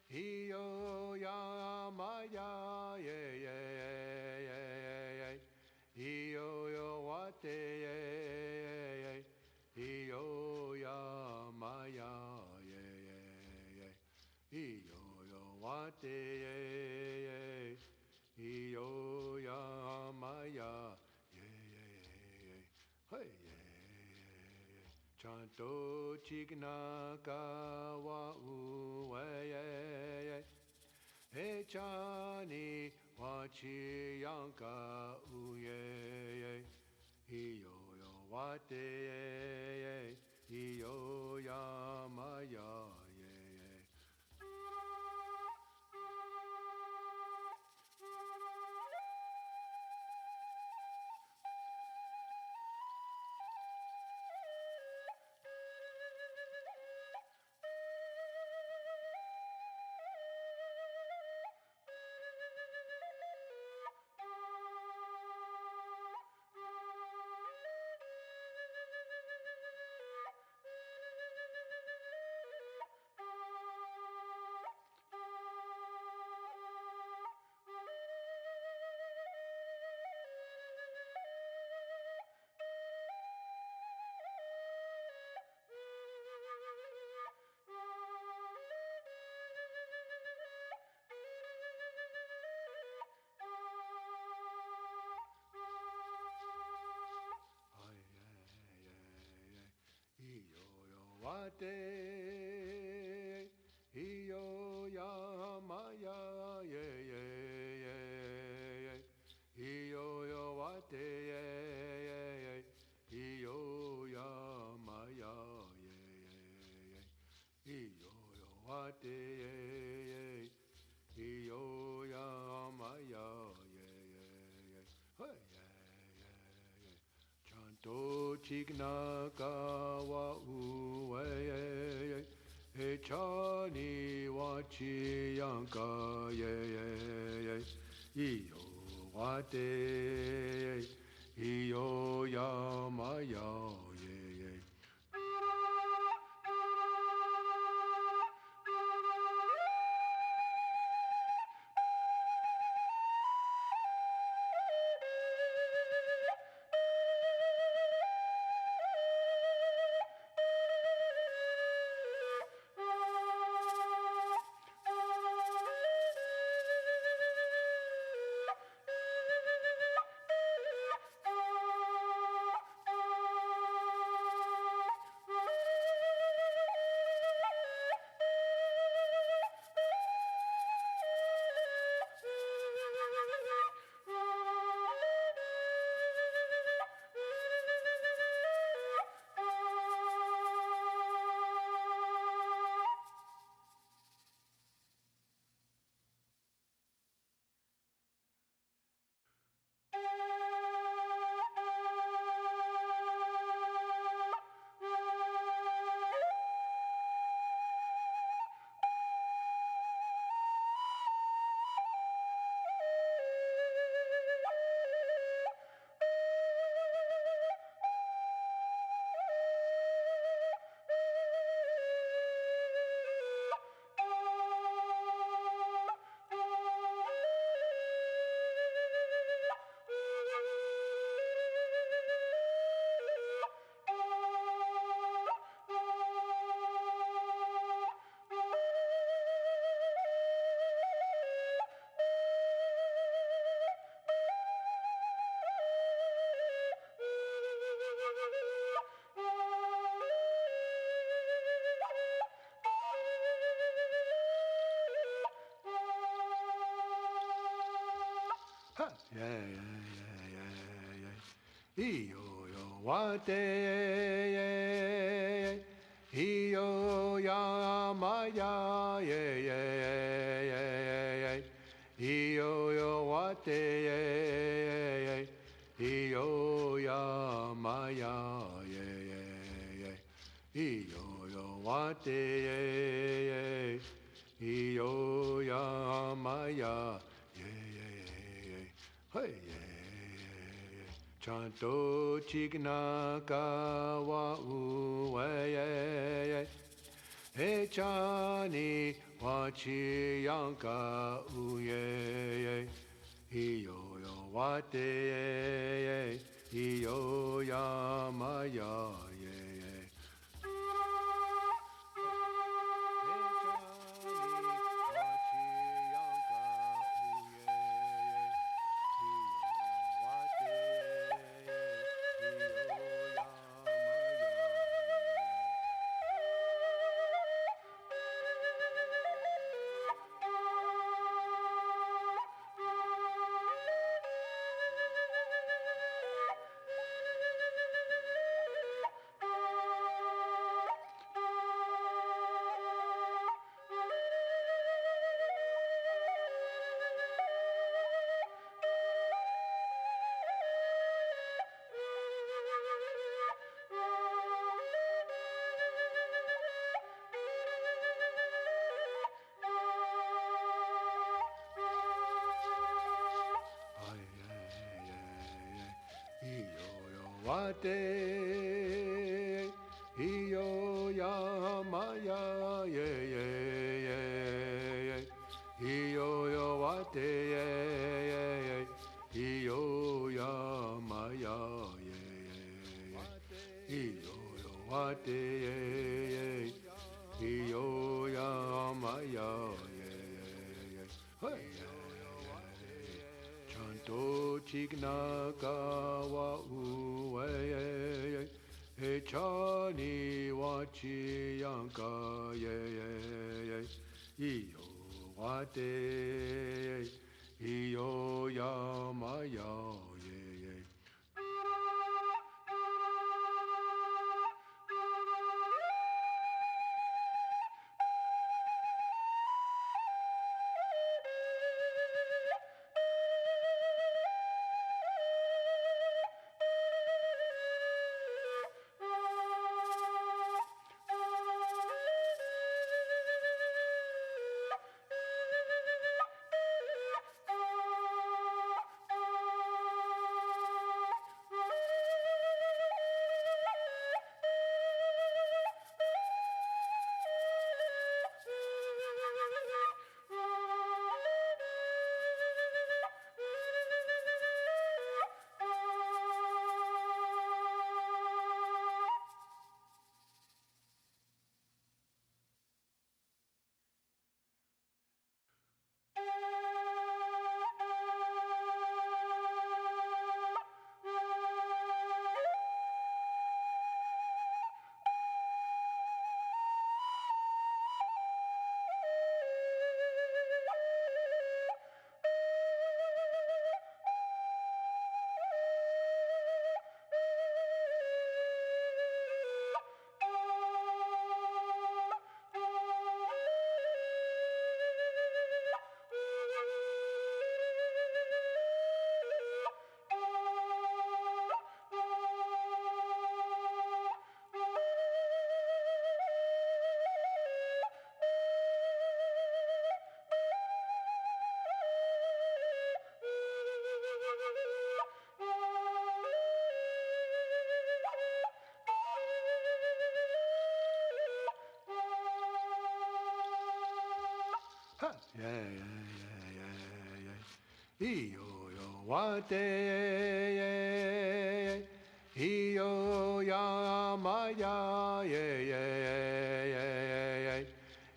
Iyo ya maya ye ye iyo yo wate ye iyo ya maya ye ye iyo yo wate ye iyo ya maya ye hey Chanto chigna kawa uwe he chani wachi yanka uye iyo yo wate iyo yamaya ye Wate iyo ya maya ye iyo yo wate iyo ya maya ye iyo yo wate iyo ya maya ye hey Chanto chigna kawa uwe he chani wachi yanka ye iyo wate iyo yamaya ye Iyo yo wate iyo ya maya iyo yo wate iyo ya maya iyo yo wate iyo ya maya hey Chanto chigna kawa uwe Echani wachi yanka uye. Iyo yo wate. Iyo ya maya ye. Wate, iyo ya maya ye ye ye ye, iyo yo wate ye ye ye, iyo ya maya ye ye ye, iyo yo wate ye ye, iyo ya maya ye ye ye, hey. Chanto chignaka wa uwe echani wachi yanka ye ye iyo wate iyo yamaya ye ye. Yeah, yeah, yeah, yeah, yeah. Iyo yo wate, iyo ya maya, yeah, yeah, yeah, yeah.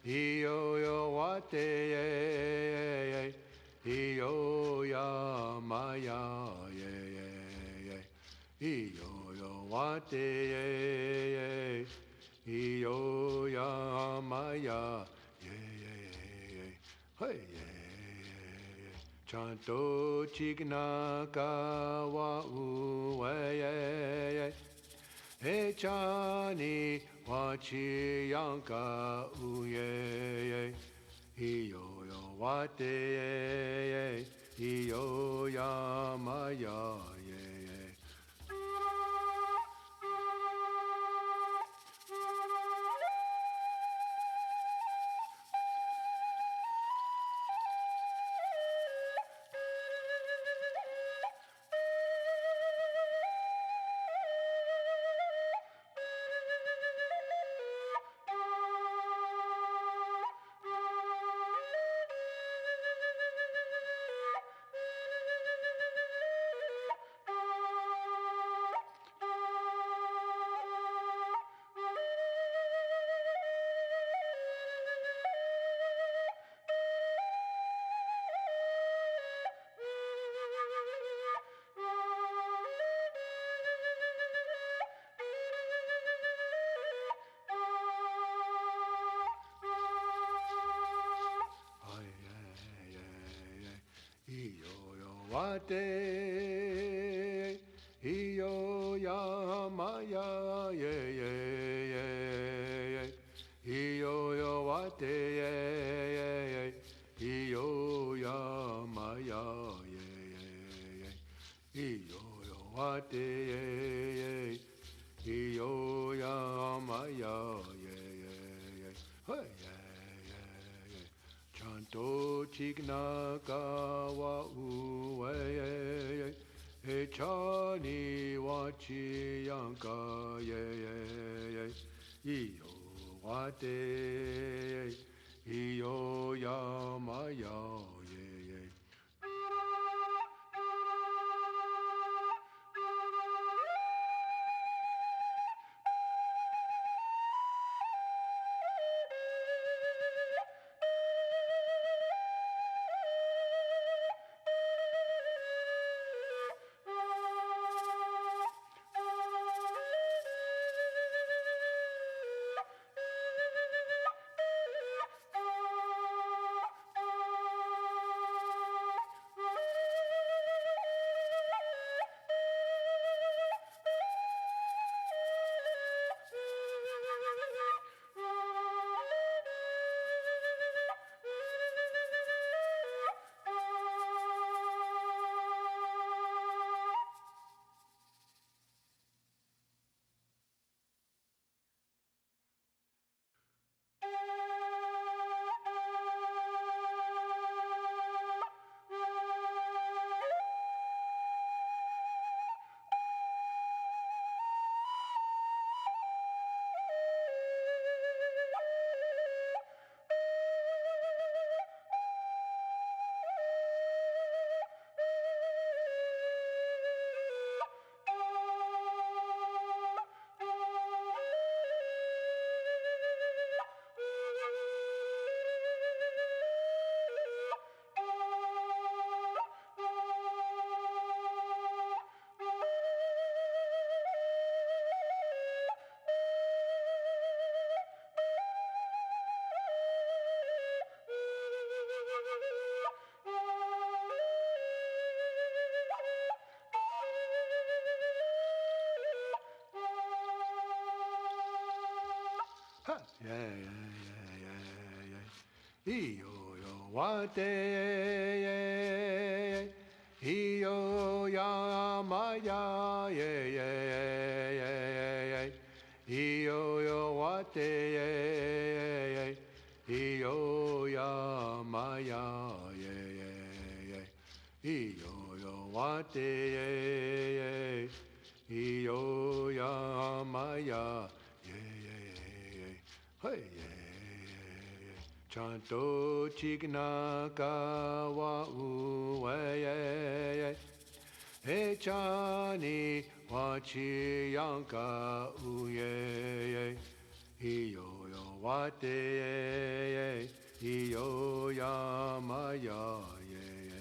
Iyo yo wate, iyo ya maya, yeah, yeah, yeah. Iyo yo wate, iyo ya maya, yeah, yeah, yeah. Hey, yeah. Chanto chignaka wa uwe echani wachi yanka uye iyo yo wate iyo yamaya ye. wate iyo ya maya ye ye ye ye iyo yo wate ye ye ye iyo ya maya ye ye ye iyo yo wate ye ye iyo ya maya ye ye ye hey ye ye ye chanto chigna kawa uwe ye ye Echani wachi yanka ye ye ye iyo wate iyo yamaya ye ye ha yeah yeah yeah yeah iyo yo wate ye iyo yamaya ye ye ye ye iyo yo wate ye iyo yamaya ye ye ye iyo yo wate ye iyo yamaya ye ye ye hey ye chanto chigna kawa uwe ye ye Echani wachi yanka uye ye iyo yo wate ye iyo yamaya ye ye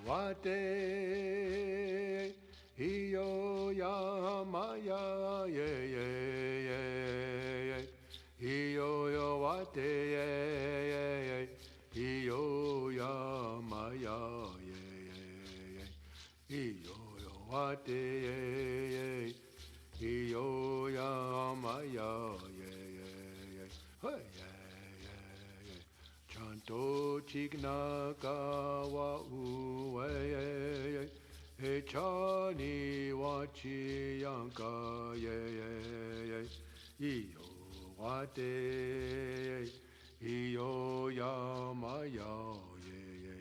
Wate iyo yamaya ye ye ye ye iyo yo wate ye ye ye iyo yamaya ye ye ye iyo yo wate ye ye iyo yamaya ye ye ye hey ye ye ye chanto chigna kawa uwe ye ye he cha ni wa chi yang ka ye ye ye i yo wa te i yo ya ma ya ye ye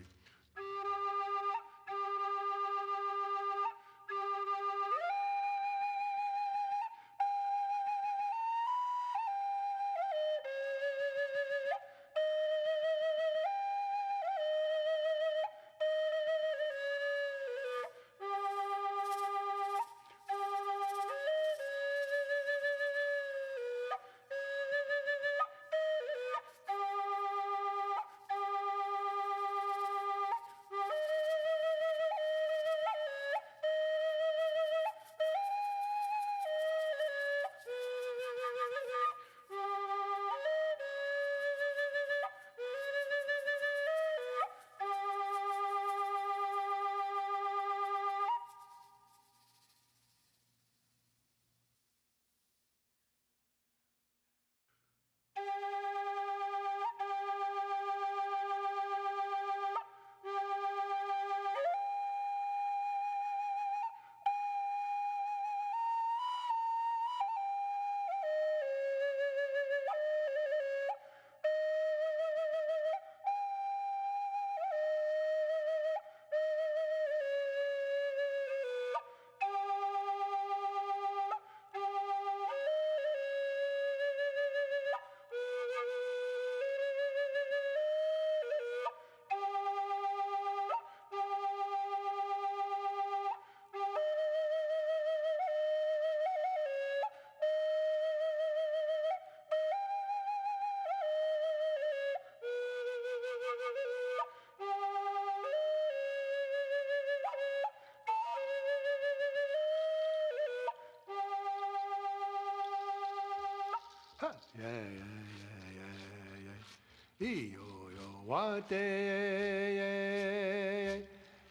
ha yeah yeah yeah yeah i yo yo wa te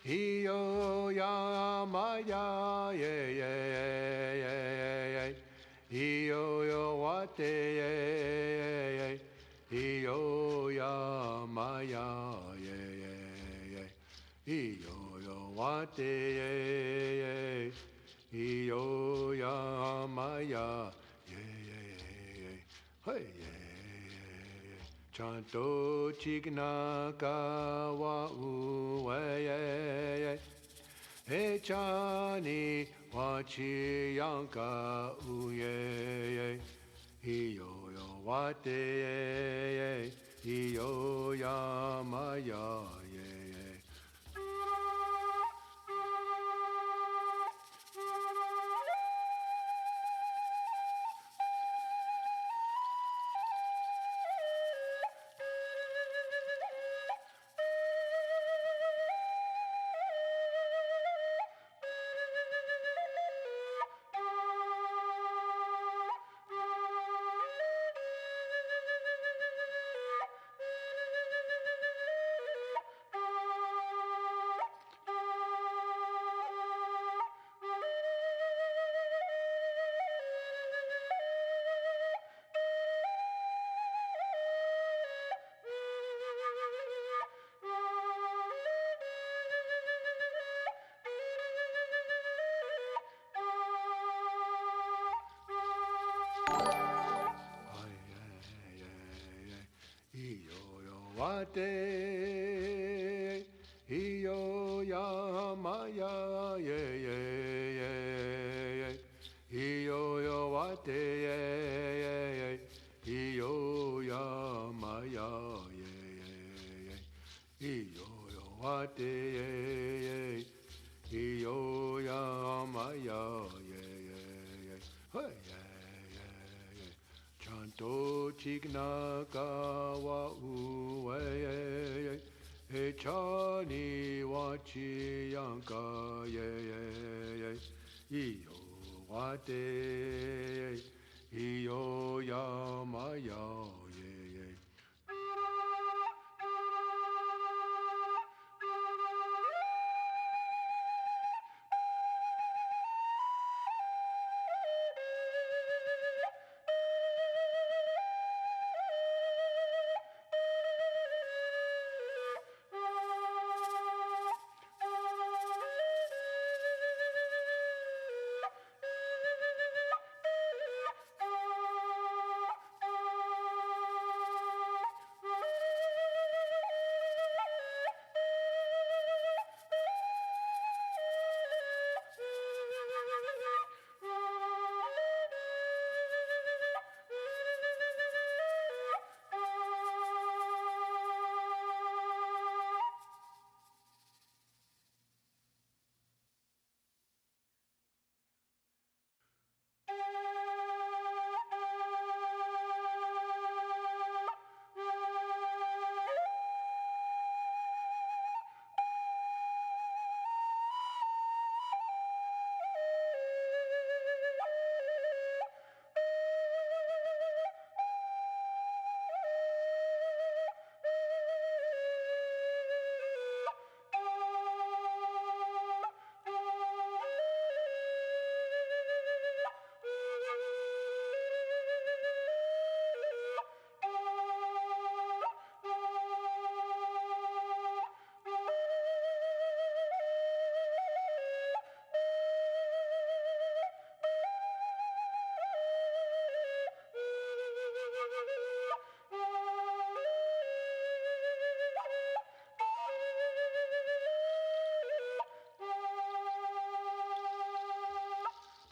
i yo ya ma ya ye ye ye i yo yo wa te i yo ya ma ya ye ye i yo yo wa te i yo ya ma ya ye ye hey ye chanto chigna ka wa u ye he chani wa chi yang ka u ye hi yo yo wa te hi yo ya ma ya ye wa te i yo ya ma ya ye ye ye i yo yo wa te i yo ya ma ya ye ye i yo yo wa te i yo ya ma ya ye ye hey chanto chigna ka wa u he chani wa chi yang ka ye i yo wa te i yo ya ma ya ye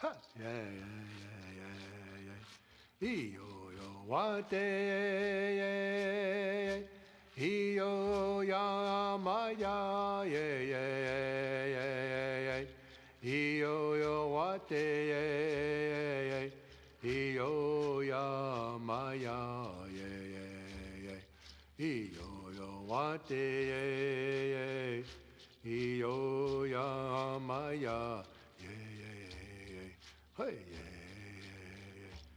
Ha, yeah, yeah, yeah, yeah, yeah. Iyo yo wate, yeah, yeah. Iyo ya maya, yeah, yeah, yeah, yeah. Iyo yo wate, yeah, yeah. Iyo ya maya, yeah, yeah, yeah. Iyo yo wate, yeah, yeah. Iyo ya maya, yeah, yeah, yeah. Hey, yeah.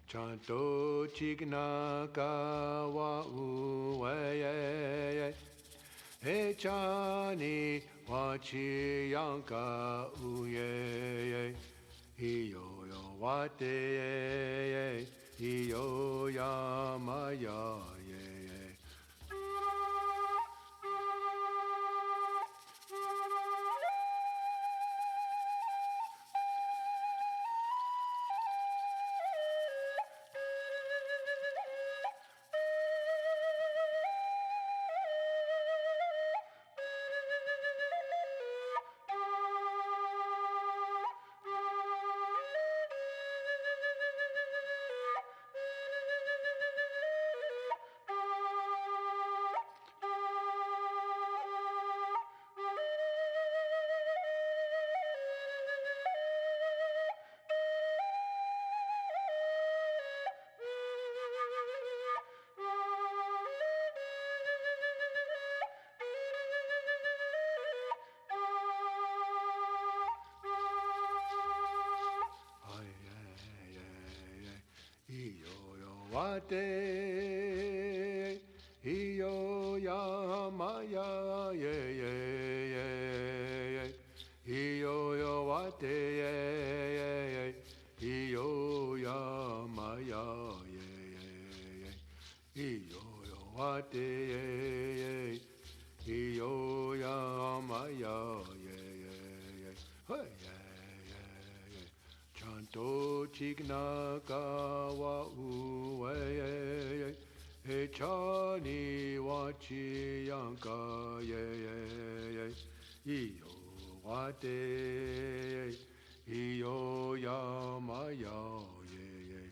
Chanto chigna ka wa u, yeah. Hey, chani wa chi yanka u, yeah. Iyo yo wate, yeah. Iyo ya maya, yeah. Iyo yo wate, iyo ya maya, yeah, yeah, yeah. Iyo yo wate, yeah. Iyo ya maya, yeah. Iyo yo wate, yeah. Iyo ya maya, yeah. Hey, yeah. Chanto chigna kawa uwe, e chani wachi yanka, yeah. Iyo wate, iyo yamaya, yeah.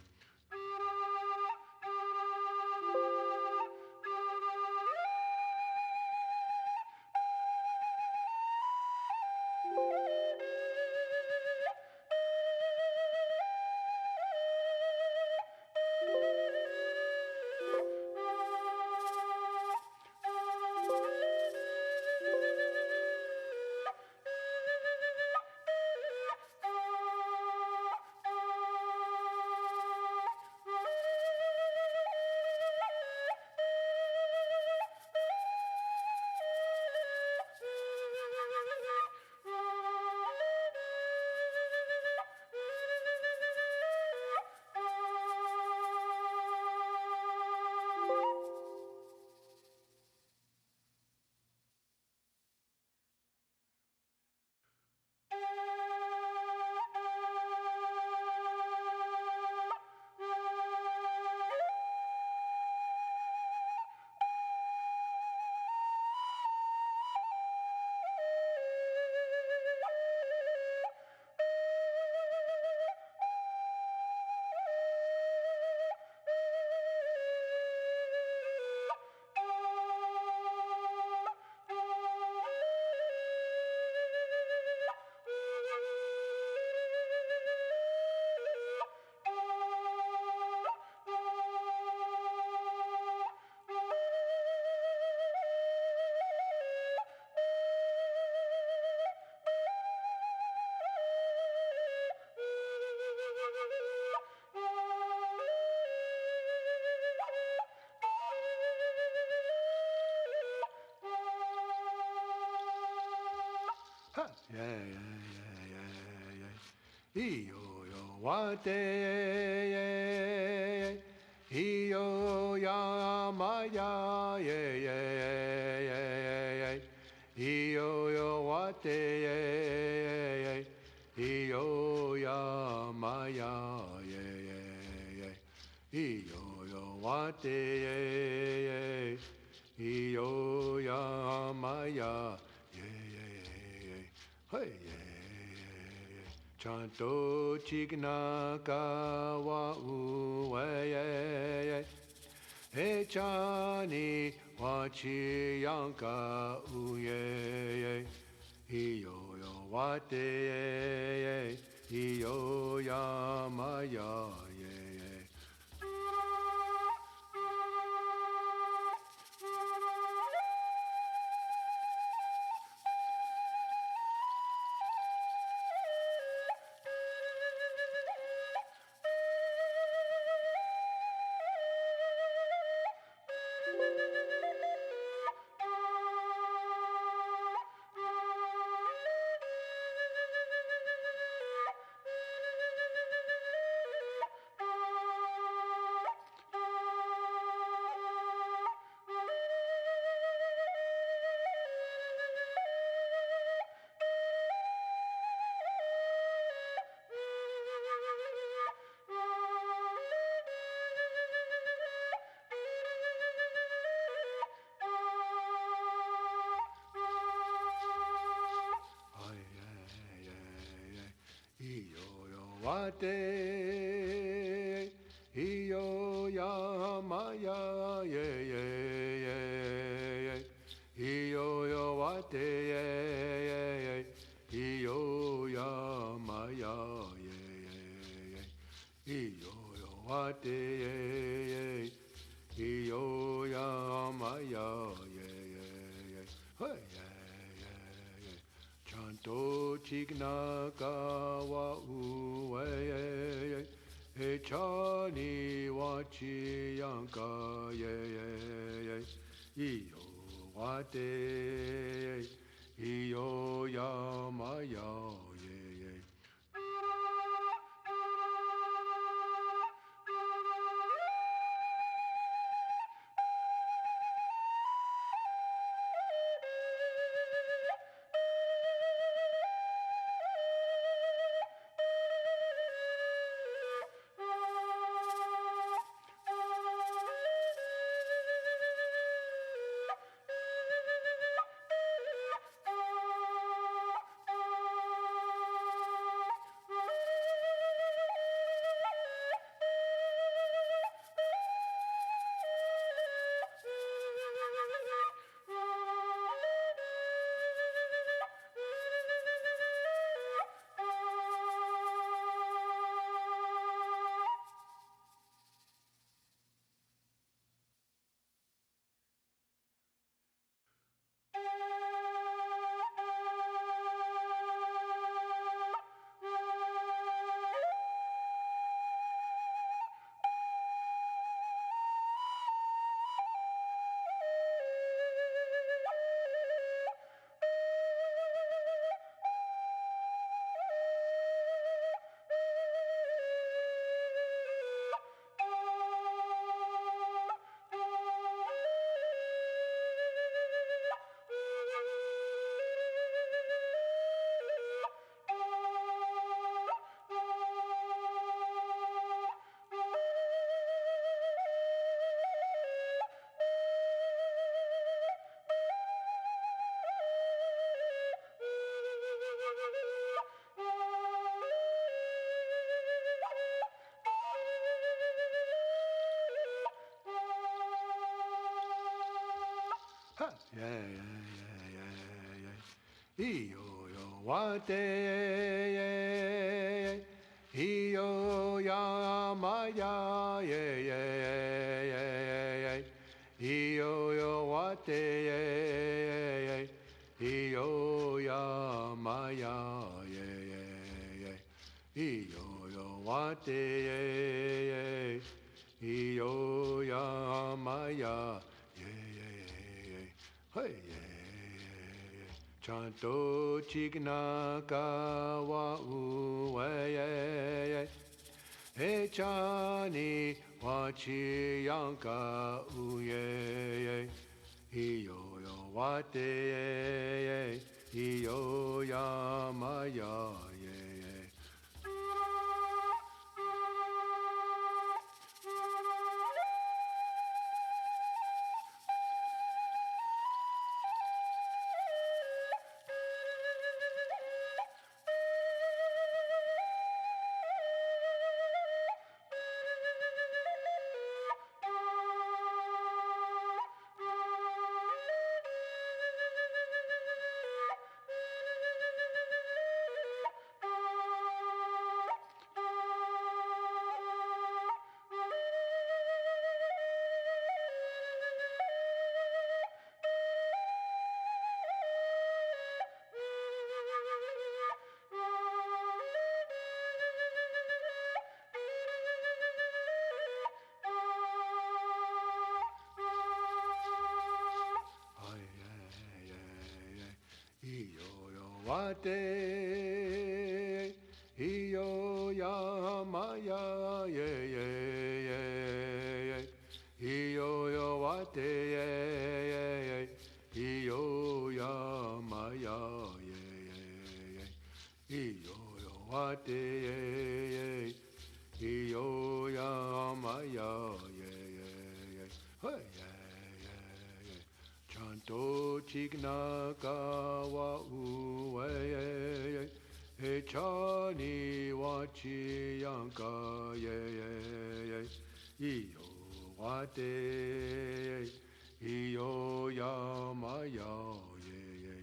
Ha, yeah. Iyo yo wate, yeah. Iyo ya maya, yeah. Iyo yo wate, yeah. Iyo ya maya, yeah. Iyo yo wate, yeah. Iyo ya maya, yeah. Hey, yeah. Chanto chigna ka wa u ye he chani wa chi yang ka u ye hi yo wa te hi yo ya ma ya ye Wate iyo ya maya ye ye ye iyo yo wate ye ye iyo ya maya ye ye iyo yo wate ye ye iyo ya maya ye ye hey ye Chanto chigna ka wa u e chani wa chi yang ka ye iyo wa te iyo ya ma ya ye Iyo yo wate iyo ya maya iyo yo wate iyo ya maya iyo yo wate iyo ya maya hey Chanto chigna ka wa u he chani wa chi yang ka u ye iyo yo wa te iyo ya ma ya ye wate, iyo ya maya, ye ye ye ye, iyo yo wate, ye ye ye, iyo ya maya, ye ye ye, iyo yo wate, ye ye, iyo ya maya, ye ye ye, hey ye ye ye, chanto chigna kawa uwe ye ye. Echani wachi yanka ye ye ye, iyo wate, iyo yamaya ye ye.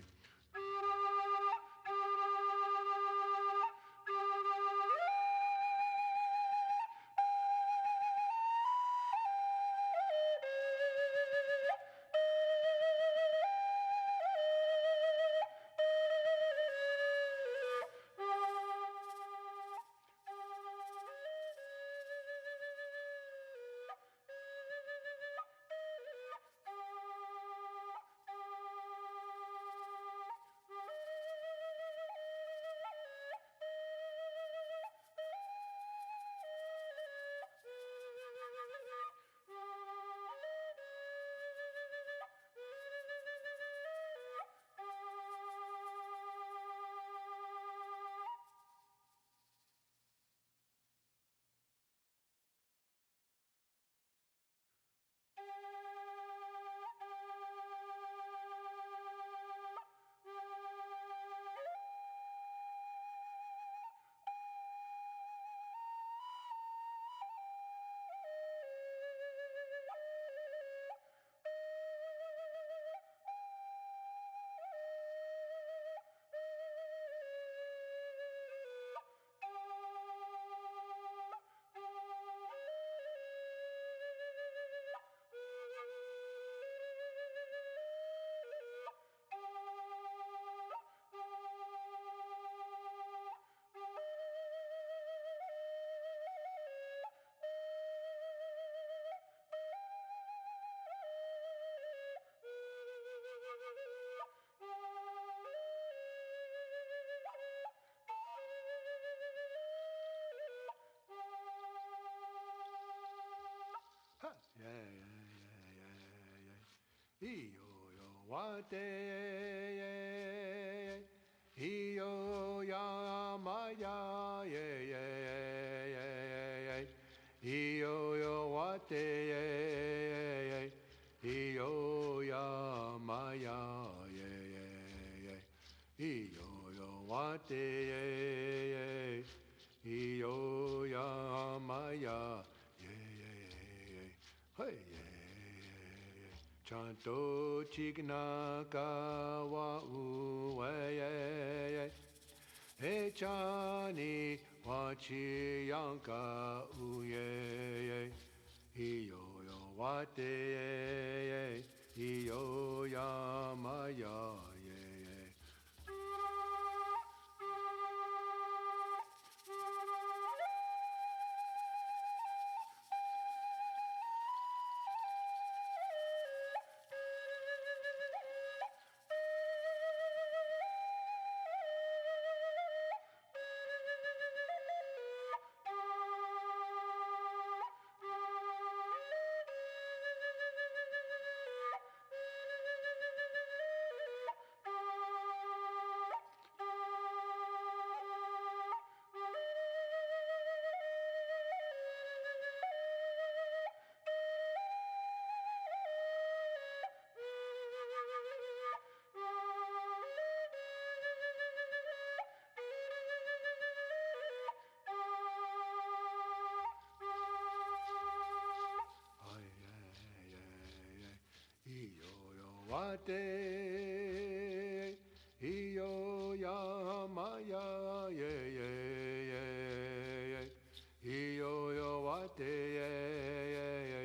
Ha, yeah, yeah, yeah, yeah, yeah. Iyo yo wate, yeah, yeah. Iyo ya maya, yeah, yeah, yeah, yeah. Iyo yo wate, yeah, yeah. Iyo ya maya, yeah, yeah, yeah. Iyo yo wate, yeah, yeah. Iyo ya maya, yeah, yeah, yeah. Hey, yeah. Chanto chigna kawa uwe, yeah. Hey, chani wachi yanka uye, iyo yo wate, yeah. Iyo ya maya, yeah. Iyo yo wate, iyo ya maya, ye ye ye ye. Iyo yo wate, ye ye ye.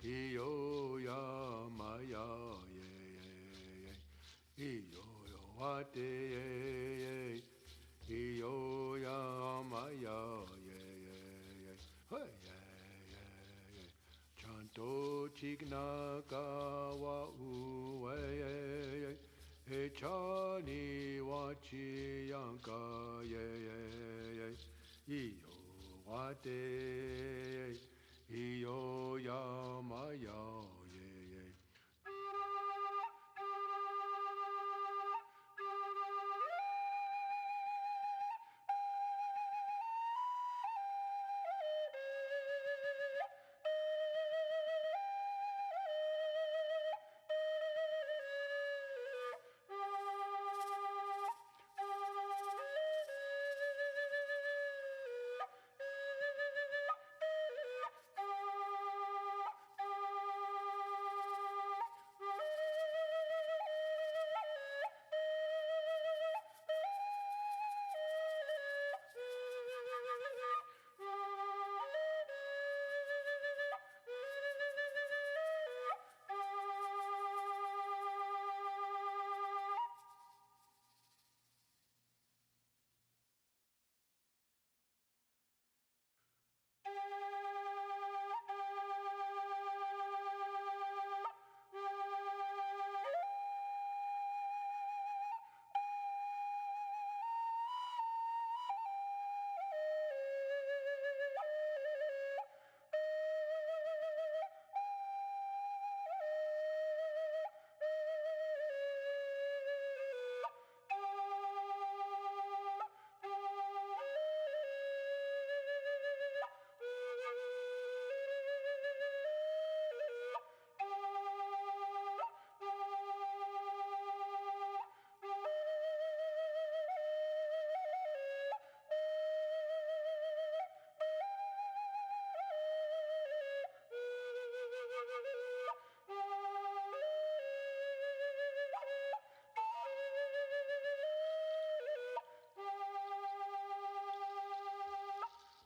Iyo ya maya, ye ye ye. Iyo yo wate, ye ye. Iyo ya maya, ye ye ye. Hey, ye ye. Chanto chigna kawa uwe, echani wachi wachi yanka ye ye ye. Iyo wate. Iyo yamaya ye ye.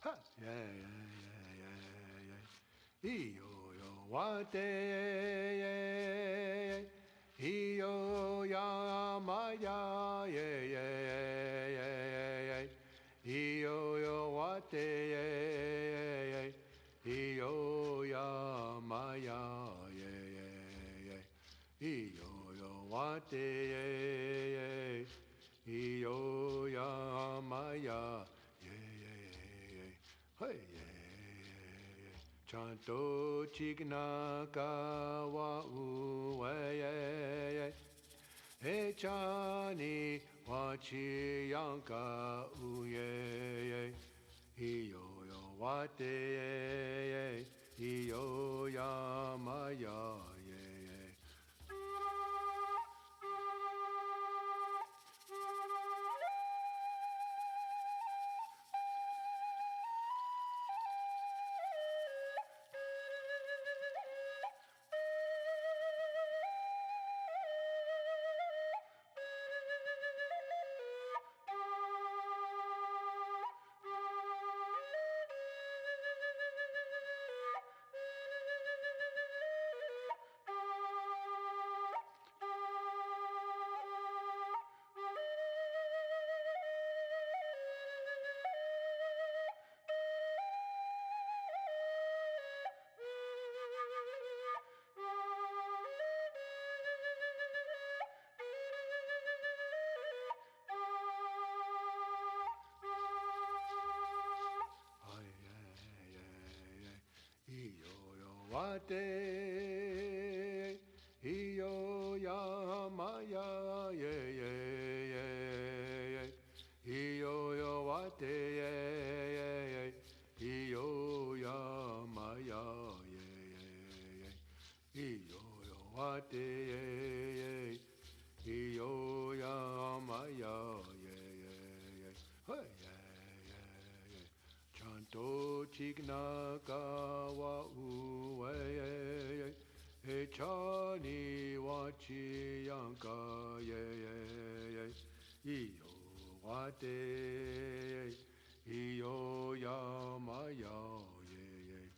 Ha, yeah, yeah, yeah, yeah, yeah. Iyo yo wate, yeah, iyo ya maya, yeah, yeah, yeah, yeah. Iyo yo wate, yeah, iyo ya maya, yeah, yeah, yeah. Iyo yo wate, yeah, iyo ya maya, yeah, yeah, yeah. Hey, yeah. Chanto chigna kawa uwe. Hey, chani wachi yanka uye. Iyo yo wate. Iyo yamaya. Wate, iyo ya maya, yeah, yeah, yeah. Iyo yo wate, yeah, iyo ya maya, yeah. Iyo yo wate, yeah, iyo ya maya, yeah. Hey, yeah. Chanto chigna kawa uwe. Chani wachi yanka, yeah. Iyo wate, iyo yamaya, yeah.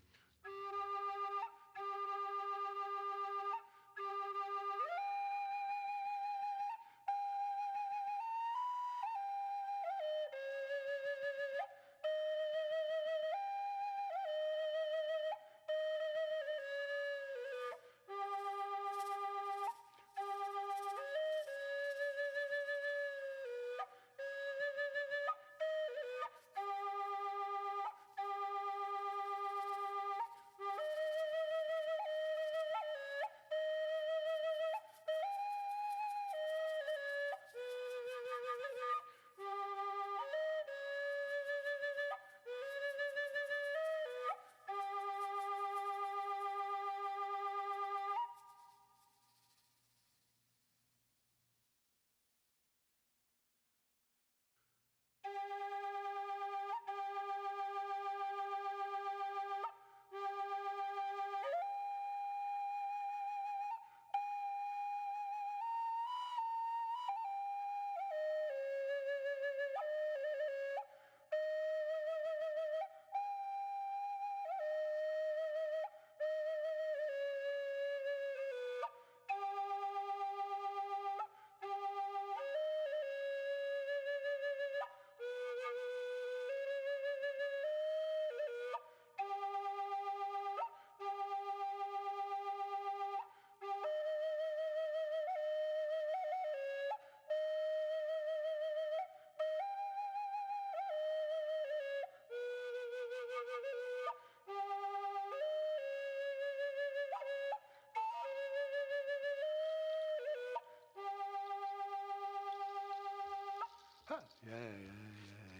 yeah, yeah,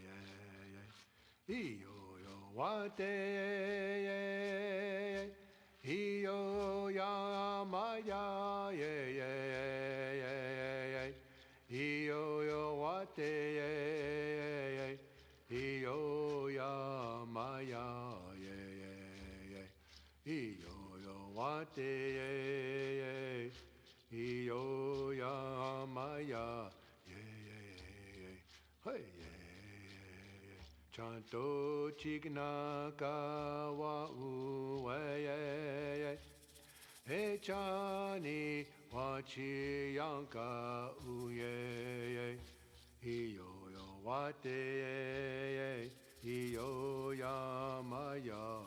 yeah, yeah. Iyo yo wate, iyo ya maya, yeah, yeah, yeah, yeah. Iyo yo wate, iyo ya maya, yeah, yeah, yeah. Iyo yo wate, iyo ya maya, yeah, yeah, yeah. Hey, yeah. Chanto chigna kawa uwe, he chani wachi yanka uye, iyo yo wate, iyo ya maya,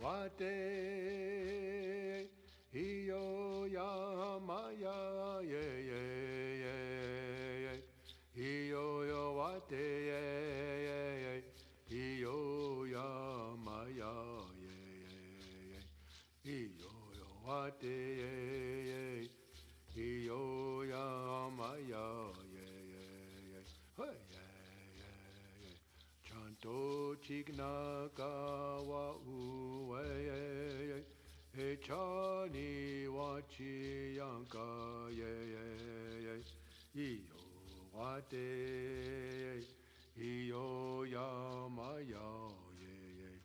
wate, iyo ya maya, yeah, yeah, yeah, yeah. Iyo yo wate, yeah, yeah, iyo ya maya, yeah, yeah, yeah. Iyo yo wate, yeah, iyo ya maya, yeah, yeah, yeah. Hey, yeah, yeah, yeah. Chanto chigna kawa uwe, he chani wachi yanka, yeah, iyo wate, iyo yamaya, yeah.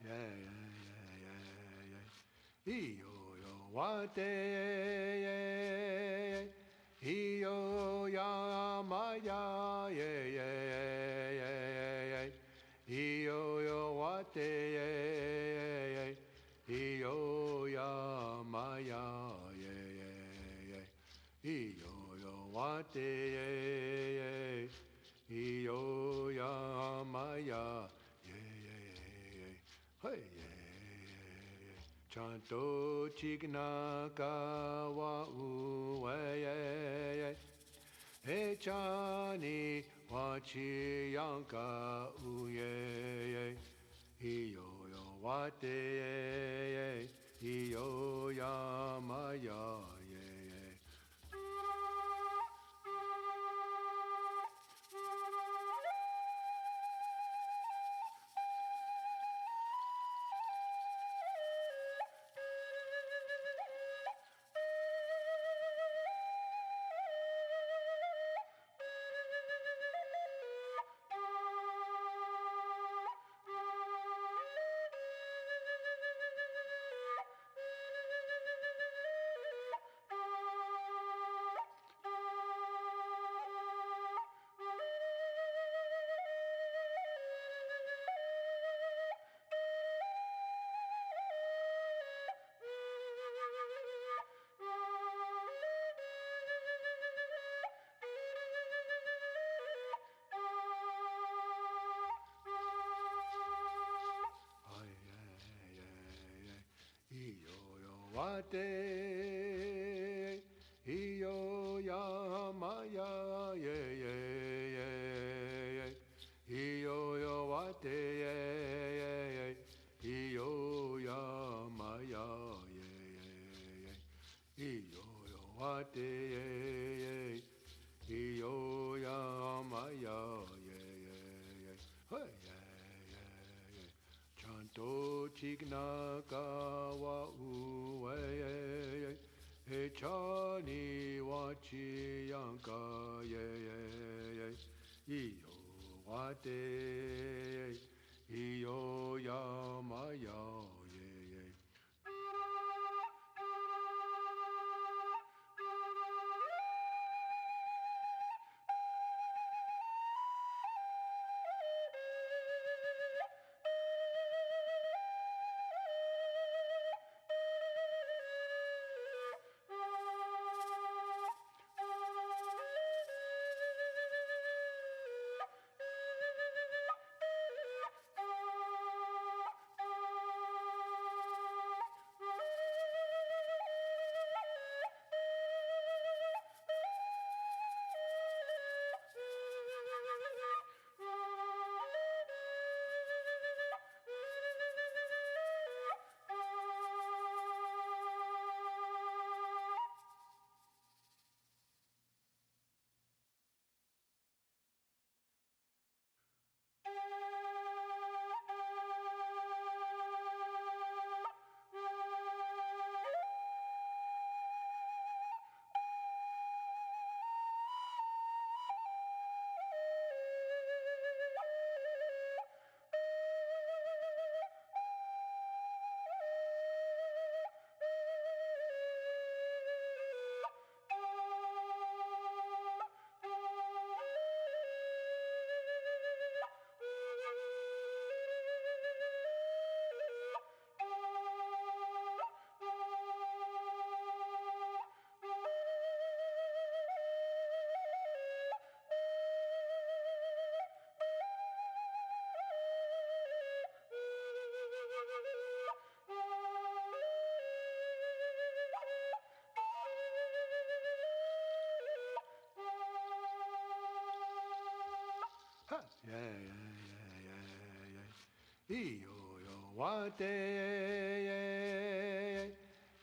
Yeah, yeah, yeah, yeah. Iyo yo wate, iyo ya maya, yeah, yeah. Iyo yo wate, iyo ya maya, yeah. Iyo yo wate, iyo ya maya, yeah. Hey, yeah. Chanto chigna ka wa u ye e chani wa chi yang ka u ye yo yo wa te yo ya ma ya ye Wate iyo ya maya ye ye ye iyo yo wate ye ye iyo ya maya ye ye iyo yo wate ye ye iyo ya maya ye ye hey ye Chanto chigna ka wa u e chani wa chi yang ka ye iyo wa te iyo ya ma ya ye Iyo yo wate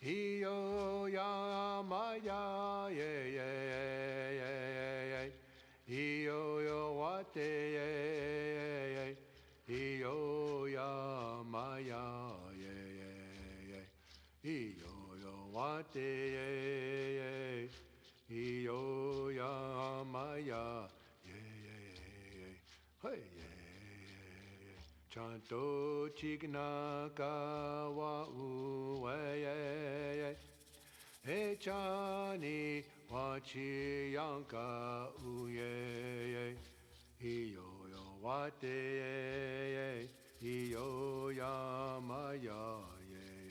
iyo ya maya iyo yo wate iyo ya maya iyo yo wate iyo ya maya hey Chanto chigna ka wa u e chani wa chi yang ka u ye iyo yo wa te iyo ya ma ya ye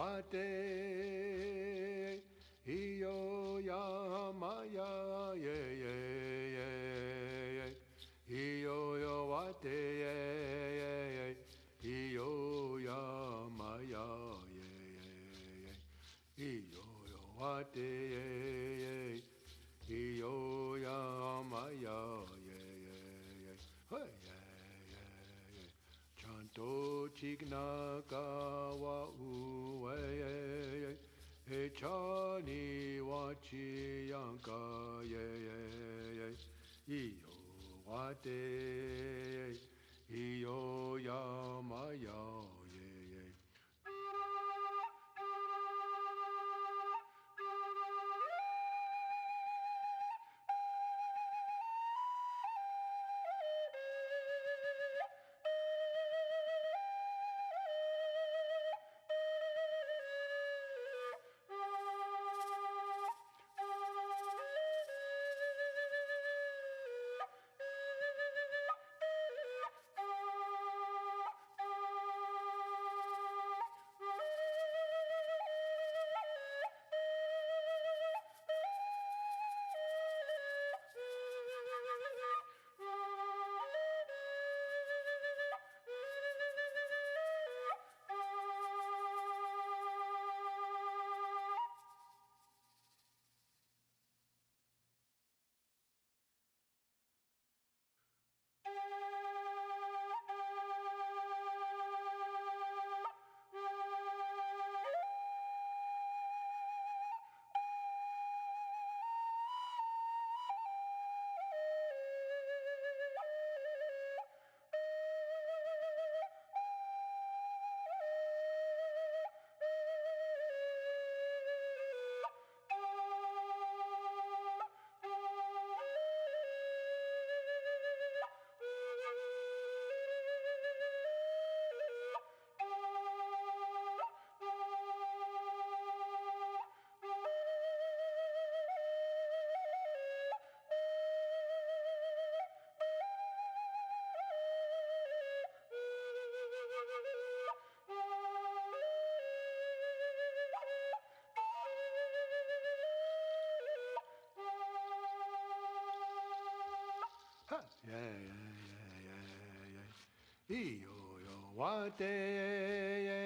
wate iyo ya maya ye ye ye ye iyo yo wate ye ye ye iyo ya maya ye ye ye iyo yo wate ye ye iyo ya maya ye ye ye hey ye ye ye chanto chigna kawa uwe ye ye Echani wachi yanka ye ye ye iyo wate iyo yamaya ye ye yeah, yeah, yeah, yeah. Iyo yo wate ye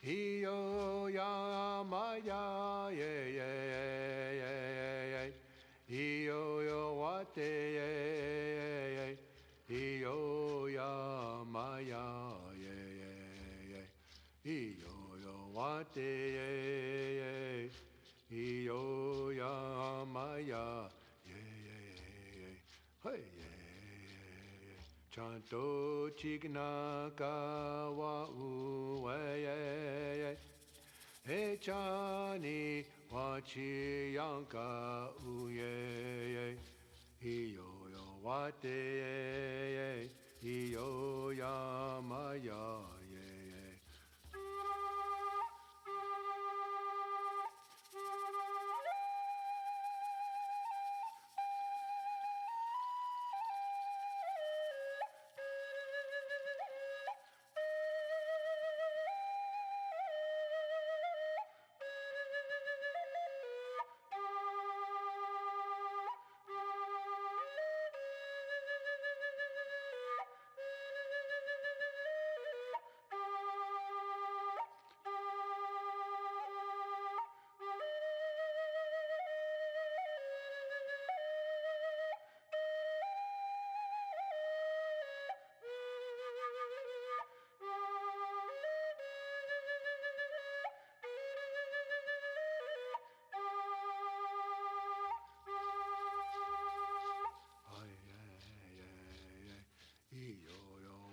iyo ya maya ye ye ye ye iyo yo wate ye iyo ya maya ye ye iyo yo wate ye iyo ya maya ye hey ye chanto chigna kawa uwe ye Echani wachi yanka uye iyo yo wate iyo yamaya ye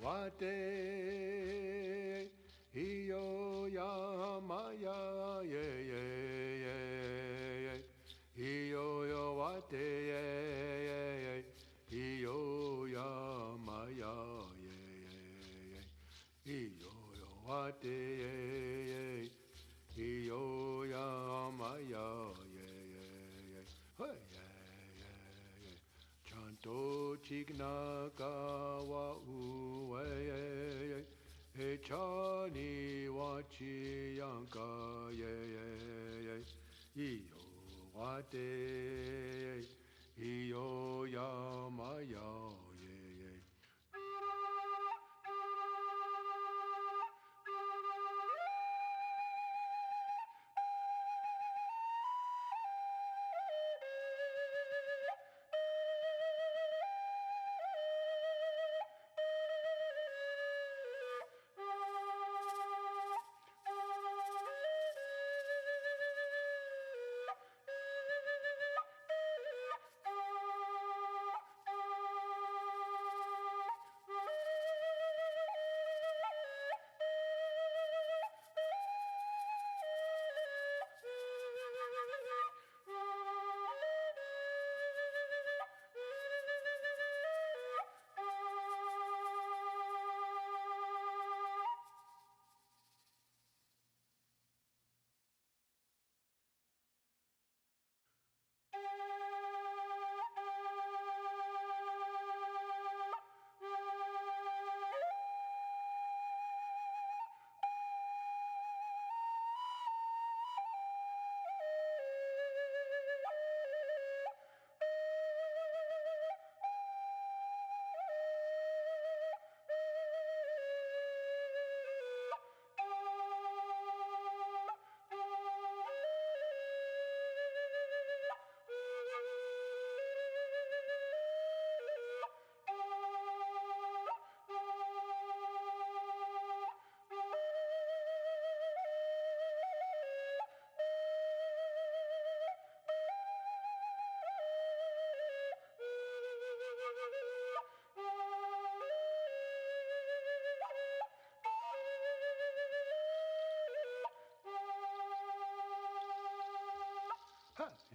wate iyo ya maya ye ye ye iyo yo wate ye iyo ya maya ye ye iyo yo wate ye iyo ya maya ye ye hey ye chanto chigna kawa uwe Chani wachi yanka ye ye ye iyo wate iyo yamaya ye ye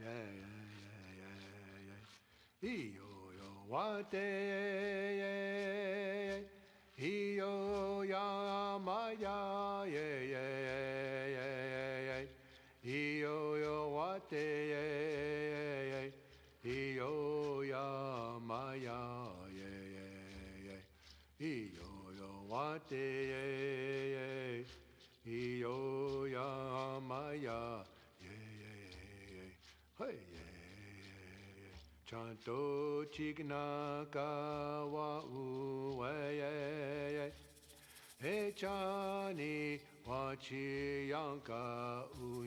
yeah, yeah, yeah, yeah, yeah. Iyo yo wate, iyo ya maya, yeah, yeah, yeah, yeah. Iyo yo wate, iyo ya maya, yeah, yeah, yeah. Iyo yo wate, iyo ya maya. Hey, Chanto chigna ka wa u Hey chani wa chi yanka u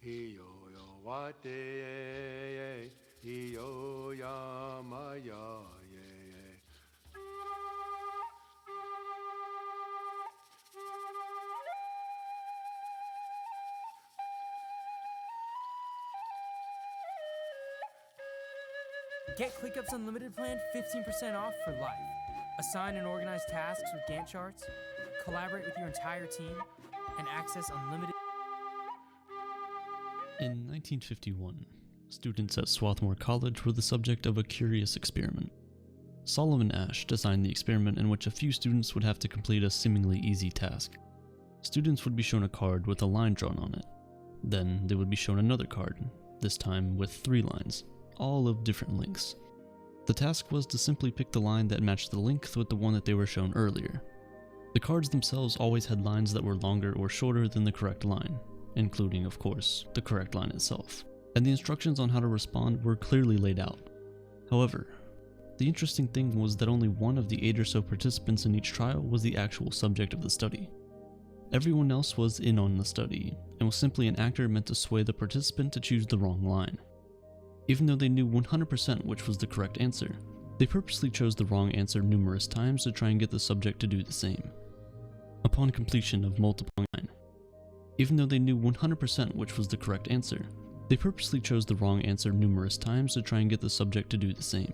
Iyo yo wa te Iyo ya ma ya Get ClickUp's Unlimited plan 15% off for life. Assign and organize tasks with Gantt charts, collaborate with your entire team, and access unlimited. In 1951, students at Swarthmore College were the subject of a curious experiment. Solomon Asch designed the experiment in which a few students would have to complete a seemingly easy task. Students would be shown a card with a line drawn on it. Then they would be shown another card, this time with 3 lines, all of different lengths. The task was to simply pick the line that matched the length with the one that they were shown earlier. The cards themselves always had lines that were longer or shorter than the correct line, including, of course, the correct line itself, and the instructions on how to respond were clearly laid out. However, the interesting thing was that only one of the 8 or so participants in each trial was the actual subject of the study. Everyone else was in on the study, and was simply an actor meant to sway the participant to choose the wrong line. Even though they knew 100% which was the correct answer, they purposely chose the wrong answer numerous times to try and get the subject to do the same. Upon completion of multiple line, even though they knew 100% which was the correct answer, they purposely chose the wrong answer numerous times to try and get the subject to do the same.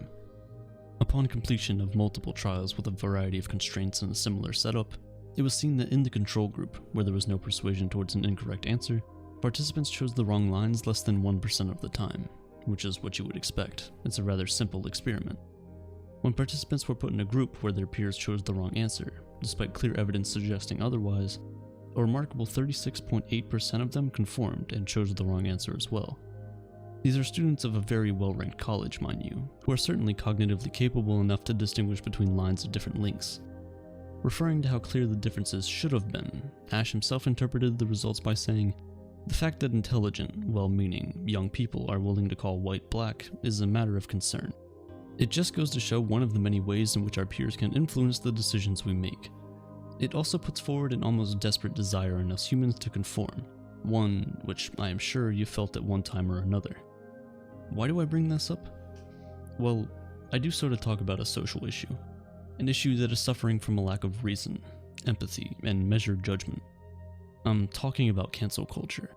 Upon completion of multiple trials with a variety of constraints and a similar setup, it was seen that in the control group, where there was no persuasion towards an incorrect answer, participants chose the wrong lines less than 1% of the time, which is what you would expect. It's a rather simple experiment. When participants were put in a group where their peers chose the wrong answer, despite clear evidence suggesting otherwise, a remarkable 36.8% of them conformed and chose the wrong answer as well. These are students of a very well-ranked college, mind you, who are certainly cognitively capable enough to distinguish between lines of different lengths. Referring to how clear the differences should have been, Ash himself interpreted the results by saying, "The fact that intelligent, well-meaning, young people are willing to call white black is a matter of concern. It just goes to show one of the many ways in which our peers can influence the decisions we make. It also puts forward an almost desperate desire in us humans to conform, one which I am sure you felt at one time or another." Why do I bring this up? Well, I do so to talk about a social issue. An issue that is suffering from a lack of reason, empathy, and measured judgment. I'm talking about cancel culture.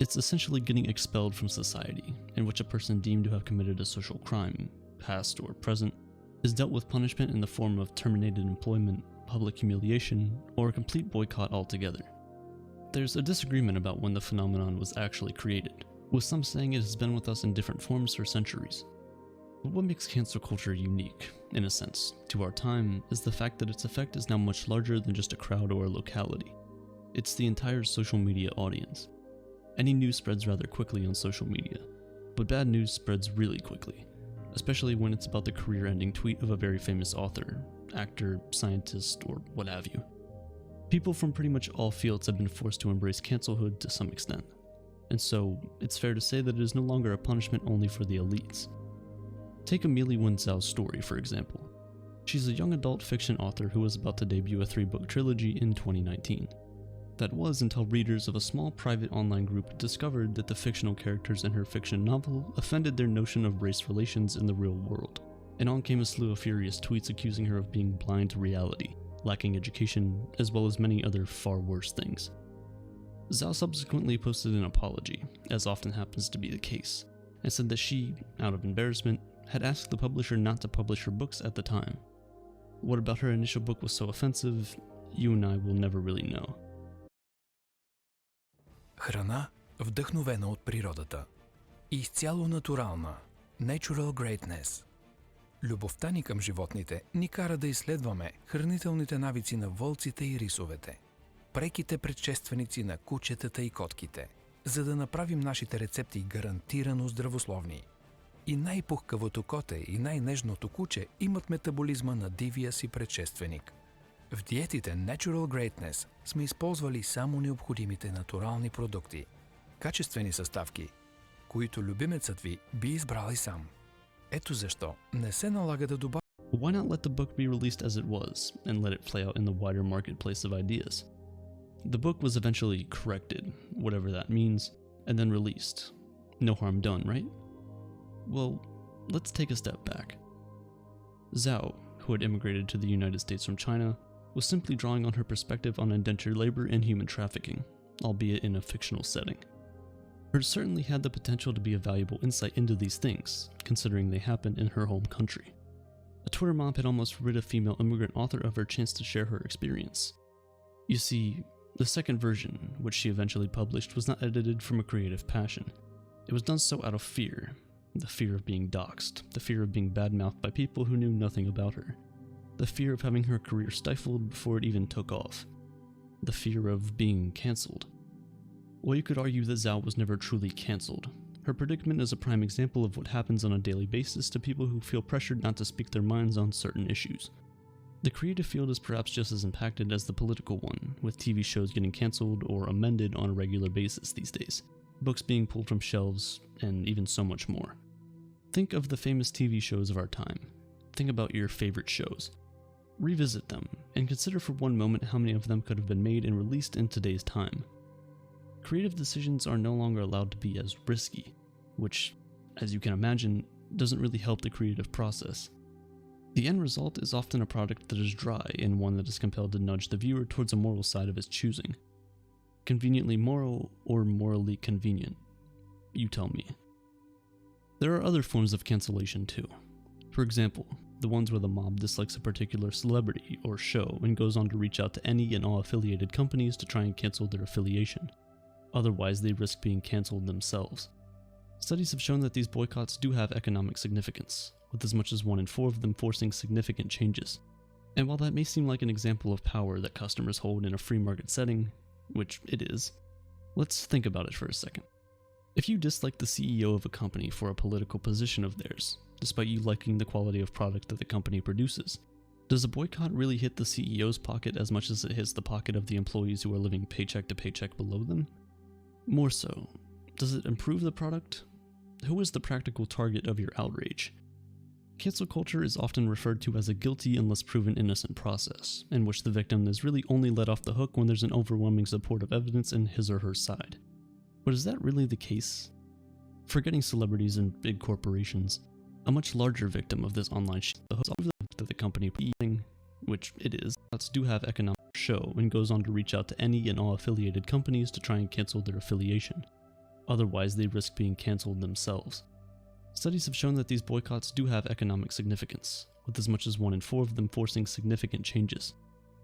It's essentially getting expelled from society, in which a person deemed to have committed a social crime, past or present, is dealt with punishment in the form of terminated employment, public humiliation, or a complete boycott altogether. There's a disagreement about when the phenomenon was actually created, with some saying it has been with us in different forms for centuries. But what makes cancel culture unique, in a sense, to our time is the fact that its effect is now much larger than just a crowd or a locality. It's the entire social media audience. Any news spreads rather quickly on social media, but bad news spreads really quickly, especially when it's about the career-ending tweet of a very famous author, actor, scientist, or what have you. People from pretty much all fields have been forced to embrace cancelhood to some extent, and so it's fair to say that it is no longer a punishment only for the elites. Take Amelie Wenzel's story, for example. She's a young adult fiction author who was about to debut a 3-book trilogy in 2019. That was until readers of a small private online group discovered that the fictional characters in her fiction novel offended their notion of race relations in the real world, and on came a slew of furious tweets accusing her of being blind to reality, lacking education, as well as many other far worse things. Zhao subsequently posted an apology, as often happens to be the case, and said that she, out of embarrassment, had asked the publisher not to publish her books at the time. What about her initial book was so offensive, you and I will never really know. Храна, вдъхновена от природата. Изцяло натурална. Natural greatness. Любовта ни към животните ни кара да изследваме хранителните навици на вълците и рисовете, преките предшественици на кучетата и котките, за да направим нашите рецепти гарантирано здравословни. И най-пухкавото коте и най-нежното куче имат метаболизма на дивия си предшественик. В диетите Natural Greatness сме използвали само необходимите натурални продукти, качествени съставки, които любимецът ви би избрал и сам. Ето защо не се налага да добавя. Why not let the book be released as it was, and let it play out in the wider marketplace of ideas? The book was eventually corrected, whatever that means, and then released. No harm done, right? Well, let's take a step back. Zhao, who had immigrated to the United States from China, was simply drawing on her perspective on indentured labor and human trafficking, albeit in a fictional setting. Hers certainly had the potential to be a valuable insight into these things, considering they happened in her home country. A Twitter mob had almost rid a female immigrant author of her chance to share her experience. You see, the second version, which she eventually published, was not edited from a creative passion. It was done so out of fear. The fear of being doxxed, the fear of being badmouthed by people who knew nothing about her, the fear of having her career stifled before it even took off, the fear of being cancelled. While you could argue that Zhao was never truly cancelled, her predicament is a prime example of what happens on a daily basis to people who feel pressured not to speak their minds on certain issues. The creative field is perhaps just as impacted as the political one, with TV shows getting cancelled or amended on a regular basis these days, books being pulled from shelves, and even so much more. Think of the famous TV shows of our time. Think about your favorite shows. Revisit them, and consider for one moment how many of them could have been made and released in today's time. Creative decisions are no longer allowed to be as risky, which, as you can imagine, doesn't really help the creative process. The end result is often a product that is dry and one that is compelled to nudge the viewer towards a moral side of his choosing. Conveniently moral or morally convenient? You tell me. There are other forms of cancellation too. For example, the ones where the mob dislikes a particular celebrity or show and goes on to reach out to any and all affiliated companies to try and cancel their affiliation. Otherwise, they risk being cancelled themselves. Studies have shown that these boycotts do have economic significance, with as much as 1 in 4 of them forcing significant changes. And while that may seem like an example of power that customers hold in a free market setting, which it is, let's think about it for a second. If you dislike the CEO of a company for a political position of theirs, despite you liking the quality of product that the company produces, Does a boycott really hit the CEO's pocket as much as it hits the pocket of the employees who are living paycheck to paycheck below them? More so, does it improve the product? Who is the practical target of your outrage? Cancel culture is often referred to as a guilty unless proven innocent process, in which the victim is really only let off the hook when there's an overwhelming support of evidence in his or her side. But is that really the case? Forgetting celebrities and big corporations, a much larger victim of this online the hook that the company, which it is, do have economic show and goes on to reach out to any and all affiliated companies to try and cancel their affiliation. Otherwise, they risk being cancelled themselves. Studies have shown that these boycotts do have economic significance, with as much as 1 in 4 of them forcing significant changes.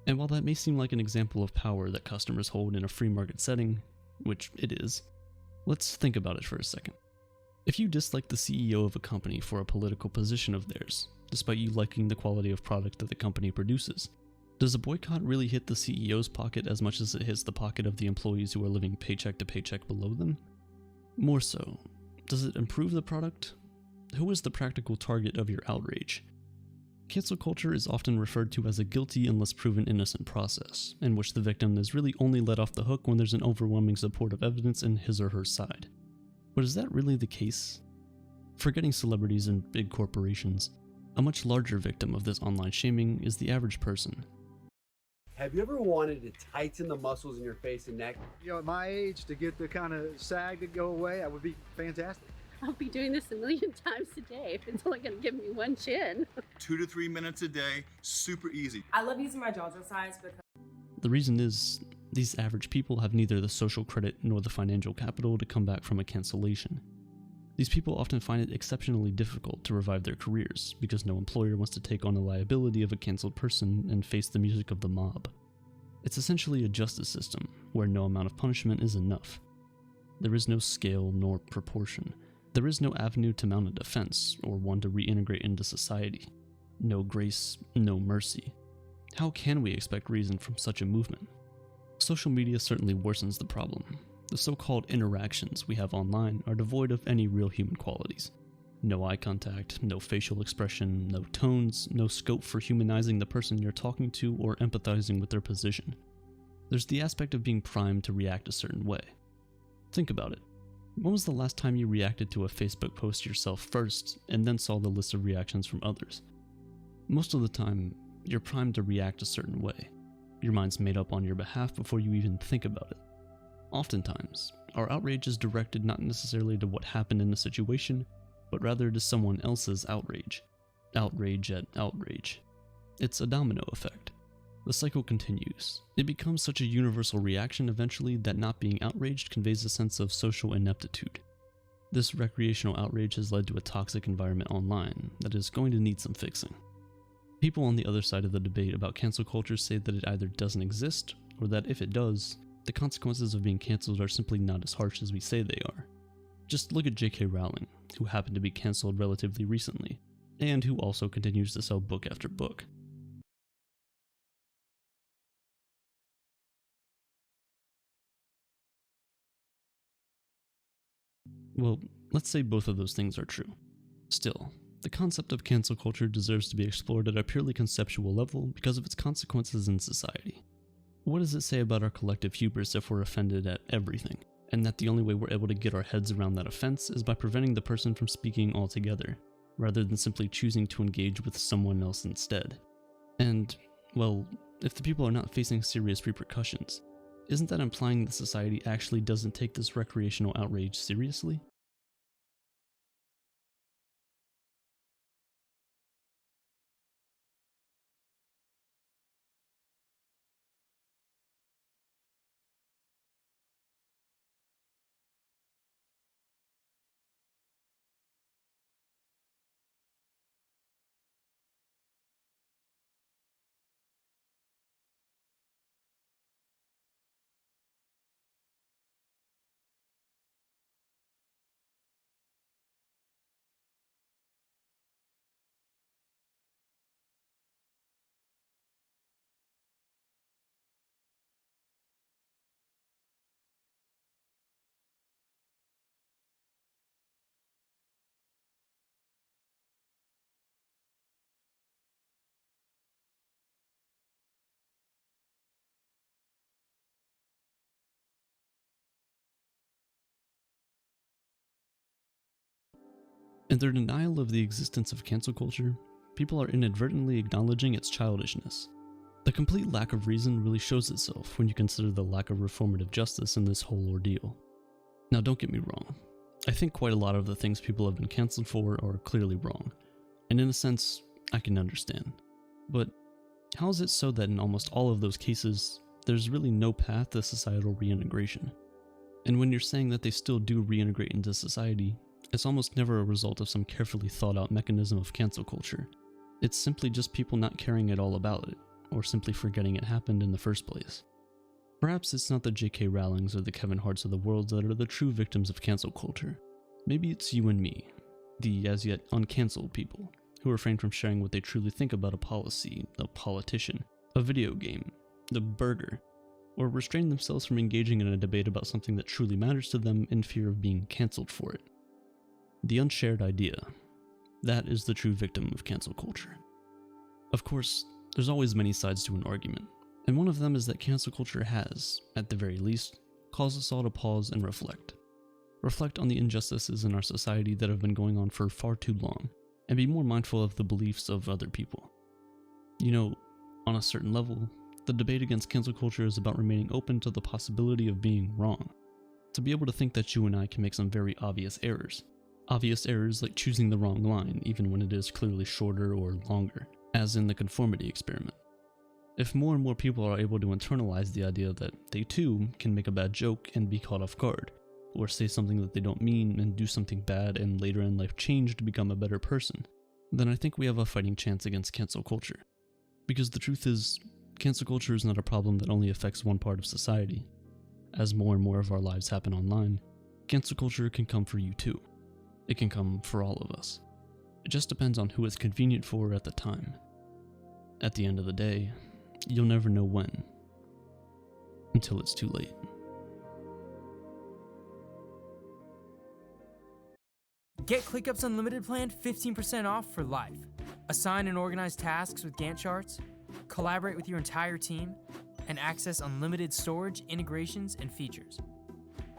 And while that may seem like an example of power that customers hold in a free market setting, which it is, let's think about it for a second. If you dislike the CEO of a company for a political position of theirs, despite you liking the quality of product that the company produces, does a boycott really hit the CEO's pocket as much as it hits the pocket of the employees who are living paycheck to paycheck below them? More so, does it improve the product? Who is the practical target of your outrage? Cancel culture is often referred to as a guilty unless proven innocent process, in which the victim is really only let off the hook when there's an overwhelming support of evidence in his or her side. But is that really the case? Forgetting celebrities and big corporations, a much larger victim of this online shaming is the average person. Have you ever wanted to tighten the muscles in your face and neck? You know, at my age, to get the kind of sag to go away, that would be fantastic. I'll be doing this a million times a day if it's only going to give me one chin. 2 to 3 minutes a day, super easy. I love using my jaw size because The reason is, these average people have neither the social credit nor the financial capital to come back from a cancellation. These people often find it exceptionally difficult to revive their careers because no employer wants to take on the liability of a cancelled person and face the music of the mob. It's essentially a justice system where no amount of punishment is enough. There is no scale nor proportion. There is no avenue to mount a defense or one to reintegrate into society. No grace, no mercy. How can we expect reason from such a movement? Social media certainly worsens the problem. The so-called interactions we have online are devoid of any real human qualities. No eye contact, no facial expression, no tones, no scope for humanizing the person you're talking to or empathizing with their position. There's the aspect of being primed to react a certain way. Think about it. When was the last time you reacted to a Facebook post yourself first and then saw the list of reactions from others? Most of the time, you're primed to react a certain way. Your mind's made up on your behalf before you even think about it. Oftentimes, our outrage is directed not necessarily to what happened in the situation, but rather to someone else's outrage. Outrage at outrage. It's a domino effect. The cycle continues. It becomes such a universal reaction eventually that not being outraged conveys a sense of social ineptitude. This recreational outrage has led to a toxic environment online that is going to need some fixing. People on the other side of the debate about cancel culture say that it either doesn't exist, or that if it does, the consequences of being cancelled are simply not as harsh as we say they are. Just look at J.K. Rowling, who happened to be cancelled relatively recently, and who also continues to sell book after book. Well, let's say both of those things are true. Still, the concept of cancel culture deserves to be explored at a purely conceptual level because of its consequences in society. What does it say about our collective hubris if we're offended at everything, and that the only way we're able to get our heads around that offense is by preventing the person from speaking altogether, rather than simply choosing to engage with someone else instead? And, well, if the people are not facing serious repercussions, isn't that implying that society actually doesn't take this recreational outrage seriously? In their denial of the existence of cancel culture, people are inadvertently acknowledging its childishness. The complete lack of reason really shows itself when you consider the lack of reformative justice in this whole ordeal. Now don't get me wrong, I think quite a lot of the things people have been cancelled for are clearly wrong, and in a sense, I can understand. But how is it so that in almost all of those cases, there's really no path to societal reintegration? And when you're saying that they still do reintegrate into society, it's almost never a result of some carefully thought out mechanism of cancel culture. It's simply just people not caring at all about it, or simply forgetting it happened in the first place. Perhaps it's not the J.K. Rowlings or the Kevin Harts of the world that are the true victims of cancel culture. Maybe it's you and me, the as yet uncancelled people, who refrain from sharing what they truly think about a policy, a politician, a video game, the burger, or restrain themselves from engaging in a debate about something that truly matters to them in fear of being cancelled for it. The unshared idea. That is the true victim of cancel culture. Of course, there's always many sides to an argument, and one of them is that cancel culture has, at the very least, caused us all to pause and reflect. Reflect on the injustices in our society that have been going on for far too long, and be more mindful of the beliefs of other people. You know, on a certain level, the debate against cancel culture is about remaining open to the possibility of being wrong. To be able to think that you and I can make some very obvious errors. Obvious errors like choosing the wrong line even when it is clearly shorter or longer, as in the conformity experiment. If more and more people are able to internalize the idea that they too can make a bad joke and be caught off guard, or say something that they don't mean and do something bad and later in life change to become a better person, then I think we have a fighting chance against cancel culture. Because the truth is, cancel culture is not a problem that only affects one part of society. As more and more of our lives happen online, cancel culture can come for you too. It can come for all of us. It just depends on who it's convenient for at the time. At the end of the day, you'll never know when. Until it's too late. Get ClickUp's Unlimited plan 15% off for life. Assign and organize tasks with Gantt charts, collaborate with your entire team, and access unlimited storage, integrations, and features.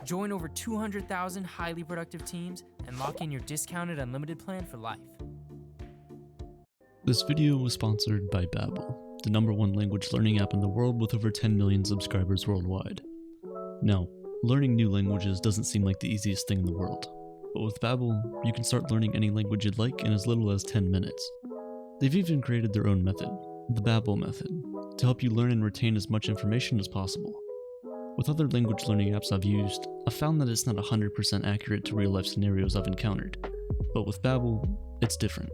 Join over 200,000 highly productive teams and lock in your discounted unlimited plan for life. This video was sponsored by Babbel, the #1 language learning app in the world with over 10 million subscribers worldwide. Now, learning new languages doesn't seem like the easiest thing in the world, but with Babbel, you can start learning any language you'd like in as little as 10 minutes. They've even created their own method, the Babbel method, to help you learn and retain as much information as possible. With other language learning apps I've used, I've found that it's not 100% accurate to real-life scenarios I've encountered, but with Babbel, it's different.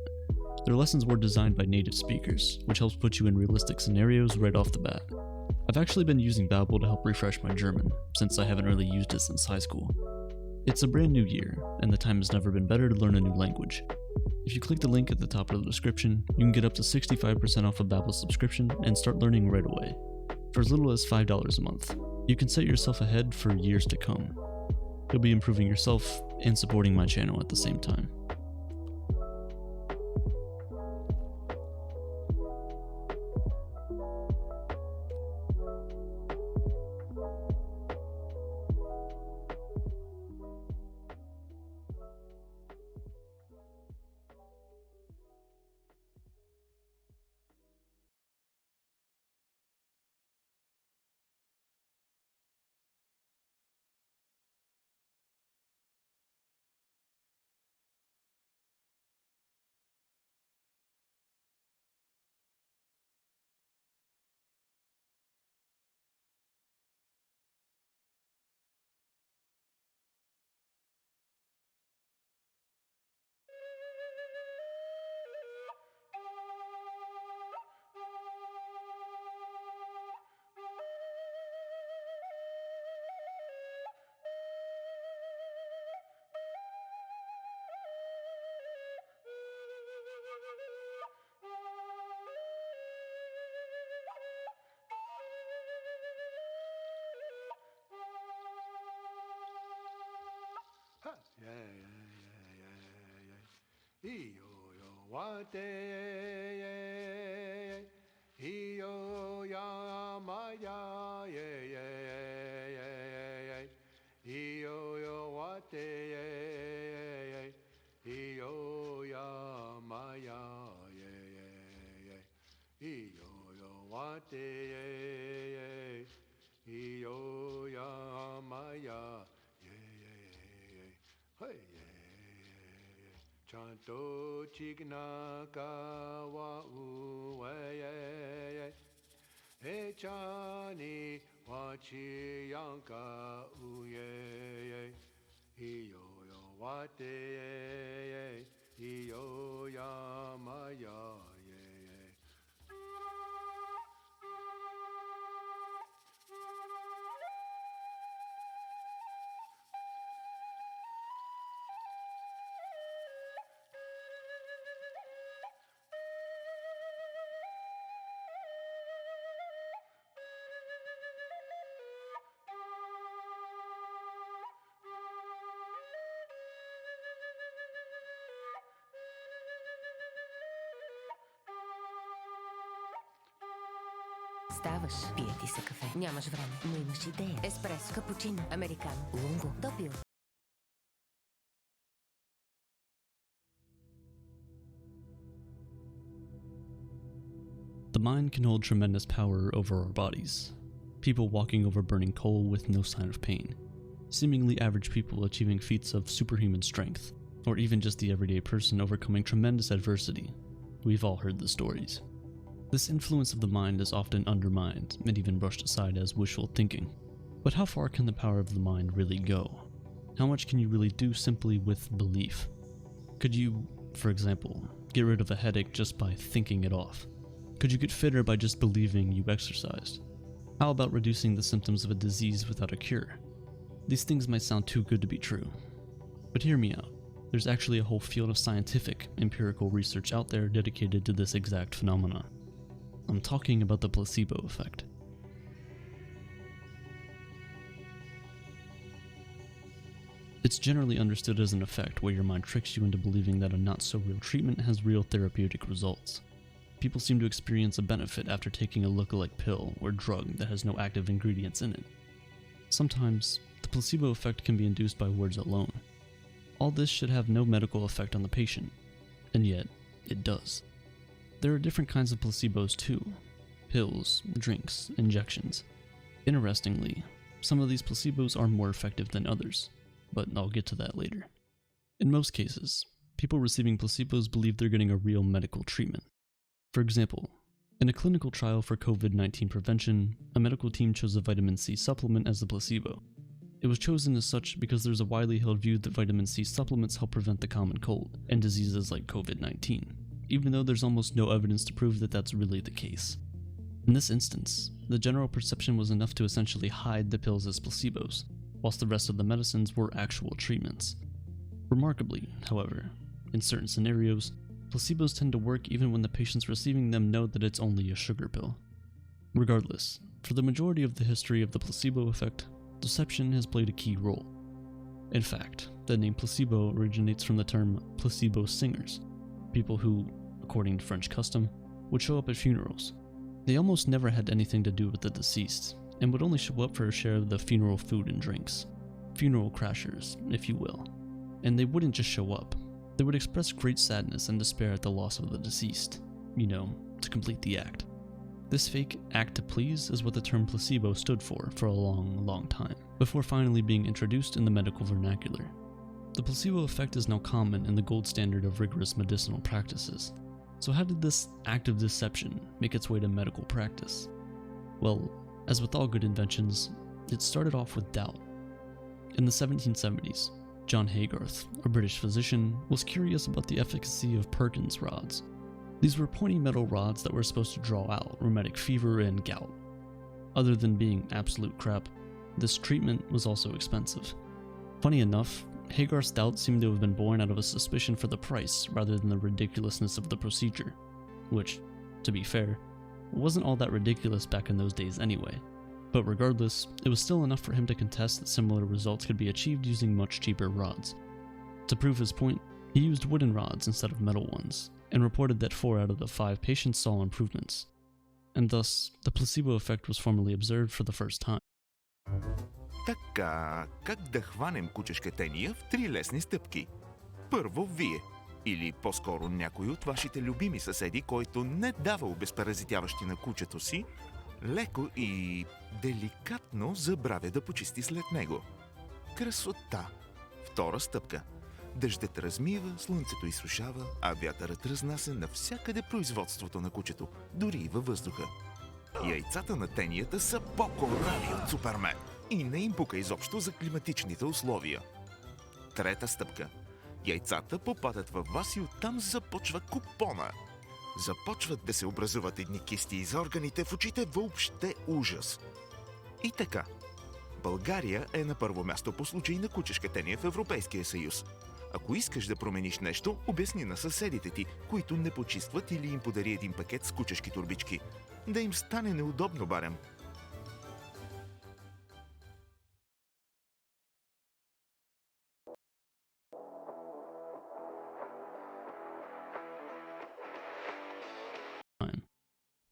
Their lessons were designed by native speakers, which helps put you in realistic scenarios right off the bat. I've actually been using Babbel to help refresh my German, since I haven't really used it since high school. It's a brand new year, and the time has never been better to learn a new language. If you click the link at the top of the description, you can get up to 65% off a Babbel subscription and start learning right away. For as little as $5 a month, you can set yourself ahead for years to come. You'll be improving yourself and supporting my channel at the same time. Yo wate iyo ya maya hey chanto chigna ka wa u e chani wachi yanka u iyo yo wate iyo ya maya Ставаш, пие ти се кафе. Нямаш време, но имаш идея. Еспресо, капучино, американо, лунго, допио. The mind can hold tremendous power over our bodies. People walking over burning coal with no sign of pain. Seemingly average people achieving feats of superhuman strength. Or even just the everyday person overcoming tremendous adversity. We've all heard the stories. This influence of the mind is often undermined and even brushed aside as wishful thinking. But how far can the power of the mind really go? How much can you really do simply with belief? Could you, for example, get rid of a headache just by thinking it off? Could you get fitter by just believing you exercised? How about reducing the symptoms of a disease without a cure? These things might sound too good to be true. But hear me out. There's actually a whole field of scientific, empirical research out there dedicated to this exact phenomenon. I'm talking about the placebo effect. It's generally understood as an effect where your mind tricks you into believing that a not-so-real treatment has real therapeutic results. People seem to experience a benefit after taking a look-alike pill or drug that has no active ingredients in it. Sometimes, the placebo effect can be induced by words alone. All this should have no medical effect on the patient, and yet, it does. There are different kinds of placebos too. Pills, drinks, injections. Interestingly, some of these placebos are more effective than others, but I'll get to that later. In most cases, people receiving placebos believe they're getting a real medical treatment. For example, in a clinical trial for COVID-19 prevention, a medical team chose a vitamin C supplement as the placebo. It was chosen as such because there's a widely held view that vitamin C supplements help prevent the common cold and diseases like COVID-19. Even though there's almost no evidence to prove that that's really the case. In this instance, the general perception was enough to essentially hide the pills as placebos, whilst the rest of the medicines were actual treatments. Remarkably, however, in certain scenarios, placebos tend to work even when the patients receiving them know that it's only a sugar pill. Regardless, for the majority of the history of the placebo effect, deception has played a key role. In fact, the name placebo originates from the term placebo singers, people who, according to French custom, would show up at funerals. They almost never had anything to do with the deceased, and would only show up for a share of the funeral food and drinks. Funeral crashers, if you will. And they wouldn't just show up. They would express great sadness and despair at the loss of the deceased, to complete the act. This fake act to please is what the term placebo stood for a long, long time, before finally being introduced in the medical vernacular. The placebo effect is now common in the gold standard of rigorous medicinal practices. So how did this act of deception make its way to medical practice? Well, as with all good inventions, it started off with doubt. In the 1770s, John Haygarth, a British physician, was curious about the efficacy of Perkins rods. These were pointy metal rods that were supposed to draw out rheumatic fever and gout. Other than being absolute crap, this treatment was also expensive. Funny enough, Haygarth's doubt seemed to have been born out of a suspicion for the price rather than the ridiculousness of the procedure, which, to be fair, wasn't all that ridiculous back in those days anyway. But regardless, it was still enough for him to contest that similar results could be achieved using much cheaper rods. To prove his point, he used wooden rods instead of metal ones, and reported that 4 out of the 5 patients saw improvements. And thus, the placebo effect was formally observed for the first time. Така, как да хванем кучешката ния в 3 лесни стъпки? Първо вие. Или по-скоро някой от вашите любими съседи, който не дава обезпаразитяващи на кучето си, леко и деликатно забравя да почисти след него. Красота! Втора стъпка. Дъждът размива, слънцето изсушава, а вятърът разнася навсякъде производството на кучето, дори и във въздуха. Яйцата на тенията са по-корави от Супермен и не им пука изобщо за климатичните условия. Трета стъпка. Яйцата попадат във вас и оттам започва купона. Започват да се образуват едни кисти из органите, в очите въобще ужас. И така. България е на първо място по случай на кучешкатение в Европейския съюз. Ако искаш да промениш нещо, обясни на съседите ти, които не почистват, или им подари един пакет с кучешки турбички. Да им стане неудобно, барем.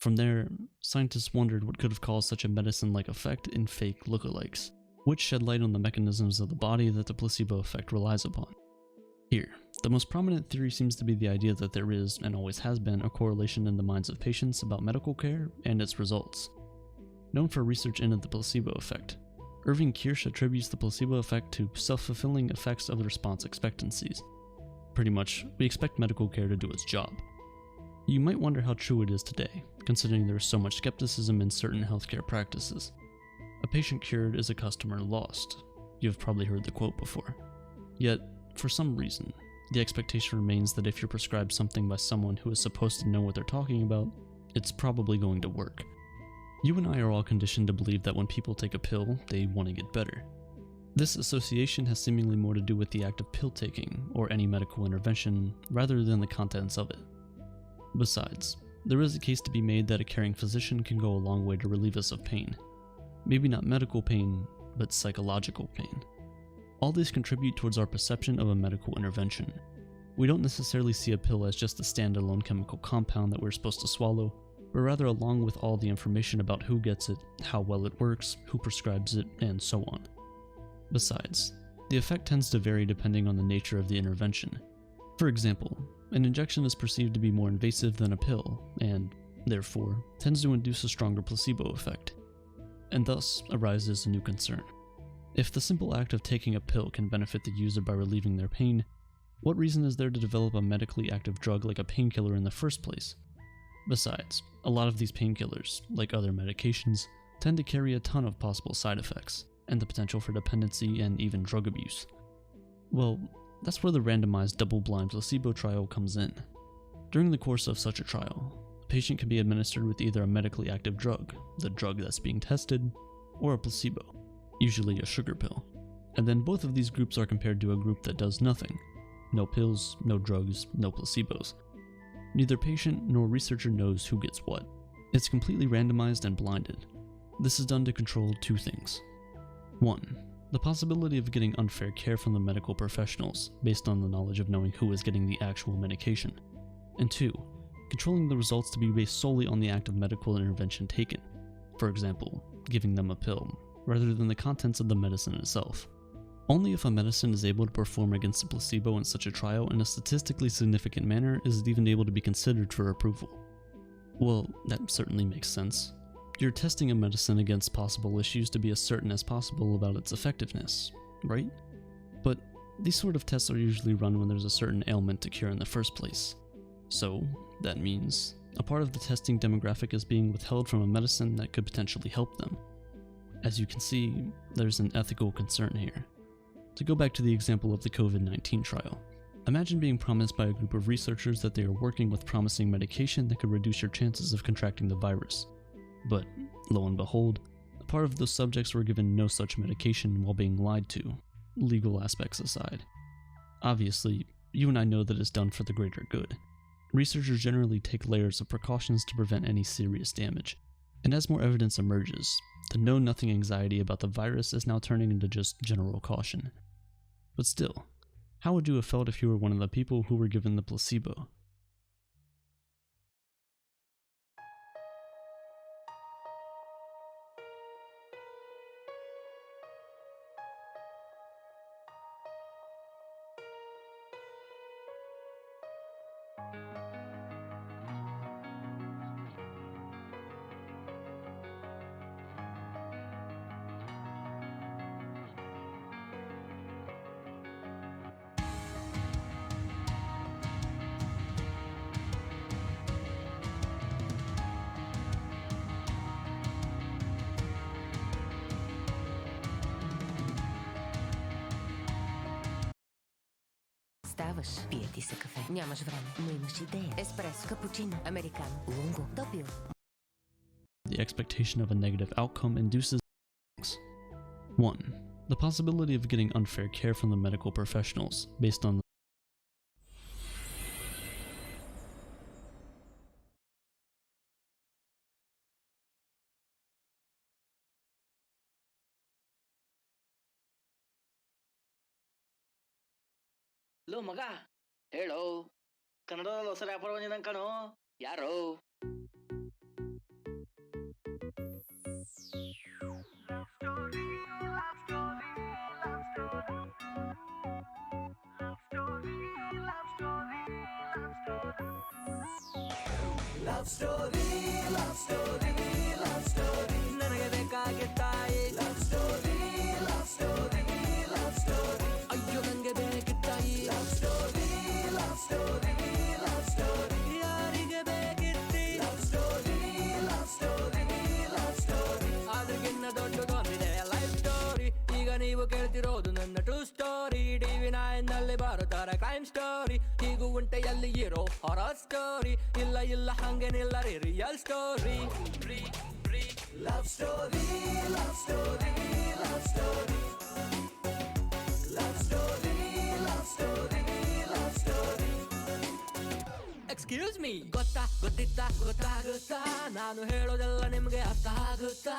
From there, scientists wondered what could have caused such a medicine-like effect in fake lookalikes, which shed light on the mechanisms of the body that the placebo effect relies upon. Here, the most prominent theory seems to be the idea that there is, and always has been, a correlation in the minds of patients about medical care and its results. Known for research into the placebo effect, Irving Kirsch attributes the placebo effect to self-fulfilling effects of the response expectancies. Pretty much, we expect medical care to do its job. You might wonder how true it is today, considering there is so much skepticism in certain healthcare practices. A patient cured is a customer lost. You have probably heard the quote before. Yet, for some reason, the expectation remains that if you're prescribed something by someone who is supposed to know what they're talking about, it's probably going to work. You and I are all conditioned to believe that when people take a pill, they want to get better. This association has seemingly more to do with the act of pill taking, or any medical intervention, rather than the contents of it. Besides, there is a case to be made that a caring physician can go a long way to relieve us of pain. Maybe not medical pain, but psychological pain. All these contribute towards our perception of a medical intervention. We don't necessarily see a pill as just a standalone chemical compound that we're supposed to swallow, but rather along with all the information about who gets it, how well it works, who prescribes it, and so on. Besides, the effect tends to vary depending on the nature of the intervention. For example, an injection is perceived to be more invasive than a pill, and, therefore, tends to induce a stronger placebo effect. And thus arises a new concern. If the simple act of taking a pill can benefit the user by relieving their pain, what reason is there to develop a medically active drug like a painkiller in the first place? Besides, a lot of these painkillers, like other medications, tend to carry a ton of possible side effects, and the potential for dependency and even drug abuse. Well, that's where the randomized double-blind placebo trial comes in. During the course of such a trial, a patient can be administered with either a medically active drug, the drug that's being tested, or a placebo, usually a sugar pill. And then both of these groups are compared to a group that does nothing. No pills, no drugs, no placebos. Neither patient nor researcher knows who gets what. It's completely randomized and blinded. This is done to control two things. 1. The possibility of getting unfair care from the medical professionals, based on the knowledge of knowing who is getting the actual medication. And 2. Controlling the results to be based solely on the act of medical intervention taken. For example, giving them a pill, rather than the contents of the medicine itself. Only if a medicine is able to perform against a placebo in such a trial in a statistically significant manner is it even able to be considered for approval. Well, that certainly makes sense. You're testing a medicine against possible issues to be as certain as possible about its effectiveness, right? But these sort of tests are usually run when there's a certain ailment to cure in the first place. So, that means a part of the testing demographic is being withheld from a medicine that could potentially help them. As you can see, there's an ethical concern here. To go back to the example of the COVID-19 trial, imagine being promised by a group of researchers that they are working with promising medication that could reduce your chances of contracting the virus. But, lo and behold, a part of those subjects were given no such medication while being lied to, legal aspects aside. Obviously, you and I know that it's done for the greater good. Researchers generally take layers of precautions to prevent any serious damage, and as more evidence emerges, the know-nothing anxiety about the virus is now turning into just general caution. But still, how would you have felt if you were one of the people who were given the placebo? Ставаш, пие ти се кафе. Нямаш време, но имаш идея. Еспресо, капучино, американо, лунго, допио. The expectation of a negative outcome induces 1. The possibility of getting unfair care from the medical professionals based on low ಮಗ ಹೇಳೋ ಕನ್ನಡದಲ್ಲಿ ಹೊಸ wrapper ಬಂದಿದ್ದಂಗೆ ಕಣೋ ಯಾರೋ Love story, love story, love story. ನನಗೆ ಬೇಕಾಗಿತ್ತಾಯಿ. Love story, love story, love story. ಅಯ್ಯೋ ನನಗೆ ಬೇಕಿತ್ತಾಯಿ. Love story, love story, love story. ಯಾರಿಗೆ ಬೇಕಿತ್ತಿ? Love story, love story, love story. ಅದಕ್ಕಿನ್ನ ದೊಡ್ಡದೊಂದಿದೆ ಲೈಫ್ ಸ್ಟೋರಿ. ಈಗ ನೀವು ಕೇಳ್ತಿರೋದು ನನ್ನ ಟ್ರೂ ಸ್ಟೋರಿ. TV9ನಲ್ಲಿ ಬರುತ್ತಾರೆ ಕ್ರೈಮ್ ಸ್ಟೋರಿ. ಹೀಗೂ ಉಂಟೆಯಲ್ಲಿ ಇರೋ ಹಾರರ್ ಸ್ಟೋರಿ. ಇಲ್ಲ ಹಂಗೇನಿಲ್ಲ ರೀ real story. Love story, love story, love story. Love story, love story, love story. Excuse me, ಗೊತ್ತಾಗುತ್ತಾ ನಾನು ಹೇಳೋದೆಲ್ಲ ನಿಮ್ಗೆ ಅರ್ಥ ಆಗುತ್ತಾ?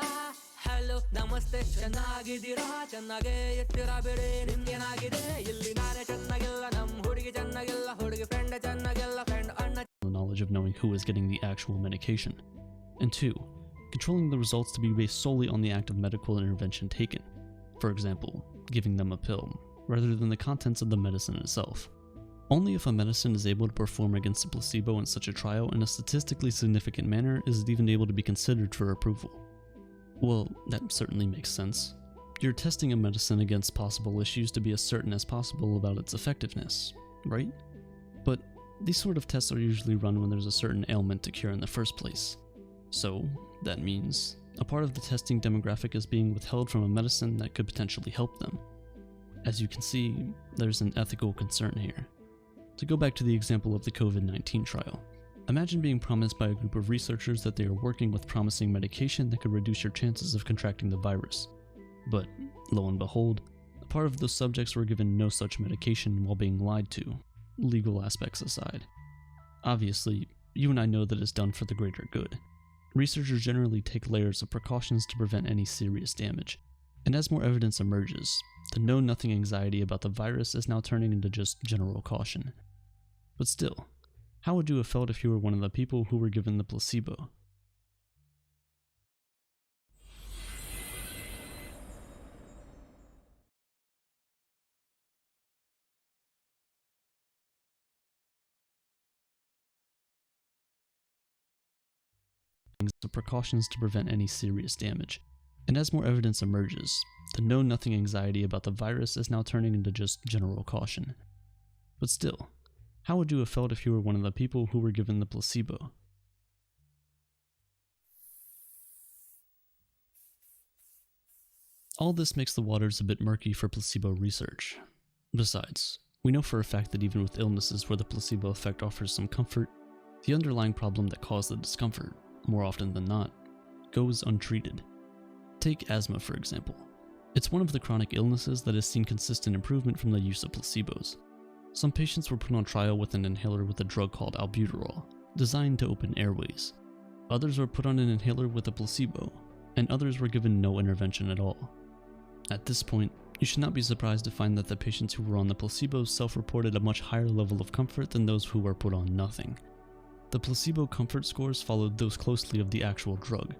ಹಲೋ ನಮಸ್ತೆ, ಚೆನ್ನಾಗಿದ್ದೀರಾ? ಚೆನ್ನಾಗೇ ಇರ್ತೀರಾ ಬಿಡಿ, ನಿಮ್ಗೇನಾಗಿದೆ? ಇಲ್ಲಿ ನಾನೇ ಚೆನ್ನಾಗಿಲ್ಲ, ನಮ್ಮ ಹುಡುಗಿ ಚೆನ್ನಾಗಿಲ್ಲ, ಹುಡುಗಿ ಫ್ರೆಂಡ್ ಚೆನ್ನಾಗಿಲ್ಲ, ಫ್ರೆಂಡ್ ಅಣ್ಣ. The knowledge of knowing who is getting the actual medication. And 2. Controlling the results to be based solely on the act of medical intervention taken. For example, giving them a pill, rather than the contents of the medicine itself. Only if a medicine is able to perform against a placebo in such a trial in a statistically significant manner is it even able to be considered for approval. Well, that certainly makes sense. You're testing a medicine against possible issues to be as certain as possible about its effectiveness, right? But these sort of tests are usually run when there's a certain ailment to cure in the first place. So, that means a part of the testing demographic is being withheld from a medicine that could potentially help them. As you can see, there's an ethical concern here. To go back to the example of the COVID-19 trial, imagine being promised by a group of researchers that they are working with promising medication that could reduce your chances of contracting the virus. But, lo and behold, a part of those subjects were given no such medication while being lied to, legal aspects aside. Obviously, you and I know that it's done for the greater good. Researchers generally take layers of precautions to prevent any serious damage, and as more evidence emerges, the know-nothing anxiety about the virus is now turning into just general caution. But still, how would you have felt if you were one of the people who were given the placebo? The precautions to prevent any serious damage, and as more evidence emerges, the know-nothing anxiety about the virus is now turning into just general caution. But still, how would you have felt if you were one of the people who were given the placebo? All this makes the waters a bit murky for placebo research. Besides, we know for a fact that even with illnesses where the placebo effect offers some comfort, the underlying problem that caused the discomfort, more often than not, goes untreated. Take asthma, for example. It's one of the chronic illnesses that has seen consistent improvement from the use of placebos. Some patients were put on trial with an inhaler with a drug called albuterol, designed to open airways. Others were put on an inhaler with a placebo, and others were given no intervention at all. At this point, you should not be surprised to find that the patients who were on the placebo self-reported a much higher level of comfort than those who were put on nothing. The placebo comfort scores followed those closely of the actual drug,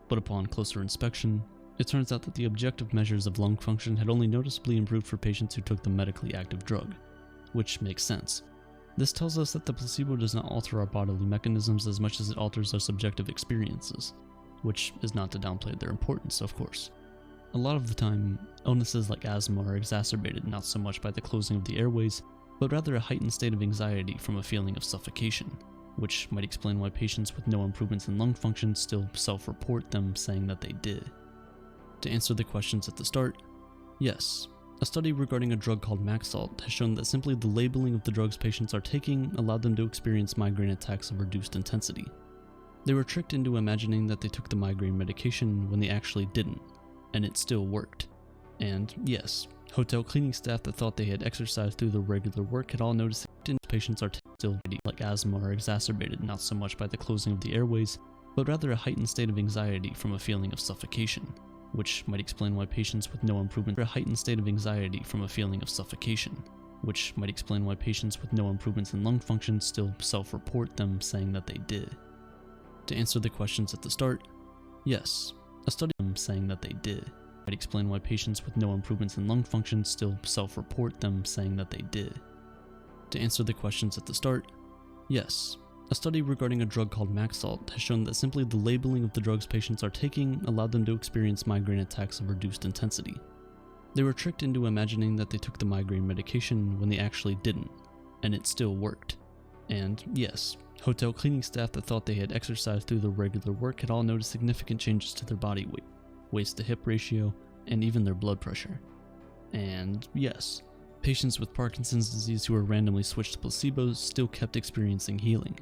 but upon closer inspection, it turns out that the objective measures of lung function had only noticeably improved for patients who took the medically active drug, which makes sense. This tells us that the placebo does not alter our bodily mechanisms as much as it alters our subjective experiences, which is not to downplay their importance, of course. A lot of the time, illnesses like asthma are exacerbated not so much by the closing of the airways, but rather a heightened state of anxiety from a feeling of suffocation, which might explain why patients with no improvements in lung function still self-report them saying that they did. To answer the questions at the start, yes, a study regarding a drug called Maxalt has shown that simply the labeling of the drugs patients are taking allowed them to experience migraine attacks of reduced intensity. They were tricked into imagining that they took the migraine medication when they actually didn't, and it still worked. And yes, hotel cleaning staff that thought they had exercised through their regular work had all noticed that patients are still like asthma are exacerbated not so much by the closing of the airways, but rather a heightened state of anxiety from a feeling of suffocation, which might explain why patients with no improvement a heightened state of anxiety from a feeling of suffocation, which might explain why patients with no improvements in lung function still self-report them saying that they did. To answer the questions at the start, yes, a study saying that they did might explain why patients with no improvements in lung function still self-report them saying that they did. To answer the questions at the start, yes, a study regarding a drug called Maxalt has shown that simply the labeling of the drugs patients are taking allowed them to experience migraine attacks of reduced intensity. They were tricked into imagining that they took the migraine medication when they actually didn't, and it still worked. And yes, hotel cleaning staff that thought they had exercised through their regular work had all noticed significant changes to their body weight, waist to hip ratio, and even their blood pressure. And yes, patients with Parkinson's disease who were randomly switched to placebos still kept experiencing healing.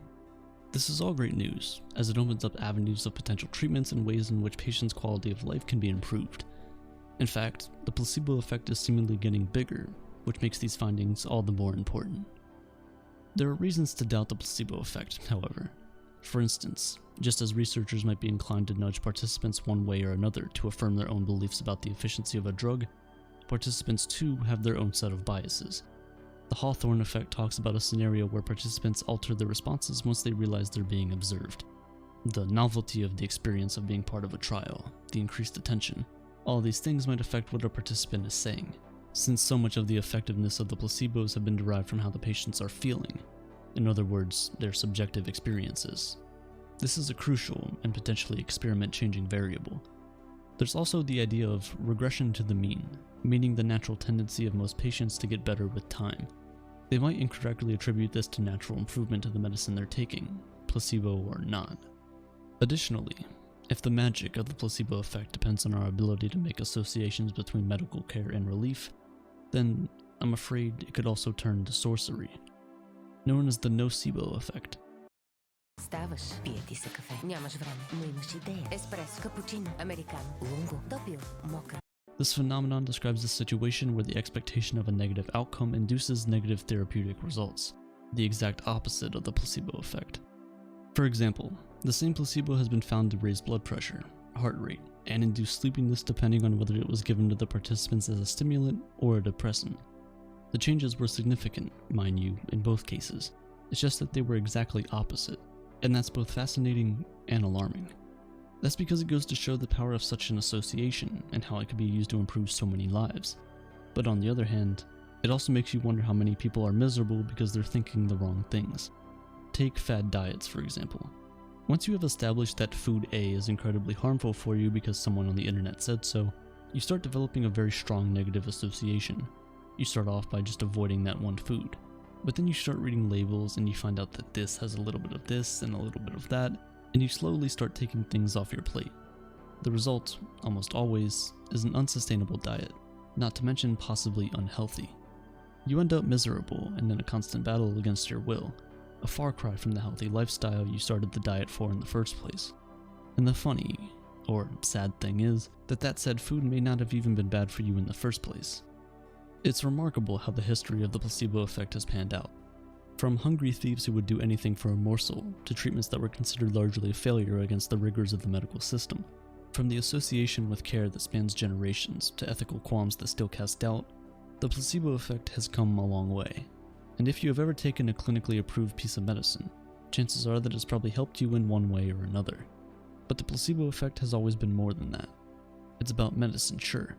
This is all great news, as it opens up avenues of potential treatments and ways in which patients' quality of life can be improved. In fact, the placebo effect is seemingly getting bigger, which makes these findings all the more important. There are reasons to doubt the placebo effect, however. For instance, just as researchers might be inclined to nudge participants one way or another to affirm their own beliefs about the efficiency of a drug, participants too have their own set of biases. The Hawthorne effect talks about a scenario where participants alter their responses once they realize they're being observed. The novelty of the experience of being part of a trial, the increased attention, all these things might affect what a participant is saying, since so much of the effectiveness of the placebos have been derived from how the patients are feeling. In other words, their subjective experiences. This is a crucial and potentially experiment-changing variable. There's also the idea of regression to the mean, meaning the natural tendency of most patients to get better with time. They might incorrectly attribute this to natural improvement to the medicine they're taking, placebo or not. Additionally, if the magic of the placebo effect depends on our ability to make associations between medical care and relief, then I'm afraid it could also turn to sorcery, known as the nocebo effect. Ставаш, пие ти се кафе. Нямаш време, но имаш идея. Еспресо, капучино, американо, лунго, допил, мока. This phenomenon describes a situation where the expectation of a negative outcome induces negative therapeutic results, the exact opposite of the placebo effect. For example, the same placebo has been found to raise blood pressure, heart rate, and induce sleepiness depending on whether it was given to the participants as a stimulant or a depressant. The changes were significant, mind you, in both cases. It's just that they were exactly opposite, and that's both fascinating and alarming. That's because it goes to show the power of such an association and how it could be used to improve so many lives. But on the other hand, it also makes you wonder how many people are miserable because they're thinking the wrong things. Take fad diets, for example. Once you have established that food A is incredibly harmful for you because someone on the internet said so, you start developing a very strong negative association. You start off by just avoiding that one food. But then you start reading labels and you find out that this has a little bit of this and a little bit of that, and you slowly start taking things off your plate. The result, almost always, is an unsustainable diet, not to mention possibly unhealthy. You end up miserable and in a constant battle against your will, a far cry from the healthy lifestyle you started the diet for in the first place. And the funny, or sad thing is, that said food may not have even been bad for you in the first place. It's remarkable how the history of the placebo effect has panned out. From hungry thieves who would do anything for a morsel, to treatments that were considered largely a failure against the rigors of the medical system. From the association with care that spans generations, to ethical qualms that still cast doubt, the placebo effect has come a long way. And if you have ever taken a clinically approved piece of medicine, chances are that it's probably helped you in one way or another. But the placebo effect has always been more than that. It's about medicine, sure,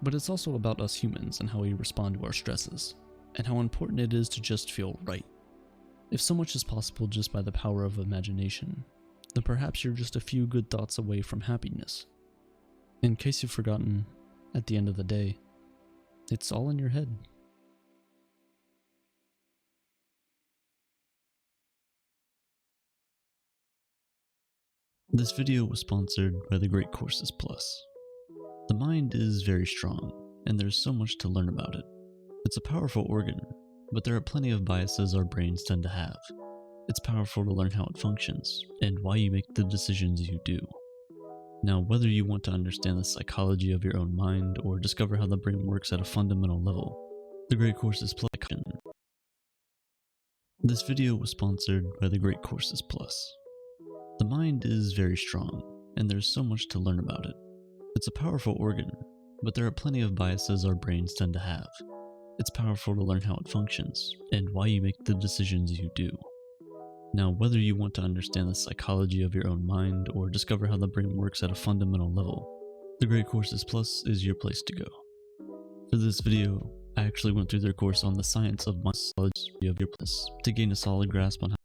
but it's also about us humans and how we respond to our stresses, and how important it is to just feel right. If so much is possible just by the power of imagination, then perhaps you're just a few good thoughts away from happiness. In case you've forgotten, at the end of the day, it's all in your head. This video was sponsored by the Great Courses Plus. The mind is very strong, and there's so much to learn about it. It's a powerful organ, but there are plenty of biases our brains tend to have. It's powerful to learn how it functions, and why you make the decisions you do. Now, whether you want to understand the psychology of your own mind, or discover how the brain works at a fundamental level, the Great Courses Plus. This video was sponsored by the Great Courses Plus. The mind is very strong, and there's so much to learn about it. It's a powerful organ, but there are plenty of biases our brains tend to have. It's powerful to learn how it functions, and why you make the decisions you do. Now, whether you want to understand the psychology of your own mind, or discover how the brain works at a fundamental level, the Great Courses Plus is your place to go. For this video, I actually went through their course on the science of psychology of your place to gain a solid grasp on how.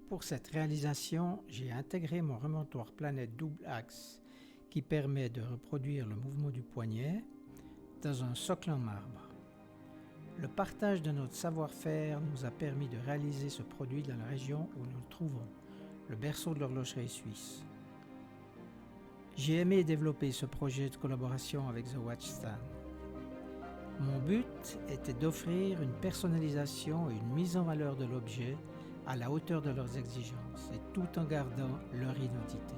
Pour cette réalisation, j'ai intégré mon remontoir planète double axe qui permet de reproduire le mouvement du poignet dans un socle en marbre. Le partage de notre savoir-faire nous a permis de réaliser ce produit dans la région où nous le trouvons, le berceau de l'horlogerie suisse. J'ai aimé développer ce projet de collaboration avec The Watchstand. Mon but était d'offrir une personnalisation et une mise en valeur de l'objet à la hauteur de leurs exigences, et tout en gardant leur identité.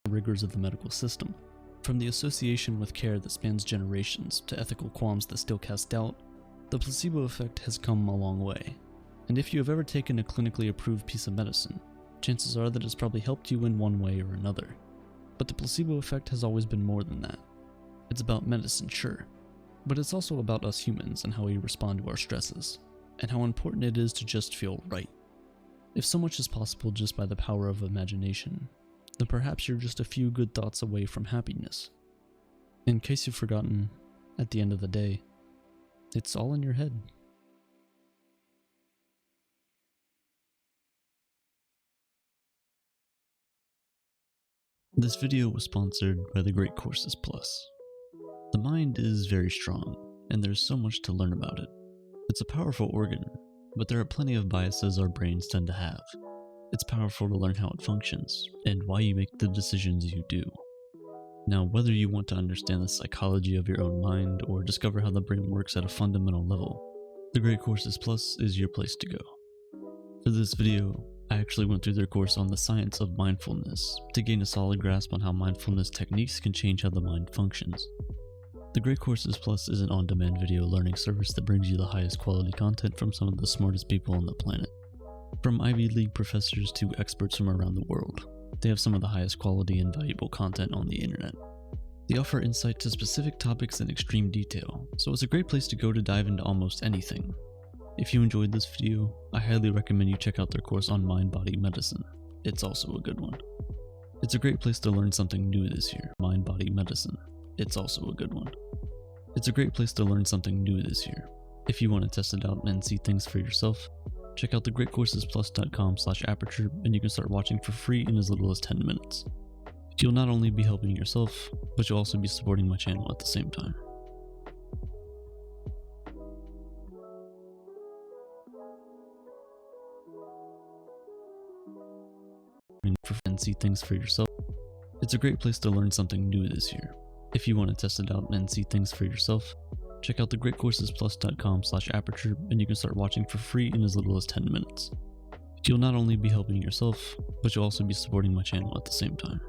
Rigors of the medical system. From the association with care that spans generations to ethical qualms that still cast doubt, the placebo effect has come a long way. And if you have ever taken a clinically approved piece of medicine, chances are that it's probably helped you in one way or another. But the placebo effect has always been more than that. It's about medicine, sure, but it's also about us humans and how we respond to our stresses, and how important it is to just feel right. If so much is possible just by the power of imagination, then perhaps you're just a few good thoughts away from happiness. In case you've forgotten, at the end of the day, it's all in your head. This video was sponsored by the Great Courses Plus. The mind is very strong, and there's so much to learn about it. It's a powerful organ, but there are plenty of biases our brains tend to have. It's powerful to learn how it functions, and why you make the decisions you do. Now, whether you want to understand the psychology of your own mind, or discover how the brain works at a fundamental level, the Great Courses Plus is your place to go. For this video, I actually went through their course on the science of mindfulness to gain a solid grasp on how mindfulness techniques can change how the mind functions. The Great Courses Plus is an on-demand video learning service that brings you the highest quality content from some of the smartest people on the planet. From Ivy League professors to experts from around the world, they have some of the highest quality and valuable content on the internet. They offer insight to specific topics in extreme detail, so it's a great place to go to dive into almost anything. If you enjoyed this video, I highly recommend you check out their course on mind-body medicine. It's also a good one. It's a great place to learn something new this year. Mind-body medicine. It's also a good one. It's a great place to learn something new this year. If you want to test it out and see things for yourself, check out thegreatcoursesplus.com/aperture and you can start watching for free in as little as 10 minutes. You'll not only be helping yourself, but you'll also be supporting my channel at the same time. And see things for yourself. It's a great place to learn something new this year. If you want to test it out and see things for yourself, check out thegreatcoursesplus.com/aperture and you can start watching for free in as little as 10 minutes. You'll not only be helping yourself, but you'll also be supporting my channel at the same time.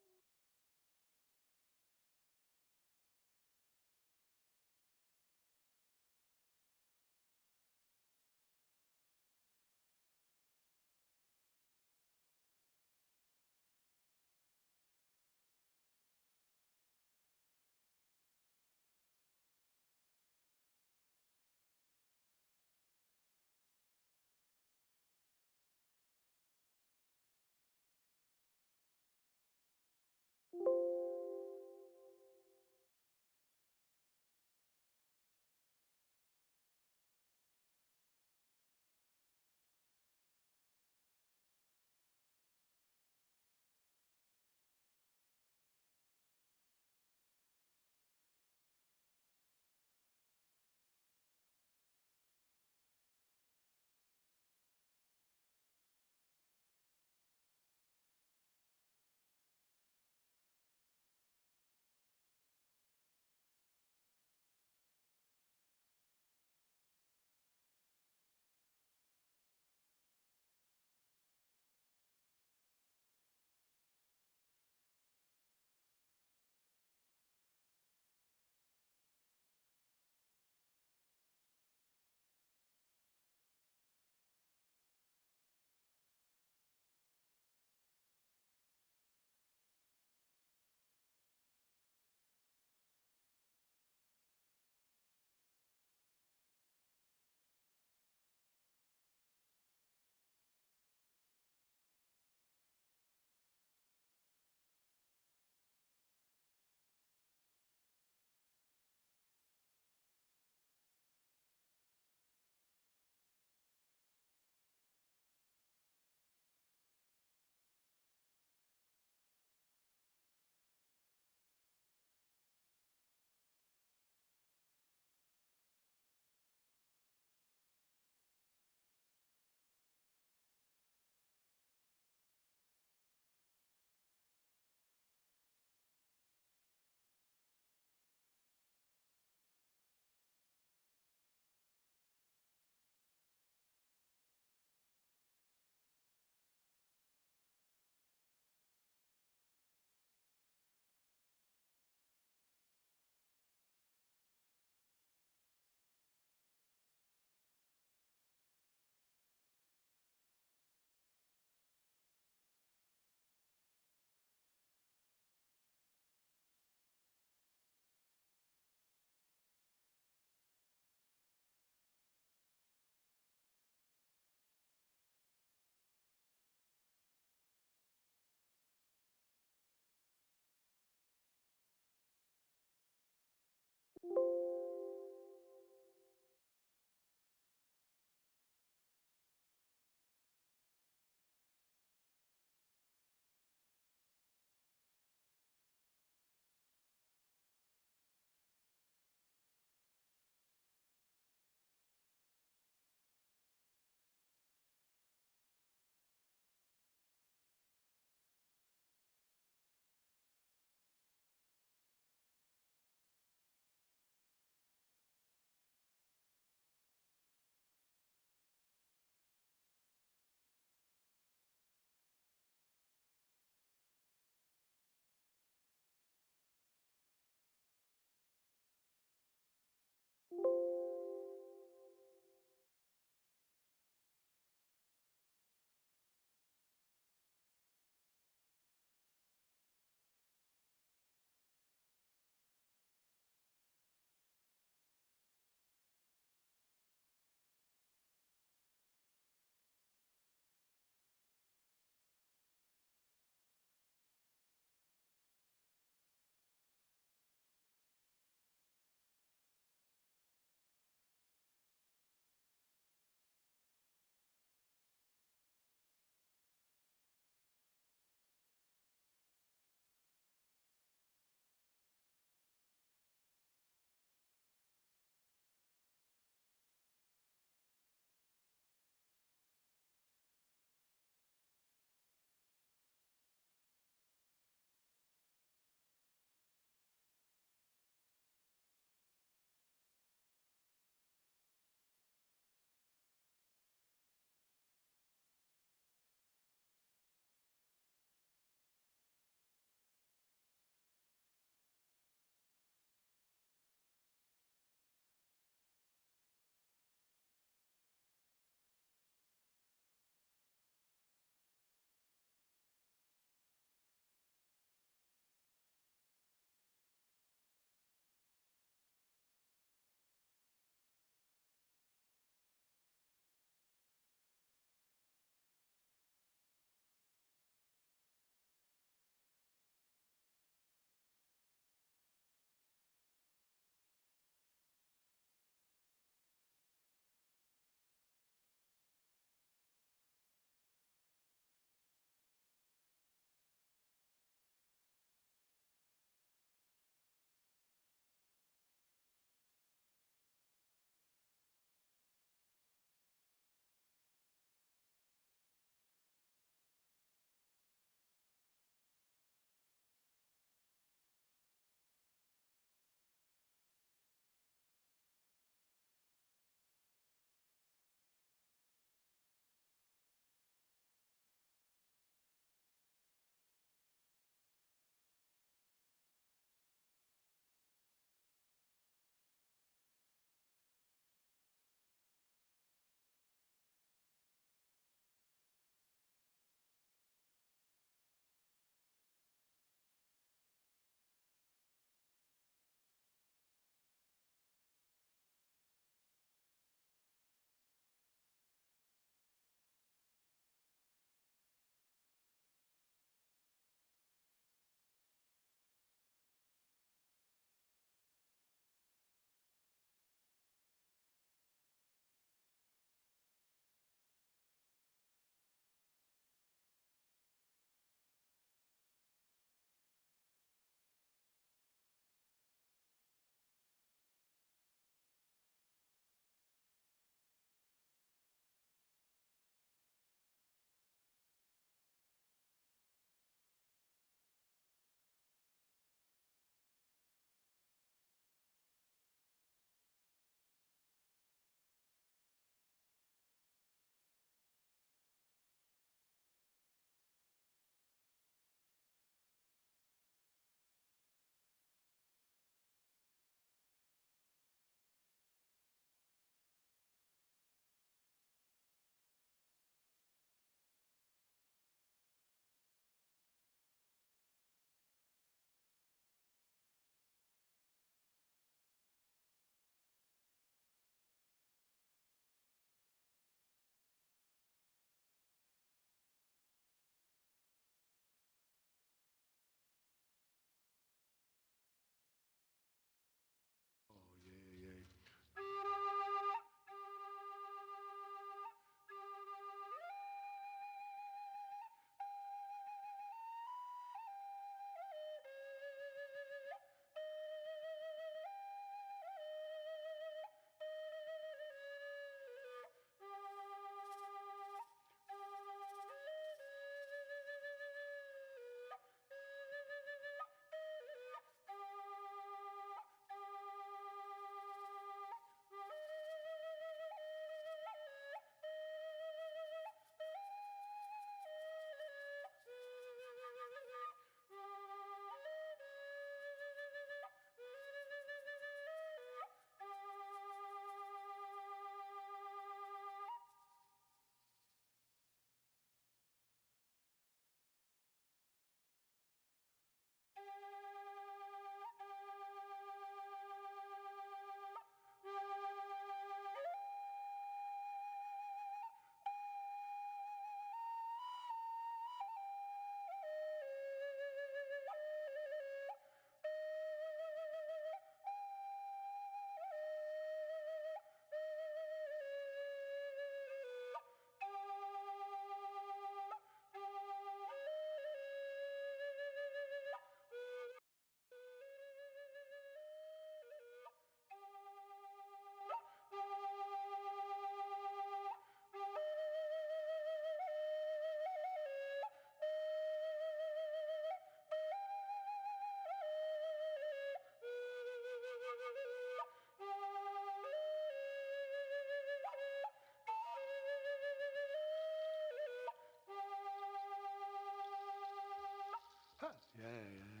Ha, yeah, yeah,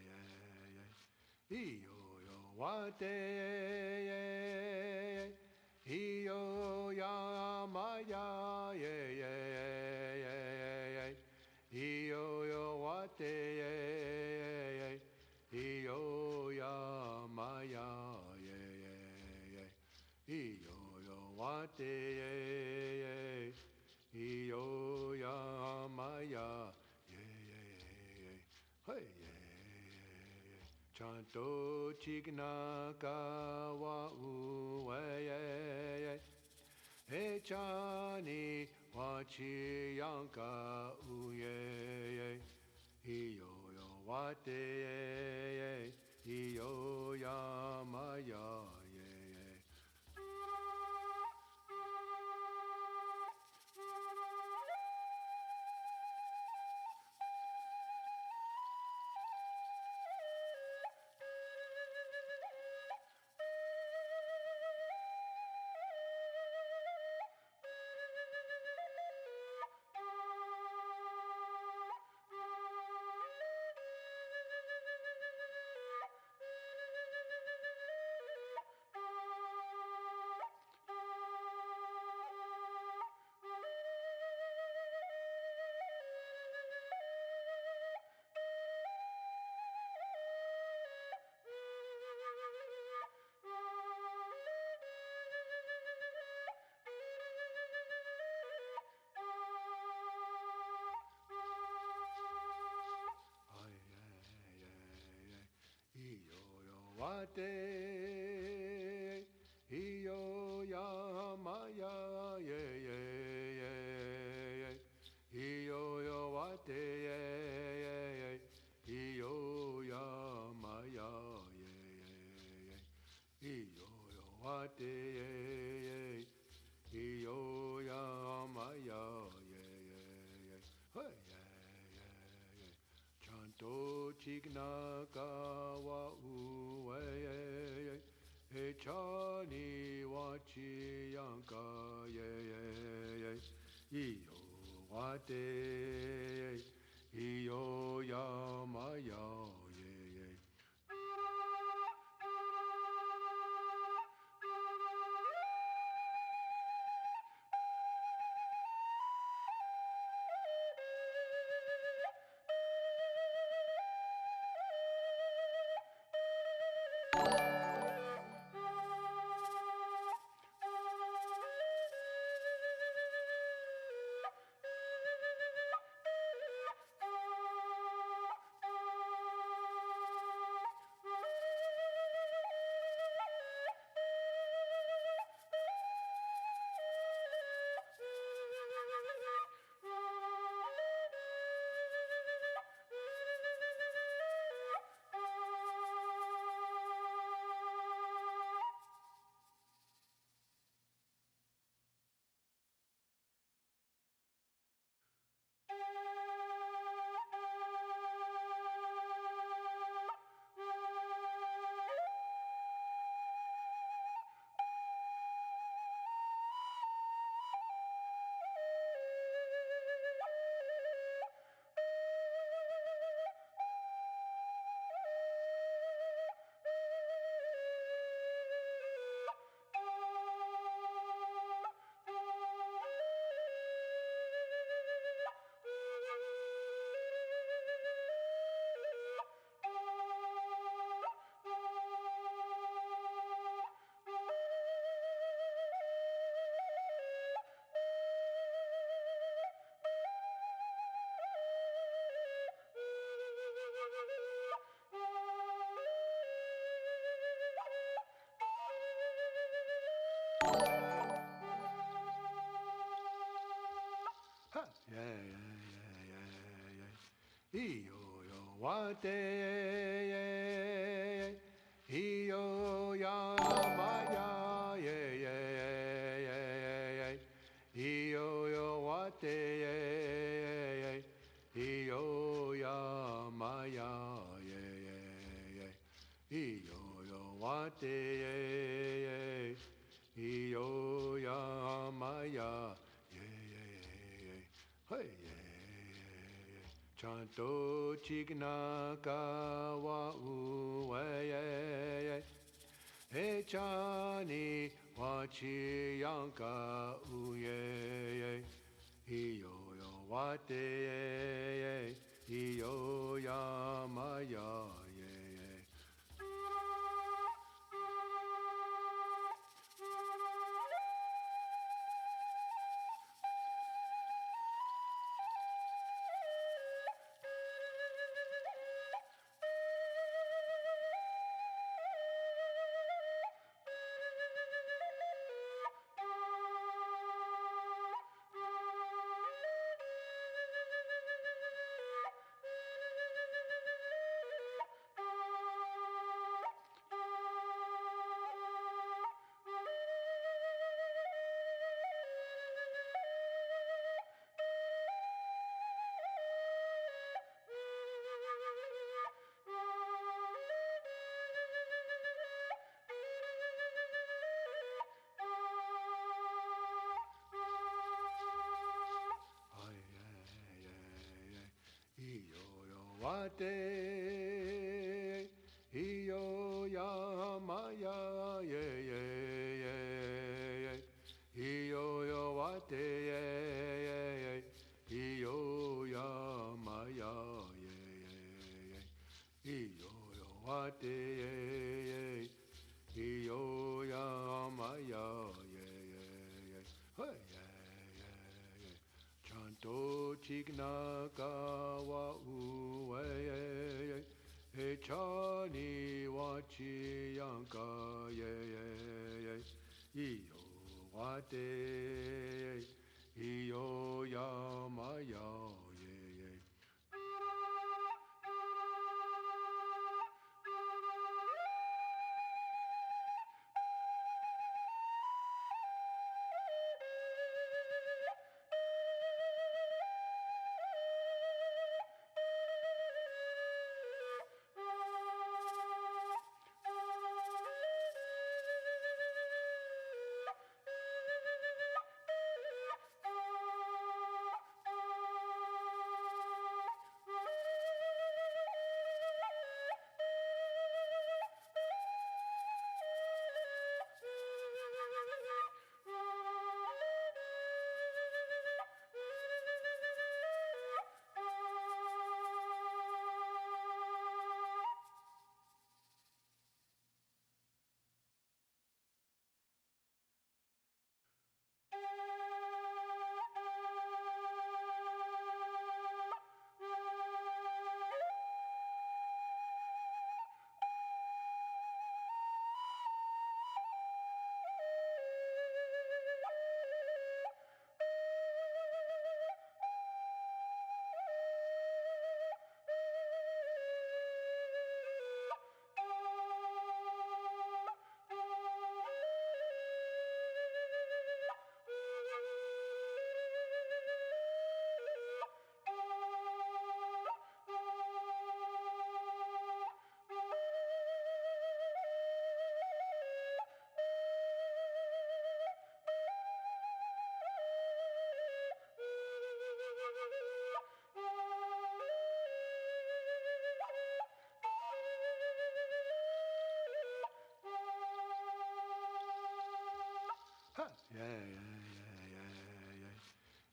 yeah, yeah, yeah. Iyo yo wate, yeah, iyo ya maya, yeah, yeah, yeah, yeah. Iyo yo wate, yeah, iyo ya maya, yeah, yeah, yeah. Iyo yo wate, yeah, iyo ya maya, yeah, yeah, yeah. Hey, yeah. Chanto chigna kawa uwe, e chani wachi yanka uye, iyo yo wate, iyo ya maya, yeah. Wate, iyo ya maya, yeah, yeah, yeah, yeah. Iyo yo wate, yeah, yeah, yeah. Iyo ya maya, yeah, yeah, yeah. Iyo yo wate, yeah, yeah. Iyo ya maya, yeah, yeah, yeah. Hey, yeah, yeah, yeah. Chanto chigna kawa uwe, e chani wachi yanka, ye, iyo wate, iyo yamaya, ye. Ha, yeah, yeah, yeah, yeah. Iyo yo wate, iyo ya maya, yeah, yeah. Iyo yo wate, iyo ya maya, yeah. Iyo yo wate, iyo ya maya, yeah. Hey, yeah. Chanto chigna ka wa u ye he chani wa chi yanka u ye hi yo wa te hi yo ya ma ya ye Wate iyo ya maya ye ye ye iyo yo wate ye ye iyo ya maya ye ye iyo yo wate ye ye iyo ya maya ye ye hey Chanto chigna ka wa u e chani wa chi yanka ye iyo wa te iyo ya ma ya ye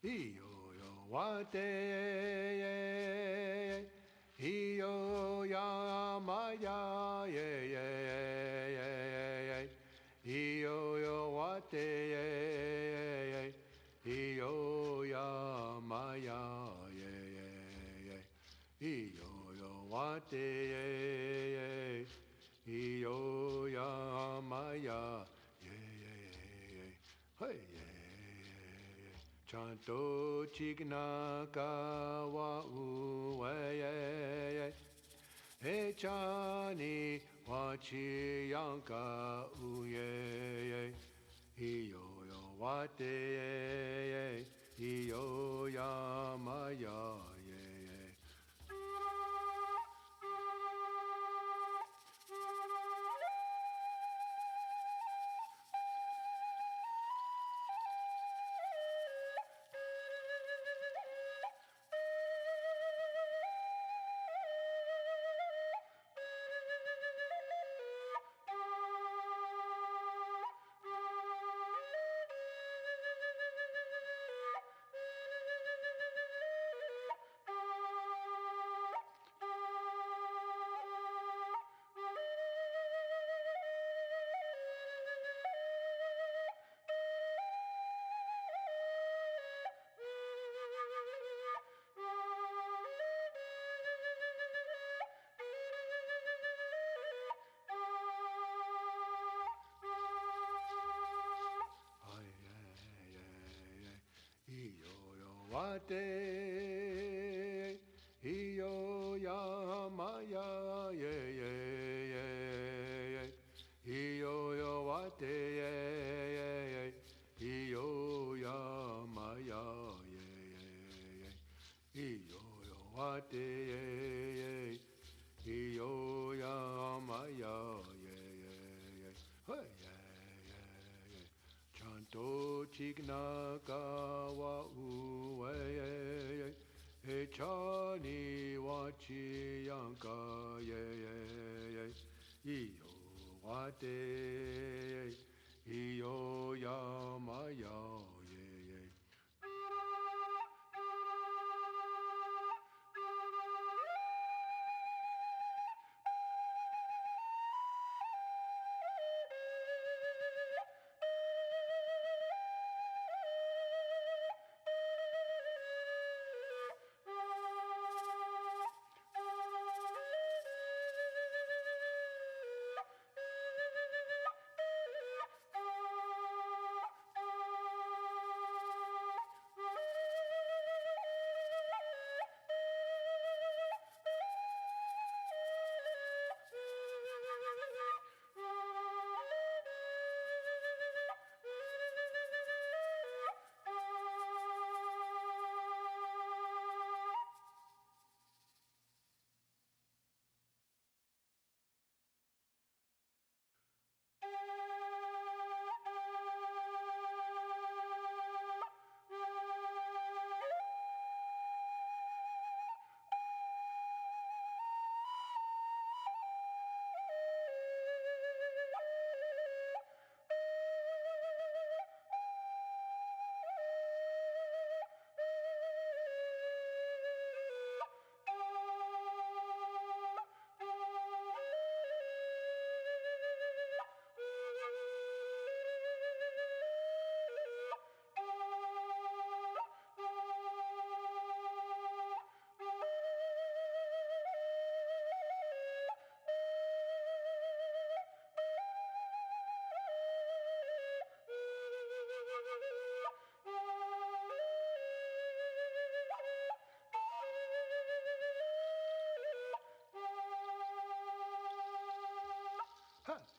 Iyo yo wate iyo ya maya ye iyo yo wate iyo ya maya ye iyo yo wate iyo ya maya ye hey Chanto chigna ka wa u e chani wa chi yanka u ye iyo yo wa te iyo ya ma ya ye wate iyo ya maya ye ye ye ye iyo yo wate ye ye ye iyo ya maya ye ye ye iyo yo wate ye ye iyo ya maya ye ye ye hey ye ye ye chanto chigna kawa uwe ye ye e chani wachi yanka ye ye ye iyo wate iyo ya maya ye ye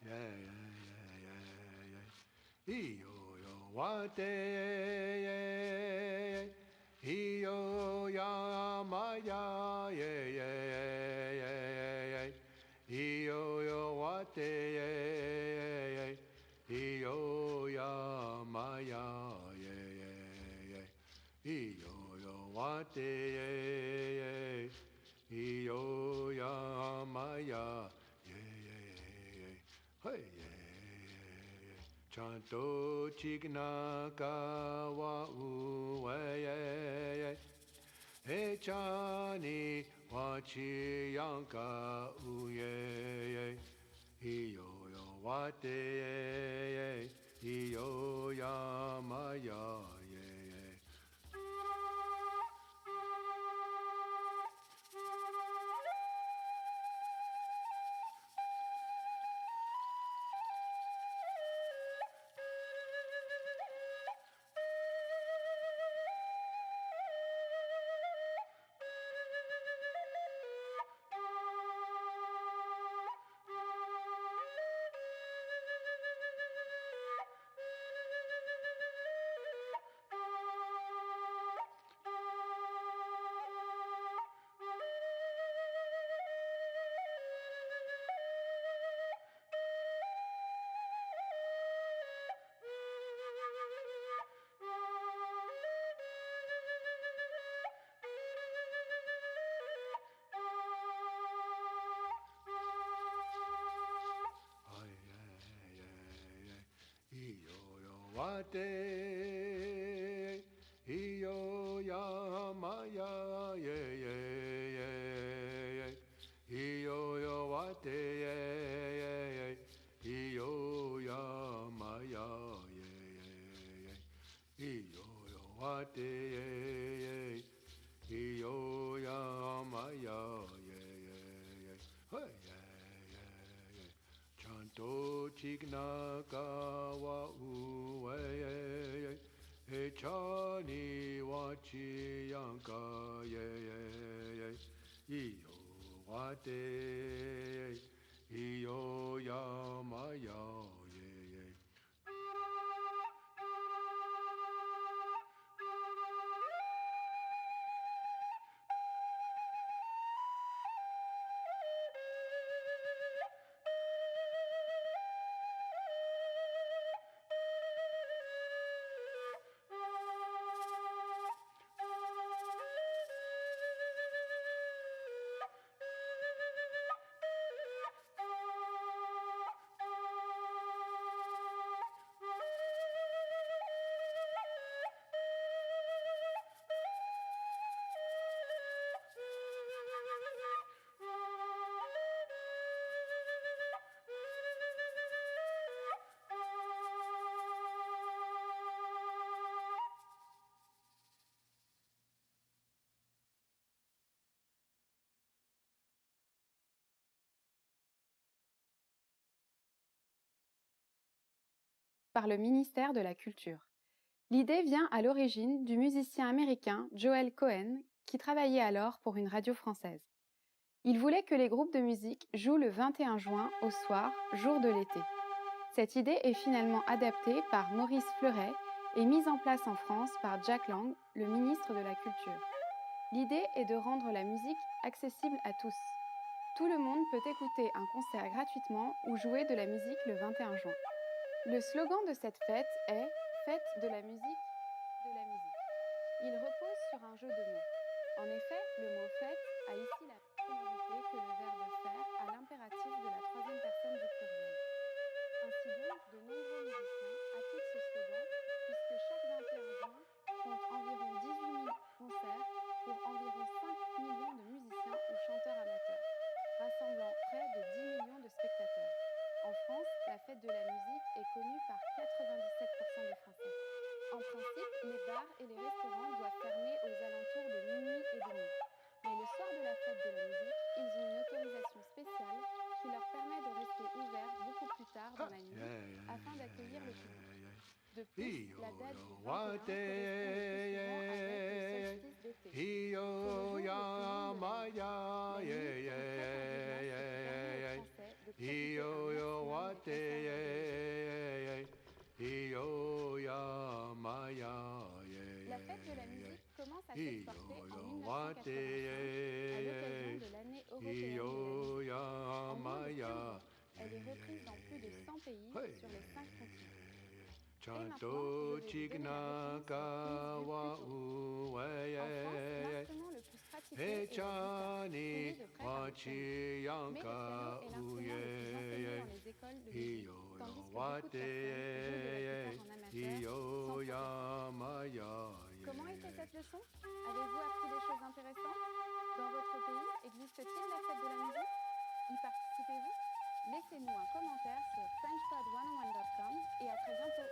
yeah, yeah, yeah, yeah. Iyo yo wate ye iyo ya maya ye ye ye ye iyo yo wate ye iyo ya maya ye ye iyo yo wate ye iyo ya maya ye hey chanto chigna kawa uwe e chani wachi yanka uye iyo yo wate iyo ya maya ye wate iyo ya maya ye ye ye iyo yo wate ye iyo ya maya ye ye iyo yo wate ye iyo ya maya ye ye hey chanto chigna kawa uwe Chani wachi yanka ye iyo wate iyo yamaya ye. Par le ministère de la Culture. L'idée vient à l'origine du musicien américain Joel Cohen, qui travaillait alors pour une radio française. Il voulait que les groupes de musique jouent le 21 juin au soir, jour de l'été. Cette idée est finalement adaptée par Maurice Fleuret et mise en place en France par Jack Lang, le ministre de la Culture. L'idée est de rendre la musique accessible à tous. Tout le monde peut écouter un concert gratuitement ou jouer de la musique le 21 juin. Le slogan de cette fête est « Fête de la musique, de la musique ». Il repose sur un jeu de mots. En effet, le mot « fête » a ici la même sonorité que le verbe « faire » à l'impératif de la troisième personne du pluriel. Ainsi donc, de nombreux musiciens appliquent ce slogan puisque chaque 21 juin compte environ 18 000 concerts pour environ 5 millions de musiciens ou chanteurs amateurs, rassemblant près de 10 millions de spectateurs. En France, la fête de la musique est connue par 97% des Français. En principe, les bars et les restaurants doivent fermer aux alentours de minuit et demi. Mais le soir de la fête de la musique, ils ont une autorisation spéciale qui leur permet de rester ouverts beaucoup plus tard dans la nuit afin d'accueillir le public. De plus, la date du 21 correspond le plus souvent avec le solstice d'été. C'est le jour le plus long de l'année. La nuit est très tardivement ce qui permet aux Français de profiter un maximum des concerts de la fête de la musique commence à s'exporter en 1985 à l'occasion de l'année européenne de la musique. En moins de 15 ans, elle est reprise dans plus de 100 pays sur les 5 continents. Et maintenant, je vais vous donner la réponse quiz du plus tôt. En France, l'instrument le plus pratiqué est le guitare, suivi de près par le piano. Mais le piano est l'instrument le plus enseigné dans les écoles de musique, tandis que beaucoup de personnes jouent de la guitare en amateur sans professionnel. Comment était cette leçon? Avez-vous appris des choses intéressantes? Dans votre pays, existe-t-il la fête de la musique? Y participez-vous? Laissez-nous un commentaire sur FrenchPod101.com et à très bientôt.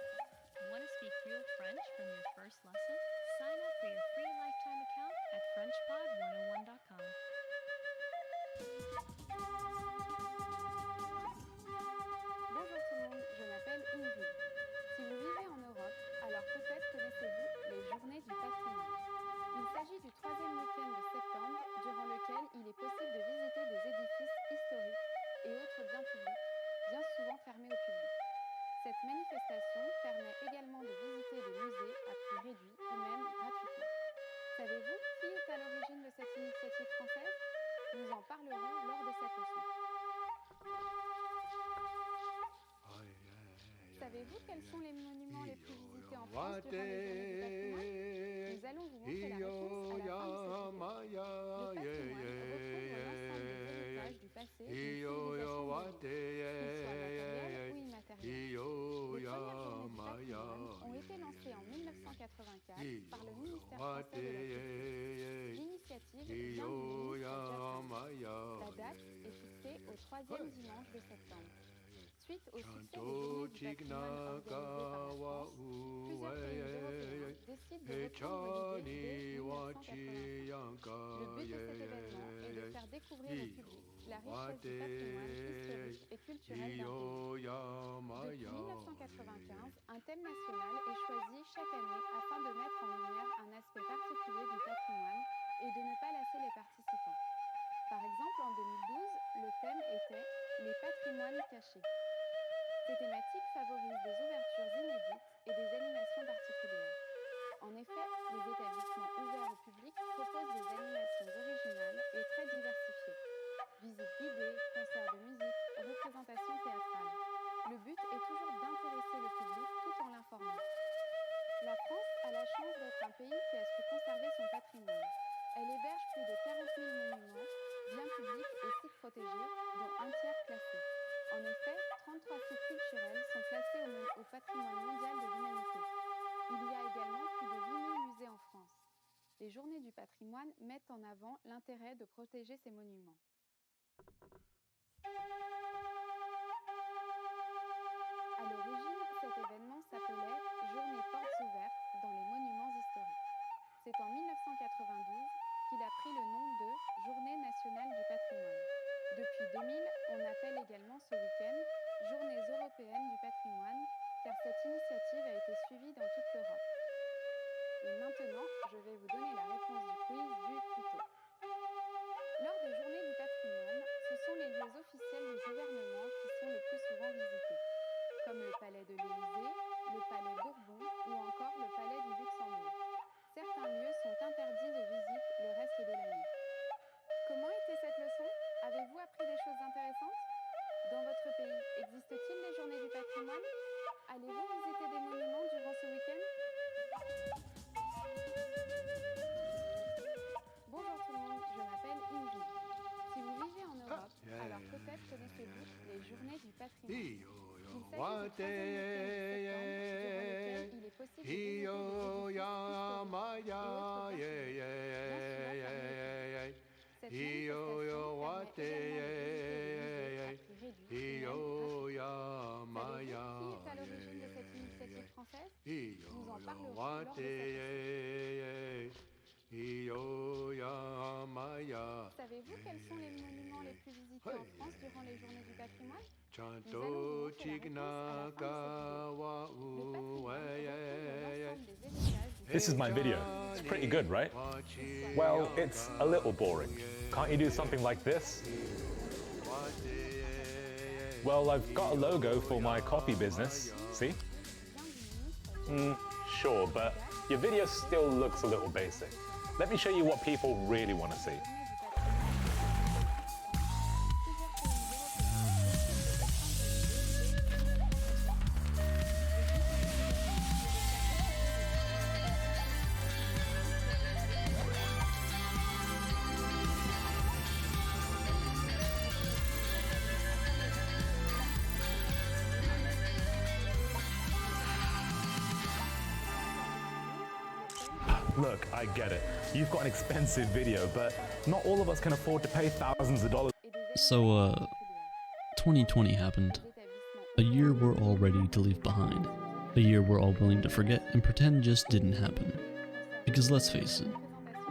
Want to speak real French from your first lesson? Sign up for your free lifetime account at FrenchPod101.com. Bonjour tout le monde, je m'appelle Ingrid. Si vous vivez en Europe, alors peut-être connaissez-vous les Journées du patrimoine. Il s'agit du 3e week-end de septembre, durant lequel il est possible de visiter des édifices historiques et autres biens publics, bien souvent fermés au public. Cette manifestation permet également de visiter des musées à prix réduit ou même gratuitement. Savez-vous qui est à l'origine de cette initiative française? Nous en parlerons lors de cette leçon. Savez-vous quels sont les monuments les plus visités en France durant les Journées du patrimoine? Nous allons vous montrer la réponse à la fin de cette vidéo. Le patrimoine recouvre l'ensemble des héritages du passé d'une civilisation donnée, qu'ils soient matériels ou immatériels. Les premières Journées du patrimoine ont été lancées en 1984 par le ministère français de la Culture. L'initiative vient du ministre Jack Lang. La date est fixée au 3e dimanche de septembre. Suite au succès des Journées du patrimoine organisées par la France, plusieurs pays européens décident de reprendre l'idée dès 1985. Le but de cet événement est de faire découvrir au public la richesse du patrimoine historique et culturel d'un pays. Depuis 1995, un thème national est choisi chaque année afin cachées. Ces thématiques favorisent des ouvertures inédites et des animations particulières. En effet, les établissements ouverts au public proposent des animations originales et très diversifiées. Visites guidées, concerts de musique, représentations théâtrales. Le but est toujours d'intéresser le public tout en l'informant. La France a la chance d'être un pays qui a su conserver son patrimoine. Elle héberge plus de 40 000 monuments, biens publics et sites protégés, dont un tiers classés. En effet, 33 sites culturels sont classés au patrimoine mondial de l'humanité. Il y a également plus de 8 000 musées en France. Les journées du patrimoine mettent en avant l'intérêt de protéger ces monuments. À l'origine, cet événement s'appelait Journée portes ouvertes dans les monuments historiques. C'est en 1992 qu'il a pris le nom de Journée nationale du patrimoine. Depuis 2000, on appelle également ce week-end Journées européennes du patrimoine, car cette initiative a été suivie dans toute l'Europe. Et maintenant, je vais vous donner la réponse du quiz vu plus tôt. Lors des Journées du patrimoine, ce sont les lieux officiels du gouvernement qui sont le plus souvent visités, comme le palais de l'Élysée, le palais Bourbon ou encore le palais du Luxembourg. Certains lieux sont interdits aux visites le reste de l'année. Comment était cette leçon? Avez-vous appris des choses intéressantes? Dans votre pays, existe-t-il des journées du patrimoine? Allez-vous visiter des monuments durant ce week-end? Bonjour tout le monde, je m'appelle Ingrid. Si vous vivez en Europe, alors peut-être connaissez-vous les journées du patrimoine. Il s'agit du 3e week-end de septembre, durant lequel il est possible de visiter des édifices historiques et autres personnalités nationales. Cette manifestation permet également de visiter des musées à prix réduit et même gratuit. Savez-vous qui est à l'origine de cette initiative française? Nous en parlerons lors de cette leçon. Savez-vous quels sont les monuments les plus visités en France durant les journées du patrimoine? Nous allons vous montrer la réponse à la fin de cette vidéo. Le patrimoine recouvre l'ensemble des héritages du This is my video. It's pretty good, right? Well, it's a little boring. Can't you do something like this? Well, I've got a logo for my coffee business, see? Sure, but your video still looks a little basic. Let me show you what people really want to see. Look, I get it. You've got an expensive video, but not all of us can afford to pay thousands of dollars. So, 2020 happened. A year we're all ready to leave behind. A year we're all willing to forget and pretend just didn't happen. Because let's face it,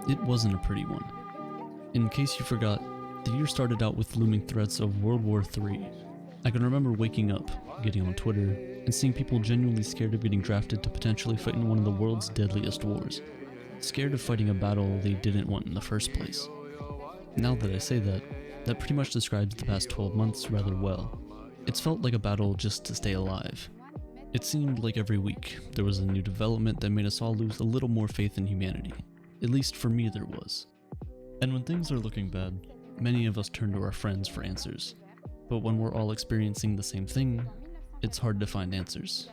it wasn't a pretty one. In case you forgot, the year started out with looming threats of World War III. I can remember waking up, getting on Twitter, and seeing people genuinely scared of getting drafted to potentially fight in one of the world's deadliest wars. Scared of fighting a battle they didn't want in the first place. Now that I say that, that pretty much describes the past 12 months rather well. It's felt like a battle just to stay alive. It seemed like every week, there was a new development that made us all lose a little more faith in humanity. At least for me there was. And when things are looking bad, many of us turn to our friends for answers. But when we're all experiencing the same thing, it's hard to find answers.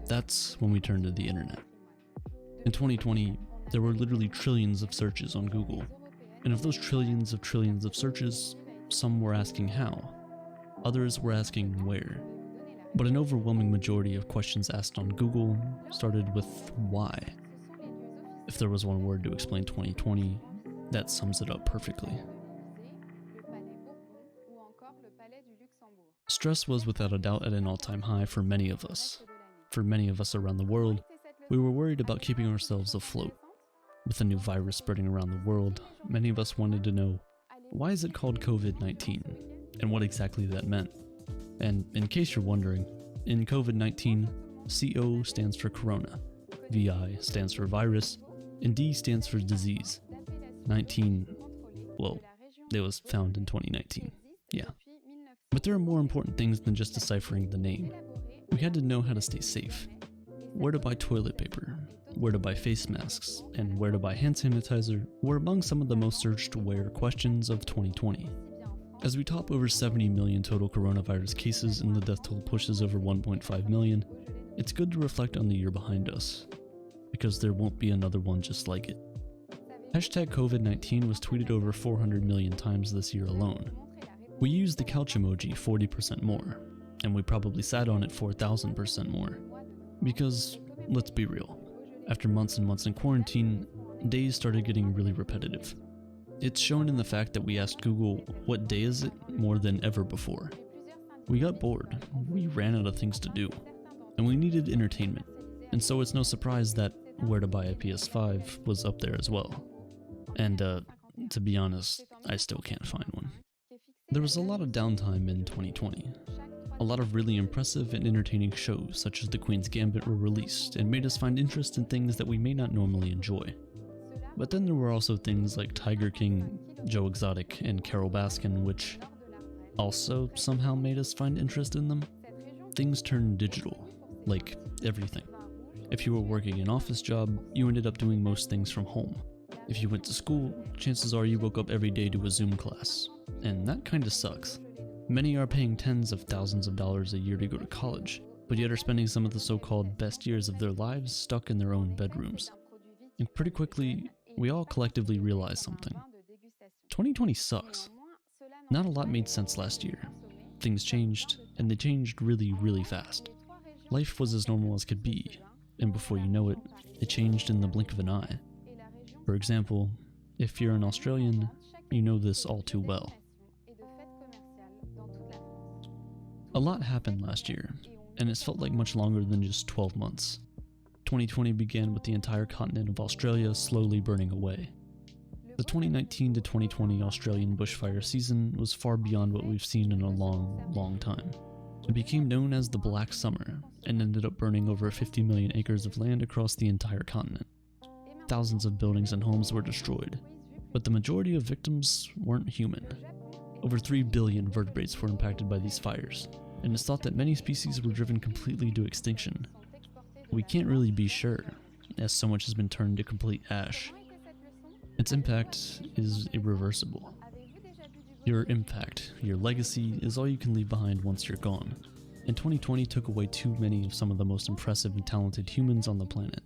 That's when we turn to the internet. In 2020, there were literally trillions of searches on Google. And of those trillions of searches, some were asking how. Others were asking where. But an overwhelming majority of questions asked on Google started with why. If there was one word to explain 2020, that sums it up perfectly. Stress was without a doubt at an all-time high for many of us. For many of us around the world, we were worried about keeping ourselves afloat. With a new virus spreading around the world, many of us wanted to know, why is it called COVID-19, and what exactly that meant? And in case you're wondering, in COVID-19, CO stands for corona, VI stands for virus, and D stands for disease. 19, well, it was found in 2019, yeah. But there are more important things than just deciphering the name. We had to know how to stay safe. Where to buy toilet paper, where to buy face masks, and where to buy hand sanitizer were among some of the most searched where questions of 2020. As we top over 70 million total coronavirus cases and the death toll pushes over 1.5 million, it's good to reflect on the year behind us, because there won't be another one just like it. Hashtag COVID-19 was tweeted over 400 million times this year alone. We used the couch emoji 40% more, and we probably sat on it 4,000% more. Because, let's be real, after months and months in quarantine, days started getting really repetitive. It's shown in the fact that we asked Google, what day is it, more than ever before. We got bored, we ran out of things to do, and we needed entertainment, and so it's no surprise that where to buy a PS5 was up there as well. And to be honest, I still can't find one. There was a lot of downtime in 2020. A lot of really impressive and entertaining shows such as The Queen's Gambit were released and made us find interest in things that we may not normally enjoy. But then there were also things like Tiger King, Joe Exotic, and Carole Baskin, which also somehow made us find interest in them. Things turned digital, like everything. If you were working an office job, you ended up doing most things from home. If you went to school, chances are you woke up every day to a Zoom class, and that kinda sucks. Many are paying tens of thousands of dollars a year to go to college, but yet are spending some of the so-called best years of their lives stuck in their own bedrooms. And pretty quickly, we all collectively realized something. 2020 sucks. Not a lot made sense last year. Things changed, and they changed really, really fast. Life was as normal as could be, and before you know it, it changed in the blink of an eye. For example, if you're an Australian, you know this all too well. A lot happened last year, and it's felt like much longer than just 12 months. 2020 began with the entire continent of Australia slowly burning away. The 2019 to 2020 Australian bushfire season was far beyond what we've seen in a long, long time. It became known as the Black Summer, and ended up burning over 50 million acres of land across the entire continent. Thousands of buildings and homes were destroyed, but the majority of victims weren't human. Over 3 billion vertebrates were impacted by these fires, and it's thought that many species were driven completely to extinction. We can't really be sure, as so much has been turned to complete ash. Its impact is irreversible. Your impact, your legacy, is all you can leave behind once you're gone, and 2020 took away too many of some of the most impressive and talented humans on the planet.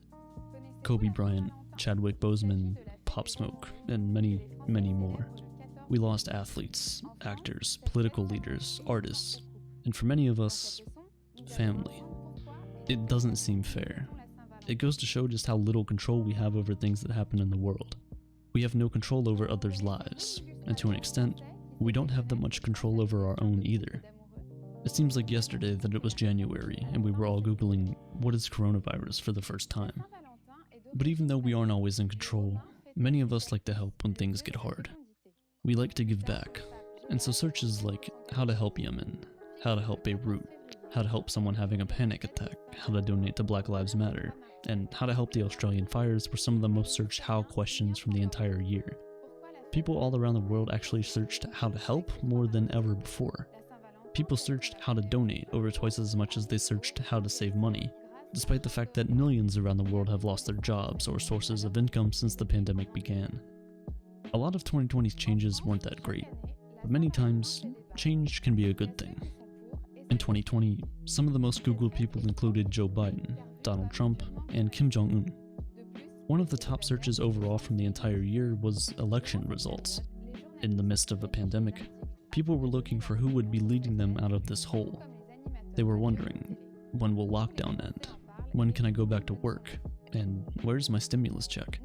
Kobe Bryant, Chadwick Boseman, Pop Smoke, and many, many more. We lost athletes, actors, political leaders, artists, and for many of us, family. It doesn't seem fair. It goes to show just how little control we have over things that happen in the world. We have no control over others' lives, and to an extent, we don't have that much control over our own either. It seems like yesterday that it was January, and we were all Googling, what is coronavirus, for the first time. But even though we aren't always in control, many of us like to help when things get hard. We like to give back, and so searches like how to help Yemen, how to help Beirut, how to help someone having a panic attack, how to donate to Black Lives Matter, and how to help the Australian fires were some of the most searched how questions from the entire year. People all around the world actually searched how to help more than ever before. People searched how to donate over twice as much as they searched how to save money, despite the fact that millions around the world have lost their jobs or sources of income since the pandemic began. A lot of 2020's changes weren't that great, but many times, change can be a good thing. In 2020, some of the most Googled people included Joe Biden, Donald Trump, and Kim Jong-un. One of the top searches overall from the entire year was election results. In the midst of a pandemic, people were looking for who would be leading them out of this hole. They were wondering, when will lockdown end? When can I go back to work? And where's my stimulus check?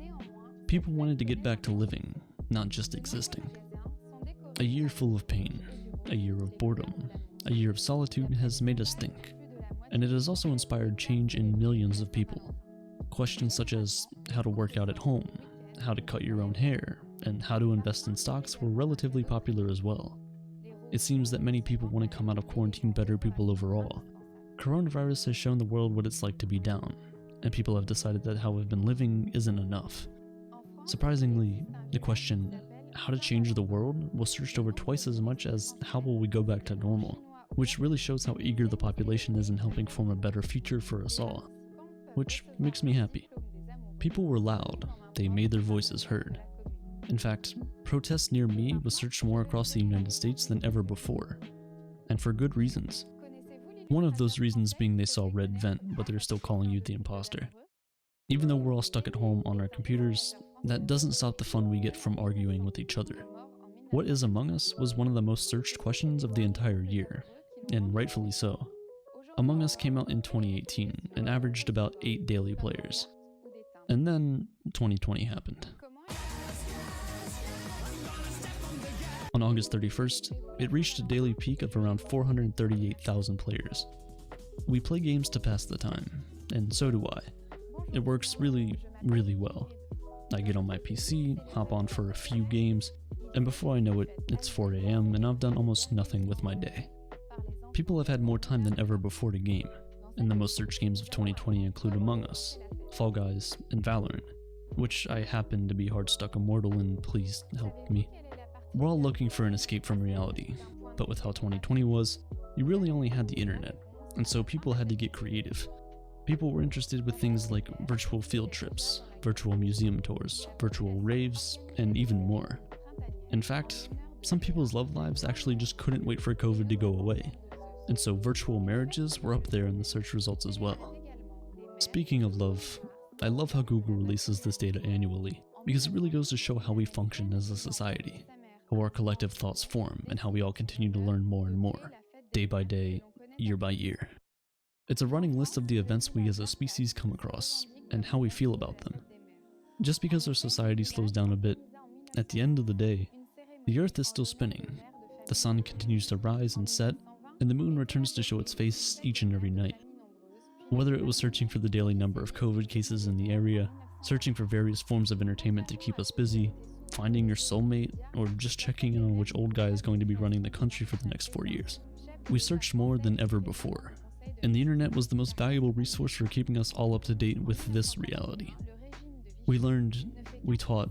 People wanted to get back to living, not just existing. A year full of pain, a year of boredom, a year of solitude has made us think, and it has also inspired change in millions of people. Questions such as how to work out at home, how to cut your own hair, and how to invest in stocks were relatively popular as well. It seems that many people want to come out of quarantine better people overall. Coronavirus has shown the world what it's like to be down, and people have decided that how we've been living isn't enough. Surprisingly, the question, how to change the world was searched over twice as much as how will we go back to normal, which really shows how eager the population is in helping form a better future for us all, which makes me happy. People were loud, they made their voices heard. In fact, protests near me was searched more across the United States than ever before, and for good reasons. One of those reasons being they saw red vent, but they're still calling you the imposter. Even though we're all stuck at home on our computers, that doesn't stop the fun we get from arguing with each other. What is Among Us was one of the most searched questions of the entire year, and rightfully so. Among Us came out in 2018 and averaged about 8 daily players. And then 2020 happened. On August 31st, it reached a daily peak of around 438,000 players. We play games to pass the time, and so do I. It works really, really well. I get on my PC, hop on for a few games, and before I know it, it's 4 AM and I've done almost nothing with my day. People have had more time than ever before to game, and the most searched games of 2020 include Among Us, Fall Guys, and Valorant, which I happen to be hard stuck immortal in, please help me. We're all looking for an escape from reality, but with how 2020 was, you really only had the internet, and so people had to get creative. People were interested with things like virtual field trips, virtual museum tours, virtual raves, and even more. In fact, some people's love lives actually just couldn't wait for COVID to go away, and so virtual marriages were up there in the search results as well. Speaking of love, I love how Google releases this data annually, because it really goes to show how we function as a society, how our collective thoughts form, and how we all continue to learn more and more, day by day, year by year. It's a running list of the events we as a species come across, and how we feel about them. Just because our society slows down a bit, at the end of the day, the Earth is still spinning, the sun continues to rise and set, and the moon returns to show its face each and every night. Whether it was searching for the daily number of COVID cases in the area, searching for various forms of entertainment to keep us busy, finding your soulmate, or just checking in on which old guy is going to be running the country for the next 4 years. We searched more than ever before, and the internet was the most valuable resource for keeping us all up to date with this reality. We learned, we taught,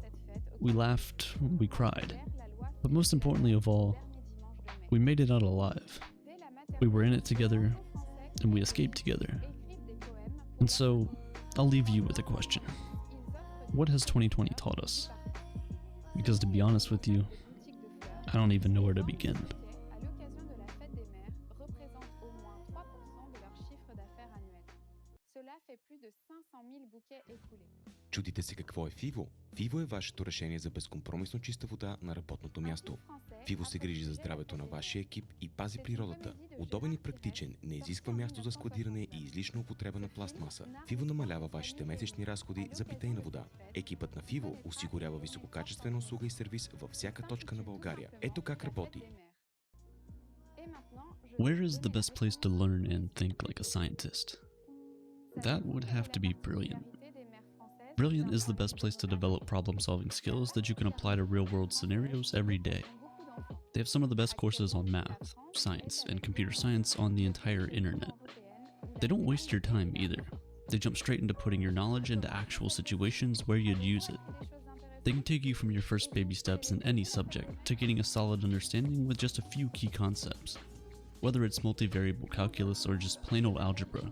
we laughed, we cried, but most importantly of all, we made it out alive. We were in it together, and we escaped together. And so, I'll leave you with a question. What has 2020 taught us? Because to be honest with you, I don't even know where to begin. Чудите се какво е Fivo? Fivo е вашето решение за безкомпромисно чиста вода на работното място. Fivo се грижи за здравето на вашия екип и пази природата. Удобен и практичен, не изисква място за складиране и излишна употреба на пластмаса. Fivo намалява вашите месечни разходи за питейна вода. Екипът на Fivo осигурява висококачествена услуга и сервис във всяка точка на България. Ето как работи. Where is the best place to learn and think like a scientist? That would have to be Brilliant. Brilliant is the best place to develop problem-solving skills that you can apply to real-world scenarios every day. They have some of the best courses on math, science, and computer science on the entire internet. They don't waste your time either. They jump straight into putting your knowledge into actual situations where you'd use it. They can take you from your first baby steps in any subject to getting a solid understanding with just a few key concepts. Whether it's multivariable calculus or just plain old algebra,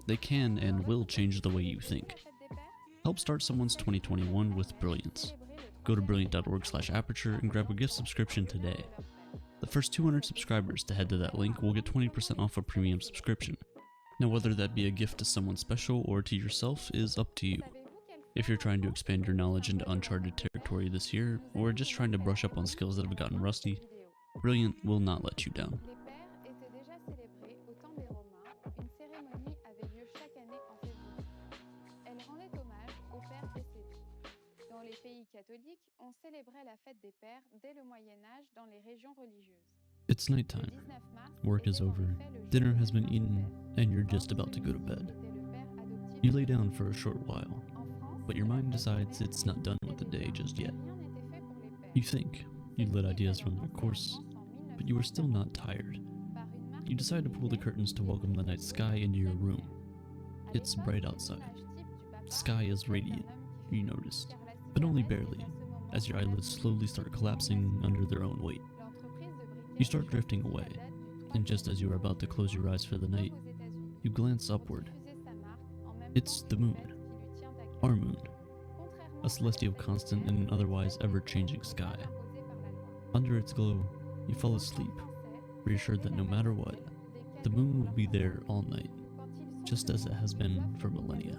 they can and will change the way you think. Help start someone's 2021 with brilliance. Go to brilliant.org/aperture and grab a gift subscription today. The first 200 subscribers to head to that link will get 20% off a premium subscription. Now whether that be a gift to someone special or to yourself is up to you. If you're trying to expand your knowledge into uncharted territory this year, or just trying to brush up on skills that have gotten rusty, Brilliant will not let you down. It's nighttime. Work is over, dinner has been eaten, and you're just about to go to bed. You lay down for a short while, but your mind decides it's not done with the day just yet. You think you let ideas run their course, but you are still not tired. You decide to pull the curtains to welcome the night sky into your room. It's bright outside. The sky is radiant, you noticed, but only barely. as your eyelids slowly start collapsing under their own weight. You start drifting away, and just as you are about to close your eyes for the night, you glance upward. It's the moon. Our moon. A celestial constant in an otherwise ever-changing sky. Under its glow, you fall asleep, reassured that no matter what, the moon will be there all night, just as it has been for millennia.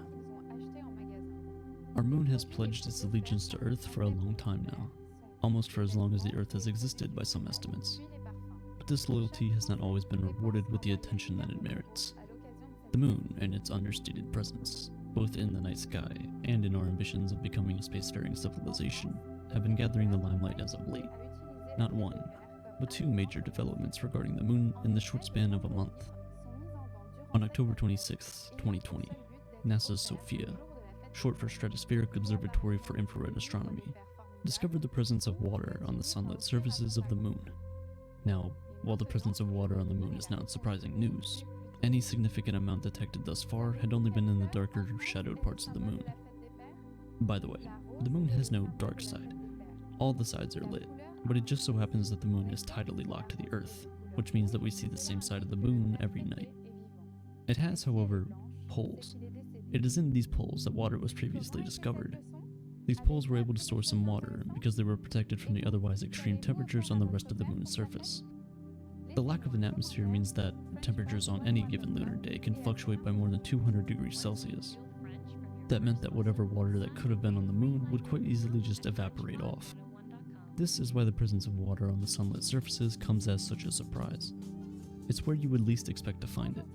Our moon has pledged its allegiance to Earth for a long time now, almost for as long as the Earth has existed by some estimates. But this loyalty has not always been rewarded with the attention that it merits. The moon and its understated presence, both in the night sky and in our ambitions of becoming a spacefaring civilization, have been gathering the limelight as of late. Not one, but two major developments regarding the moon in the short span of a month. On October 26, 2020, NASA's SOFIA, short for Stratospheric Observatory for Infrared Astronomy, discovered the presence of water on the sunlit surfaces of the moon. Now, while the presence of water on the moon is not surprising news, any significant amount detected thus far had only been in the darker, shadowed parts of the moon. By the way, the moon has no dark side. All the sides are lit, but it just so happens that the moon is tidally locked to the Earth, which means that we see the same side of the moon every night. It has, however, poles. It is in these poles that water was previously discovered. These poles were able to store some water because they were protected from the otherwise extreme temperatures on the rest of the moon's surface. The lack of an atmosphere means that temperatures on any given lunar day can fluctuate by more than 200 degrees Celsius. That meant that whatever water that could have been on the moon would quite easily just evaporate off. This is why the presence of water on the sunlit surfaces comes as such a surprise. It's where you would least expect to find it.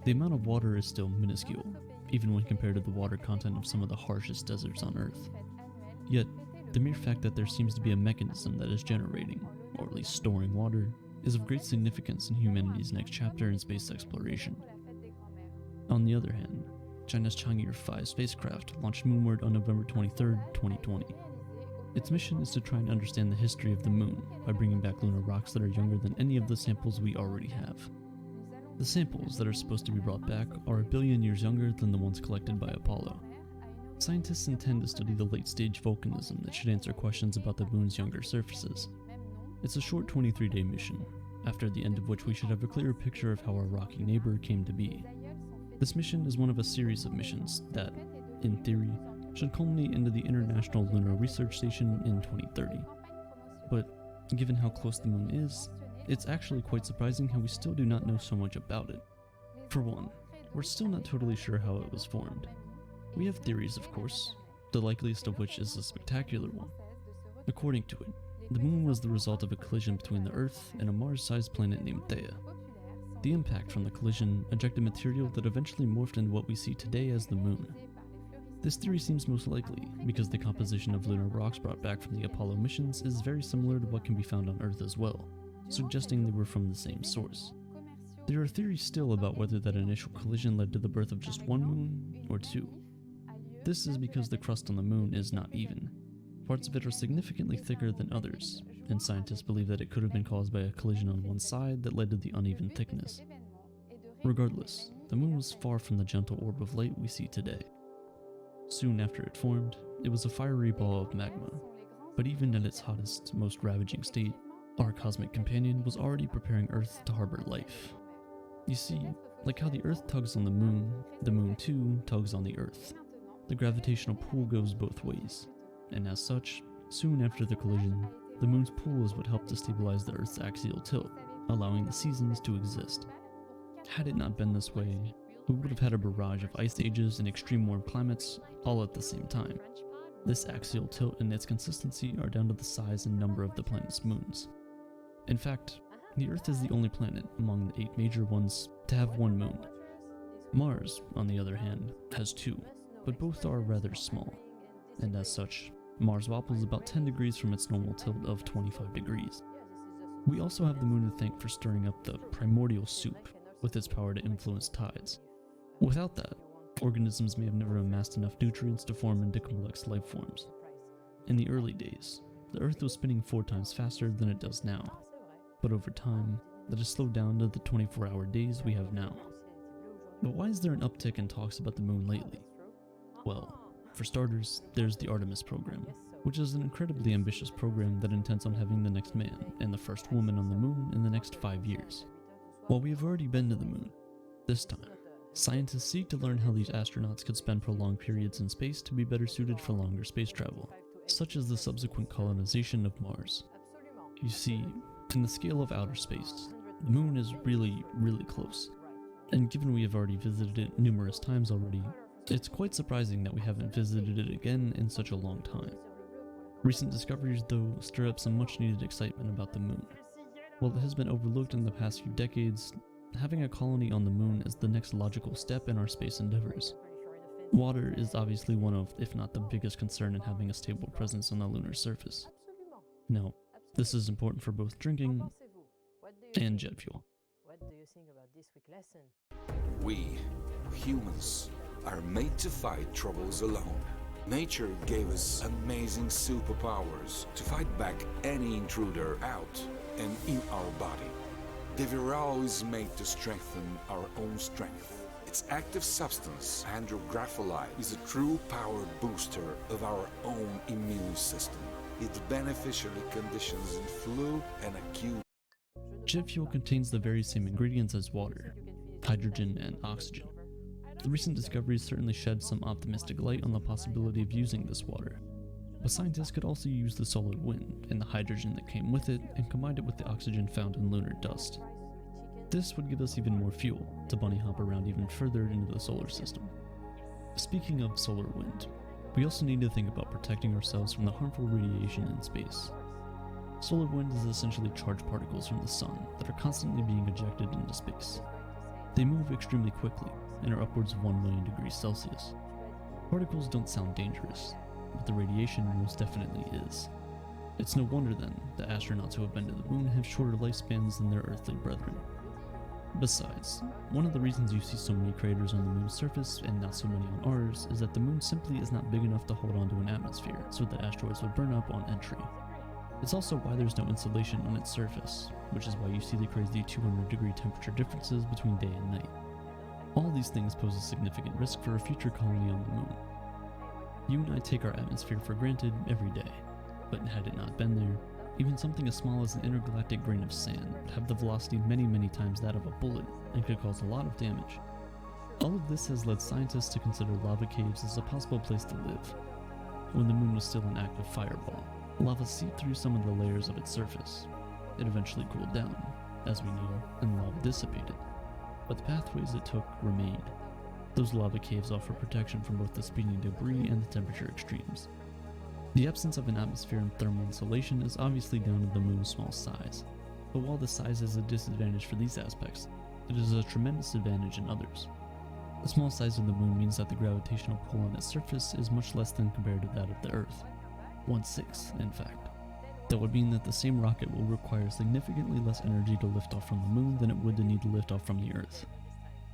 The amount of water is still minuscule, even when compared to the water content of some of the harshest deserts on Earth. Yet, the mere fact that there seems to be a mechanism that is generating, or at least storing water, is of great significance in humanity's next chapter in space exploration. On the other hand, China's Chang'e 5 spacecraft launched moonward on November 23, 2020. Its mission is to try and understand the history of the moon by bringing back lunar rocks that are younger than any of the samples we already have. The samples that are supposed to be brought back are 1 billion years younger than the ones collected by Apollo. Scientists intend to study the late-stage volcanism that should answer questions about the moon's younger surfaces. It's a short 23-day mission, after the end of which we should have a clearer picture of how our rocky neighbor came to be. This mission is one of a series of missions that, in theory, should culminate into the International Lunar Research Station in 2030. But given how close the moon is, it's actually quite surprising how we still do not know so much about it. For one, we're still not totally sure how it was formed. We have theories, of course, the likeliest of which is a spectacular one. According to it, the moon was the result of a collision between the Earth and a Mars-sized planet named Theia. The impact from the collision ejected material that eventually morphed into what we see today as the moon. This theory seems most likely because the composition of lunar rocks brought back from the Apollo missions is very similar to what can be found on Earth as well, suggesting they were from the same source. There are theories still about whether that initial collision led to the birth of just one moon or two. This is because the crust on the moon is not even. Parts of it are significantly thicker than others, and scientists believe that it could have been caused by a collision on one side that led to the uneven thickness. Regardless, the moon was far from the gentle orb of light we see today. Soon after it formed, it was a fiery ball of magma, but even at its hottest, most ravaging state, our cosmic companion was already preparing Earth to harbor life. You see, like how the Earth tugs on the moon too tugs on the Earth. The gravitational pull goes both ways, and as such, soon after the collision, the moon's pull is what helped to stabilize the Earth's axial tilt, allowing the seasons to exist. Had it not been this way, we would have had a barrage of ice ages and extreme warm climates all at the same time. This axial tilt and its consistency are down to the size and number of the planet's moons. In fact, the Earth is the only planet among the 8 major ones to have one moon. Mars, on the other hand, has 2, but both are rather small, and as such, Mars wobbles about 10 degrees from its normal tilt of 25 degrees. We also have the moon to thank for stirring up the primordial soup with its power to influence tides. Without that, organisms may have never amassed enough nutrients to form into complex life forms. In the early days, the Earth was spinning 4 times faster than it does now, but over time, that has slowed down to the 24-hour days we have now. But why is there an uptick in talks about the moon lately? Well, for starters, there's the Artemis program, which is an incredibly ambitious program that intends on having the next man and the first woman on the moon in the next 5 years. While we have already been to the moon, this time, scientists seek to learn how these astronauts could spend prolonged periods in space to be better suited for longer space travel, such as the subsequent colonization of Mars. You see, in the scale of outer space, the moon is really, really close, and given we have already visited it numerous times already, it's quite surprising that we haven't visited it again in such a long time. Recent discoveries, though, stir up some much-needed excitement about the moon. While it has been overlooked in the past few decades, having a colony on the moon is the next logical step in our space endeavors. Water is obviously one of, if not the biggest concern in having a stable presence on the lunar surface. Now, this is important for both drinking and jet fuel. What do you think about this week's lesson? We, humans, are made to fight troubles alone. Nature gave us amazing superpowers to fight back any intruder out and in our body. The viral is made to strengthen our own strength. Its active substance, andrographolite, is a true power booster of our own immune system. It beneficially conditions in flu and acute. Jet fuel contains the very same ingredients as water, hydrogen and oxygen. The recent discoveries certainly shed some optimistic light on the possibility of using this water. But scientists could also use the solar wind and the hydrogen that came with it and combine it with the oxygen found in lunar dust. This would give us even more fuel to bunny hop around even further into the solar system. Speaking of solar wind, we also need to think about protecting ourselves from the harmful radiation in space. Solar wind is essentially charged particles from the sun that are constantly being ejected into space. They move extremely quickly and are upwards of 1 million degrees Celsius. Particles don't sound dangerous, but the radiation most definitely is. It's no wonder then that astronauts who have been to the moon have shorter lifespans than their earthly brethren. Besides, one of the reasons you see so many craters on the moon's surface and not so many on ours is that the moon simply is not big enough to hold onto an atmosphere so that asteroids would burn up on entry. It's also why there's no insulation on its surface, which is why you see the crazy 200-degree temperature differences between day and night. All these things pose a significant risk for a future colony on the moon. You and I take our atmosphere for granted every day, but had it not been there, even something as small as an intergalactic grain of sand would have the velocity many, many times that of a bullet and could cause a lot of damage. All of this has led scientists to consider lava caves as a possible place to live. When the moon was still an active fireball, lava seeped through some of the layers of its surface. It eventually cooled down, as we know, and lava dissipated. But the pathways it took remained. Those lava caves offer protection from both the speeding debris and the temperature extremes. The absence of an atmosphere and thermal insulation is obviously down to the moon's small size, but while the size is a disadvantage for these aspects, it is a tremendous advantage in others. The small size of the moon means that the gravitational pull on its surface is much less than compared to that of the Earth. 1/6, in fact. That would mean that the same rocket will require significantly less energy to lift off from the moon than it would to need to lift off from the Earth.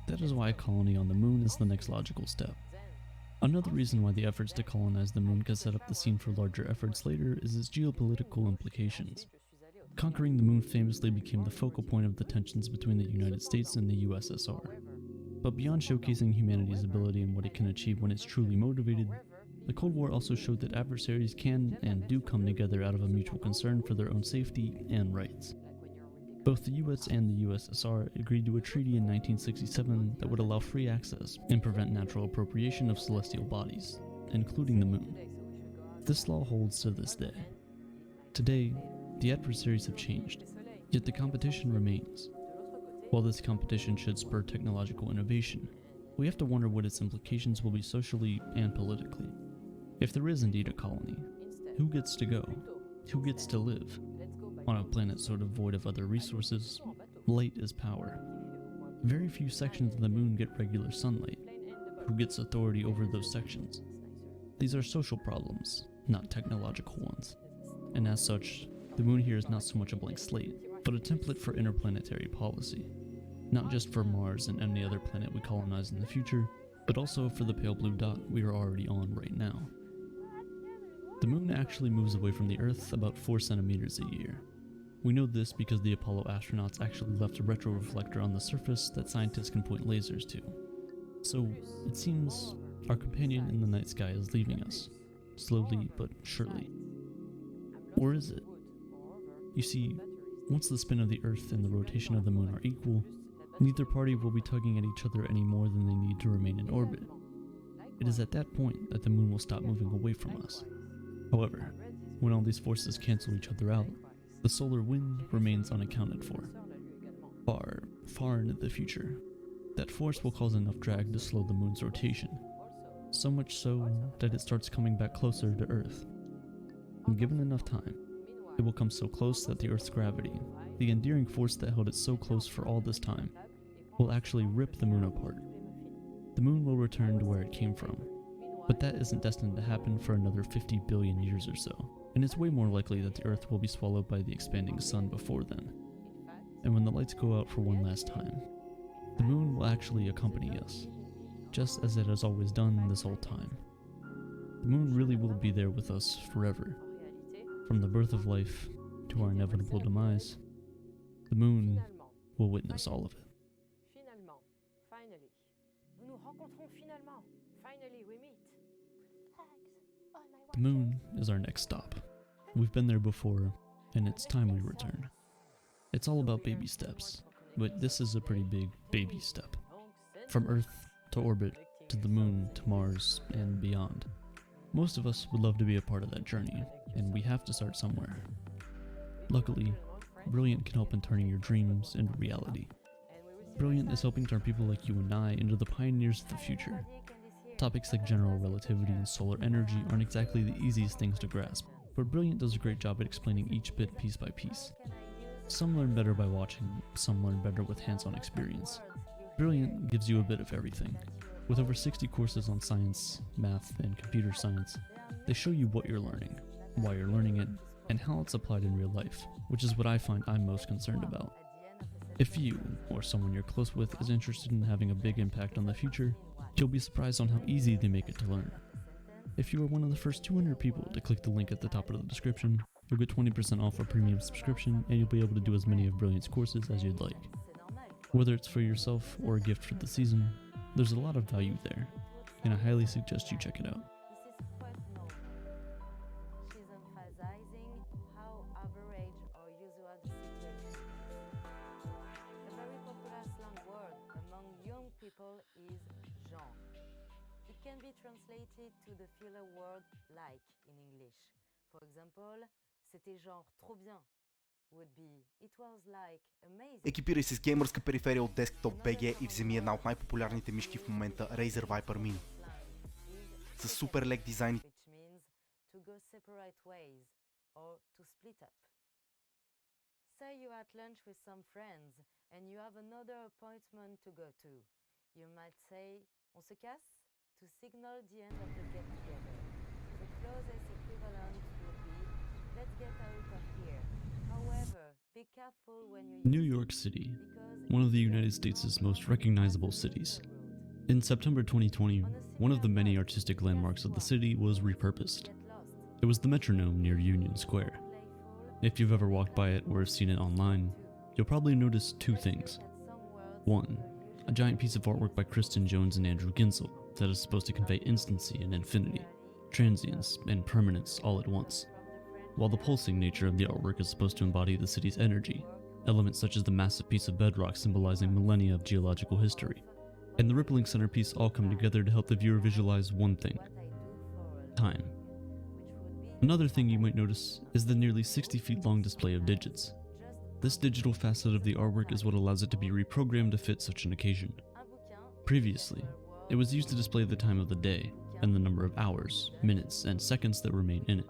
That is why a colony on the moon is the next logical step. Another reason why the efforts to colonize the moon could set up the scene for larger efforts later is its geopolitical implications. Conquering the moon famously became the focal point of the tensions between the United States and the USSR. But beyond showcasing humanity's ability and what it can achieve when it's truly motivated, the Cold War also showed that adversaries can and do come together out of a mutual concern for their own safety and rights. Both the US and the USSR agreed to a treaty in 1967 that would allow free access and prevent natural appropriation of celestial bodies, including the moon. This law holds to this day. Today, the adversaries have changed, yet the competition remains. While this competition should spur technological innovation, we have to wonder what its implications will be socially and politically. If there is indeed a colony, who gets to go? Who gets to live? On a planet sort of void of other resources, light is power. Very few sections of the moon get regular sunlight. Who gets authority over those sections? These are social problems, not technological ones. And as such, the moon here is not so much a blank slate, but a template for interplanetary policy. Not just for Mars and any other planet we colonize in the future, but also for the pale blue dot we are already on right now. The moon actually moves away from the Earth about 4 centimeters a year. We know this because the Apollo astronauts actually left a retroreflector on the surface that scientists can point lasers to. So, it seems our companion in the night sky is leaving us. slowly but surely. Or is it? You see, once the spin of the Earth and the rotation of the Moon are equal, neither party will be tugging at each other any more than they need to remain in orbit. It is at that point that the Moon will stop moving away from us. However, when all these forces cancel each other out, the solar wind remains unaccounted for. Far, far into the future, that force will cause enough drag to slow the Moon's rotation, so much so that it starts coming back closer to Earth. And given enough time, it will come so close that the Earth's gravity, the endearing force that held it so close for all this time, will actually rip the Moon apart. The Moon will return to where it came from, but that isn't destined to happen for another 50 billion years or so, and it's way more likely that the Earth will be swallowed by the expanding sun before then. And when the lights go out for one last time, the Moon will actually accompany us, just as it has always done this whole time. The Moon really will be there with us forever. From the birth of life to our inevitable demise, the Moon will witness all of it. Finalement, finally. Nous nous rencontrons finalement. Finally we meet. The Moon is our next stop. We've been there before, and it's time we return. It's all about baby steps, but this is a pretty big baby step. From Earth to orbit, to the Moon, to Mars, and beyond. Most of us would love to be a part of that journey, and we have to start somewhere. Luckily, Brilliant can help in turning your dreams into reality. Brilliant is helping turn people like you and I into the pioneers of the future. Topics like general relativity and solar energy aren't exactly the easiest things to grasp, but Brilliant does a great job at explaining each bit piece by piece. Some learn better by watching, some learn better with hands-on experience. Brilliant gives you a bit of everything. With over 60 courses on science, math, and computer science, they show you what you're learning, why you're learning it, and how it's applied in real life, which is what I find I'm most concerned about. If you, or someone you're close with, is interested in having a big impact on the future, you'll be surprised on how easy they make it to learn. If you are one of the first 200 people to click the link at the top of the description, you'll get 20% off a premium subscription, and you'll be able to do as many of Brilliant's courses as you'd like. Whether it's for yourself or a gift for the season, there's a lot of value there, and I highly suggest you check it out. She's emphasizing how average or usual the situation. A very popular slang word among young people is genre. It can be translated to the filler word like in English. For example, c'était genre trop bien would be it was like amazing. Екипирай се с геймърска периферия от Desktop BG и вземи една от най-популярните мишки в момента, Razer Viper Mini. С супер лек дизайн. Which means to go separate ways or to split up. Say you're at lunch with some friends and you have another appointment to go to. You might say on se casse to signal the end of the get together. The closest equivalent would be let's get out of here. However, be careful when you New York City, one of the United States' most recognizable cities. In September 2020, one of the many artistic landmarks of the city was repurposed. It was the Metronome near Union Square. If you've ever walked by it or seen it online, you'll probably notice two things. One, a giant piece of artwork by Kristen Jones and Andrew Ginsel that is supposed to convey instancy and infinity, transience and permanence all at once. While the pulsing nature of the artwork is supposed to embody the city's energy, elements such as the massive piece of bedrock symbolizing millennia of geological history, and the rippling centerpiece all come together to help the viewer visualize one thing: time. Another thing you might notice is the nearly 60 feet long display of digits. This digital facet of the artwork is what allows it to be reprogrammed to fit such an occasion. Previously, it was used to display the time of the day and the number of hours, minutes, and seconds that remain in it.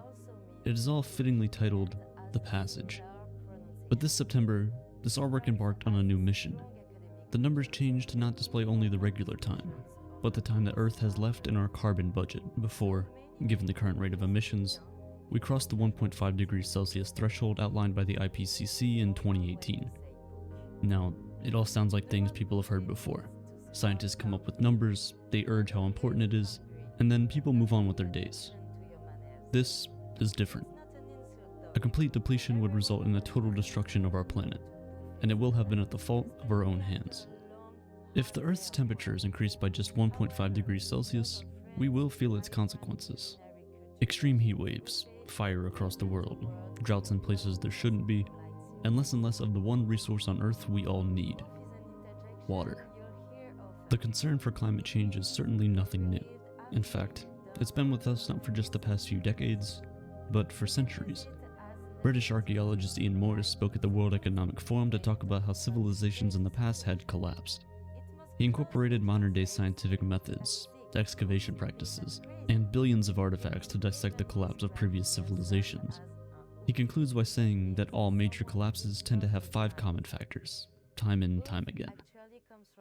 It is all fittingly titled The Passage. But this September, this artwork embarked on a new mission. The numbers changed to not display only the regular time, but the time that Earth has left in our carbon budget before, given the current rate of emissions, we crossed the 1.5 degrees Celsius threshold outlined by the IPCC in 2018. Now, it all sounds like things people have heard before. Scientists come up with numbers, they urge how important it is, and then people move on with their days. This is different. A complete depletion would result in the total destruction of our planet, and it will have been at the fault of our own hands. If the Earth's temperature is increased by just 1.5 degrees Celsius, we will feel its consequences. Extreme heat waves, fire across the world, droughts in places there shouldn't be, and less of the one resource on Earth we all need: water. The concern for climate change is certainly nothing new. In fact, it's been with us not for just the past few decades, but for centuries. British archaeologist Ian Morris spoke at the World Economic Forum to talk about how civilizations in the past had collapsed. He incorporated modern-day scientific methods, excavation practices, and billions of artifacts to dissect the collapse of previous civilizations. He concludes by saying that all major collapses tend to have 5 common factors, time and time again.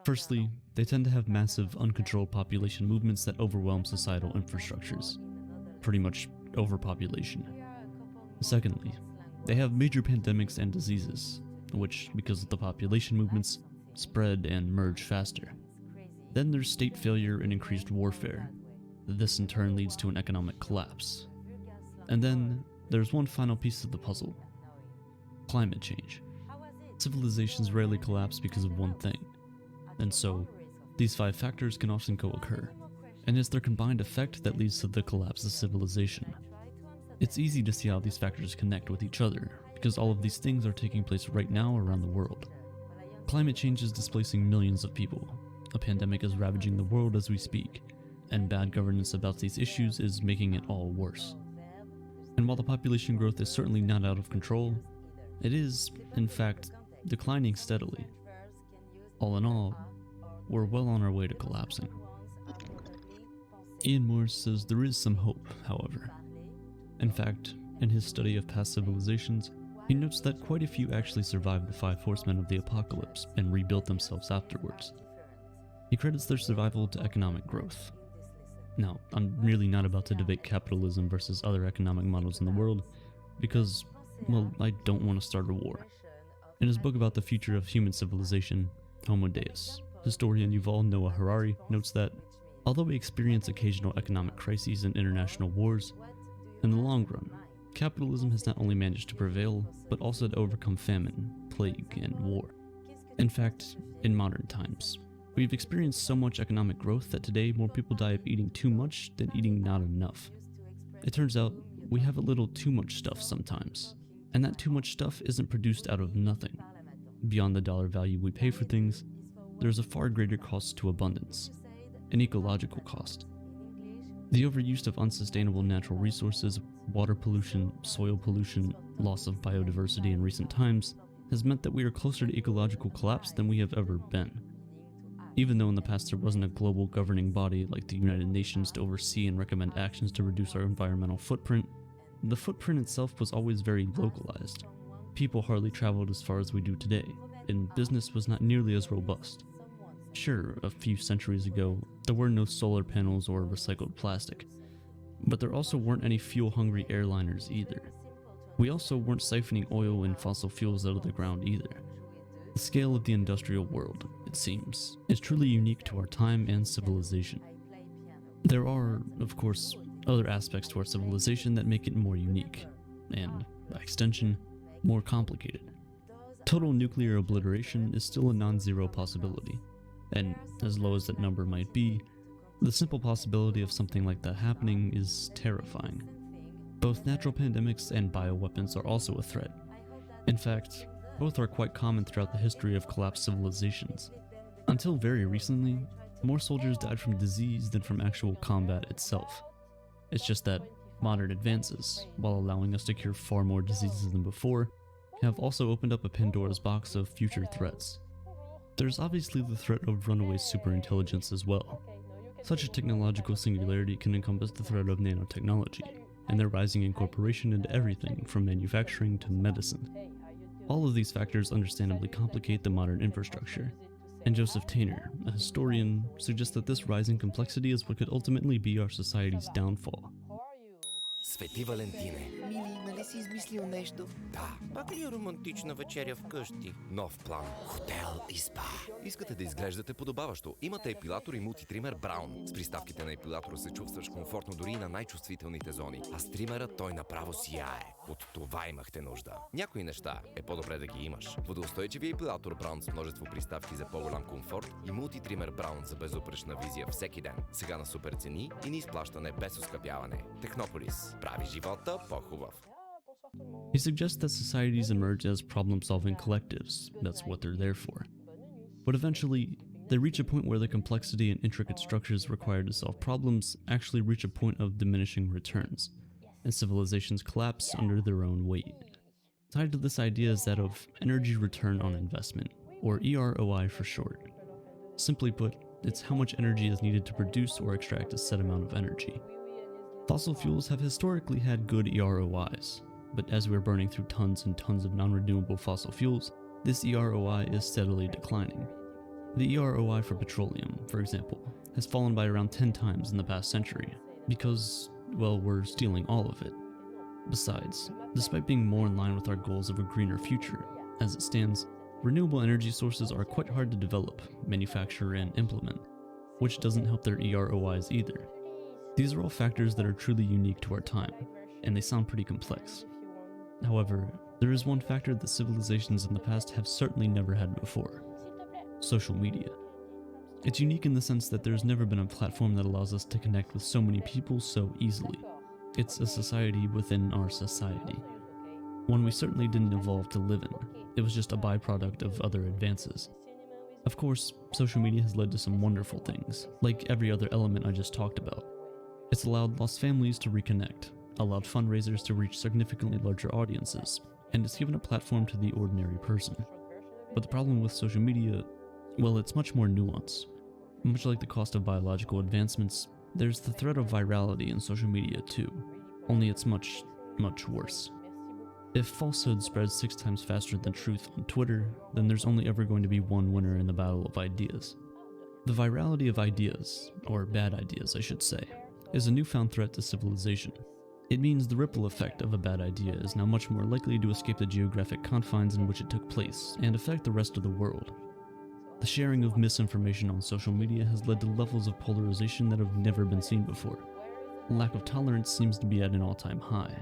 Firstly, they tend to have massive, uncontrolled population movements that overwhelm societal infrastructures. Pretty much overpopulation. Secondly, they have major pandemics and diseases, which, because of the population movements, spread and merge faster. Then there's state failure and increased warfare. This in turn leads to an economic collapse. And then there's one final piece of the puzzle: climate change. Civilizations rarely collapse because of one thing, and so these 5 factors can often co-occur, and it's their combined effect that leads to the collapse of civilization. It's easy to see how these factors connect with each other, because all of these things are taking place right now around the world. Climate change is displacing millions of people, a pandemic is ravaging the world as we speak, and bad governance about these issues is making it all worse. And while the population growth is certainly not out of control, it is, in fact, declining steadily. All in all, we're well on our way to collapsing. Ian Morris says there is some hope, however. In fact, in his study of past civilizations, he notes that quite a few actually survived the 5 horsemen of the apocalypse and rebuilt themselves afterwards. He credits their survival to economic growth. Now, I'm really not about to debate capitalism versus other economic models in the world, because, well, I don't want to start a war. In his book about the future of human civilization, Homo Deus, historian Yuval Noah Harari notes that, although we experience occasional economic crises and international wars, in the long run, capitalism has not only managed to prevail, but also to overcome famine, plague, and war. In fact, in modern times, we've experienced so much economic growth that today more people die of eating too much than eating not enough. It turns out, we have a little too much stuff sometimes, and that too much stuff isn't produced out of nothing. Beyond the dollar value we pay for things, there's a far greater cost to abundance, an ecological cost. The overuse of unsustainable natural resources, water pollution, soil pollution, loss of biodiversity in recent times, has meant that we are closer to ecological collapse than we have ever been. Even though in the past there wasn't a global governing body like the United Nations to oversee and recommend actions to reduce our environmental footprint, the footprint itself was always very localized. People hardly traveled as far as we do today, and business was not nearly as robust. Sure, a few centuries ago, there were no solar panels or recycled plastic, but there also weren't any fuel-hungry airliners either. We also weren't siphoning oil and fossil fuels out of the ground either. The scale of the industrial world, it seems, is truly unique to our time and civilization. There are, of course, other aspects to our civilization that make it more unique, and, by extension, more complicated. Total nuclear obliteration is still a non-zero possibility. And as low as that number might be, the simple possibility of something like that happening is terrifying. Both natural pandemics and bioweapons are also a threat. In fact, both are quite common throughout the history of collapsed civilizations. Until very recently, more soldiers died from disease than from actual combat itself. It's just that modern advances, while allowing us to cure far more diseases than before, have also opened up a Pandora's box of future threats. There's obviously the threat of runaway superintelligence as well. Such a technological singularity can encompass the threat of nanotechnology, and their rising incorporation into everything from manufacturing to medicine. All of these factors understandably complicate the modern infrastructure, and Joseph Tainer, a historian, suggests that this rising complexity is what could ultimately be our society's downfall. Свети Валентине. Мили, нали си измислил нещо? Да, пак ли романтична вечеря вкъщи? Нов план. Хотел и спа. Искате да изглеждате подобаващо. Имате епилатор и мултитример Браун. С приставките на епилатора се чувстваш комфортно дори и на най-чувствителните зони. А с тримера той направо сияе. От това имахте нужда. Някои неща е по-добре да ги имаш. Водоустойчиви епилатор Браун с множество приставки за по-голям комфорт и мултитример Браун за безупречна визия всеки ден. Сега на супер цени и ни изплащане без оскъпяване. Технополис. Прави живота по-хубав. He suggests that societies emerge as problem-solving collectives. That's what they're there for. But eventually, they reach a point where the complexity and intricate structures required to solve problems actually reach a point of diminishing returns, and civilizations collapse under their own weight. Tied to this idea is that of energy return on investment, or EROI for short. Simply put, it's how much energy is needed to produce or extract a set amount of energy. Fossil fuels have historically had good EROIs, but as we're burning through tons and tons of non-renewable fossil fuels, this EROI is steadily declining. The EROI for petroleum, for example, has fallen by around 10 times in the past century, because, well, we're stealing all of it. Besides, despite being more in line with our goals of a greener future, as it stands, renewable energy sources are quite hard to develop, manufacture, and implement, which doesn't help their EROIs either. These are all factors that are truly unique to our time, and they sound pretty complex. However, there is one factor that civilizations in the past have certainly never had before: social media. It's unique in the sense that there's never been a platform that allows us to connect with so many people so easily. It's a society within our society. One we certainly didn't evolve to live in. It was just a byproduct of other advances. Of course, social media has led to some wonderful things, like every other element I just talked about. It's allowed lost families to reconnect, allowed fundraisers to reach significantly larger audiences, and it's given a platform to the ordinary person. But the problem with social media, well, it's much more nuanced. Much like the cost of biological advancements, there's the threat of virality in social media too, only it's much, much worse. If falsehood spreads 6 times faster than truth on Twitter, then there's only ever going to be one winner in the battle of ideas. The virality of ideas, or bad ideas I should say, is a newfound threat to civilization. It means the ripple effect of a bad idea is now much more likely to escape the geographic confines in which it took place and affect the rest of the world. The sharing of misinformation on social media has led to levels of polarization that have never been seen before. Lack of tolerance seems to be at an all-time high.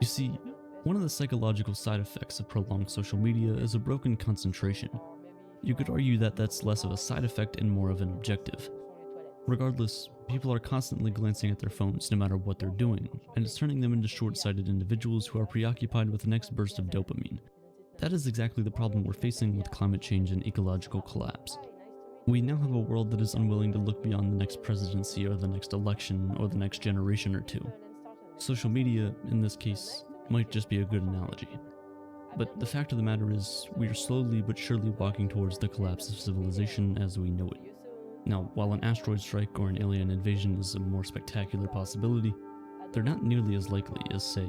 You see, one of the psychological side effects of prolonged social media is a broken concentration. You could argue that that's less of a side effect and more of an objective. Regardless, people are constantly glancing at their phones no matter what they're doing, and it's turning them into short-sighted individuals who are preoccupied with the next burst of dopamine. That is exactly the problem we're facing with climate change and ecological collapse. We now have a world that is unwilling to look beyond the next presidency or the next election or the next generation or two. Social media, in this case, might just be a good analogy. But the fact of the matter is, we are slowly but surely walking towards the collapse of civilization as we know it. Now, while an asteroid strike or an alien invasion is a more spectacular possibility, they're not nearly as likely as, say,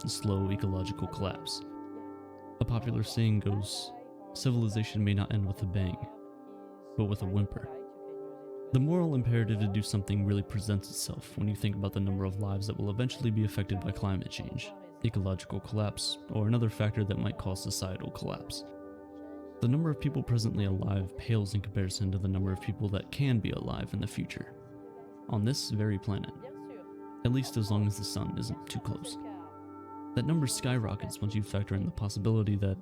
a slow ecological collapse. A popular saying goes, civilization may not end with a bang, but with a whimper. The moral imperative to do something really presents itself when you think about the number of lives that will eventually be affected by climate change, ecological collapse, or another factor that might cause societal collapse. The number of people presently alive pales in comparison to the number of people that can be alive in the future, on this very planet, at least as long as the sun isn't too close. That number skyrockets once you factor in the possibility that,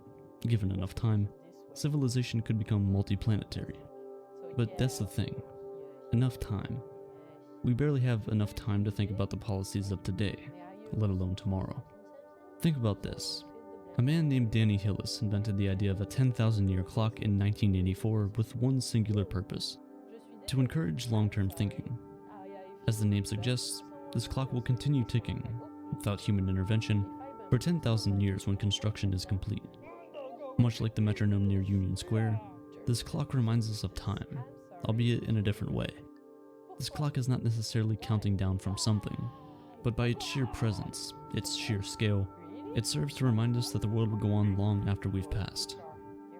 given enough time, civilization could become multiplanetary. But that's the thing, enough time. We barely have enough time to think about the policies of today, let alone tomorrow. Think about this. A man named Danny Hillis invented the idea of a 10,000-year clock in 1984 with one singular purpose: to encourage long-term thinking. As the name suggests, this clock will continue ticking, without human intervention, for 10,000 years when construction is complete. Much like the metronome near Union Square, this clock reminds us of time, albeit in a different way. This clock is not necessarily counting down from something, but by its sheer presence, its sheer scale, it serves to remind us that the world will go on long after we've passed.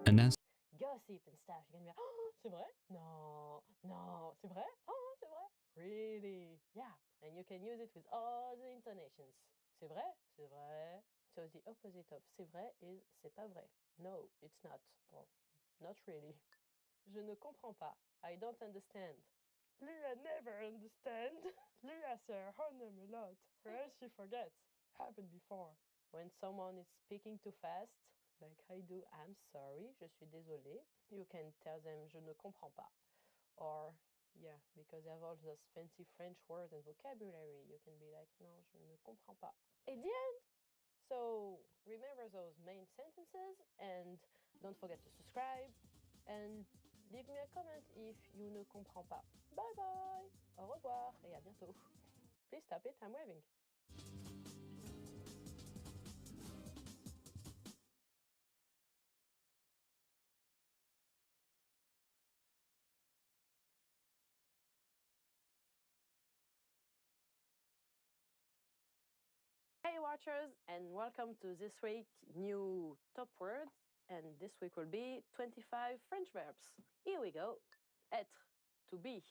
And as gossip and stuff, you're gonna be like, oh, c'est vrai? No, no, c'est vrai? Oh, c'est vrai? Really? Yeah, and you can use it with all the intonations. C'est vrai? C'est vrai. So the opposite of c'est vrai is c'est pas vrai. No, it's not. Or not really. Je ne comprends pas. I don't understand. Leah never understand. Leah say her name a lot. Well, she forgets. Happened before. When someone is speaking too fast, like I do, I'm sorry, je suis désolé. You can tell them je ne comprends pas. Or, yeah, because they have all those fancy French words and vocabulary, you can be like, non, je ne comprends pas. At the end. So remember those main sentences and don't forget to subscribe and leave me a comment if you ne comprends pas. Bye bye, au revoir et à bientôt. Please stop it, I'm waving. Hey watchers, and welcome to this week new top words, and this week will be 25 French verbs. Here we go. Être, to be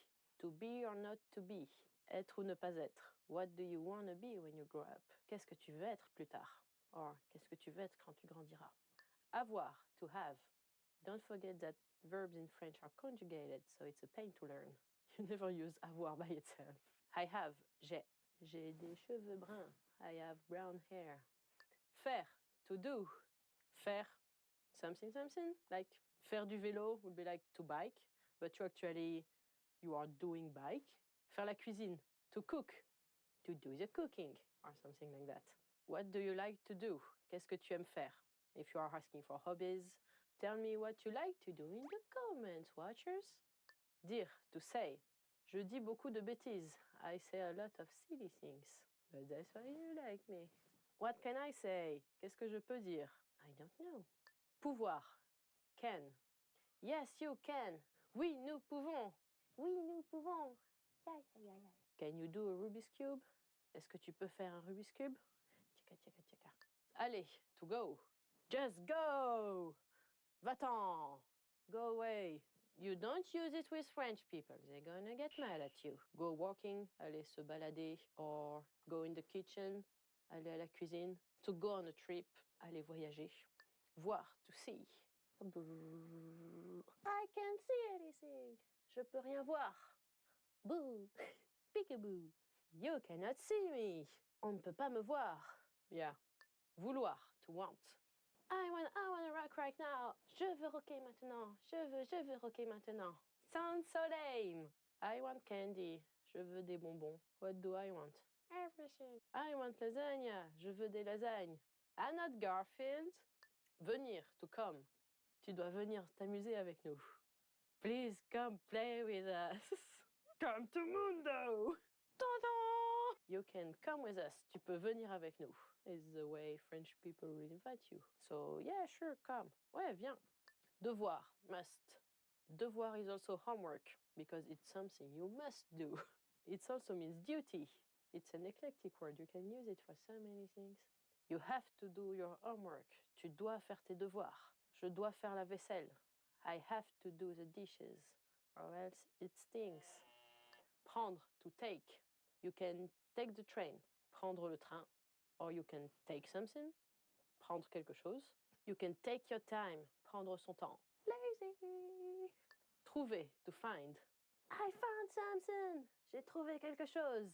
or not to be, être ou ne pas être. What do you want to be when you grow up? Qu'est-ce que tu veux être plus tard? Or, qu'est-ce que tu veux être quand tu grandiras? Avoir, to have. Don't forget that verbs in French are conjugated, so it's a pain to learn. You never use avoir by itself. I have, j'ai. J'ai des cheveux bruns. I have brown hair. Faire, to do. Faire, something, like faire du vélo would be like to bike, but you are doing bike. Faire la cuisine, to cook. To do the cooking, or something like that. What do you like to do? Qu'est-ce que tu aimes faire? If you are asking for hobbies, tell me what you like to do in the comments, watchers. Dire, to say. Je dis beaucoup de bêtises. I say a lot of silly things. But that's why you like me. What can I say? Qu'est-ce que je peux dire? I don't know. Pouvoir. Can. Yes, you can. Oui, nous pouvons. Oui, nous pouvons. Can you do a Rubik's Cube? Est-ce que tu peux faire un Rubik's Cube? Tchaka. Allez, to go. Just go. Va-t'en. Go away. You don't use it with French people. They're gonna get mad at you. Go walking, aller se balader, or go in the kitchen, aller à la cuisine. To go on a trip, aller voyager. Voir, to see. I can't see anything. Je peux rien voir. Boo. Peekaboo. You cannot see me. On ne peut pas me voir. Yeah. Vouloir, to want. I wanna rock right now. Je veux rocker maintenant. Je veux rocker maintenant. Sounds so lame. I want candy. Je veux des bonbons. What do I want? Everything. I want lasagna. Je veux des lasagnes. I'm not Garfield. Venir, to come. Tu dois venir t'amuser avec nous. Please come play with us. Come to Mundo. Ta-da! You can come with us. Tu peux venir avec nous. Is the way French people will invite you. So yeah, sure, come. Ouais, viens. Devoir, must. Devoir is also homework because it's something you must do. It also means duty. It's an eclectic word. You can use it for so many things. You have to do your homework. Tu dois faire tes devoirs. Je dois faire la vaisselle. I have to do the dishes, or else it stinks. Prendre, to take. You can take the train. Prendre le train. Or you can take something. Prendre quelque chose. You can take your time. Prendre son temps. Lazy. Trouver, to find. I found something. J'ai trouvé quelque chose.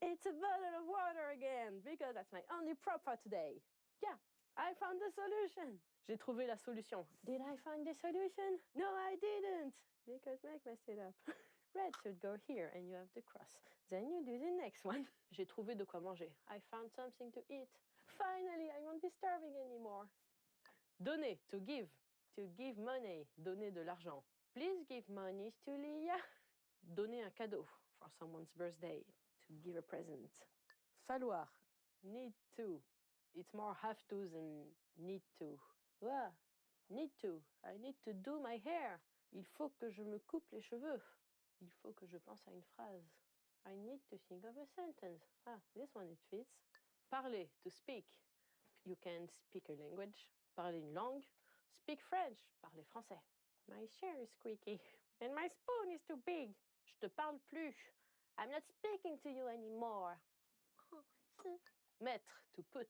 It's a bottle of water again, because that's my only prop for today. Yeah, I found the solution. J'ai trouvé la solution. Did I find the solution? No, I didn't, because Meg messed it up. Red should go here, and you have the cross. Then you do the next one. J'ai trouvé de quoi manger. I found something to eat. Finally, I won't be starving anymore. Donner, to give. To give money, donner de l'argent. Please give money to Leah. Donner un cadeau for someone's birthday. To give a present. Falloir, need to. It's more have to than need to. Ah, need to. I need to do my hair. Il faut que je me coupe les cheveux. Il faut que je pense à une phrase. I need to think of a sentence. Ah, this one it fits. Parler, to speak. You can speak a language. Parler une langue. Speak French. Parler français. My chair is squeaky. And my spoon is too big. Je te parle plus. I'm not speaking to you anymore. Mettre, to put.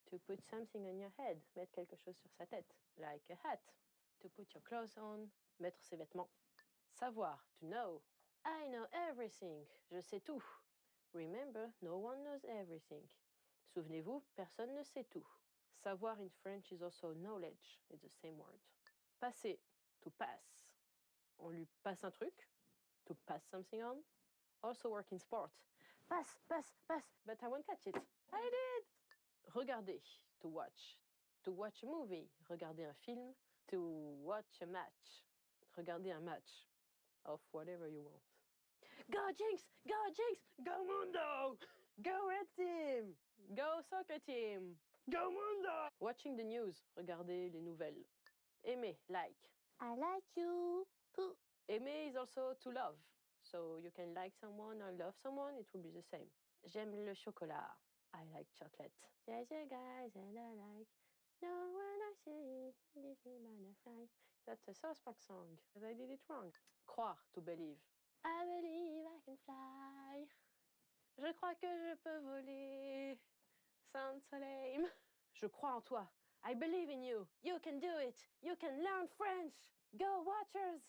To put something on your head. Mettre quelque chose sur sa tête. Like a hat. To put your clothes on. Mettre ses vêtements. Savoir, to know. I know everything. Je sais tout. Remember, no one knows everything. Souvenez-vous, personne ne sait tout. Savoir in French is also knowledge. It's the same word. Passer, to pass. On lui passe un truc. To pass something on. Also work in sport. Pass, pass, pass. But I won't catch it. I did. Regarder, to watch. To watch a movie. Regarder un film. To watch a match. Regarder un match. Of whatever you want. Go Jinx! Go Jinx! Go Mundo! Go Red Team! Go Soccer Team! Go Mundo! Watching the news. Regarder les nouvelles. Aimer, like. I like you. Pooh. Aimer is also to love. So you can like someone or love someone, it will be the same. J'aime le chocolat. I like chocolate. There's a guys and I like. No one I see gives me butterfly. That's a South Park song, but I did it wrong. Croire, to believe. I believe I can fly. Je crois que je peux voler. Sounds so lame. Je crois en toi. I believe in you. You can do it. You can learn French. Go Watchers.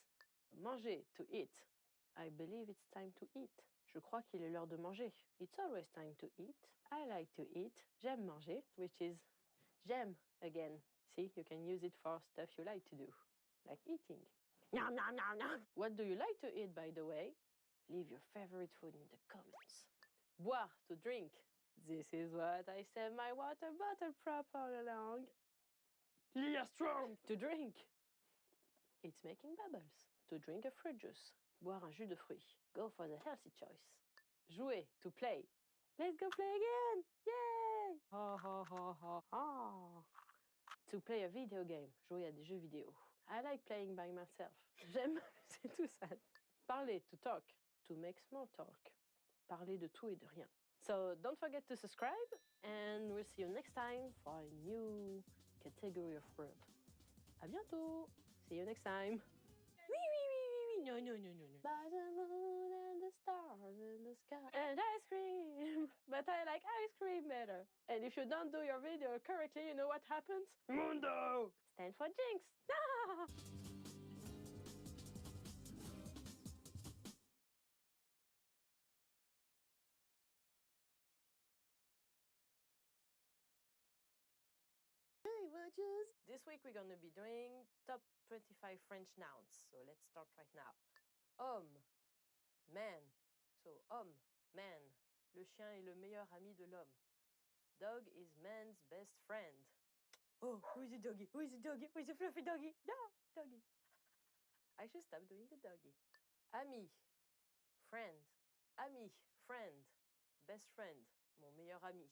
Manger, to eat. I believe it's time to eat. Je crois qu'il est l'heure de manger. It's always time to eat. I like to eat. J'aime manger, which is j'aime again. See, you can use it for stuff you like to do, like eating. Nom, nom, nom, nom. What do you like to eat, by the way? Leave your favorite food in the comments. Boire, to drink. This is what I said my water bottle prop all along. Lia strong, to drink. It's making bubbles. To drink a fruit juice. Boire un jus de fruits. Go for the healthy choice. Jouer, to play. Let's go play again! Yay! Ha ha ha ha ha. To play a video game. Jouer à des jeux vidéo. I like playing by myself. J'aime m'amuser tout seul. Parler, to talk. To make small talk. Parler de tout et de rien. So don't forget to subscribe and we'll see you next time for a new category of word. À bientôt! See you next time! Oui, oui, oui, oui, oui, no, no, no, no, no. By the moon and the stars in the sky and ice cream, but I like ice cream better. And if you don't do your video correctly, you know what happens? Mundo! Stand for Jinx! Ah! Hey, watchers! This week we're gonna be doing top 25 French nouns. So let's start right now. Homme, man. So homme, man. Le chien est le meilleur ami de l'homme. Dog is man's best friend. Oh, who is the doggy? Who is the doggy? Who is the fluffy doggy? No, doggy. I should stop doing the doggy. Ami, friend. Ami, friend. Best friend, mon meilleur ami.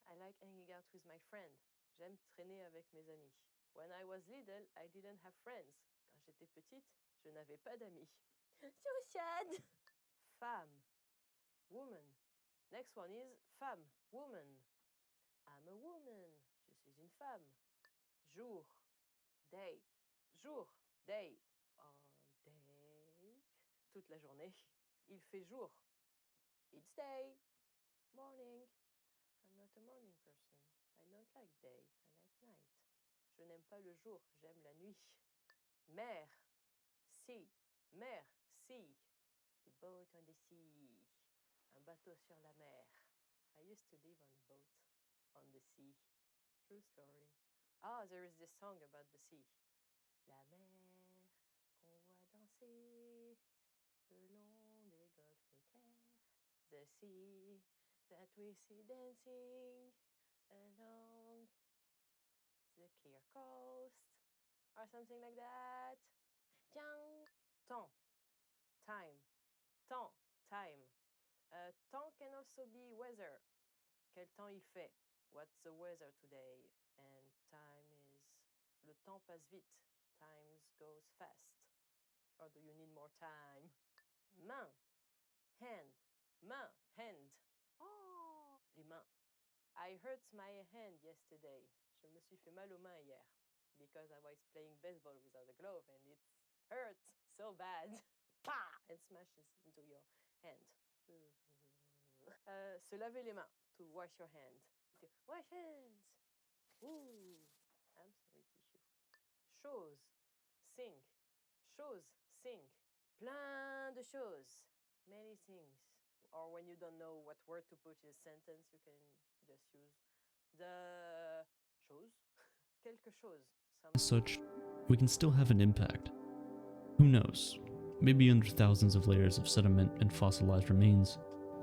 I like hanging out with my friend. J'aime traîner avec mes amis. When I was little, I didn't have friends. Quand j'étais petite, je n'avais pas d'amis. So sad! Femme, woman. Next one is femme, woman. I'm a woman. Je suis une femme. Jour, day. Jour, day. All day. Toute la journée. Il fait jour. It's day. Morning. I'm not a morning person. I don't like day. I like night. Je n'aime pas le jour. J'aime la nuit. Mer. Sea. Mer. Sea. The boat on the sea. Un bateau sur la mer. I used to live on a boat on the sea. True story. Ah, there is this song about the sea. La mer qu'on voit danser le long des golfes clairs. The sea that we see dancing along the clear coast. Or something like that. Tiens. Temps. Time. Temps. Time. Temps can also be weather. Quel temps il fait? What's the weather today? And time is... Le temps passe vite. Time goes fast. Or do you need more time? Main. Hand. Main. Hand. Oh! Les mains. I hurt my hand yesterday. Je me suis fait mal aux mains hier. Because I was playing baseball without a glove and it hurt so bad. Pah! And smashes into your hand. Se laver les mains. to wash your hands. Wash hands. Ooh, I'm sorry, tissue. Chose, sing. Chose, sing. Plein de choses. Many things. Or when you don't know what word to put in a sentence, you can just use the chose. Quelque chose. As such, we can still have an impact. Who knows? Maybe under thousands of layers of sediment and fossilized remains,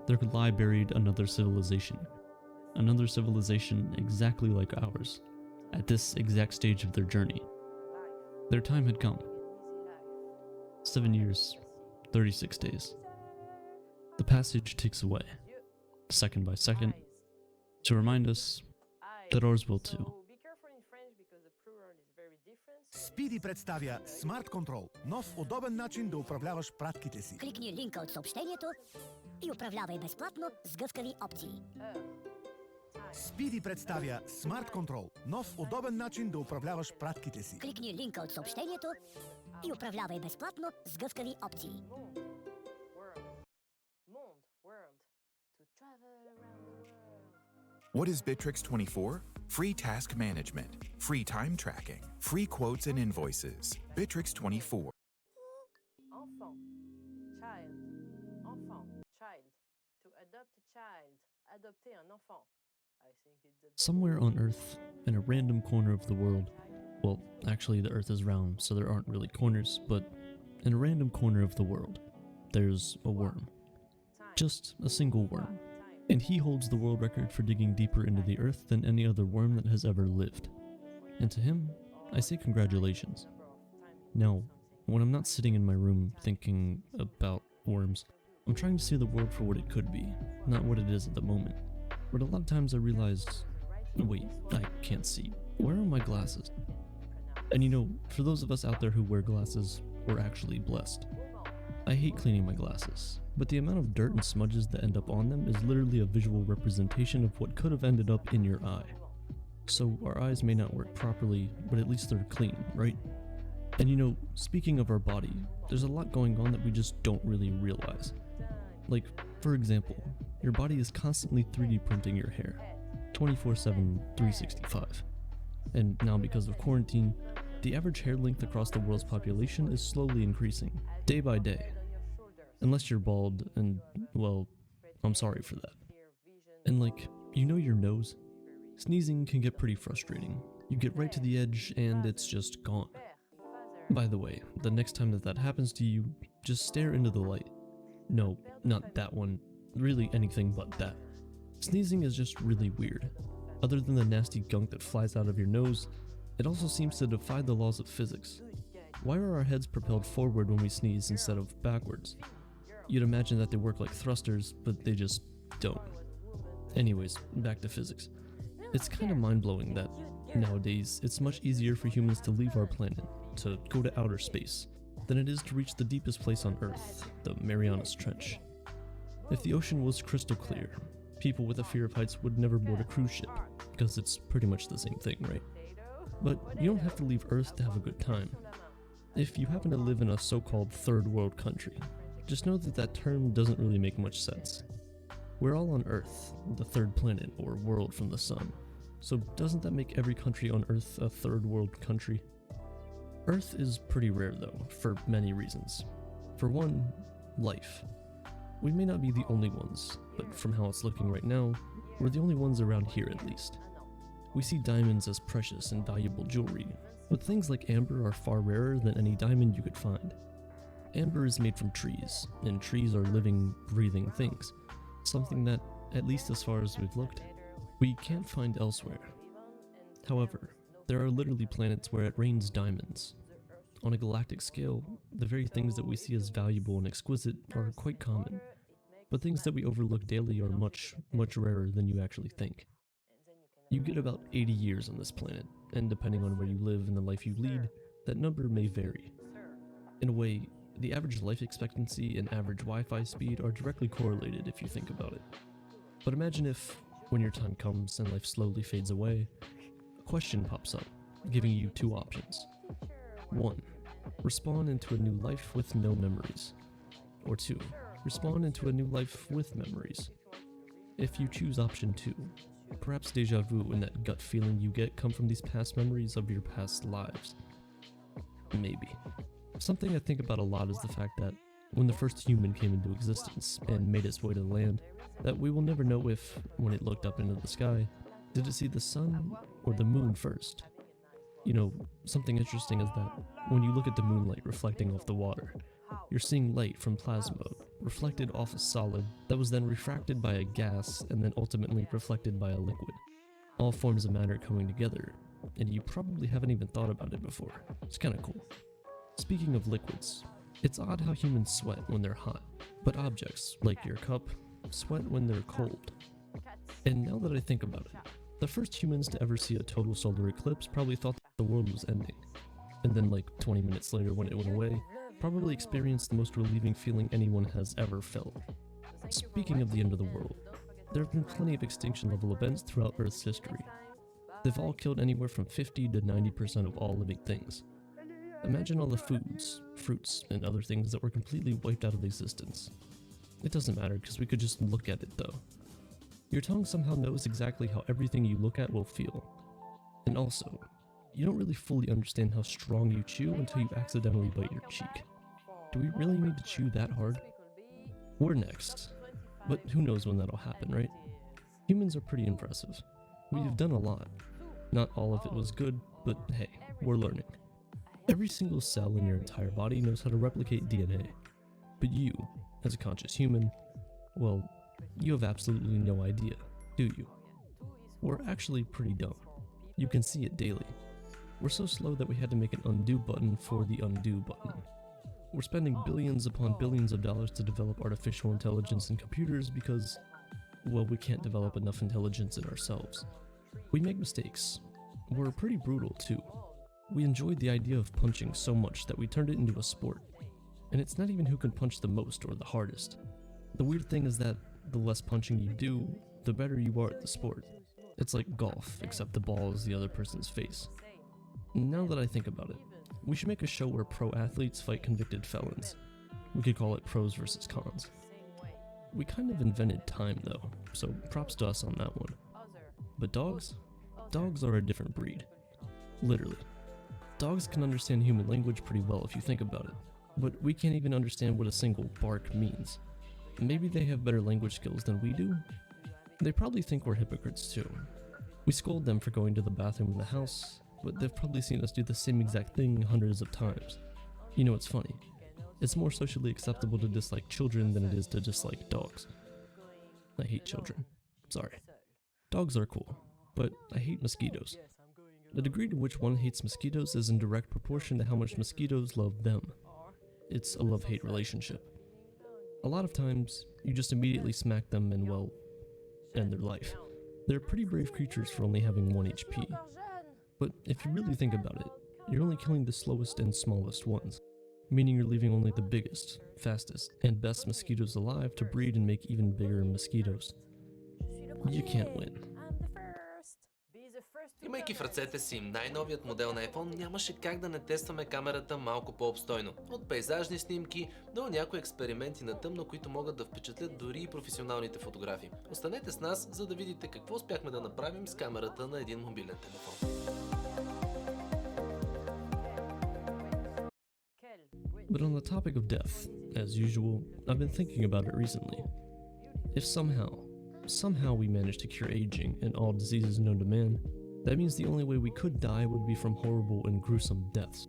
there could lie buried another civilization. Another civilization exactly like ours, at this exact stage of their journey. Their time had come. 7 years, 36 days. The passage ticks away, second by second, to remind us that ours will too. Speedy представя Smart Control, нов удобен начин да управляваш пратките си. Кликни линка от съобщението и управлявай безплатно с гъвкави опции. Speedy представя Smart Control, нов удобен начин да управляваш пратките си. Кликни линка от съобщението и управлявай безплатно с гъвкави опции. What is Bittrex 24? Free task management, free time tracking, free quotes and invoices. Bittrex 24. Enfant, child, enfant, child. To adopt a child, adopter un enfant. I think it's a Somewhere on Earth, in a random corner of the world, well, actually the Earth is round, so there aren't really corners, but in a random corner of the world, there's a worm. Just a single worm. And he holds the world record for digging deeper into the earth than any other worm that has ever lived. And to him, I say congratulations. Now, when I'm not sitting in my room thinking about worms, I'm trying to see the world for what it could be, not what it is at the moment. But a lot of times I realized, wait, I can't see. Where are my glasses? And you know, for those of us out there who wear glasses, we're actually blessed. I hate cleaning my glasses, but the amount of dirt and smudges that end up on them is literally a visual representation of what could have ended up in your eye. So our eyes may not work properly, but at least they're clean, right? And you know, speaking of our body, there's a lot going on that we just don't really realize. Like, for example, your body is constantly 3D printing your hair, 24/7, 365. And now because of quarantine, the average hair length across the world's population is slowly increasing, day by day. Unless you're bald, and, well, I'm sorry for that. And like, you know your nose? Sneezing can get pretty frustrating. You get right to the edge, and it's just gone. By the way, the next time that happens to you, just stare into the light. No, not that one. Really anything but that. Sneezing is just really weird. Other than the nasty gunk that flies out of your nose, it also seems to defy the laws of physics. Why are our heads propelled forward when we sneeze instead of backwards? You'd imagine that they work like thrusters, but they just don't. Anyways, back to physics. It's kind of mind-blowing that, nowadays, it's much easier for humans to leave our planet, to go to outer space, than it is to reach the deepest place on Earth, the Marianas Trench. If the ocean was crystal clear, people with a fear of heights would never board a cruise ship, because it's pretty much the same thing, right? But you don't have to leave Earth to have a good time. If you happen to live in a so-called third world country, just know that that term doesn't really make much sense. We're all on Earth, the third planet or world from the sun. So doesn't that make every country on Earth a third world country? Earth is pretty rare though, for many reasons. For one, life. We may not be the only ones, but from how it's looking right now, we're the only ones around here at least. We see diamonds as precious and valuable jewelry, but things like amber are far rarer than any diamond you could find. Amber is made from trees, and trees are living, breathing things, something that, at least as far as we've looked, we can't find elsewhere. However, there are literally planets where it rains diamonds. On a galactic scale, the very things that we see as valuable and exquisite are quite common, but things that we overlook daily are much, much rarer than you actually think. You get about 80 years on this planet, and depending on where you live and the life you lead, that number may vary. In a way, the average life expectancy and average Wi-Fi speed are directly correlated if you think about it. But imagine if, when your time comes and life slowly fades away, a question pops up, giving you two options. 1. Respawn into a new life with no memories. Or 2. Respawn into a new life with memories. If you choose option 2, perhaps deja vu and that gut feeling you get come from these past memories of your past lives. Maybe. Something I think about a lot is the fact that when the first human came into existence and made its way to the land, that we will never know if, when it looked up into the sky, did it see the sun or the moon first? You know, something interesting is that when you look at the moonlight reflecting off the water, you're seeing light from plasma reflected off a solid that was then refracted by a gas and then ultimately reflected by a liquid. All forms of matter coming together, and you probably haven't even thought about it before. It's kinda cool. Speaking of liquids, it's odd how humans sweat when they're hot, but objects, like your cup, sweat when they're cold. And now that I think about it, the first humans to ever see a total solar eclipse probably thought the world was ending. And then like 20 minutes later when it went away, probably experienced the most relieving feeling anyone has ever felt. Speaking of the end of the world, there have been plenty of extinction level events throughout Earth's history. They've all killed anywhere from 50 to 90% of all living things. Imagine all the foods, fruits, and other things that were completely wiped out of existence. It doesn't matter because we could just look at it though. Your tongue somehow knows exactly how everything you look at will feel. And also, you don't really fully understand how strong you chew until you accidentally bite your cheek. Do we really need to chew that hard? We're next. But who knows when that'll happen, right? Humans are pretty impressive. We've done a lot. Not all of it was good, but hey, we're learning. Every single cell in your entire body knows how to replicate DNA. But you, as a conscious human, well, you have absolutely no idea, do you? We're actually pretty dumb. You can see it daily. We're so slow that we had to make an undo button for the undo button. We're spending billions upon billions of dollars to develop artificial intelligence in computers because, well, we can't develop enough intelligence in ourselves. We make mistakes. We're pretty brutal too. We enjoyed the idea of punching so much that we turned it into a sport. And it's not even who can punch the most or the hardest. The weird thing is that the less punching you do, the better you are at the sport. It's like golf, except the ball is the other person's face. Now that I think about it, we should make a show where pro athletes fight convicted felons. We could call it pros versus cons. We kind of invented time though, so props to us on that one. But dogs? Dogs are a different breed. Literally. Dogs can understand human language pretty well if you think about it, but we can't even understand what a single bark means. Maybe they have better language skills than we do? They probably think we're hypocrites too. We scold them for going to the bathroom in the house, but they've probably seen us do the same exact thing hundreds of times. You know, it's funny. It's more socially acceptable to dislike children than it is to dislike dogs. I hate children. Sorry. Dogs are cool, but I hate mosquitoes. The degree to which one hates mosquitoes is in direct proportion to how much mosquitoes love them. It's a love-hate relationship. A lot of times, you just immediately smack them and, well, end their life. They're pretty brave creatures for only having 1 HP. But if you really think about it, you're only killing the slowest and smallest ones, meaning you're leaving only the biggest, fastest, and best mosquitoes alive to breed and make even bigger mosquitoes. You can't win. Имайки в ръцете си най-новият модел на iPhone, нямаше как да не тестваме камерата малко по-обстойно. От пейзажни снимки до някои експерименти на тъмно, които могат да впечатлят дори и професионалните фотографи. Останете с нас, за да видите какво успяхме да направим с камерата на един мобилен телефон. But on the topic of death, as usual, I've been thinking about it recently. If somehow we manage to cure aging and all diseases known to man, that means the only way we could die would be from horrible and gruesome deaths.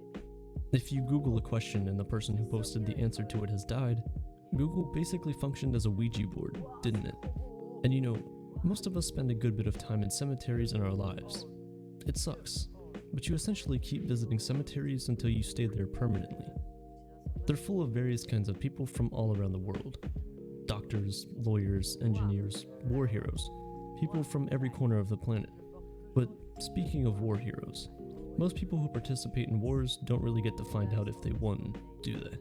If you Google a question and the person who posted the answer to it has died, Google basically functioned as a Ouija board, didn't it? And you know, most of us spend a good bit of time in cemeteries in our lives. It sucks, but you essentially keep visiting cemeteries until you stay there permanently. They're full of various kinds of people from all around the world. Doctors, lawyers, engineers, war heroes, people from every corner of the planet. But speaking of war heroes, most people who participate in wars don't really get to find out if they won, do they?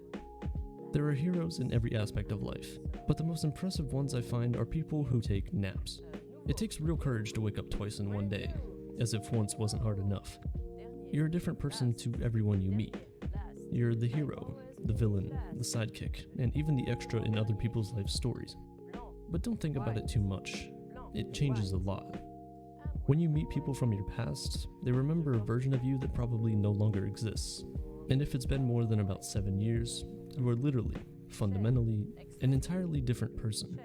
There are heroes in every aspect of life, but the most impressive ones I find are people who take naps. It takes real courage to wake up twice in one day, as if once wasn't hard enough. You're a different person to everyone you meet. You're the hero, the villain, the sidekick, and even the extra in other people's life stories. But don't think about it too much. it changes a lot. When you meet people from your past, they remember a version of you that probably no longer exists. And if it's been more than about 7 years, you are literally, fundamentally, an entirely different person.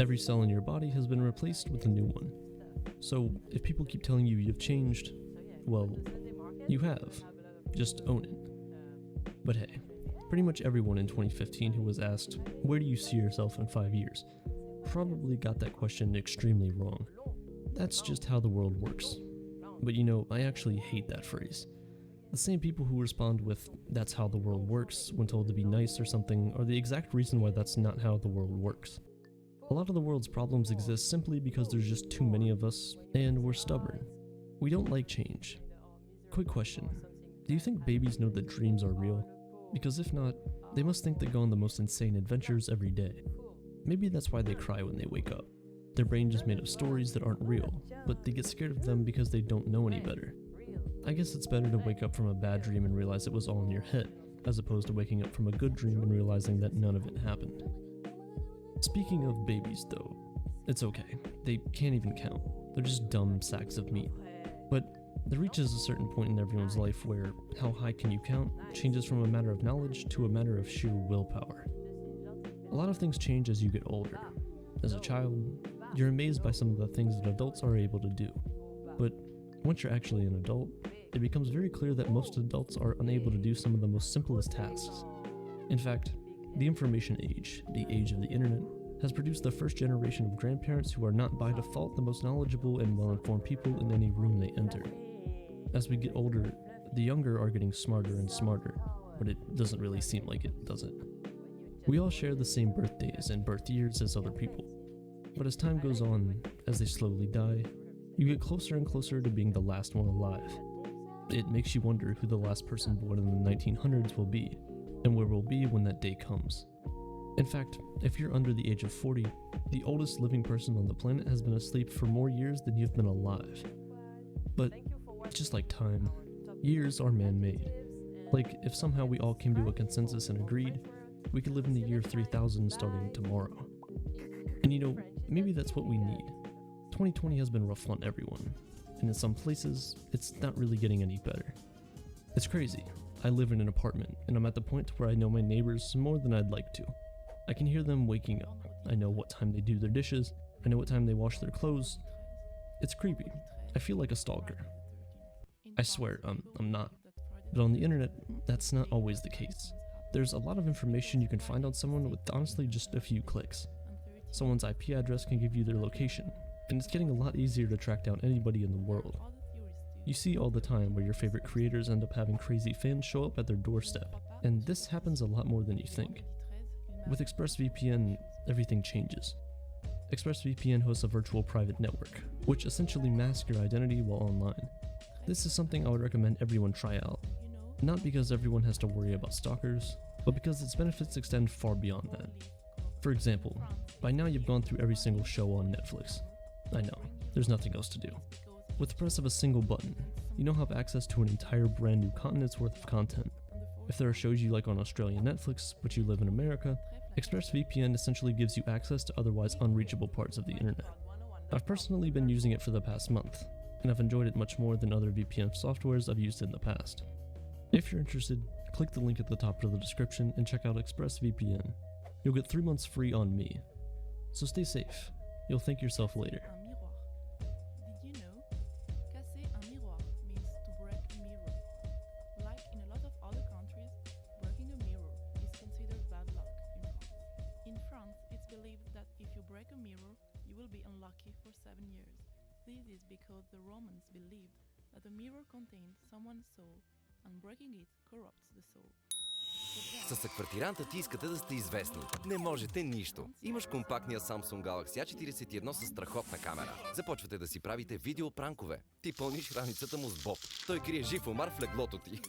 Every cell in your body has been replaced with a new one. So if people keep telling you you've changed, well, you have. Just own it. But hey, pretty much everyone in 2015 who was asked, "Where do you see yourself in 5 years?" probably got that question extremely wrong. That's just how the world works. But you know, I actually hate that phrase. The same people who respond with, "That's how the world works," when told to be nice or something, are the exact reason why that's not how the world works. A lot of the world's problems exist simply because there's just too many of us, and we're stubborn. We don't like change. Quick question. Do you think babies know that dreams are real? Because if not, they must think they go on the most insane adventures every day. Maybe that's why they cry when they wake up. Their brain is made of stories that aren't real, but they get scared of them because they don't know any better. I guess it's better to wake up from a bad dream and realize it was all in your head, as opposed to waking up from a good dream and realizing that none of it happened. Speaking of babies though, it's okay. They can't even count. They're just dumb sacks of meat. But there reaches a certain point in everyone's life where how high can you count changes from a matter of knowledge to a matter of sheer willpower. A lot of things change as you get older. As a child, you're amazed by some of the things that adults are able to do. But once you're actually an adult, it becomes very clear that most adults are unable to do some of the most simplest tasks. In fact, the information age, the age of the internet, has produced the first generation of grandparents who are not by default the most knowledgeable and well-informed people in any room they enter. As we get older, the younger are getting smarter and smarter, but it doesn't really seem like it, does it? We all share the same birthdays and birth years as other people, but as time goes on, as they slowly die, you get closer and closer to being the last one alive. It makes you wonder who the last person born in the 1900s will be, and where we'll be when that day comes. In fact, if you're under the age of 40, the oldest living person on the planet has been asleep for more years than you've been alive. But just like time, years are man-made. Like, if somehow we all came to a consensus and agreed, we could live in the year 3000 starting tomorrow. And you know, maybe that's what we need. 2020 has been rough on everyone, and in some places, it's not really getting any better. It's crazy. I live in an apartment, and I'm at the point where I know my neighbors more than I'd like to. I can hear them waking up. I know what time they do their dishes. I know what time they wash their clothes. It's creepy. I feel like a stalker. I swear, I'm not. But on the internet, that's not always the case. There's a lot of information you can find on someone with honestly just a few clicks. Someone's IP address can give you their location, and it's getting a lot easier to track down anybody in the world. You see all the time where your favorite creators end up having crazy fans show up at their doorstep, and this happens a lot more than you think. With ExpressVPN, everything changes. ExpressVPN hosts a virtual private network, which essentially masks your identity while online. This is something I would recommend everyone try out. Not because everyone has to worry about stalkers, but because its benefits extend far beyond that. For example, by now you've gone through every single show on Netflix. I know, there's nothing else to do. With the press of a single button, you now have access to an entire brand new continent's worth of content. If there are shows you like on Australian Netflix, but you live in America, ExpressVPN essentially gives you access to otherwise unreachable parts of the internet. I've personally been using it for the past month, and I've enjoyed it much more than other VPN softwares I've used in the past. If you're interested, click the link at the top of the description and check out ExpressVPN. You'll get 3 months free on me. So stay safe. You'll thank yourself later. Did you know? Casser un miroir means to break a mirror. Like in a lot of other countries, breaking a mirror is considered bad luck in France. In France, it's believed that if you break a mirror, you will be unlucky for 7 years. This is because the Romans believed that a mirror contained someone's soul, and breaking it corrupts the soul. С съквартиранта ти искате да сте известни. Не можете нищо. Имаш компактния Samsung Galaxy A41 с страхотна камера. Започвате да си правите видеопранкове. Ти пълниш раницата му с боб. Той крие жив омар в леглото ти.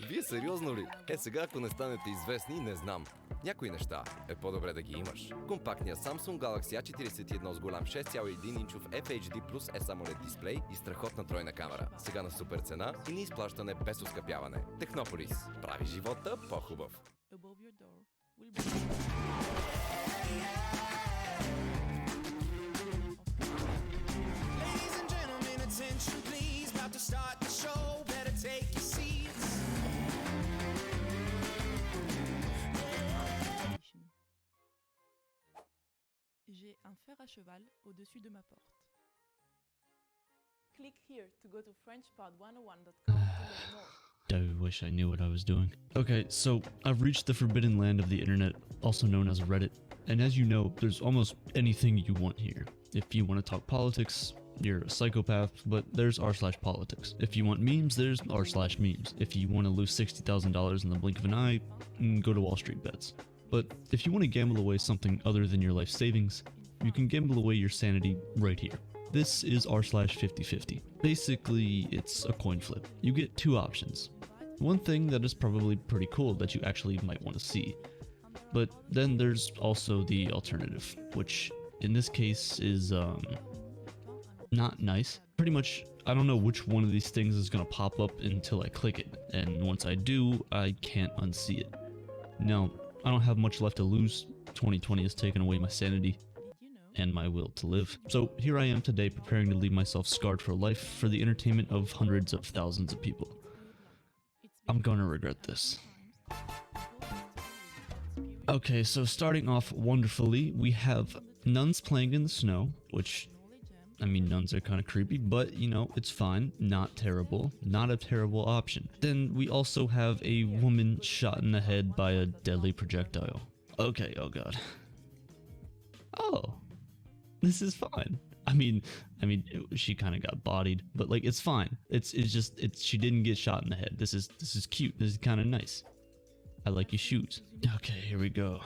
Вие сериозно ли? Сега ако не станете известни, не знам. Някои неща е по-добре да ги имаш. Компактният Samsung Galaxy A41 с голям 6,1 инчов FHD плюс AMOLED дисплей и страхотна тройна камера. Сега на супер цена и ни изплащане без оскъпяване. Технополис. Прави живота по-хубав. J'ai un fer à cheval au-dessus de ma porte. Click here to go to FrenchPod101.com to learn more. I wish I knew what I was doing. Okay, so I've reached the forbidden land of the internet, also known as Reddit. And as you know, there's almost anything you want here. If you want to talk politics, you're a psychopath, but there's r/politics. If you want memes, there's r/memes. If you want to lose $60,000 in the blink of an eye, go to Wall Street bets. But if you want to gamble away something other than your life savings, you can gamble away your sanity right here. This is r/50/50. Basically, it's a coin flip. You get two options. One thing that is probably pretty cool that you actually might want to see. But then there's also the alternative, which in this case is not nice. Pretty much, I don't know which one of these things is going to pop up until I click it, and once I do, I can't unsee it. Now, I don't have much left to lose. 2020 has taken away my sanity and my will to live. So here I am today preparing to leave myself scarred for life for the entertainment of hundreds of thousands of people. I'm gonna regret this. Okay, so starting off wonderfully, we have nuns playing in the snow, which, I mean, nuns are kind of creepy, but, you know, it's fine. Not terrible. Not a terrible option. Then we also have a woman shot in the head by a deadly projectile. Okay, oh god. Oh, this is fine. I mean, she kind of got bodied, but like, it's fine. It's she didn't get shot in the head. This is cute. This is kind of nice. I like your shoes. Okay, here we go.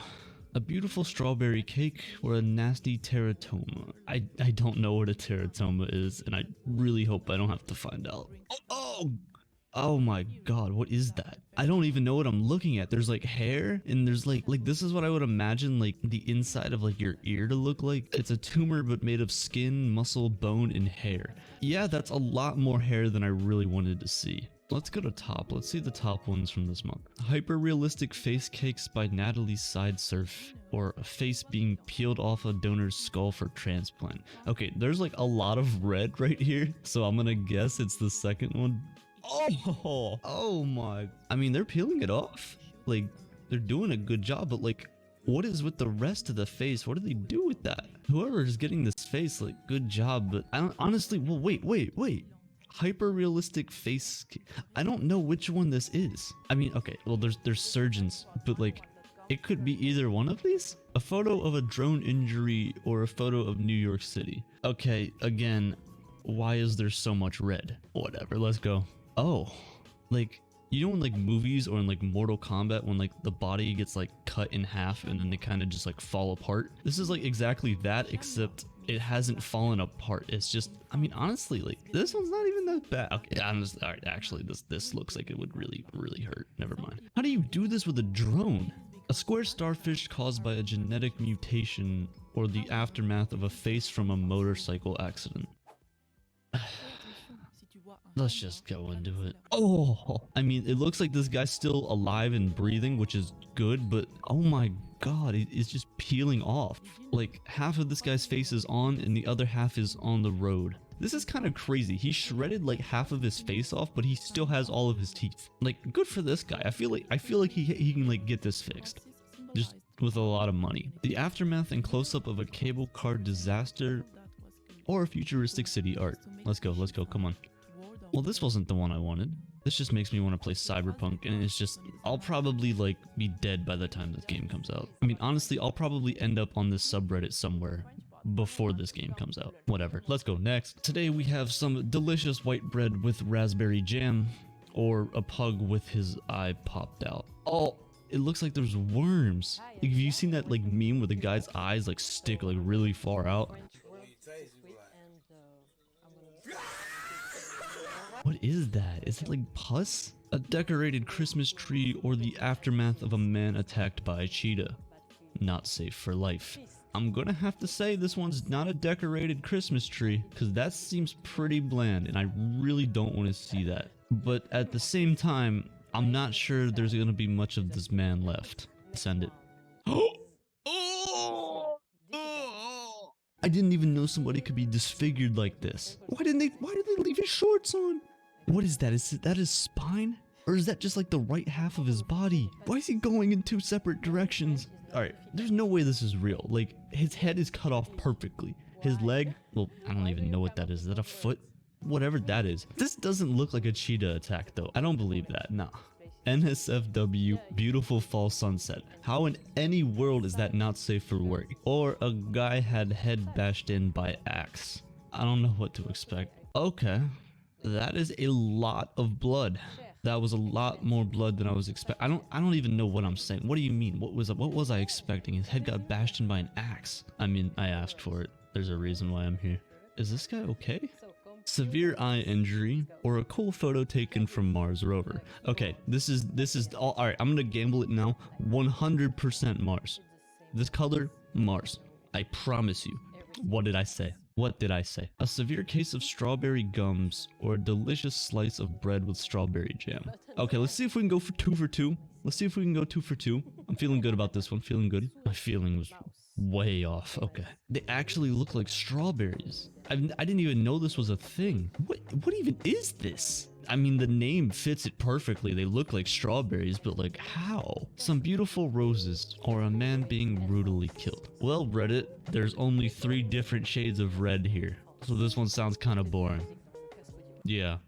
A beautiful strawberry cake or a nasty teratoma. I don't know what a teratoma is, and I really hope I don't have to find out. Oh my god, what is that? I don't even know what I'm looking at. There's like hair, and there's like this is what I would imagine like the inside of like your ear to look like. It's a tumor but made of skin, muscle, bone, and hair. Yeah, that's a lot more hair than I really wanted to see. Let's go to top. Let's see the top ones from this month. Hyper-realistic face cakes by Natalie's Side Surf, or a face being peeled off a donor's skull for transplant. Okay, there's like a lot of red right here, so I'm gonna guess it's the second one. Oh my. I mean, they're peeling it off. Like, they're doing a good job, but like, what is with the rest of the face? What do they do with that? Whoever is getting this face, like, good job, but I don't, honestly, well, wait. Hyper-realistic face. I don't know which one this is. I mean, okay, well, there's surgeons, but like, it could be either one of these? A photo of a drone injury or a photo of New York City. Okay, again, why is there so much red? Whatever, let's go. Oh, like, you know in like movies or in like Mortal Kombat when like the body gets like cut in half and then they kind of just like fall apart? This is like exactly that, except it hasn't fallen apart. It's just, I mean, honestly, like, this one's not even that bad. Okay, honestly, all right, actually, this looks like it would really hurt. Never mind. How do you do this with a drone? A square starfish caused by a genetic mutation or the aftermath of a face from a motorcycle accident. Let's just go into it. Oh, I mean, it looks like this guy's still alive and breathing, which is good, but oh my god, it's just peeling off. Like, half of this guy's face is on and the other half is on the road. This is kind of crazy. He shredded like half of his face off, but he still has all of his teeth. Like, good for this guy. I feel like he can like get this fixed, just with a lot of money. The aftermath and close-up of a cable car disaster or a futuristic city art. Let's go, come on. Well, this wasn't the one I wanted. This just makes me want to play Cyberpunk, and it's just, I'll probably like be dead by the time this game comes out. I mean, honestly, I'll probably end up on this subreddit somewhere before this game comes out. Whatever, let's go next. Today we have some delicious white bread with raspberry jam, or a pug with his eye popped out. Oh, it looks like there's worms. Like, have you seen that like meme where the guy's eyes like stick like really far out? What is that? Is it like pus? A decorated Christmas tree or the aftermath of a man attacked by a cheetah. Not safe for life. I'm gonna have to say this one's not a decorated Christmas tree, because that seems pretty bland and I really don't want to see that. But at the same time, I'm not sure there's gonna be much of this man left. Send it. I didn't even know somebody could be disfigured like this. Why did they leave his shorts on? What is that? Is that his spine? Or is that just like the right half of his body? Why is he going in two separate directions? Alright, there's no way this is real. Like, his head is cut off perfectly. His leg, well, I don't even know what that is. Is that a foot? Whatever that is. This doesn't look like a cheetah attack though. I don't believe that, nah. NSFW, beautiful fall sunset. How in any world is that not safe for work? Or a guy had head bashed in by axe. I don't know what to expect. Okay, that is a lot of blood. That was a lot more blood than I was expecting. I don't even know what I'm saying. What do you mean? What was I expecting? His head got bashed in by an axe. I mean, I asked for it. There's a reason why I'm here. Is this guy okay? Severe eye injury or a cool photo taken from Mars rover. Okay, this is all right. I'm gonna gamble it now. 100% Mars. This color, Mars. I promise you. What did I say? What did I say? A severe case of strawberry gums or a delicious slice of bread with strawberry jam. Okay, let's see if we can go for 2 for 2. Let's see if we can go 2 for 2. I'm feeling good about this one. Feeling good. My feeling was way off. Okay. They actually look like strawberries. I didn't even know this was a thing. What even is this? I mean, the name fits it perfectly. They look like strawberries, but like how? Some beautiful roses or a man being brutally killed. Well, Reddit, there's only 3 different shades of red here. So this one sounds kind of boring. Yeah,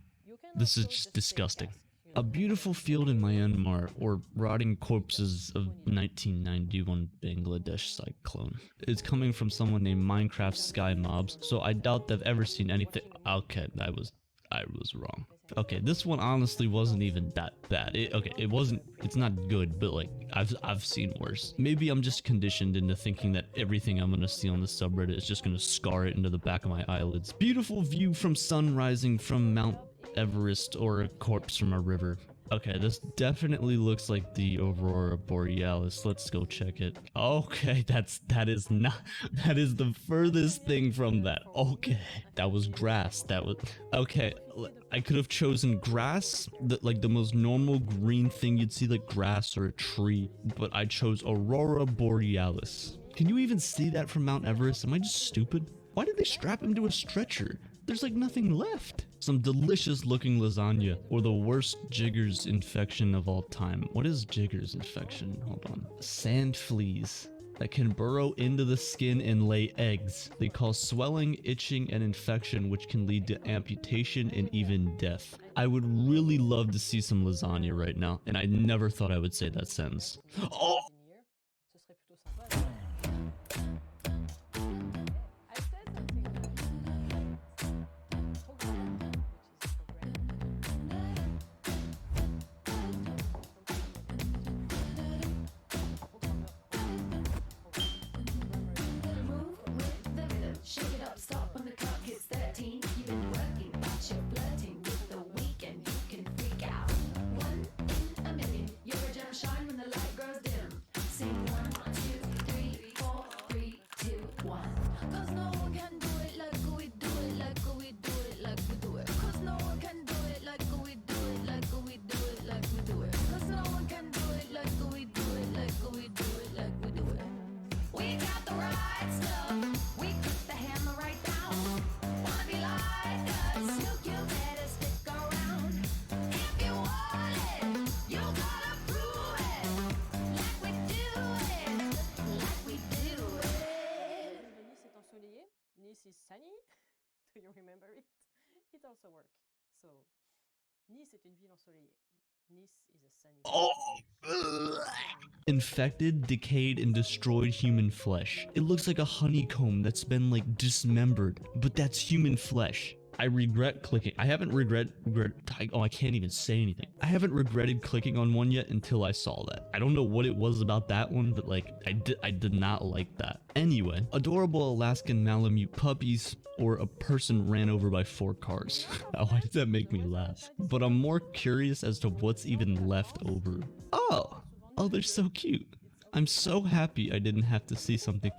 this is just disgusting. A beautiful field in Myanmar, or rotting corpses of 1991 Bangladesh cyclone. It's coming from someone named Minecraft Sky Mobs, so I doubt they've ever seen anything. Okay, I was wrong. Okay, this one honestly wasn't even that bad. It's not good, but like, I've seen worse. Maybe I'm just conditioned into thinking that everything I'm gonna see on the subreddit is just gonna scar it into the back of my eyelids. Beautiful view from sun rising from Mount Everest or a corpse from a river. Okay, this definitely looks like the Aurora Borealis. Let's go check it. Okay, that is the furthest thing from that. Okay, that was grass. Okay. I could have chosen grass, like the most normal green thing you'd see, like grass or a tree, but I chose Aurora Borealis. Can you even see that from Mount Everest? Am I just stupid? Why did they strap him to a stretcher? There's like nothing left. Some delicious looking lasagna, or the worst jiggers infection of all time. What is jiggers infection? Hold on. Sand fleas that can burrow into the skin and lay eggs. They cause swelling, itching, and infection, which can lead to amputation and even death. I would really love to see some lasagna right now, and I never thought I would say that sentence. Oh! Nice is sunny. Do you remember it? It also works. So, Nice est une ville ensoleillée. Nice is a sunny city. Infected, decayed, and destroyed human flesh. It looks like a honeycomb that's been like dismembered, but that's human flesh. I regret clicking. I haven't I can't even say anything. I haven't regretted clicking on one yet until I saw that. I don't know what it was about that one, but like, I did not like that. Anyway, adorable Alaskan Malamute puppies, or a person ran over by 4 cars. Why did that make me laugh? But I'm more curious as to what's even left over. Oh, they're so cute. I'm so happy I didn't have to see something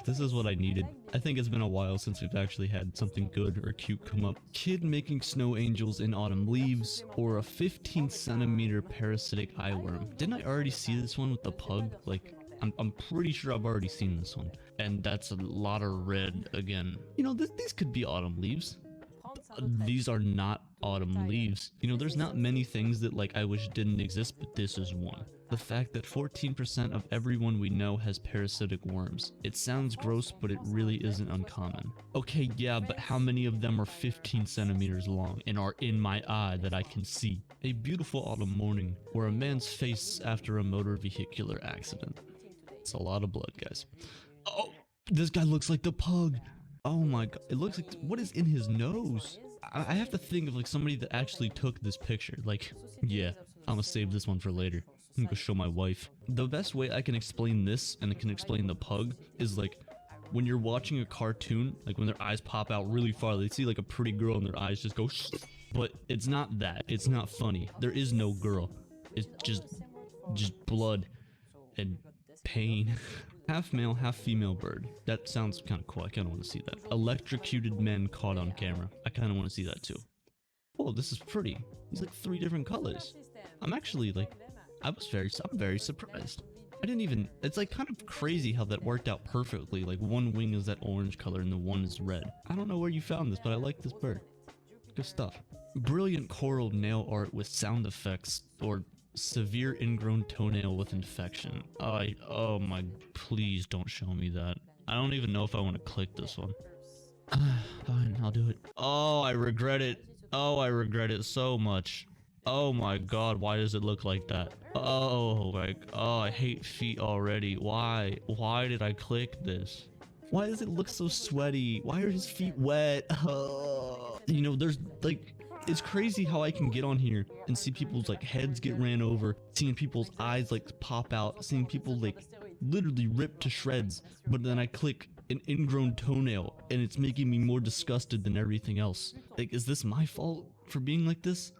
this is what I needed. I think it's been a while since we've actually had something good or cute come up. Kid making snow angels in autumn leaves, or a 15-centimeter parasitic eyeworm. Didn't I already see this one with the pug? Like, I'm pretty sure I've already seen this one. And that's a lot of red again. You know, these could be autumn leaves. these are not autumn leaves. You know, there's not many things that like I wish didn't exist, but this is one. The fact that 14% of everyone we know has parasitic worms. It sounds gross, but it really isn't uncommon. Okay, yeah, but how many of them are 15 centimeters long and are in my eye that I can see? A beautiful autumn morning, or a man's face after a motor vehicular accident. It's a lot of blood, guys. Oh, this guy looks like the pug. Oh my god, it looks like, what is in his nose? I have to think of like somebody that actually took this picture. Like, yeah, I'm gonna save this one for later. I'm gonna go show my wife. The best way I can explain this, and I can explain the pug, is like when you're watching a cartoon, like when their eyes pop out really far, they see like a pretty girl and their eyes just go but it's not that. It's not funny. There is no girl. It's just blood and pain. Half male, half female bird. That sounds kind of cool. I kind of want to see that. Electrocuted men caught on camera. I kind of want to see that too. Oh, this is pretty. These like 3 different colors. I'm actually like, I'm very surprised. I didn't even, it's like kind of crazy how that worked out perfectly. Like one wing is that orange color and the one is red. I don't know where you found this, but I like this bird. Good stuff. Brilliant coral nail art with sound effects, or severe ingrown toenail with infection. Oh my, please don't show me that. I don't even know if I want to click this one. Fine, I'll do it. Oh, I regret it. Oh, I regret it so much. Oh my god, why does it look like that? Oh my, oh, I hate feet already. Why did I click this? Why does it look so sweaty? Why are his feet wet? You know, there's like, it's crazy how I can get on here and see people's like heads get ran over, seeing people's eyes like pop out, seeing people like literally ripped to shreds, but then I click an ingrown toenail and it's making me more disgusted than everything else. Like, is this my fault for being like this?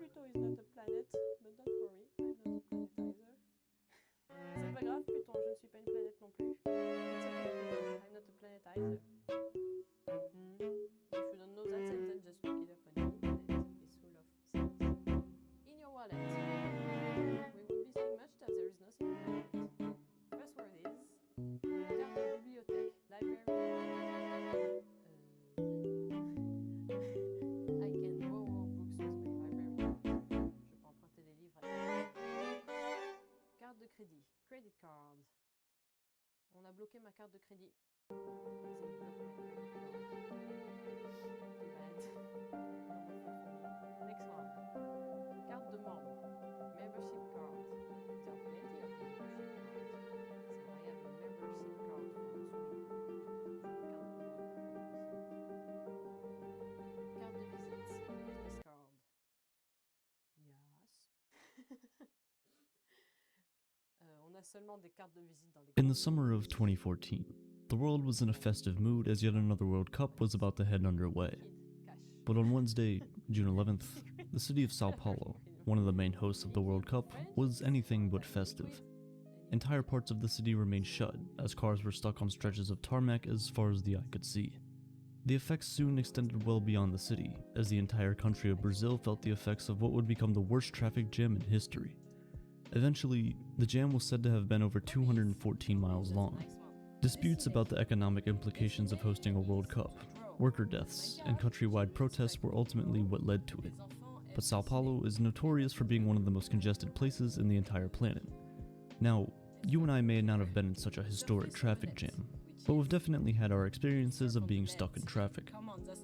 Credit card. On a bloqué ma carte de crédit. Next one. Carte de membre. Membership card. There are plenty of membership cards. So I have a membership card from Sweden. Carte de visite. Business card. Yes. On a seulement des cartes de visite dans les. In the summer of 2014, the world was in a festive mood as yet another World Cup was about to head underway. But on Wednesday, June 11th, the city of Sao Paulo, one of the main hosts of the World Cup, was anything but festive. Entire parts of the city remained shut, as cars were stuck on stretches of tarmac as far as the eye could see. The effects soon extended well beyond the city, as the entire country of Brazil felt the effects of what would become the worst traffic jam in history. Eventually, the jam was said to have been over 214 miles long. Disputes about the economic implications of hosting a World Cup, worker deaths, and countrywide protests were ultimately what led to it. But Sao Paulo is notorious for being one of the most congested places in the entire planet. Now, you and I may not have been in such a historic traffic jam, but we've definitely had our experiences of being stuck in traffic,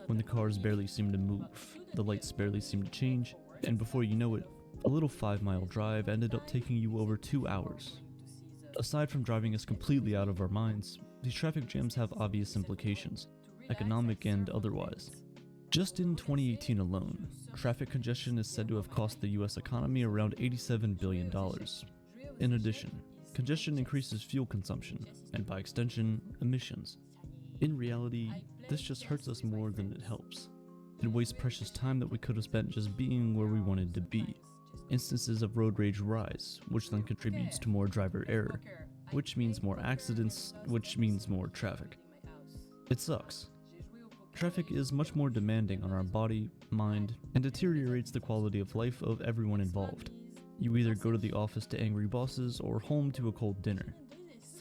when the cars barely seem to move, the lights barely seem to change, and before you know it, a little 5-mile drive ended up taking you over 2 hours. Aside from driving us completely out of our minds, these traffic jams have obvious implications, economic and otherwise. Just in 2018 alone, traffic congestion is said to have cost the US economy around $87 billion. In addition, congestion increases fuel consumption, and by extension, emissions. In reality, this just hurts us more than it helps. It wastes precious time that we could have spent just being where we wanted to be. Instances of road rage rise, which then contributes to more driver error, which means more accidents, which means more traffic. It sucks. Traffic is much more demanding on our body, mind, and deteriorates the quality of life of everyone involved. You either go to the office to angry bosses or home to a cold dinner.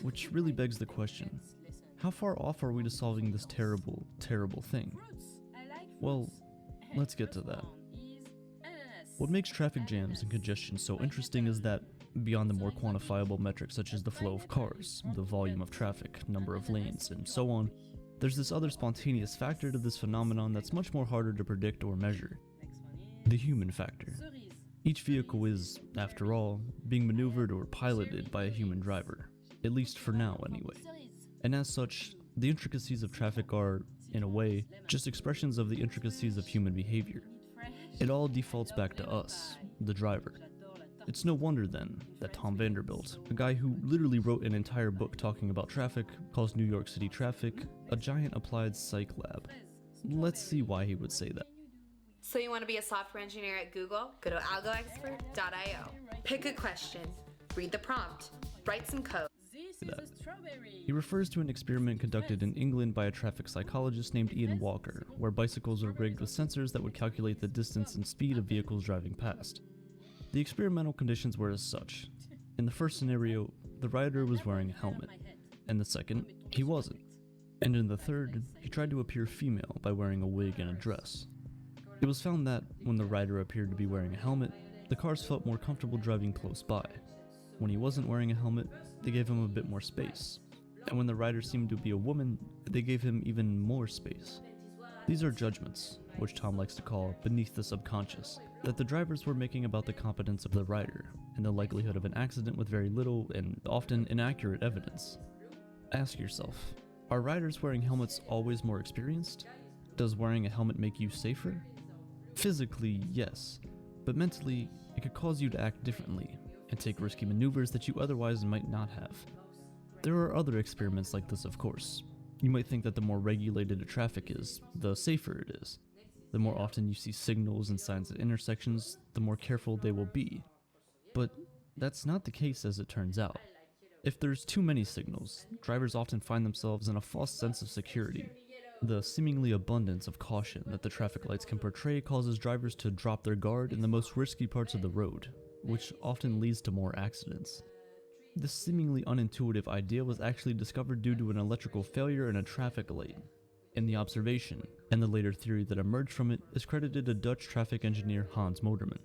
Which really begs the question, how far off are we to solving this terrible, terrible thing? Well, let's get to that. What makes traffic jams and congestion so interesting is that, beyond the more quantifiable metrics such as the flow of cars, the volume of traffic, number of lanes, and so on, there's this other spontaneous factor to this phenomenon that's much more harder to predict or measure: the human factor. Each vehicle is, after all, being maneuvered or piloted by a human driver, at least for now anyway. And as such, the intricacies of traffic are, in a way, just expressions of the intricacies of human behavior. It all defaults back to us, the driver. It's no wonder then that Tom Vanderbilt, a guy who literally wrote an entire book talking about traffic, calls New York City traffic a giant applied psych lab. Let's see why he would say that. So you want to be a software engineer at Google? Go to algoexpert.io. Pick a question, read the prompt, write some code. He refers to an experiment conducted in England by a traffic psychologist named Ian Walker, where bicycles are rigged with sensors that would calculate the distance and speed of vehicles driving past. The experimental conditions were as such. In the first scenario, the rider was wearing a helmet. In the second, he wasn't. And in the third, he tried to appear female by wearing a wig and a dress. It was found that, when the rider appeared to be wearing a helmet, the cars felt more comfortable driving close by. When he wasn't wearing a helmet, they gave him a bit more space. And when the rider seemed to be a woman, they gave him even more space. These are judgments, which Tom likes to call beneath the subconscious, that the drivers were making about the competence of the rider, and the likelihood of an accident with very little and often inaccurate evidence. Ask yourself, are riders wearing helmets always more experienced? Does wearing a helmet make you safer? Physically, yes, but mentally, it could cause you to act differently, and take risky maneuvers that you otherwise might not have. There are other experiments like this, of course. You might think that the more regulated a traffic is, the safer it is. The more often you see signals and signs at intersections, the more careful they will be. But that's not the case, as it turns out. If there's too many signals, drivers often find themselves in a false sense of security. The seemingly abundance of caution that the traffic lights can portray causes drivers to drop their guard in the most risky parts of the road, which often leads to more accidents. This seemingly unintuitive idea was actually discovered due to an electrical failure in a traffic light. And the observation, and the later theory that emerged from it, is credited to Dutch traffic engineer Hans Motorman.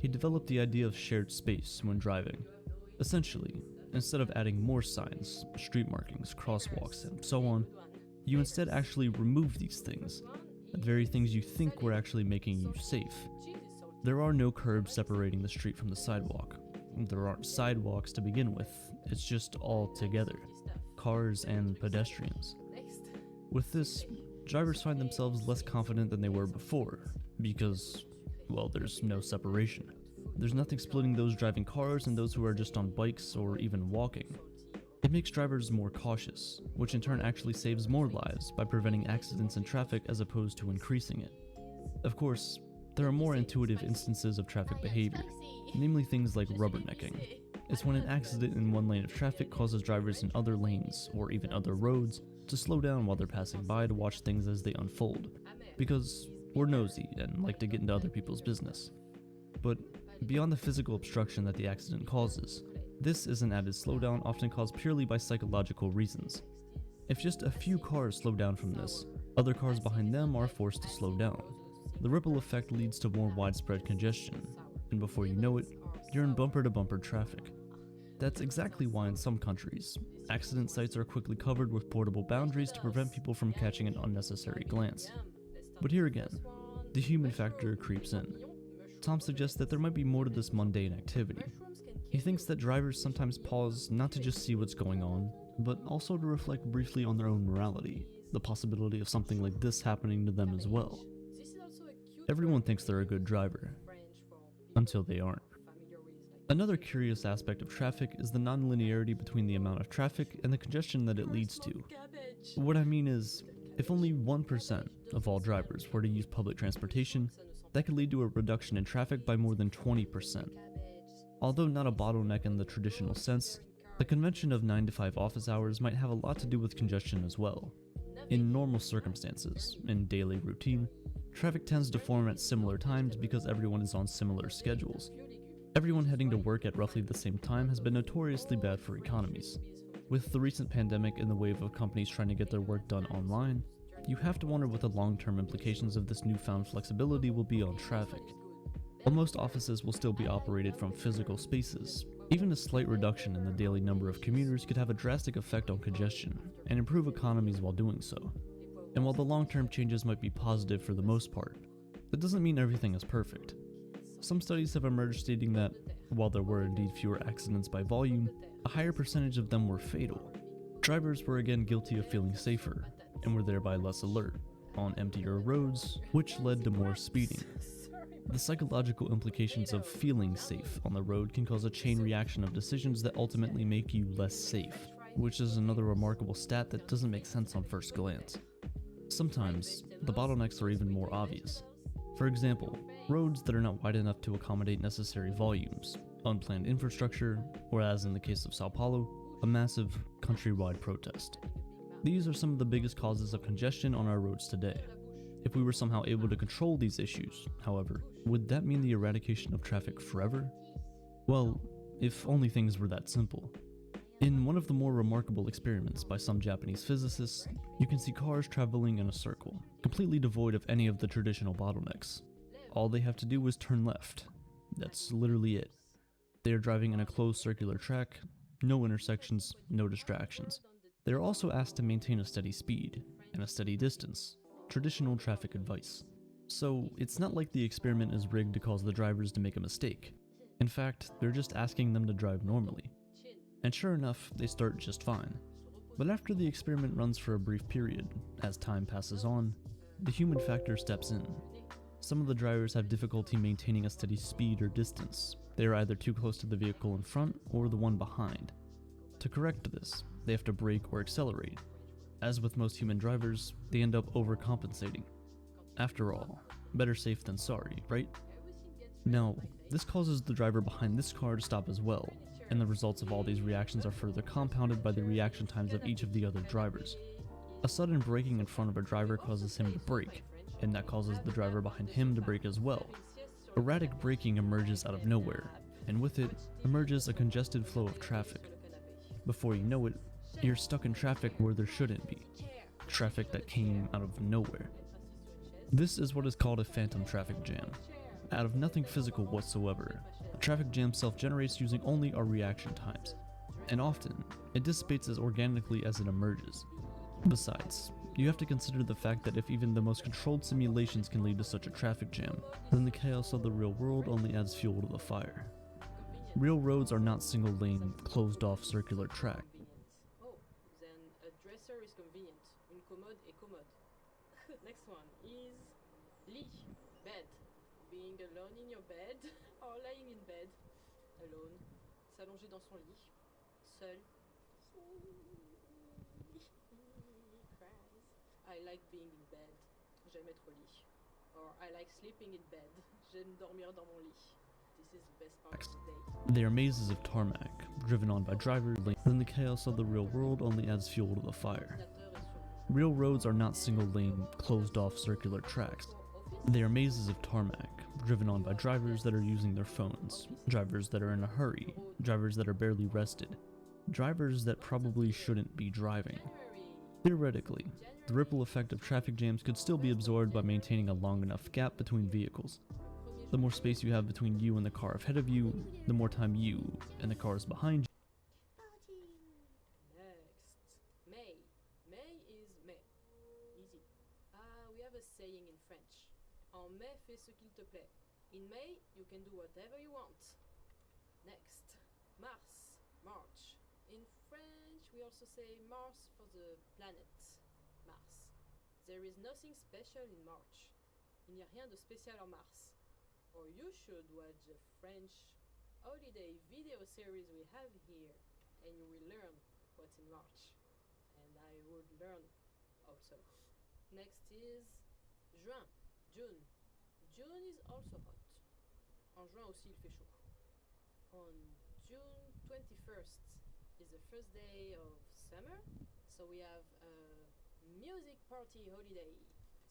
He developed the idea of shared space when driving. Essentially, instead of adding more signs, street markings, crosswalks, and so on, you instead actually remove these things, the very things you think were actually making you safe. There are no curbs separating the street from the sidewalk. There aren't sidewalks to begin with, it's just all together, cars and pedestrians. With this, drivers find themselves less confident than they were before, because, well, there's no separation. There's nothing splitting those driving cars and those who are just on bikes or even walking. It makes drivers more cautious, which in turn actually saves more lives by preventing accidents in traffic as opposed to increasing it. Of course, there are more intuitive instances of traffic behavior, namely things like rubbernecking. It's when an accident in one lane of traffic causes drivers in other lanes, or even other roads, to slow down while they're passing by to watch things as they unfold, because we're nosy and like to get into other people's business. But beyond the physical obstruction that the accident causes, this is an added slowdown often caused purely by psychological reasons. If just a few cars slow down from this, other cars behind them are forced to slow down. The ripple effect leads to more widespread congestion, and before you know it, you're in bumper-to-bumper traffic. That's exactly why in some countries, accident sites are quickly covered with portable boundaries to prevent people from catching an unnecessary glance. But here again, the human factor creeps in. Tom suggests that there might be more to this mundane activity. He thinks that drivers sometimes pause not to just see what's going on, but also to reflect briefly on their own morality, the possibility of something like this happening to them as well. Everyone thinks they're a good driver, until they aren't. Another curious aspect of traffic is the non-linearity between the amount of traffic and the congestion that it leads to. What I mean is, if only 1% of all drivers were to use public transportation, that could lead to a reduction in traffic by more than 20%. Although not a bottleneck in the traditional sense, the convention of 9 to 5 office hours might have a lot to do with congestion as well. In normal circumstances, in daily routine, traffic tends to form at similar times because everyone is on similar schedules. Everyone heading to work at roughly the same time has been notoriously bad for economies. With the recent pandemic and the wave of companies trying to get their work done online, you have to wonder what the long-term implications of this newfound flexibility will be on traffic. While most offices will still be operated from physical spaces, even a slight reduction in the daily number of commuters could have a drastic effect on congestion and improve economies while doing so. And while the long-term changes might be positive for the most part, that doesn't mean everything is perfect. Some studies have emerged stating that, while there were indeed fewer accidents by volume, a higher percentage of them were fatal. Drivers were again guilty of feeling safer, and were thereby less alert, on emptier roads, which led to more speeding. The psychological implications of feeling safe on the road can cause a chain reaction of decisions that ultimately make you less safe, which is another remarkable stat that doesn't make sense on first glance. Sometimes, the bottlenecks are even more obvious. For example, roads that are not wide enough to accommodate necessary volumes, unplanned infrastructure, or as in the case of Sao Paulo, a massive countrywide protest. These are some of the biggest causes of congestion on our roads today. If we were somehow able to control these issues, however, would that mean the eradication of traffic forever? Well, if only things were that simple. In one of the more remarkable experiments by some Japanese physicists, you can see cars traveling in a circle, completely devoid of any of the traditional bottlenecks. All they have to do is turn left. That's literally it. They are driving in a closed circular track, no intersections, no distractions. They are also asked to maintain a steady speed and a steady distance, traditional traffic advice. So it's not like the experiment is rigged to cause the drivers to make a mistake. In fact, they're just asking them to drive normally. And sure enough, they start just fine. But after the experiment runs for a brief period, as time passes on, the human factor steps in. Some of the drivers have difficulty maintaining a steady speed or distance. They are either too close to the vehicle in front or the one behind. To correct this, they have to brake or accelerate. As with most human drivers, they end up overcompensating. After all, better safe than sorry, right? Now, this causes the driver behind this car to stop as well, and the results of all these reactions are further compounded by the reaction times of each of the other drivers. A sudden braking in front of a driver causes him to brake, and that causes the driver behind him to brake as well. Erratic braking emerges out of nowhere, and with it emerges a congested flow of traffic. Before you know it, you're stuck in traffic where there shouldn't be. Traffic that came out of nowhere. This is what is called a phantom traffic jam. Out of nothing physical whatsoever, a traffic jam self-generates using only our reaction times, and often, it dissipates as organically as it emerges. Besides, you have to consider the fact that if even the most controlled simulations can lead to such a traffic jam, then the chaos of the real world only adds fuel to the fire. Real roads are not single-lane, closed-off circular track. Oh, then a dresser is convenient. Une commode est commode. Next one is lit, bed. Being alone in your bed or lying in bed. Alone. S'allonger dans son lit. Seul. Cries. I like being in bed. J'aime être au lit. Or I like sleeping in bed. J'aime dormir dans mon lit. This is the best part of the day. They are mazes of tarmac, driven on by drivers, then the chaos of the real world only adds fuel to the fire. Real roads are not single-lane, closed-off circular tracks. They are mazes of tarmac, driven on by drivers that are using their phones, drivers that are in a hurry, drivers that are barely rested, drivers that probably shouldn't be driving. Theoretically, the ripple effect of traffic jams could still be absorbed by maintaining a long enough gap between vehicles. The more space you have between you and the car ahead of you, the more time you and the cars behind you. Next. May. May is May. Easy. We have a saying in French. En mai, fais ce qu'il te plaît. In May, you can do whatever you want. Next. Mars. March. In French, we also say Mars for the planet. Mars. There is nothing special in March. Il n'y a rien de spécial en Mars. Or you should watch the French holiday video series we have here, and you will learn what's in March. And I would learn also. Next is Juin, June. June is also hot. En juin aussi il fait chaud. On June 21st is the first day of summer, so we have a music party holiday.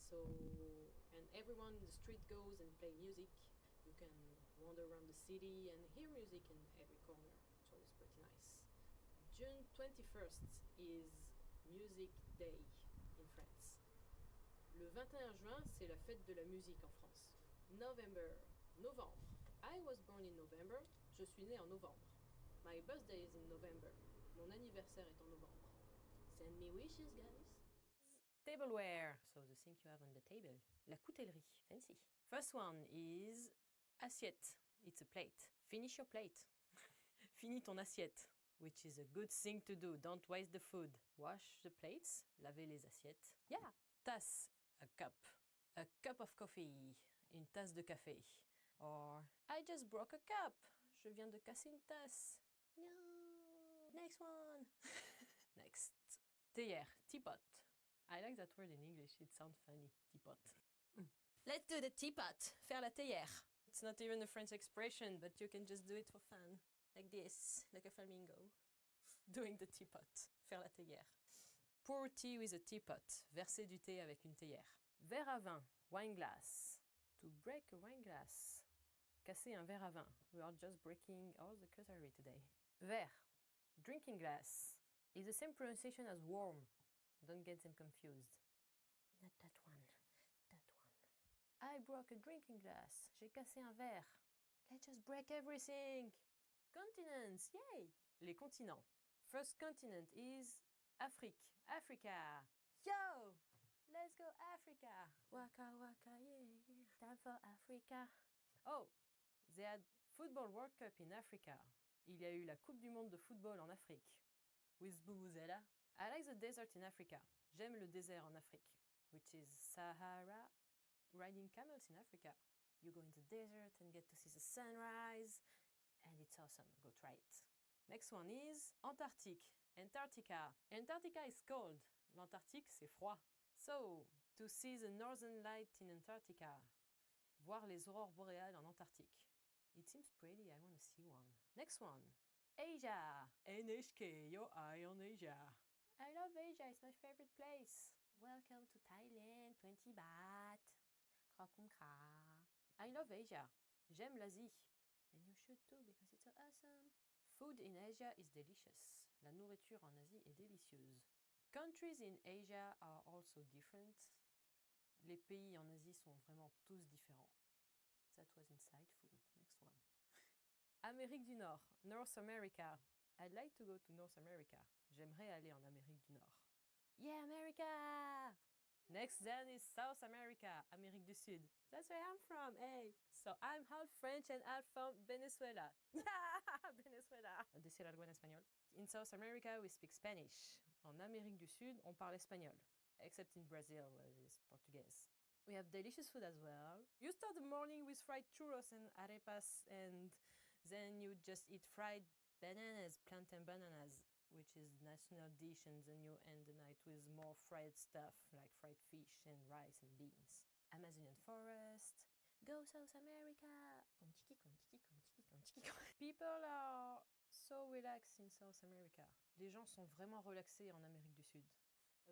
So, and everyone in the street goes and play music. You can wander around the city and hear music in every corner. It's always pretty nice. June 21st is Music Day in France. 21 juin, c'est la fête de la musique en France. November, novembre. I was born in November. Je suis né en novembre. My birthday is in November. Mon anniversaire est en novembre. Send me wishes, guys. Tableware. So the thing you have on the table. La coutellerie. Fancy. First one is assiette. It's a plate. Finish your plate. Finis ton assiette. Which is a good thing to do. Don't waste the food. Wash the plates. Lavez les assiettes. Yeah. Tasse. A cup. A cup of coffee. Une tasse de café. Or, I just broke a cup. Je viens de casser une tasse. No. Next one. Next. Théière. Teapot. I like that word in English. It sounds funny. Teapot. Let's do the teapot. Faire la théière. It's not even a French expression, but you can just do it for fun. Like this. Like a flamingo. Doing the teapot. Faire la théière. Pour tea with a teapot. Verser du thé avec une théière. Verre à vin. Wine glass. To break a wine glass. Casser un verre à vin. We are just breaking all the cutlery today. Verre. Drinking glass. Is the same pronunciation as warm. Don't get them confused. Not that one. That one. I broke a drinking glass. J'ai cassé un verre. Let's just break everything. Continents. Yay! Les continents. First continent is Afrique. Africa. Yo! Let's go Africa. Waka waka yeah. Time for Africa. Oh, they had Football World Cup in Africa. Il y a eu la Coupe du Monde de football en Afrique. With Gold1+Elo. I like the desert in Africa. J'aime le désert en Afrique. Which is Sahara. Riding camels in Africa. You go in the desert and get to see the sunrise. And it's awesome. Go try it. Next one is Antarctique. Antarctica. Antarctica is cold. L'Antarctique, c'est froid. So, to see the northern light in Antarctica. Voir les aurores boréales en Antarctique. It seems pretty, I want to see one. Next one. Asia. NHK, your eye on Asia. I love Asia, it's my favorite place. Welcome to Thailand, 20 baht. Krakum kra. I love Asia. J'aime l'Asie. And you should too, because it's so awesome. Food in Asia is delicious. La nourriture en Asie est délicieuse. Countries in Asia are also different. Les pays en Asie sont vraiment tous différents. That was insightful. Next one. Amérique du Nord. North America. I'd like to go to North America. J'aimerais aller en Amérique du Nord. Yeah, America! Next then is South America. Amérique du Sud. That's where I'm from, hey! So I'm half French and half from Venezuela. Venezuela! Decir algo en español. In South America, we speak Spanish. En Amérique du Sud, on parle espagnol. Except in Brazil, where it's Portuguese. We have delicious food as well. You start the morning with fried churros and arepas, and then you just eat fried bananas, plantain bananas, which is national dish, and then you end the night with more fried stuff, like fried fish and rice and beans. Amazonian forest. Go South America! People are so relaxed in South America. Les gens sont vraiment relaxés en Amérique du Sud.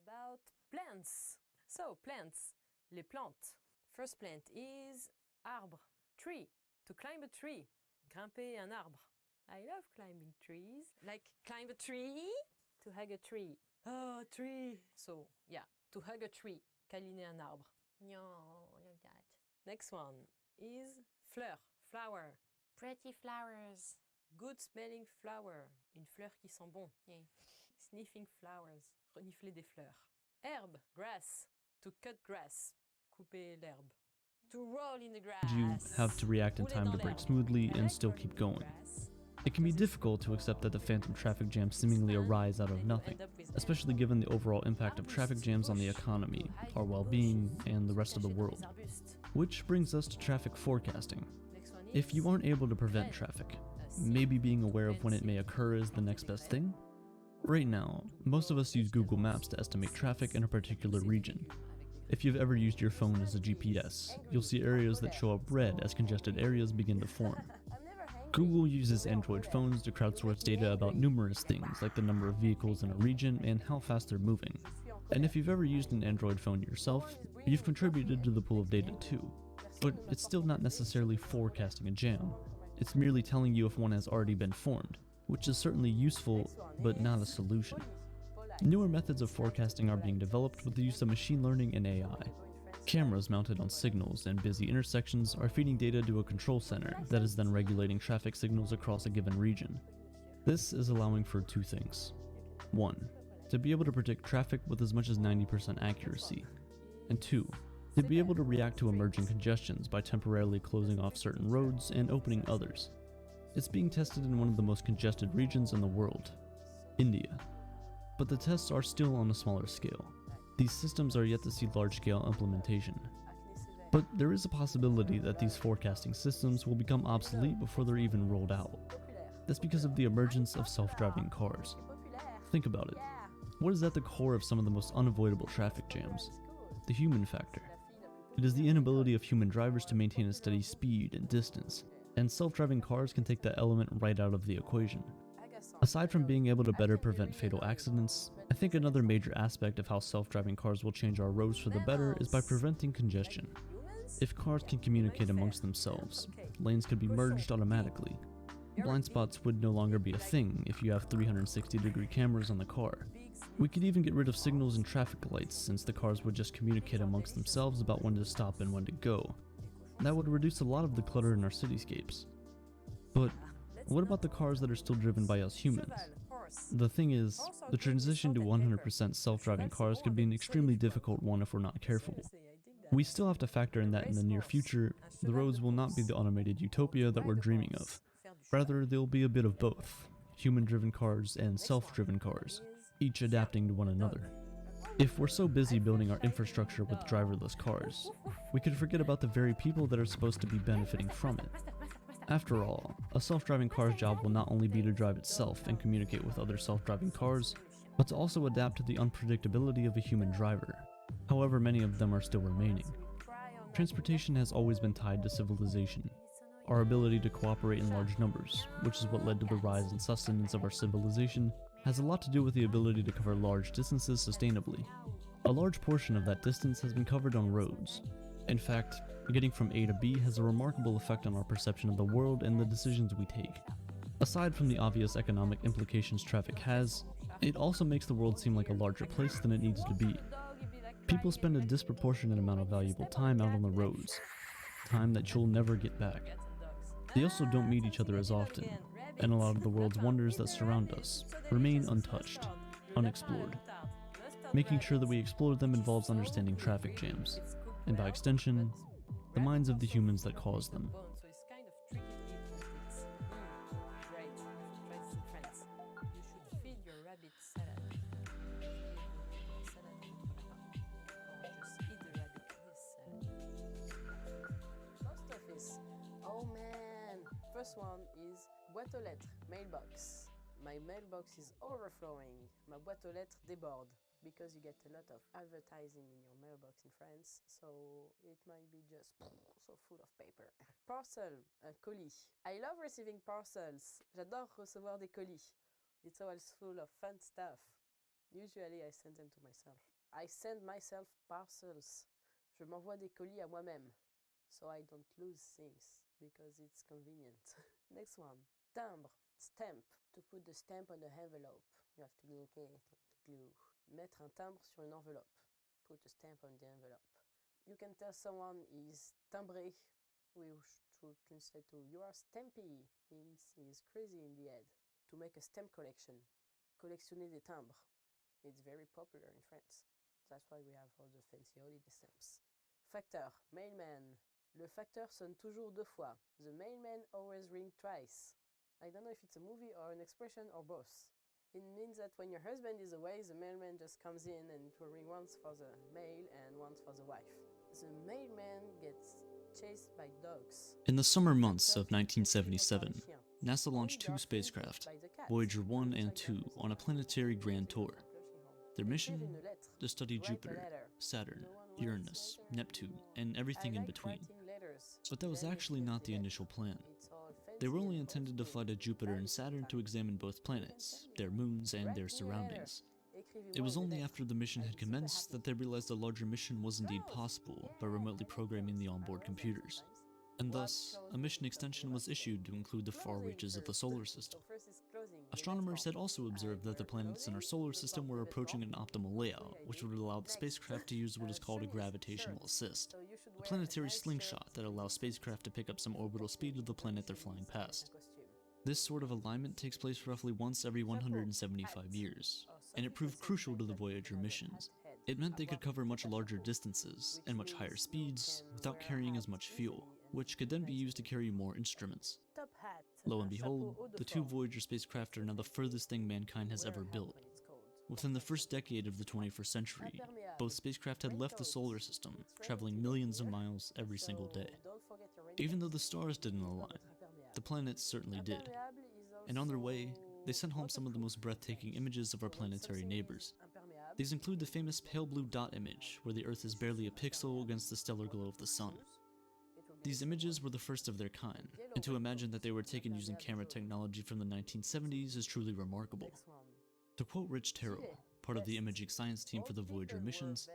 About plants. So, plants. Les plantes. First plant is arbre. Tree. To climb a tree. Grimper un arbre. I love climbing trees. Like, climb a tree. To hug a tree. Oh, tree. So, yeah. To hug a tree. Câliner un arbre. No, like that. Next one is fleur. Flower. Pretty flowers. Good smelling flower. Une fleur qui sent bon. Yeah. Sniffing flowers. Renifler des fleurs. Herbe. Grass. To cut grass. Couper l'herbe. To roll in the grass. You have to react in time to brake smoothly and still keep going. It can be difficult to accept that the phantom traffic jams seemingly arise out of nothing, especially given the overall impact of traffic jams on the economy, our well-being, and the rest of the world. Which brings us to traffic forecasting. If you aren't able to prevent traffic, maybe being aware of when it may occur is the next best thing? Right now, most of us use Google Maps to estimate traffic in a particular region. If you've ever used your phone as a GPS, you'll see areas that show up red as congested areas begin to form. Google uses Android phones to crowdsource data about numerous things like the number of vehicles in a region and how fast they're moving. And if you've ever used an Android phone yourself, you've contributed to the pool of data too. But it's still not necessarily forecasting a jam. It's merely telling you if one has already been formed, which is certainly useful, but not a solution. Newer methods of forecasting are being developed with the use of machine learning and AI. Cameras mounted on signals and busy intersections are feeding data to a control center that is then regulating traffic signals across a given region. This is allowing for two things. 1. To be able to predict traffic with as much as 90% accuracy. And 2. To be able to react to emerging congestions by temporarily closing off certain roads and opening others. It's being tested in one of the most congested regions in the world, India. But the tests are still on a smaller scale. These systems are yet to see large-scale implementation. But there is a possibility that these forecasting systems will become obsolete before they're even rolled out. That's because of the emergence of self-driving cars. Think about it. What is at the core of some of the most unavoidable traffic jams? The human factor. It is the inability of human drivers to maintain a steady speed and distance, and self-driving cars can take that element right out of the equation. Aside from being able to better prevent fatal accidents, I think another major aspect of how self-driving cars will change our roads for the better is by preventing congestion. If cars can communicate amongst themselves, lanes could be merged automatically. Blind spots would no longer be a thing if you have 360-degree cameras on the car. We could even get rid of signals and traffic lights, since the cars would just communicate amongst themselves about when to stop and when to go. That would reduce a lot of the clutter in our cityscapes. But what about the cars that are still driven by us humans? The thing is, the transition to 100% self-driving cars could be an extremely difficult one if we're not careful. We still have to factor in that in the near future, the roads will not be the automated utopia that we're dreaming of. Rather, they'll be a bit of both, human-driven cars and self-driven cars, each adapting to one another. If we're so busy building our infrastructure with driverless cars, we could forget about the very people that are supposed to be benefiting from it. After all, a self-driving car's job will not only be to drive itself and communicate with other self-driving cars, but to also adapt to the unpredictability of a human driver, however many of them are still remaining. Transportation has always been tied to civilization. Our ability to cooperate in large numbers, which is what led to the rise and sustenance of our civilization, has a lot to do with the ability to cover large distances sustainably. A large portion of that distance has been covered on roads. In fact, getting from A to B has a remarkable effect on our perception of the world and the decisions we take. Aside from the obvious economic implications traffic has, it also makes the world seem like a larger place than it needs to be. People spend a disproportionate amount of valuable time out on the roads, time that you'll never get back. They also don't meet each other as often, and a lot of the world's wonders that surround us remain untouched, unexplored. Making sure that we explore them involves understanding traffic jams, and by extension, the minds of the humans that cause them. Oh man! First one is boîte aux lettres, mailbox. My mailbox is overflowing. Ma boîte aux lettres déborde. Because you get a lot of advertising in your mailbox in France, so it might be just so full of paper. Parcel, un colis. I love receiving parcels. J'adore recevoir des colis. It's always full of fun stuff. Usually I send them to myself. I send myself parcels. Je m'envoie des colis à moi-même, so I don't lose things, because it's convenient. Next one, timbre, stamp. To put the stamp on the envelope, you have to glue glue. Mettre un timbre sur une enveloppe. Put a stamp on the envelope. You can tell someone is timbré, which should translate to you are stampy, means he is crazy in the head. To make a stamp collection. Collectionner des timbres. It's very popular in France. That's why we have all the fancy holiday stamps. Facteur, mailman. Le facteur sonne toujours deux fois. The mailman always rings twice. I don't know if it's a movie or an expression or both. It means that when your husband is away, the mailman just comes in and it will ring once for the mail and once for the wife. The mailman gets chased by dogs. In the summer months of 1977, NASA launched two spacecraft, Voyager 1 and 2, on a planetary grand tour. Their mission? To study Jupiter, Saturn, Uranus, Neptune, and everything in between. But that was actually not the initial plan. They were only intended to fly to Jupiter and Saturn to examine both planets, their moons, and their surroundings. It was only after the mission had commenced that they realized a larger mission was indeed possible by remotely programming the onboard computers. And thus, a mission extension was issued to include the far reaches of the solar system. First is closing. Astronomers had also observed that the planets in our solar system were approaching an optimal layout, which would allow the spacecraft to use what is called a gravitational assist, a planetary slingshot that allows spacecraft to pick up some orbital speed of the planet they're flying past. This sort of alignment takes place roughly once every 175 years, and it proved crucial to the Voyager missions. It meant they could cover much larger distances and much higher speeds without carrying as much fuel, which could then be used to carry more instruments. Lo and behold, the two Voyager spacecraft are now the furthest thing mankind has ever built. Within the first decade of the 21st century, both spacecraft had left the solar system, traveling millions of miles every single day. Even though the stars didn't align, the planets certainly did. And on their way, they sent home some of the most breathtaking images of our planetary neighbors. These include the famous pale blue dot image, where the Earth is barely a pixel against the stellar glow of the sun. These images were the first of their kind, and to imagine that they were taken using camera technology from the 1970s is truly remarkable. To quote Rich Terrell, part of the imaging science team for the Voyager missions,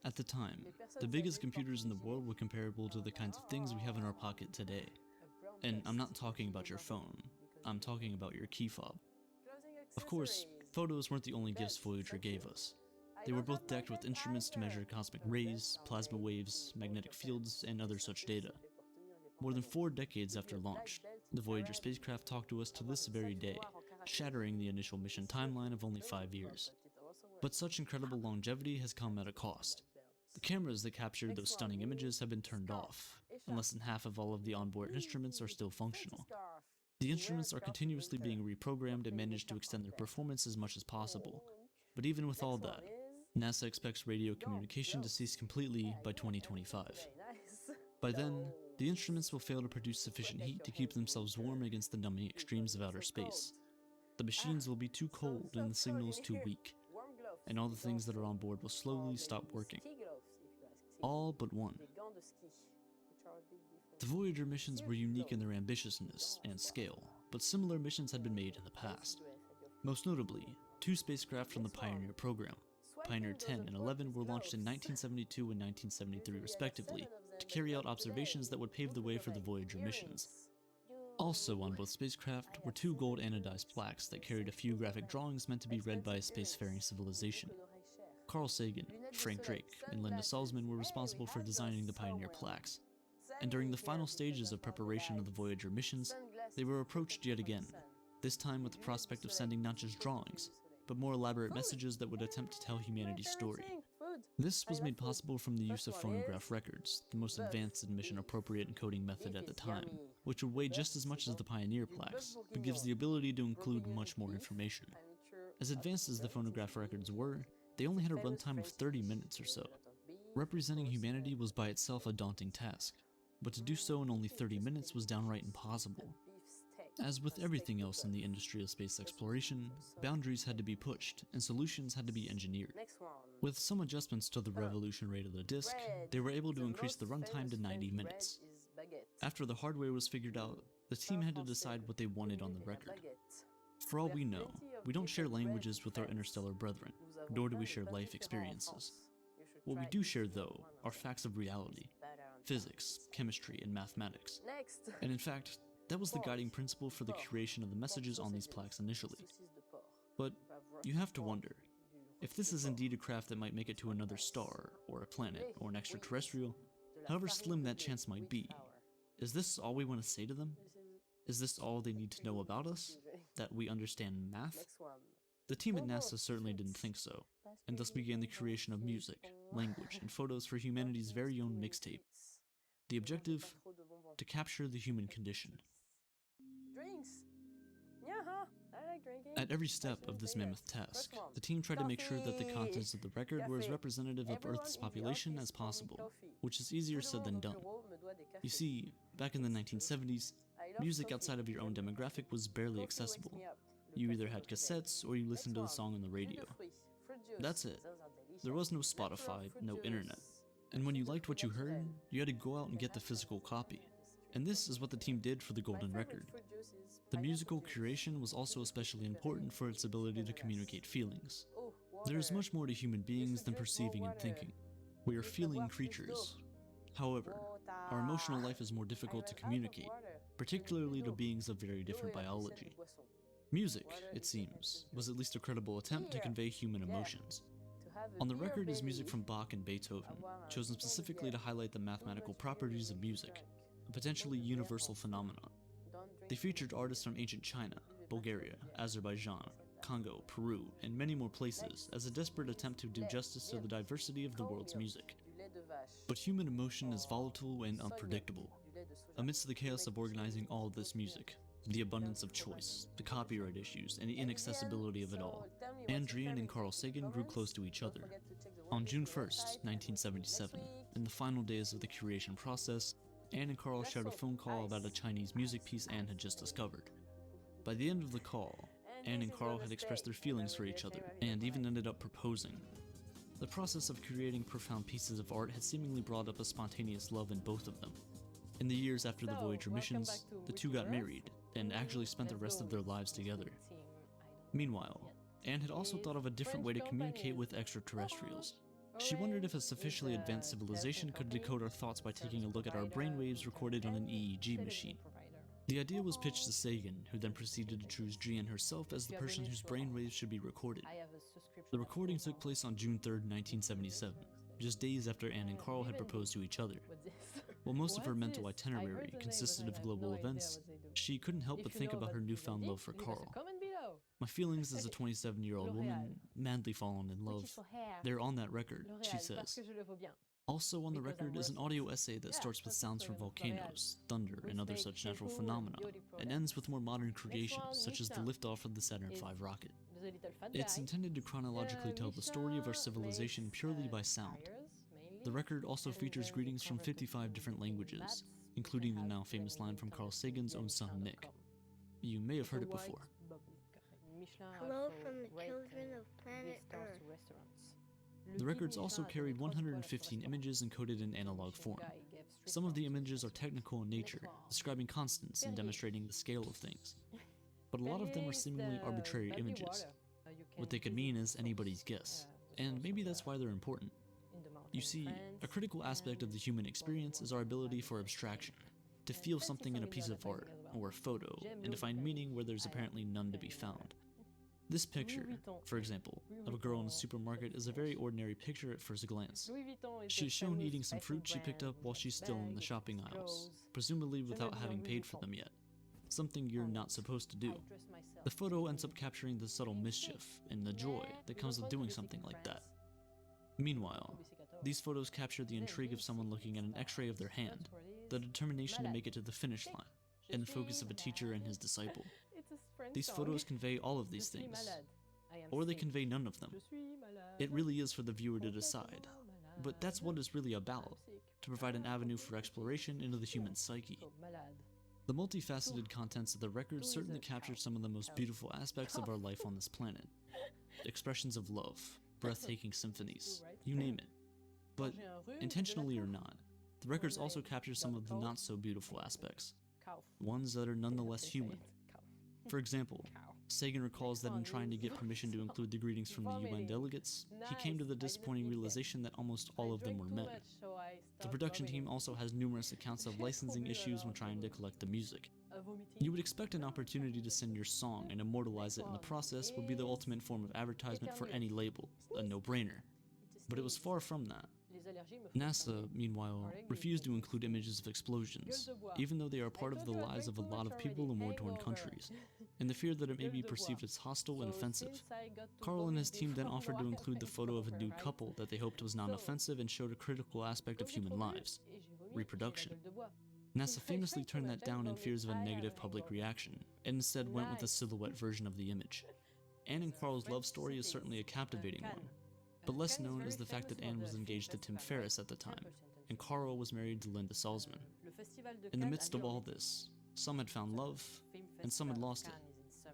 at the time, the biggest computers in the world were comparable to the kinds of things we have in our pocket today. And I'm not talking about your phone, I'm talking about your key fob. Of course, photos weren't the only gifts Voyager gave us. They were both decked with instruments to measure cosmic rays, plasma waves, magnetic fields, and other such data. More than 4 decades after launch, the Voyager spacecraft talked to us to this very day, shattering the initial mission timeline of only 5 years. But such incredible longevity has come at a cost. The cameras that captured those stunning images have been turned off, and less than half of all of the onboard instruments are still functional. The instruments are continuously being reprogrammed and manage to extend their performance as much as possible. But even with all that, NASA expects radio communication to cease completely by 2025. By then, the instruments will fail to produce sufficient heat to keep themselves warm against the numbing extremes of outer space. The machines will be too cold and the signals too weak, and all the things that are on board will slowly stop working. All but one. The Voyager missions were unique in their ambitiousness and scale, but similar missions had been made in the past. Most notably, 2 spacecraft from the Pioneer program, Pioneer 10 and 11, were launched in 1972 and 1973 respectively, to carry out observations that would pave the way for the Voyager missions. Also on both spacecraft were 2 gold anodized plaques that carried a few graphic drawings meant to be read by a spacefaring civilization. Carl Sagan, Frank Drake, and Linda Salzman were responsible for designing the Pioneer plaques. And during the final stages of preparation of the Voyager missions, they were approached yet again, this time with the prospect of sending not just drawings, but more elaborate messages that would attempt to tell humanity's story. This was made possible from the use of phonograph records, the most advanced and mission-appropriate encoding method at the time, which would weigh just as much as the Pioneer plaques, but gives the ability to include much more information. As advanced as the phonograph records were, they only had a runtime of 30 minutes or so. Representing humanity was by itself a daunting task, but to do so in only 30 minutes was downright impossible. As with everything else in the industry of space exploration, boundaries had to be pushed and solutions had to be engineered. With some adjustments to the revolution rate of the disk, they were able to increase the runtime to 90 minutes. After the hardware was figured out, the team had to decide what they wanted on the record. For all we know, we don't share languages with our interstellar brethren, nor do we share life experiences. What we do share, though, are facts of reality, physics, chemistry, and mathematics. And in fact, that was the guiding principle for the curation of the messages on these plaques initially. But you have to wonder, if this is indeed a craft that might make it to another star, or a planet, or an extraterrestrial, however slim that chance might be, is this all we want to say to them? Is this all they need to know about us? That we understand math? The team at NASA certainly didn't think so, and thus began the creation of music, language, and photos for humanity's very own mixtape. The objective? To capture the human condition. At every step of this mammoth task, the team tried to make sure that the contents of the record were as representative of Earth's population as possible, which is easier said than done. You see, back in the 1970s, music outside of your own demographic was barely accessible. You either had cassettes or you listened to the song on the radio. That's it. There was no Spotify, no internet. And when you liked what you heard, you had to go out and get the physical copy. And this is what the team did for the Golden Record. The musical curation was also especially important for its ability to communicate feelings. There is much more to human beings than perceiving and thinking. We are feeling creatures. However, our emotional life is more difficult to communicate, particularly to beings of very different biology. Music, it seems, was at least a credible attempt to convey human emotions. On the record is music from Bach and Beethoven, chosen specifically to highlight the mathematical properties of music, a potentially universal phenomenon. They featured artists from ancient China, Bulgaria, Azerbaijan, Congo, Peru, and many more places as a desperate attempt to do justice to the diversity of the world's music. But human emotion is volatile and unpredictable. Amidst the chaos of organizing all of this music, the abundance of choice, the copyright issues, and the inaccessibility of it all, Andrian and Carl Sagan grew close to each other. On June 1st, 1977, in the final days of the curation process, Anne and Carl shared a phone call about a Chinese music piece Anne had just discovered. By the end of the call, Anne and Carl had expressed their feelings for each other, and even ended up proposing. The process of creating profound pieces of art had seemingly brought up a spontaneous love in both of them. In the years after the Voyager missions, the two got married, and actually spent the rest of their lives together. Meanwhile, Anne had also thought of a different way to communicate with extraterrestrials. She wondered if a sufficiently advanced civilization could decode our thoughts by taking a look at our brainwaves recorded on an EEG machine. The idea was pitched to Sagan, who then proceeded to choose Jian herself as the person whose brainwaves should be recorded. The recording took place on June 3rd, 1977, just days after Anne and Carl had proposed to each other. While most of her mental itinerary consisted of global events, she couldn't help but think about her newfound love for Carl. My feelings as a 27-year-old woman, madly fallen in love, they're on that record, she says. Also on the record is an audio essay that starts with sounds from volcanoes, thunder, and other such natural phenomena, and ends with more modern creations such as the liftoff of the Saturn V rocket. It's intended to chronologically tell the story of our civilization purely by sound. The record also features greetings from 55 different languages, including the now famous line from Carl Sagan's own son Nick. You may have heard it before. Hello from the children of planet Earth. The records also carried 115 images encoded in analog form. Some of the images are technical in nature, describing constants and demonstrating the scale of things. But a lot of them are seemingly arbitrary images. What they could mean is anybody's guess, and maybe that's why they're important. You see, a critical aspect of the human experience is our ability for abstraction, to feel something in a piece of art or a photo, and to find meaning where there's apparently none to be found. This picture, for example, of a girl in a supermarket is a very ordinary picture at first glance. She is shown eating some fruit she picked up while she's still in the shopping aisles, presumably without having paid for them yet, something you're not supposed to do. The photo ends up capturing the subtle mischief and the joy that comes with doing something like that. Meanwhile, these photos capture the intrigue of someone looking at an x-ray of their hand, the determination to make it to the finish line, and the focus of a teacher and his disciple. These photos convey all of these things, or they convey none of them. It really is for the viewer to decide, but that's what it's really about, to provide an avenue for exploration into the human psyche. The multifaceted contents of the record certainly capture some of the most beautiful aspects of our life on this planet. Expressions of love, breathtaking symphonies, you name it. But, intentionally or not, the records also capture some of the not-so-beautiful aspects, ones that are nonetheless human. For example, Sagan recalls that in trying to get permission to include the greetings from the UN delegates, he came to the disappointing realization that almost all of them were men. The production team also has numerous accounts of licensing issues when trying to collect the music. You would expect an opportunity to send your song and immortalize it in the process would be the ultimate form of advertisement for any label, a no-brainer. But it was far from that. NASA, meanwhile, refused to include images of explosions, even though they are part of the lives of a lot of people in war-torn countries, in the fear that it may be perceived as hostile and offensive. Carl and his team then offered to include the photo of a nude couple that they hoped was non-offensive and showed a critical aspect of human lives, reproduction. NASA famously turned that down in fears of a negative public reaction, and instead went with a silhouette version of the image. Anne and Carl's love story is certainly a captivating one, but less known is the fact that Anne was engaged to Tim Ferriss at the time, and Carl was married to Linda Salzman. In the midst of all this, some had found love, and some had lost it.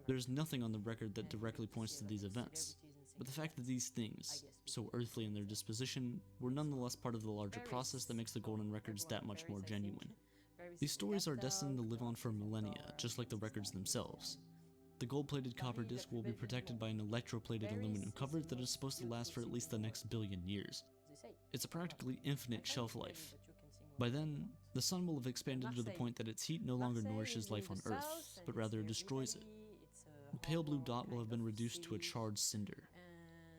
There's nothing on the record that directly points to these events, but the fact that these things, so earthly in their disposition, were nonetheless part of the larger process that makes the golden records that much more genuine. These stories are destined to live on for millennia, just like the records themselves. The gold-plated copper disc will be protected by an electroplated aluminum cover that is supposed to last for at least the next billion years. It's a practically infinite shelf life. By then, the sun will have expanded to the point that its heat no longer nourishes life on Earth, but rather destroys it. the pale blue dot will have been reduced to a charred cinder.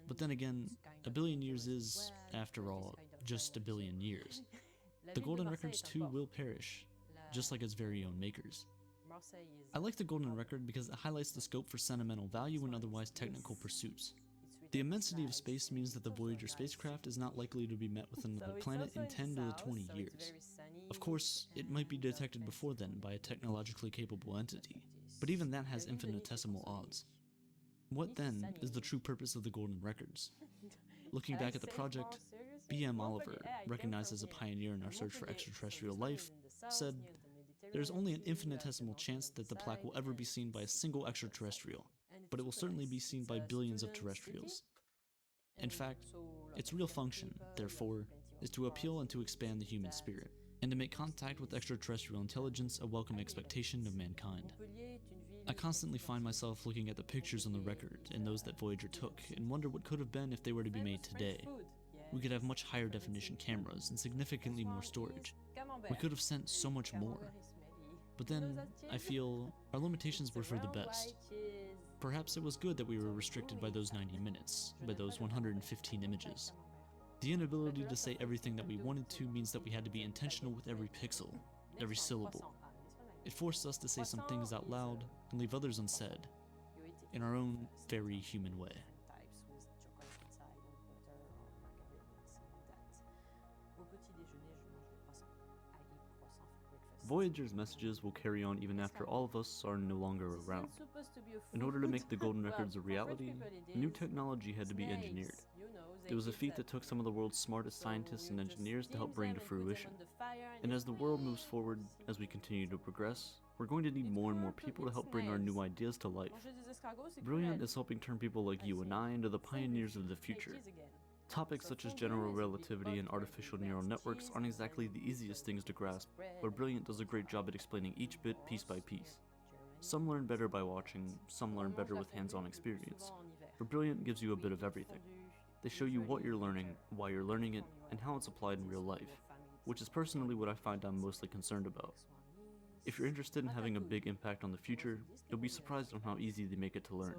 But then again, a billion years is, after all, just a billion years. The golden records too will perish, just like its very own makers. I like the golden record because it highlights the scope for sentimental value and otherwise technical pursuits. The immensity of space means that the Voyager spacecraft is not likely to be met with another planet in 10 to 20 years. Of course, it might be detected before then by a technologically capable entity, but even that has infinitesimal odds. What then is the true purpose of the golden records? Looking back at the project, B.M. Oliver, recognized as a pioneer in our search for extraterrestrial life, said, "There is only an infinitesimal chance that the plaque will ever be seen by a single extraterrestrial, but it will certainly be seen by billions of terrestrials. In fact, its real function, therefore, is to appeal and to expand the human spirit, and to make contact with extraterrestrial intelligence a welcome expectation of mankind." I constantly find myself looking at the pictures on the record and those that Voyager took and wonder what could have been if they were to be made today. We could have much higher definition cameras and significantly more storage. We could have sent so much more. But then, I feel, our limitations were for the best. Perhaps it was good that we were restricted by those 90 minutes, by those 115 images. The inability to say everything that we wanted to means that we had to be intentional with every pixel, every syllable. It forced us to say some things out loud and leave others unsaid, in our own very human way. Voyager's messages will carry on even after all of us are no longer around. In order to make the golden records a reality, new technology had to be engineered. It was a feat that took some of the world's smartest scientists and engineers to help bring to fruition. And as the world moves forward, as we continue to progress, we're going to need more and more people to help bring our new ideas to life. Brilliant is helping turn people like you and I into the pioneers of the future. Topics such as general relativity and artificial neural networks aren't exactly the easiest things to grasp, but Brilliant does a great job at explaining each bit piece by piece. Some learn better by watching, some learn better with hands-on experience, but Brilliant gives you a bit of everything. They show you what you're learning, why you're learning it, and how it's applied in real life, which is personally what I find I'm mostly concerned about. If you're interested in having a big impact on the future, you'll be surprised on how easy they make it to learn.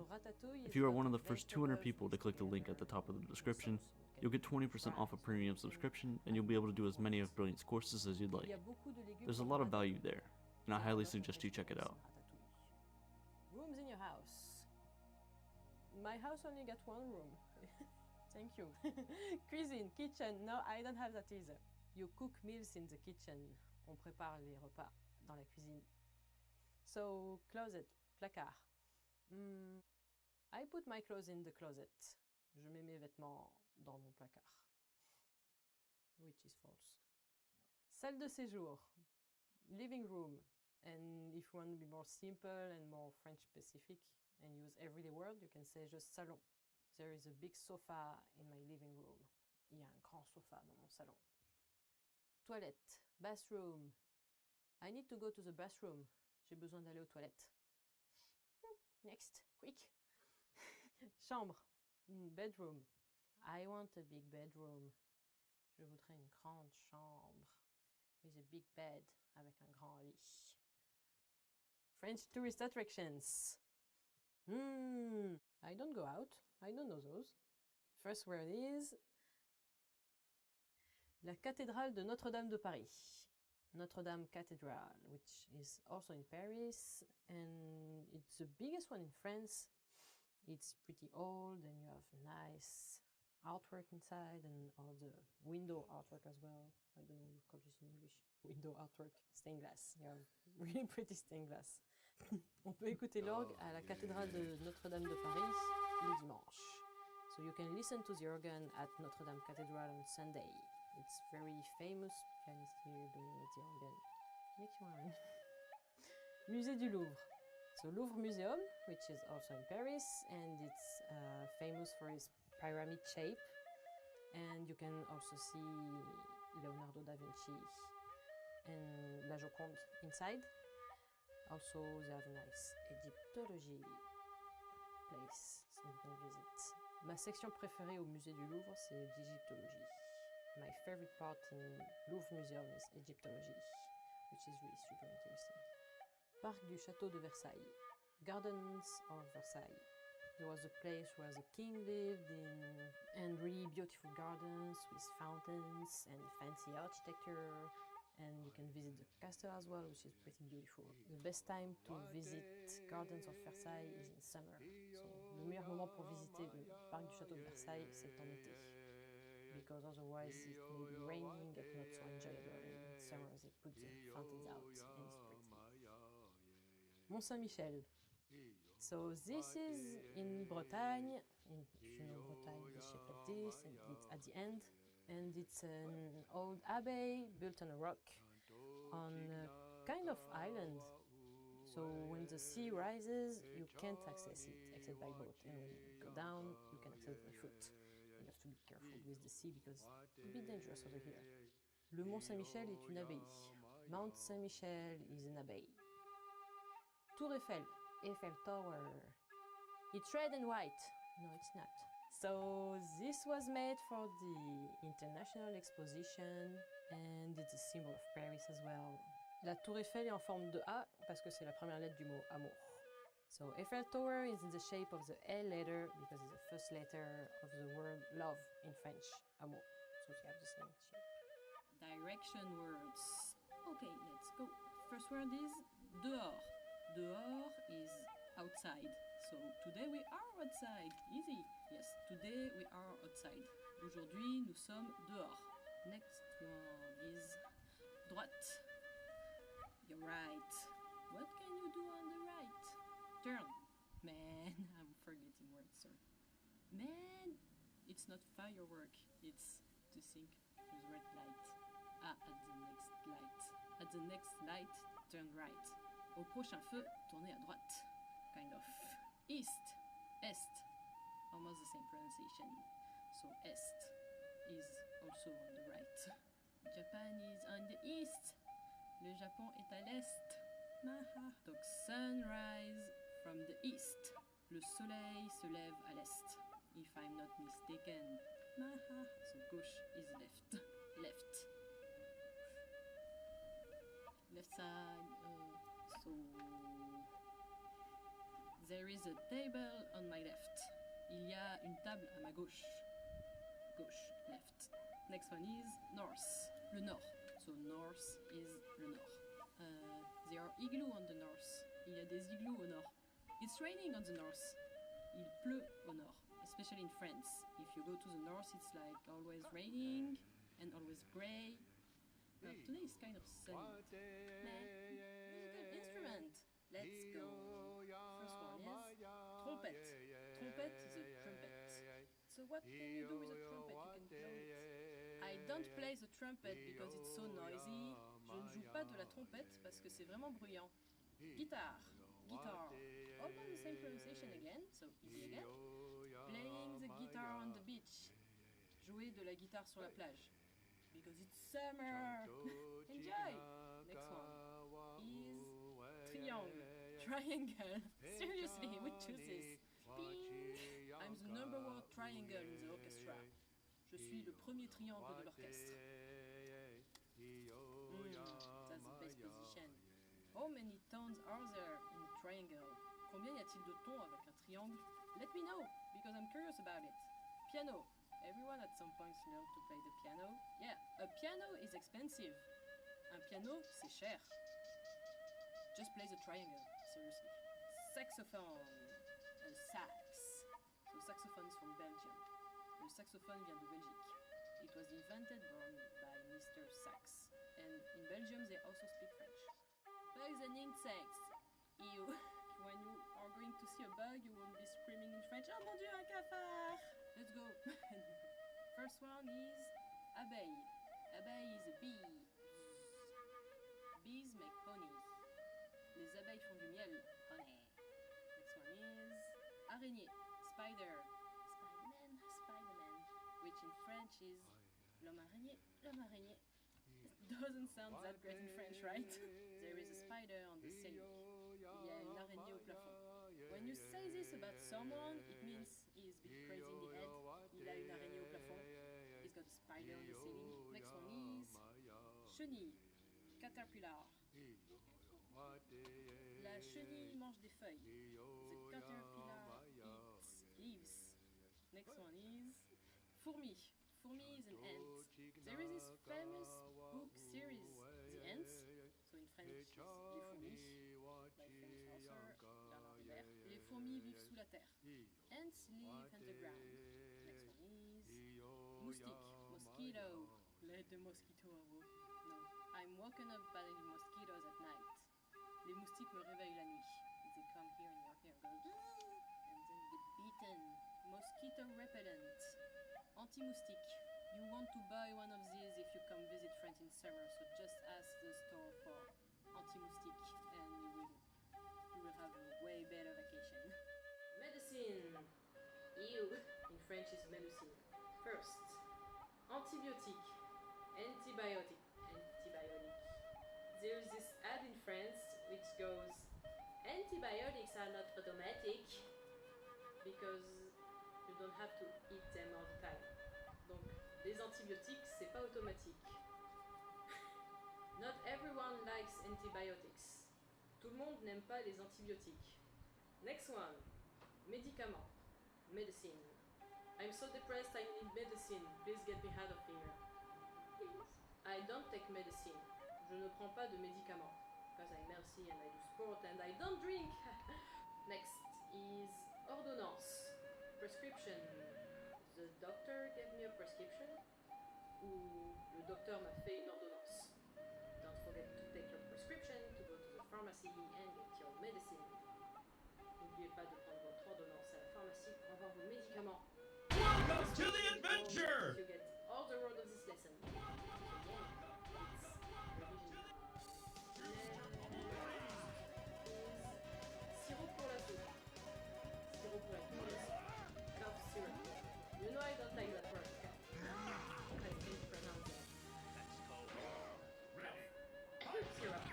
If you are one of the first 200 people to click the link at the top of the description, you'll get 20% off a premium subscription, and you'll be able to do as many of Brilliant's courses as you'd like. There's a lot of value there, and I highly suggest you check it out. Rooms in your house. My house only got one room. Thank you. Cuisine, kitchen. No, I don't have that either. You cook meals in the kitchen. On prépare les repas dans la cuisine. So, closet, placard. I put my clothes in the closet. Je mets mes vêtements dans mon placard. Which is false. Salle de séjour. Living room. And if you want to be more simple and more French specific and use everyday word, you can say just salon. There is a big sofa in my living room. Il y a un grand sofa dans mon salon. Toilette, bathroom. I need to go to the bathroom. J'ai besoin d'aller aux toilettes. Next, quick. Chambre, bedroom. I want a big bedroom. Je voudrais une grande chambre. With a big bed, avec un grand lit. French tourist attractions. I don't go out. I don't know those. First word is La cathédrale de Notre-Dame de Paris. Notre-Dame Cathedral, which is also in Paris, and it's the biggest one in France. It's pretty old, and you have nice artwork inside, and all the window artwork as well. I don't know how you call this in English. Window artwork, stained glass. You have really pretty stained glass. On peut écouter l'orgue à la cathédrale de Notre-Dame de Paris le dimanche. So you can listen to the organ at Notre-Dame Cathedral on Sunday. It's very famous pianist here doing the organ. Next one. Musée du Louvre. So Louvre Museum, which is also in Paris, and it's famous for its pyramid shape. And you can also see Leonardo da Vinci and La Joconde inside. Also, they have a nice Egyptology place, so you can visit. Ma section préférée au musée du Louvre, c'est l'Égyptologie. My favorite part in Louvre Museum is Egyptology, which is really super interesting. Parc du Château de Versailles. gardens of Versailles. There was a place where the king lived in, and really beautiful gardens with fountains and fancy architecture. And you can visit the castle as well, which is pretty beautiful. The best time to visit Gardens of Versailles is in summer. So, le meilleur moment pour visiter le parc du château de Versailles, c'est en été. Because otherwise it may be raining and not so enjoyable. And in summer they put the fountains out and it's pretty. Mont Saint-Michel. So this is in Bretagne. If you know Bretagne, it's shaped like this, and it's at the end. And it's an old abbey built on a rock on a kind of island. So when the sea rises, you can't access it except by boat. And when you go down, you can access it by foot. You have to be careful with the sea because it's a bit dangerous over here. Le Mont Saint-Michel est une abbaye. Mount Saint-Michel is an abbey. Tour Eiffel, Eiffel Tower. It's red and white. No, it's not. So this was made for the International Exposition and it's a symbol of Paris as well. La tour Eiffel est en forme de A parce que c'est la première lettre du mot amour. So Eiffel Tower is in the shape of the L letter because it's the first letter of the word love in French, amour. So you have the same shape. Direction words. Okay, let's go. First word is dehors. Dehors is outside. So today we are outside. Easy. Yes, today we are outside. Aujourd'hui, nous sommes dehors. Next one is droite. You're right. What can you do on the right? Turn. Man, I'm forgetting words, sir. Man, it's not firework. It's to think with red light. Ah, at the next light. At the next light, turn right. Au prochain feu, tournez à droite. Kind of. East. Est. Almost the same pronunciation. So est is also on the right. Japan is on the east. Le Japon est à l'est. Maha. Donc sunrise from the east. Le soleil se lève à l'est. If I'm not mistaken. Maha. So gauche is left. Left. Left side. So there is a table on my left. Il y a une table à ma gauche. Gauche, left. Next one is north. Le nord. So north is le nord. There are igloos on the north. Il y a des igloos au nord. It's raining on the north. Il pleut au nord. Especially in France. If you go to the north, it's like always raining and always gray. Today is kind of sunny. Musical instrument. Let's go. First one is trumpet. Trumpet is a trumpet. So what can you do with a trumpet? You can blow it. I don't play the trumpet because it's so noisy. Je ne joue pas de la trompette parce que c'est vraiment bruyant. Guitare. Guitar. Almost the same pronunciation again, so easy again. Playing the guitar on the beach. Jouer de la guitare sur la plage. Because it's summer. Enjoy. Next one is triangle. Triangle. Seriously, we choose this. Bing. I'm the number one triangle in the orchestra. Je suis le premier triangle de l'orchestre. That's the best position. How many tones are there in a triangle? Combien y a-t-il de tons avec un triangle? Let me know, because I'm curious about it. Piano. Everyone at some point learned to play the piano. Yeah, a piano is expensive. Un piano, c'est cher. Just play the triangle, seriously. Saxophone. A sax. So saxophone is from Belgium. Le saxophone vient de Belgique. It was invented by Mr. Sax. And in Belgium they also speak French. Bugs and insects. Ew. When you are going to see a bug, you won't be screaming in French. Oh mon Dieu, un cafard! Let's go. First one is abeille. Abeille is a bee. Bees make honey. Les abeilles font du miel. Honey. Next one is araignée. Spider. Spider-Man. Spider-Man. Which in French is l'homme araignée. L'homme araignée. It doesn't sound that great in French, right? There is a spider on the ceiling. Il y a une araignée au plafond. When you say this about someone, it means he is a bit crazy in the head. Il a une araignée au plafond. He's got a spider on the ceiling. Next one is chenille. Caterpillar. La chenille mange des feuilles. The caterpillar eats leaves. Next one is fourmi. Fourmi is an ant. There is this famous book series, The Ants. So in French, it's Les fourmis, by famous author Bernard Hébert. Les fourmis vivent sous la terre. Ants live underground. Next one is moustique, mosquito. Let the mosquito away. No, I'm woken up by the mosquitoes at night. Les moustiques me réveillent la nuit. They come here in your hair, go and then get beaten. Mosquito repellent. Anti-moustique. You want to buy one of these if you come visit France in summer, so just ask the store for anti-moustique and you will have a way better vacation. Medicine. Ew. In French is médecine. First, antibiotique. Antibiotic. Antibiotic. There's this ad in France which goes, antibiotics are not automatic because you don't have to eat them all the time. Donc, les antibiotiques, c'est pas automatique. Not everyone likes antibiotics. Tout le monde n'aime pas les antibiotiques. Next one. Médicament. Medicine. I'm so depressed, I need medicine. Please get me out of here. Please. I don't take medicine. Je ne prends pas de médicaments. Because I'm healthy and I do sport and I don't drink. Next is ordonnance. Prescription. The doctor gave me a prescription. Ou le docteur m'a fait une ordonnance. Don't forget to take your prescription, to go to the pharmacy and get your medicine. N'oubliez pas de prendre votre ordonnance à la pharmacie pour avoir vos médicaments. Welcome to the adventure! You get all the words of this lesson. Sirop pour la toux. Sirop pour la toux. Cough syrup. You know I don't like that word. I can't pronounce it. Syrup.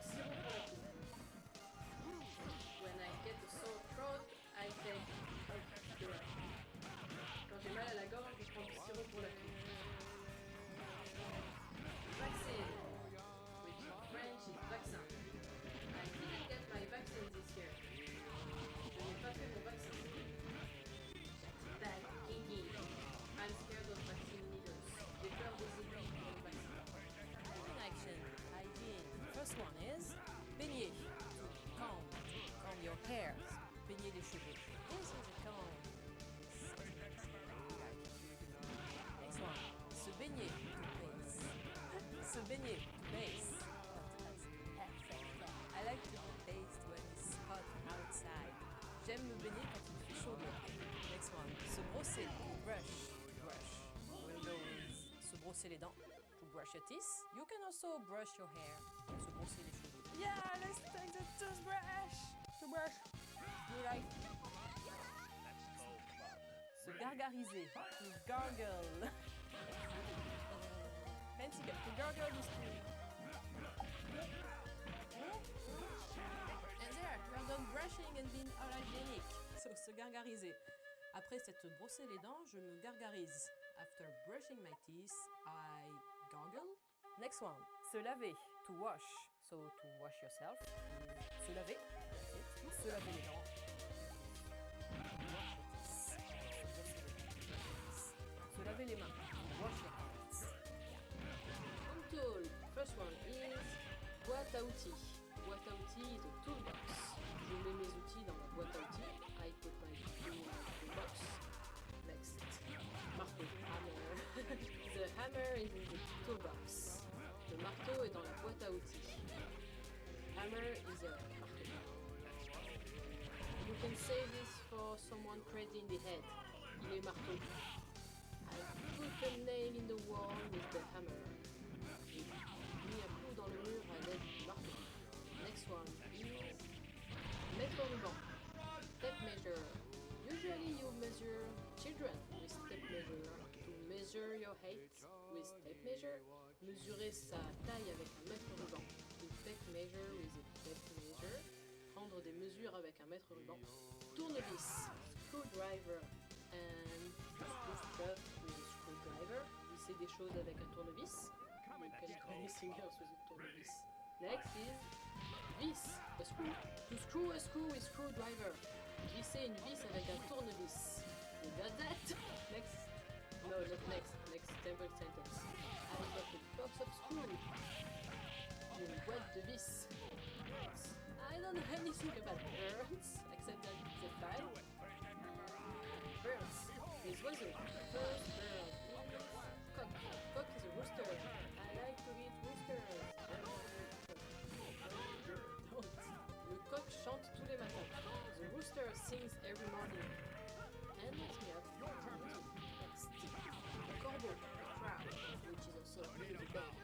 Sirop pour la toux. When I get a sore throat, I take cough syrup. Quand j'ai mal à la gorge, je prends du sirop pour la toux. Vaccine, which in French is vaccin. I didn't get my vaccine this year. Je n'ai pas fait mon vaccin. Bad Kiki. I'm scared of vaccine needles. J'ai peur des aiguilles pour le vaccin. In action, hygiene. First one is baigner. Comb your hair. Baigner les cheveux. This is a comb. Next one, se baigner. Se baigner, base. I like to bathe when it's hot outside. J'aime me baigner quand il fait chaud dehors. Next one, se brosser, brush. Window is se brosser les dents. To brush your teeth. You can also brush your hair. Se brosser les cheveux. Yeah, let's take the toothbrush. To brush. You like. Se gargariser. To gargle. Fancy girl, to gargle is to... And there, you are done brushing and being hygienic. So, se gargariser. Après s'être brossé les dents, je me gargarise. After brushing my teeth, I gargle. Next one, se laver, to wash. So, to wash yourself is se laver. That's it. Se laver les dents. Wash your teeth. Se laver les mains. Wash your hands. Tool. First one is boîte à outils. Boîte à outils is a toolbox. Je mets mes outils dans ma boîte à outils. I put my outils in my toolbox. Next, marteau, hammer. The hammer is in the toolbox. Le marteau est dans la boîte à outils. Hammer is a marteau. You can say this for someone crazy in the head. Il est marteau. I put a nail in the wall with the hammer. Mis un clou dans le mur à l'aide du marteau. Next one is mètre ruban. Tape measure. Usually you measure children with tape measure. To measure your height with tape measure. Mesurer sa taille avec un mètre ruban. To take measure with a tape measure. Prendre des mesures avec un mètre ruban. Tournevis. Screwdriver. And do stuff with a screwdriver. Visser des choses avec un tournevis. You can do anything else with a tournevis. Next is vis, a screw. To screw a screw with screwdriver. Visser une vis avec un tournevis. You got that? Next. No, not next. Next simple sentence. I got a box of screws. Une boîte de vis. I don't know anything about birds, except that it's a file. Birds. Les oiseaux. First bird. Cock. Cock is a rooster. I like to eat roosters. Don't. Le coq chante tous les matins. The rooster sings every morning. And let me have next. A corbeau. A crow, which is also a music band.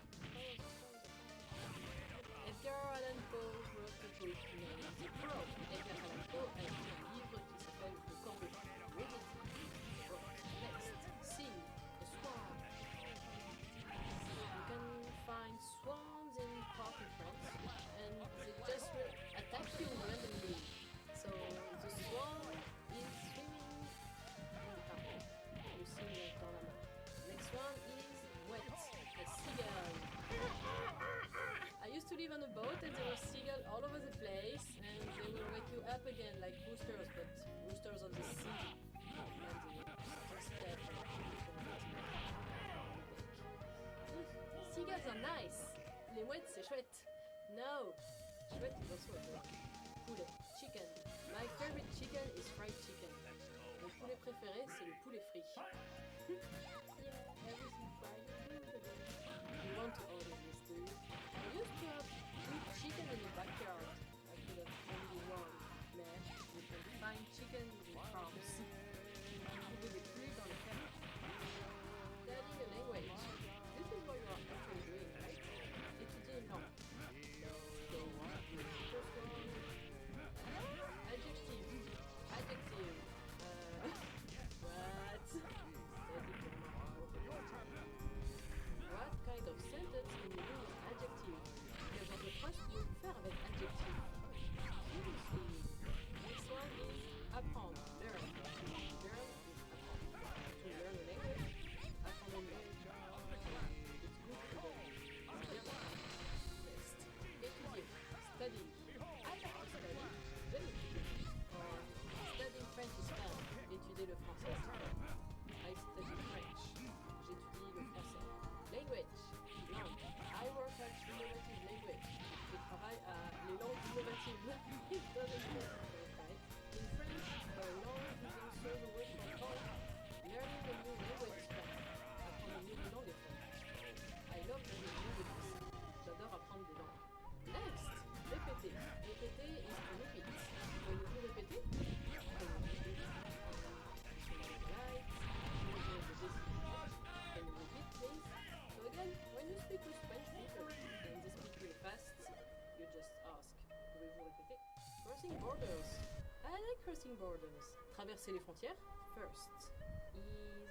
Edgar Allan Poe wrote a book named The Crow. Edgar Allan Poe a écrit un livre qui s'appelle Le Corbeau. Read it. Next. Sing. A swan. You can find swans in park in France, and they just attack you randomly. So the swan is swimming in the park. You sing dans la mer. Next one is wet. A seagull. I used to live on a boat and there were seagulls all over the place, and they will wake you up again like roosters, but roosters on the sea. Seagulls are nice. Les mouettes, c'est chouette. No. Chouette is also a bird. Poulet. Chicken. My favorite chicken is fried chicken. Mon poulet préféré, c'est le poulet frit. Yeah, everything fried. You want to order this, do you? I used to have good chicken in the backyard. I could have only one. Mais you can find chicken in farms. Trouver des poules dans les fermes. Studying a language. This is what you are actually doing, right? Étudier une langue. So, first one. Adjective. Adjective. What? What kind of sentence can you do with adjective? Quel genre de phrase pouvez-vous faire avec adjective? Seriously. Next one is apprendre. Learn. Learn is apprendre. To learn a language. Apprendre une langue. It's good to learn. Bien apprendre. Next. Étudier. Study. I like to study. J'aime étudier. Or studying French is fun. Étudier le français c'est fun. I study French. J'étudie le français. Language. Langue. I work at innovative language. Je travaille à les langues innovatives. It doesn't work, right? In French, langue is also the word for talk. Learning a new language is fun. Apprendre une nouvelle langue est fun. I love learning languages. J'adore apprendre des langues. Next. Répéter. Répéter is to repeat. Voulez-vous répéter? Can you repeat? Right. Can you repeat, please? So again, when you speak with French people and they speak really fast, you just ask, pouvez-vous répéter? Crossing borders. I like crossing borders. Traverser les frontières. First is...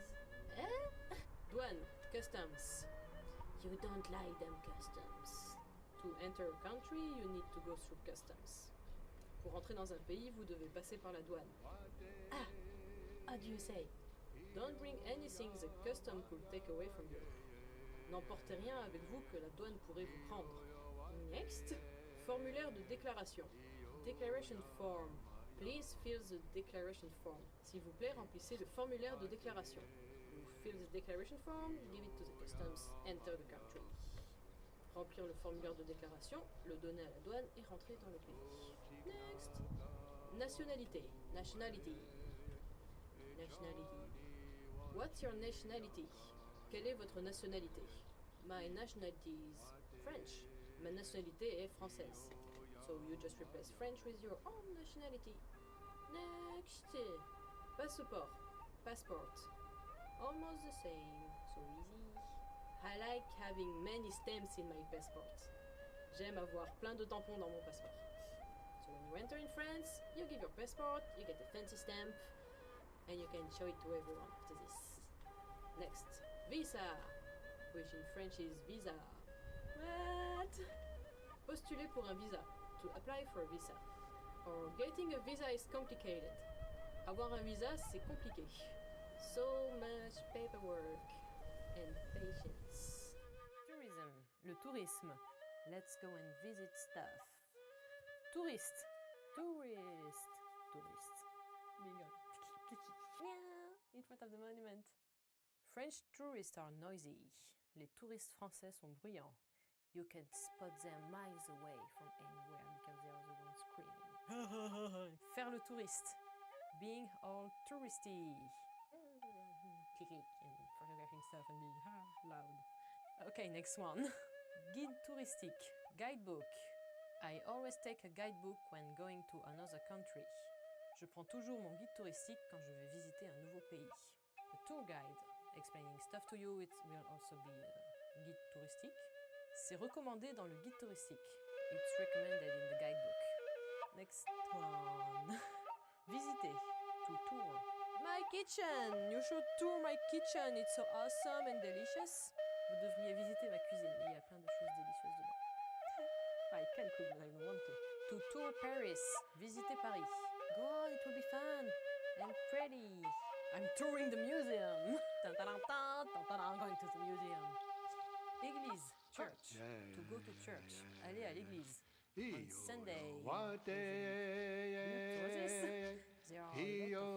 Douane. Customs. You don't like them customs. To enter a country, you need to go through customs. Pour entrer dans un pays, vous devez passer par la douane. Ah! How do you say? Don't bring anything the custom could take away from you. N'emportez rien avec vous que la douane pourrait vous prendre. Next. Formulaire de déclaration. Declaration form. Please fill the declaration form. S'il vous plaît, remplissez le formulaire de déclaration. You fill the declaration form, give it to the customs, enter the country. Remplir le formulaire de déclaration, le donner à la douane et rentrer dans le pays. Next. Nationalité. Nationality. Nationality. What's your nationality? Quelle est votre nationalité? My nationality is French. Ma nationalité est française. So you just replace French with your own nationality. Next. Passeport. Passport. Almost the same. So easy. I like having many stamps in my passport. J'aime avoir plein de tampons dans mon passeport. So when you enter in France, you give your passport, you get a fancy stamp, and you can show it to everyone after this. Next, visa, which in French is visa. What? Postuler pour un visa. To apply for a visa. Or getting a visa is complicated. Avoir un visa, c'est compliqué. So much paperwork and patience. Tourism, le tourisme. Let's go and visit stuff. Tourist. Tourist. Tourist. Bingo. Yeah, in front of the monument. French tourists are noisy. Les touristes français sont bruyants. You can spot them miles away from anywhere because they are the ones screaming. Faire le touriste. Being all touristy. Click and photographing stuff and being loud. Okay, next one. Guide touristique. Guidebook. I always take a guidebook when going to another country. Je prends toujours mon guide touristique quand je vais visiter un nouveau pays. A tour guide. Explaining stuff to you, it will also be a guide touristique. C'est recommandé dans le guide touristique. It's recommended in the guidebook. Next one. Visiter. To tour. My kitchen! You should tour my kitchen. It's so awesome and delicious. Vous devriez visiter ma cuisine. Il y a plein de choses délicieuses dedans. I can cook, but I don't want to. To tour Paris. Visiter Paris. Go on, it will be fun and pretty. I'm touring the museum. Dun, dun, dun, dun, dun, dun, I'm going to the museum. Église, church. To go to church. Aller à l'église. On Sunday. What is there are a lot of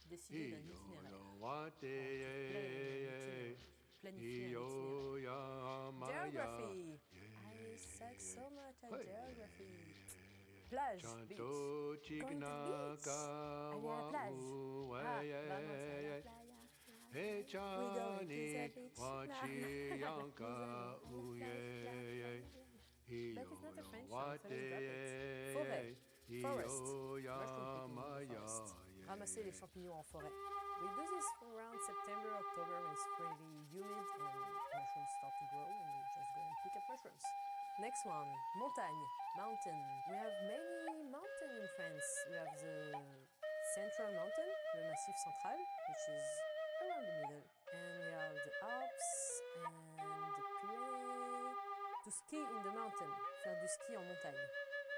décider d'un itinéraire. Planifier un itinéraire. Geography. I suck so much at geography. Plage, beach. Going to beach. Aller à la plage. Vamos a la playa. We go to the beach. That is not a French song, so let's drop it. Forêt. Forest. Forest. Ramasser les champignons en forêt. We do this around September, October when it's really humid and mushrooms start to grow and we just go and pick up mushrooms. Next one, montagne, mountain. We have many mountains in France. We have the Central Mountain, le Massif Central, which is around the middle. And we have the Alps and the Pyrenees. To ski in the mountain, faire du ski en montagne.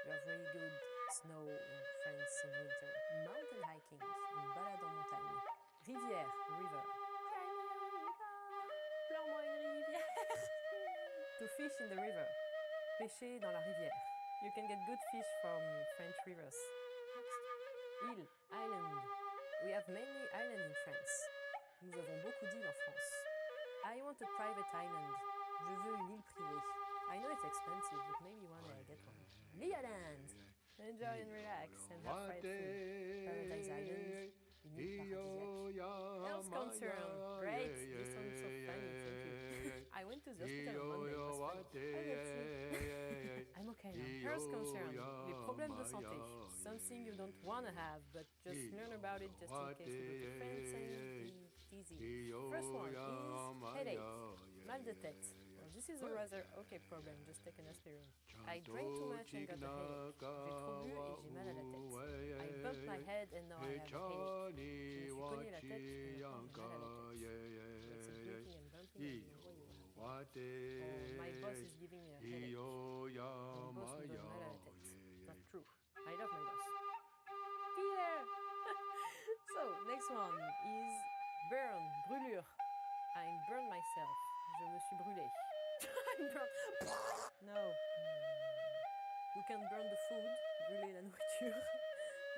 We have really good snow in France in winter. Mountain hiking, une balade en montagne. Rivière, river. Pleure-moi une rivière. To fish in the river. Pêcher dans la rivière. You can get good fish from French rivers. Next. Île, island. We have many islands in France. Nous avons beaucoup d'îles en France. I want a private island. Je veux une île privée. I know it's expensive, but maybe one day I get one. Legoland. Enjoy and relax and have fried food. Paradise Island. Une île paradisiaque. Health concern. Great. You sound so funny. Thank you. I went to the hospital on Monday. It was funny. I'm okay now. Health concern. Les problèmes de santé. Something you don't want to have, but just learn about it just in case you go to France and be easy. First one is headache. Mal de tête. Well, this is a rather okay problem. Just take an aspirin. I drank too much and got a headache. J'ai trop bu et j'ai mal à la tête. I bumped my head and now I have a headache. Je me suis cogné la tête et maintenant j'ai mal à la tête. Lots of drinking and bumping and you know what you have. Oh, my boss is giving me a headache. Mon boss me donne mal à la tête. Not true. I love my boss. Peter! So, next one is burn, brûlure. I burned myself. Je me suis brûlé. I'm burned. No. You can burn the food, brûler la nourriture,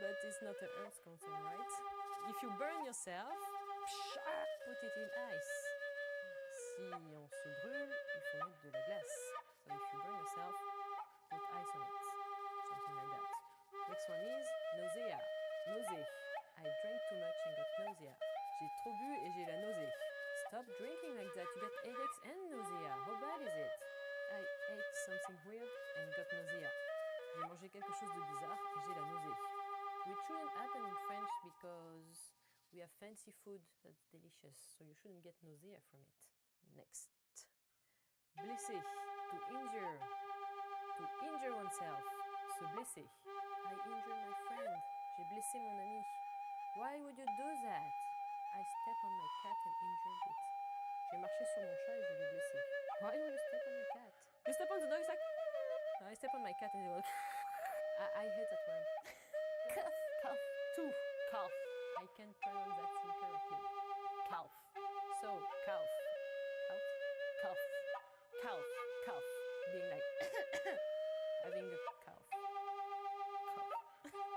but it's not a earth concern, right? If you burn yourself, put it in ice. Si on se brûle, il faut mettre de la glace. So if you burn yourself, put ice on it. Something like that. Next one is nausea. Nausée. I drank too much and got nausea. J'ai trop bu et j'ai la nausée. Stop drinking like that. You get headaches and nausea. How bad is it? I ate something weird and got nausea. J'ai mangé quelque chose de bizarre et j'ai la nausée. Which shouldn't happen in French because we have fancy food that's delicious, so you shouldn't get nausea from it. Next. Blesser. To injure. To injure oneself. Se blesser. I injured my friend. J'ai blessé mon ami. Why would you do that? I stepped on my cat and injured it. J'ai marché sur mon chat et je l'ai blessé. Why would you step on your cat? You step on the dog's like... No, I step on my cat and it goes... I hate that word. Cough, cough, tooth, cough. I can pronounce that thing correctly. Cough. So, cough. Cough, cough, cough, cough. Being like, having a cough. Cough.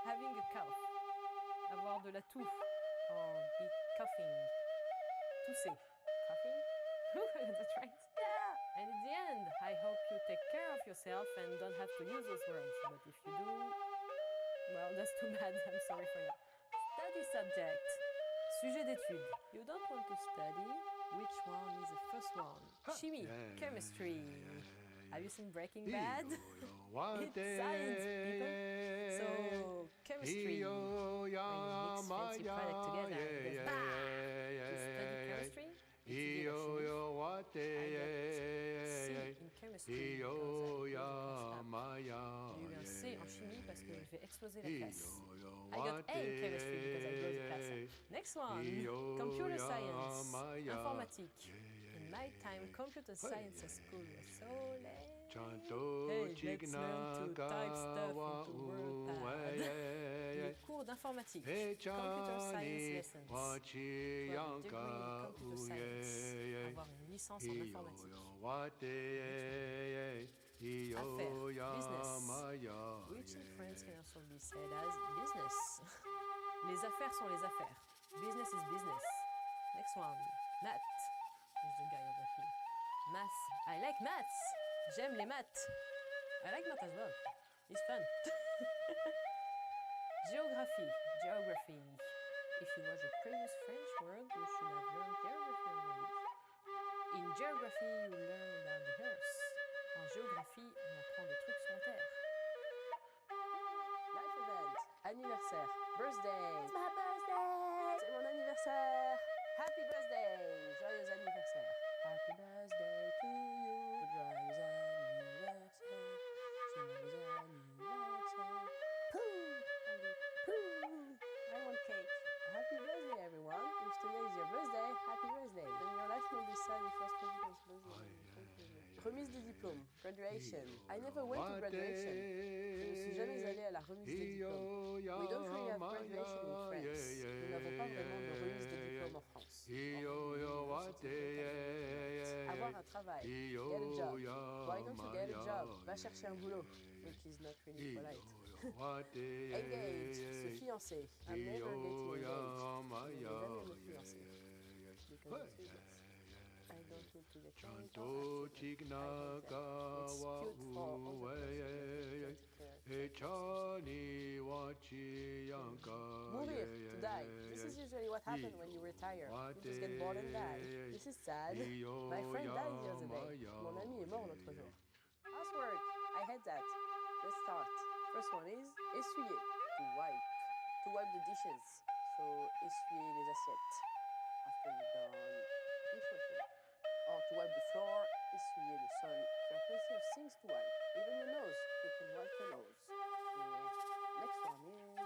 Having a cough. Avoir de la toux. Or be coughing. Tousser. Coughing? That's right. Yeah! And in the end, I hope you take care of yourself and don't have to use those words. But if you do, well, that's too bad. I'm sorry for you. Study subject. Sujet d'étude. You don't want to study. Which one is the first one? Chemie. Chemistry. Have you seen Breaking Bad? It's science, people. So, chemistry. When you mix fancy product together, it goes bang! To study chemistry, it's a bit of chemie. I got C in chemistry because I close the class lab. J'ai eu un C en chimie parce que je vais exploser la classe. I got A in chemistry because I close the class up. Next one, computer science, informatique. In my time, computer science at school was so lame. Hey, let's learn to type stuff into WordPad. Les cours d'informatique, computer science lessons. To have a degree in computer science, avoir une licence en informatique. Affaires, business, which in France can also be said as business. Les affaires sont les affaires. Business is business. Next one, math. Here's the guy over here. Math. I like maths. J'aime les maths. I like math as well. It's fun. Geography. Geography. If you watch the previous French word, you should have learned geography already. In geography, you learn about the earth. En géographie, on apprend des trucs sur la Terre. Life event. Anniversaire. Birthday. It's my birthday. C'est mon anniversaire. Happy birthday. Joyeux anniversaire. Happy birthday to you. Joyeux anniversaire. Joyeux anniversaire. Pooh. Pooh. I want cake. Happy birthday, everyone. If today is your birthday, happy birthday. Then your life will be sad if your president's birthday. Remise des diplômes, graduation. I never went to graduation. Je ne suis jamais allée à la remise des diplômes. We don't really have graduation in France. Nous n'avons pas vraiment de remise de diplôme en France. Avoir un travail, get a job. Why don't you get a job? Va chercher un boulot, which is not really polite. Engage, se fiancer. I'm never getting engaged. Je ne vais jamais me fiancer. Because it's useless. I don't need to get married. It's cute for Mourir, to die. This is usually what happens when you retire. You just get bored and die. This is sad. My friend died the other day. Mon ami est mort l'autre jour. Housework. I hate that. Let's start. First one is essuyer, to wipe. To wipe the dishes. So, essuyer les assiettes. After you're done dishwashing. Or to wipe the floor, essuyer le sol. There are plenty of things to wipe. Even your nose, you can wipe your nose. Yeah. Next one is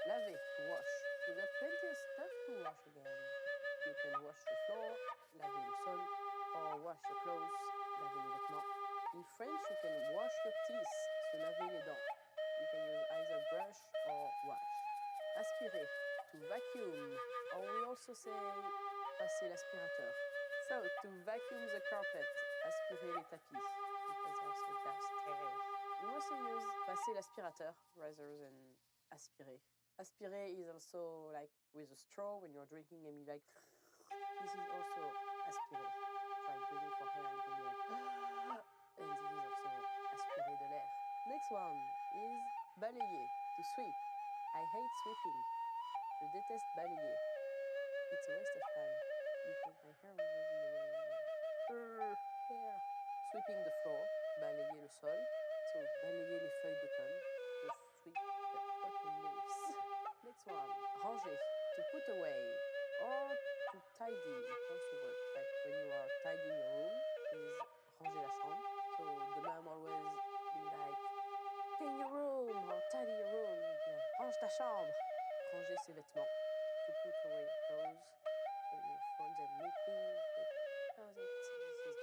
laver, to wash. You got plenty of stuff to wash again. You can wash the floor, laver le sol, or wash your clothes, laver les vêtements. In French, you can wash your teeth, se laver les dents. You can use either brush or wash. Aspirer, to vacuum, or we also say passer l'aspirateur. So, to vacuum the carpet, aspirer les tapis, because they're so downstairs. We also use passer l'aspirateur rather than aspirer. Aspirer is also like with a straw when you're drinking and you like, this is also aspirer. Try breathing for air and then and this is also aspirer de l'air. Next one is balayer, to sweep. I hate sweeping. Je déteste balayer. It's a waste of time. Because my hair was in the way. Hair. Sweeping the floor, balayer le sol. So balayer les feuilles d'automne. To sweep the autumn leaves. Next one, ranger, to put away. Or to tidy, it also works. Like when you are tidying your room, is ranger la chambre. So the mom always be like, clean your room, or tidy your room. Range ta chambre. Ranger ses vêtements. To put away your clothes. So you fold them neatly, put closet, this is ranger.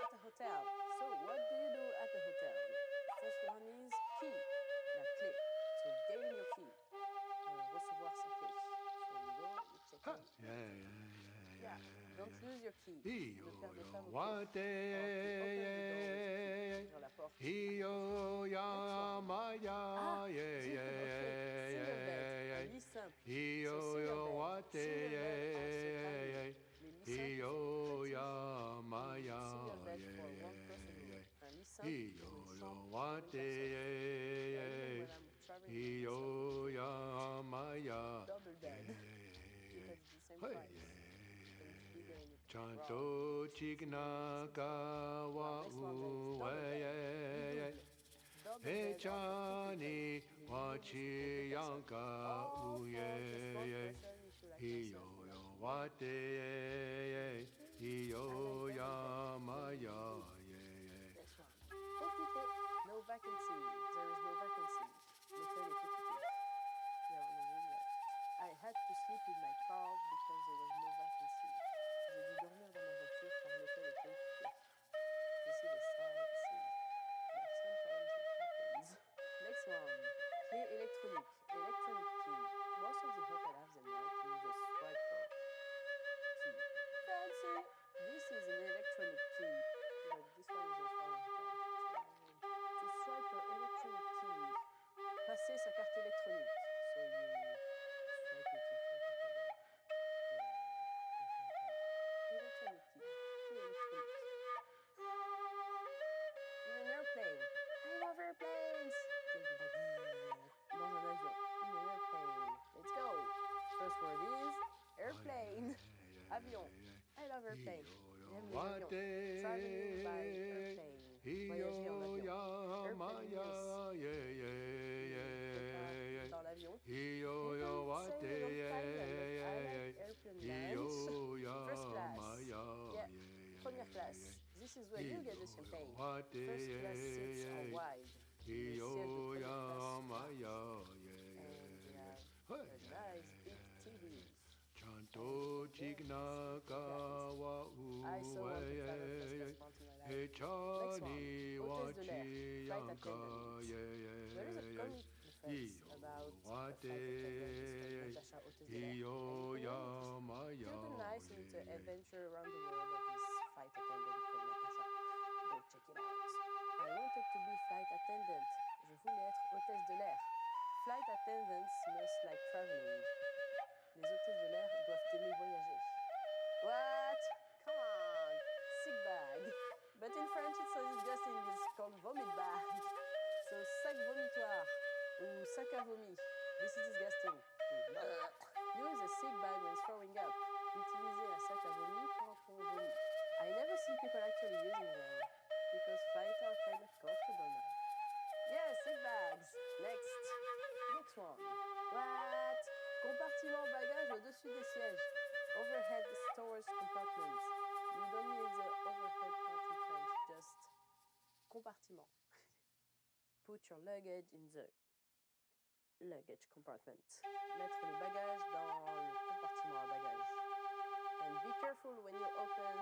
At a hotel. So what do you do at a hotel? The first one is key. Don't lose your key. Hi-yo, Ne perdez yo, pas vos what, clés. Ouvrir la porte. Hi-yo, ya, ma, ya, Okay, single bed. Un lit simple. So Hi-yo, single yo, bed. what, Single bed en ce palier. Les lits simples, Hi-yo, c'est ya, ma, petit. ya, Single bed for one person room. Un lit simple Hi-yo, pour une yo, chambre pour what, une personne. The idea when I'm traveling by Hi-yo, myself, ya, ma, ya, double bed because it's the same Hey, price. And it's bigger and you can Chanto roll. chignaka wa Next one then is double bed. Double Hey bed are for two Chani people. wa Les lits de deux chiyanka All for just one person if you like Hiyo myself. yo wate Hiyo ya maya Next one. Occupé. No vacancy. There is no vacancy. L'hôtel est occupé. You are on a room left. I had to sleep in my car because there was no vacancy. J'ai dû dormir dans ma voiture car l'hôtel était occupé. This is a sad scene, but sometimes it happens. Next one. Clear electronic. Electronic key. Most of the hotel have them, right? You use a swipe key. Fancy! This is an electronic key, but this one is a foreign hotel. To swipe your electronic key, passer sa carte électronique. So you swipe it in front of the door. Electronic key. Key electronic. In an airplane. I love airplanes! Dans un avion. In an airplane. Let's go! First word is airplane. Avion. I love airplane. J'aime les avions. Traveling by airplane. Voyager en avion. Airplane news. Dans l'avion. You can say I like airplane lands. First class. Yeah. Première classe. This is where you get the champagne. First class seats are wide. Les sièges de première classe. And they have a nice big TVs. Chanto chignaka wa I so want to travel first class once in my life. Next one. Hôtesse de l'air. Flight attendant. There is a comic defense about a flight attendant. Natasha, hôtesse de l'air. Feel the nice adventure around the world of this flight attendant called Natasha. Go check it out. I wanted to be flight attendant. Je voulais être hôtesse de l'air. Flight attendants must like traveling. Les hôtesses de l'air doivent aimer voyager. What? Come on! Sick bag. But in French it's so disgusting, it's called vomit bag. So sac vomitoire ou sac à vomi. This is disgusting. Use a sick bag when throwing up. Utilisez un sac à vomi quand on vomit. I never see people actually using them because flights are kind of comfortable now. Yeah, sick bags. Next. Next one. What? Compartiment bagage au-dessus des sièges. Overhead storage compartment. You don't need the overhead part in French, just compartiment. Put your luggage in the luggage compartment. Mettre les bagages dans le compartiment à bagages. And be careful when you open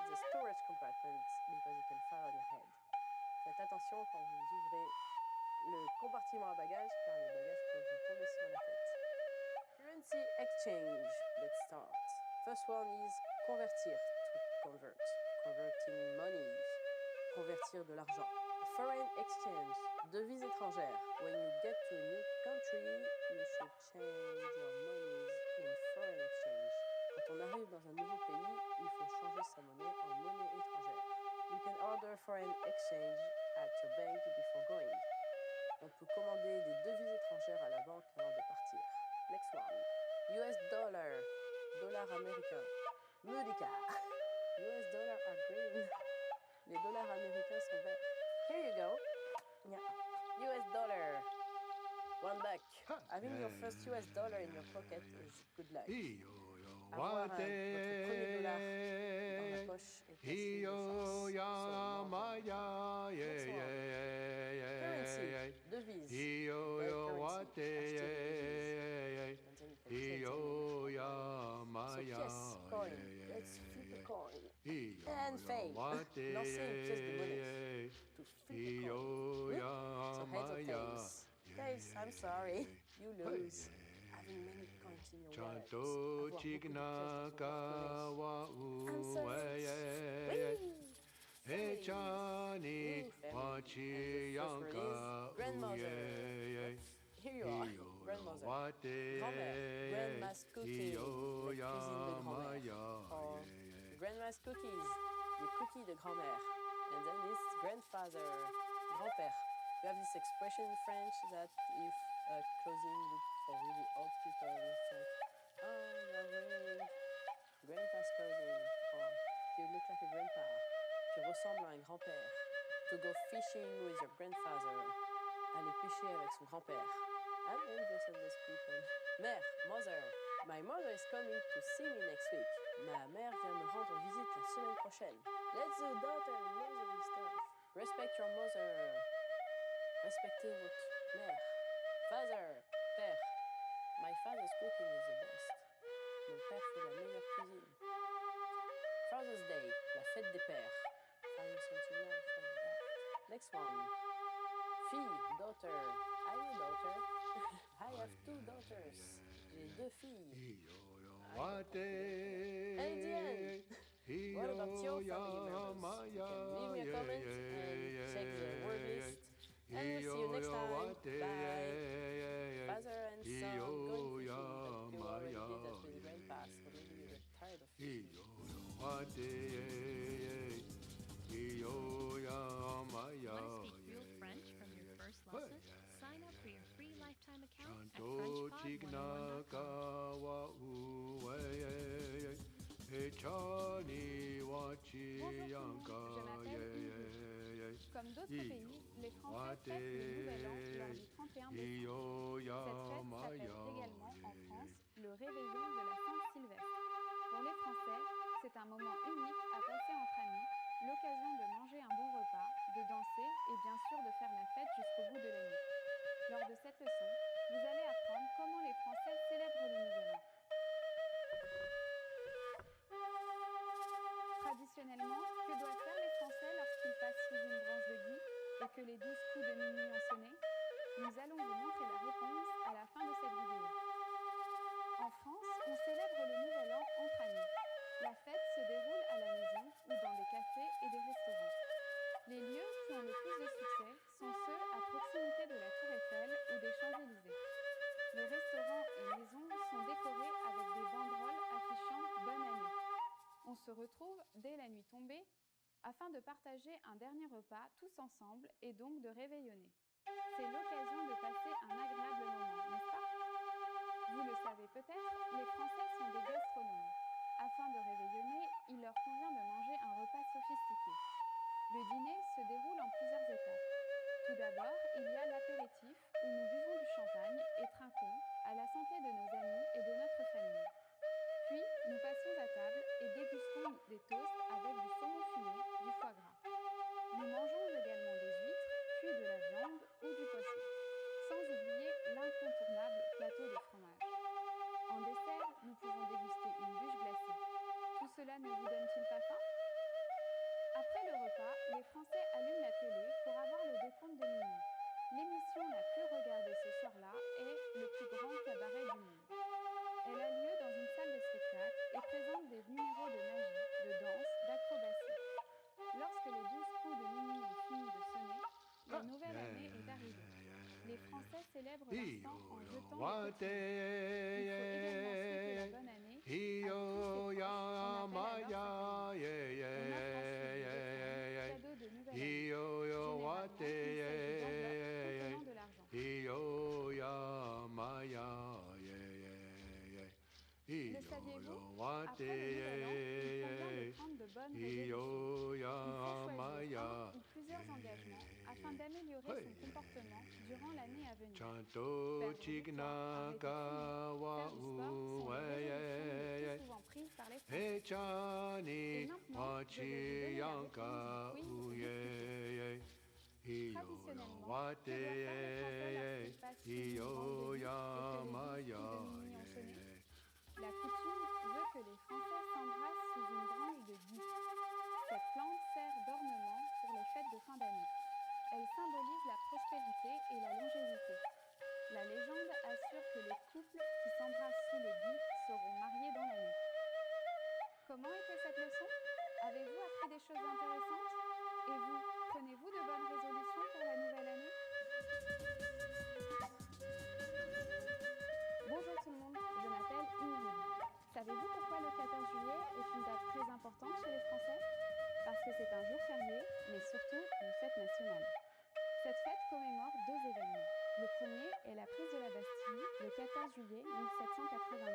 the storage compartment because it can fall on your head. Faites attention quand vous ouvrez le compartiment à bagages car les bagages peuvent vous tomber sur la tête. Currency exchange. Let's start. First one is convertir, to convert. Converting money. Convertir de l'argent. Foreign exchange. Devise étrangère. When you get to a new country, you should change your monies in foreign exchange. Quand on arrive dans un nouveau pays, il faut changer sa monnaie en monnaie étrangère. You can order foreign exchange at your bank before going. On peut commander des devises étrangères à la banque avant de partir. Next one. US dollar. Dollar américain. Murica. US dollar are green. Les dollars américains sont verts. Here you go. Yeah. US dollar. $1. Having your first US dollar in your pocket is good luck. Avoir votre premier dollar dans la poche est un signe de chance. Currency, devise. So pièce, coin. Let's flip a coin. And fame. Lancer une pièce de monnaie. To flip a coin. So heads or tails. Tails, I'm sorry. You lose. having many coins in your wallet. Chanto Avoir beaucoup de pièces chignaka dans wa Answers. Hey Chani wachi yanka grandmother. Here you are, grandmother. Grand-mère, grandma's cooking, la cuisine de grand-mère. Or grandma's cookies, les cookies de grand-mère. And then it's grandfather, grand-père. We have this expression in French that if clothing look for really old people, it's like, oh, you're wearing grandpa's clothing, or you look like a grandpa. Tu ressembles à un grand-père. To go fishing with your grandfather. Aller pêcher avec son grand-père. I'm envious of those people. Mère, mother. My mother is coming to see me next week. Ma mère vient me rendre visite la semaine prochaine. Let's do daughter and motherly stuff. Respect your mother. Respectez votre mère. Father, père. My father's cooking is the best. Mon père fait la meilleure cuisine. Father's Day, la fête des pères. Find something nice for your dad. Next one. Fille, daughter. I have a daughter. I have 2 daughters. J'ai 2 filles. And the end. What about your family members? You can leave me a comment and check the word list. And we'll see you next time. Bye. Father and son going fishing. But you already did that with grandpa, so maybe you get tired of fishing. Want to speak real French from your first lesson? Sign up for your free lifetime account at FrenchPod101.com. Comme d'autres pays, les Français fêtent le Nouvel An lors du 31 décembre. Cette fête s'appelle également en France le réveillon de la Saint-Sylvestre. Pour les Français, c'est un moment unique à passer entre amis, l'occasion de manger un bon repas, de danser et bien sûr de faire la fête jusqu'au bout de la nuit. Lors de cette leçon, vous allez apprendre comment les Français célèbrent le Nouvel An. Traditionnellement, que doivent faire les Français lorsqu'ils passent sous une branche de gui et que les 12 coups de minuit ont sonné? Nous allons vous montrer la réponse à la fin de cette vidéo. En France, on célèbre le Nouvel An entre amis. La fête se déroule à la maison ou dans des cafés et des restaurants. Les lieux qui ont le plus de succès sont ceux à proximité de la Tour Eiffel ou des Champs-Élysées. Les restaurants et maisons sont décorés avec des banderoles affichant « Bonne année ». On se retrouve dès la nuit tombée afin de partager un dernier repas tous ensemble et donc de réveillonner. C'est l'occasion de passer un agréable moment, n'est-ce pas? Vous le savez peut-être, les Français sont des gastronomes. Afin de réveillonner, il leur convient de manger un repas sophistiqué. Le dîner se déroule en plusieurs étapes. Tout d'abord, il y a l'apéritif où nous buvons du champagne et trinquons à la santé de nos amis et de notre famille. Puis, nous passons à table et dégustons des toasts avec du saumon fumé, du foie gras. Nous mangeons également des huîtres, puis de la viande ou du poisson. Sans oublier l'incontournable plateau de fromage. En dessert, nous pouvons déguster une bûche glacée. Tout cela ne vous donne-t-il pas faim? Après le repas, les Français allument la télé pour avoir le décompte de minuit. L'émission la plus regardée ce soir-là est Le plus grand cabaret du monde. Elle a lieu dans une salle de spectacle et présente des numéros de magie, de danse, d'acrobatie. Lorsque les 12 coups de minuit ont fini de sonner, la nouvelle année est arrivée. Les Français célèbrent l'instant en jetant les petits dés. Il faut également souhaiter la bonne année à tous ses proches. On appelle alors sa famille. On offre ensuite des cadeaux de nouvelle année. Généralement, il s'agit d'enveloppes contenant de l'argent. Le saviez-vous? Après le Nouvel An, il convient de prendre de bonnes résolutions. Il faut choisir un ou plusieurs engagements afin d'améliorer son comportement durant l'année à venir. Faire des efforts, arrêter de fumer, faire du sport sont les résolutions les plus souvent prises par les Français. Et maintenant, je vais vous donner la réponse du quiz discussion. Traditionnellement, que doivent faire les Français lorsqu'ils passent sous une branche de gui et que les 12 coups de minuit ont sonné? La coutume veut que les Français s'embrassent sous une branche de gui. Cette plante sert d'ornement pour les fêtes de fin d'année. Elle symbolise la prospérité et la longévité. La légende assure que les couples qui s'embrassent fête commémore deux événements. Le premier est la prise de la Bastille le 14 juillet 1789.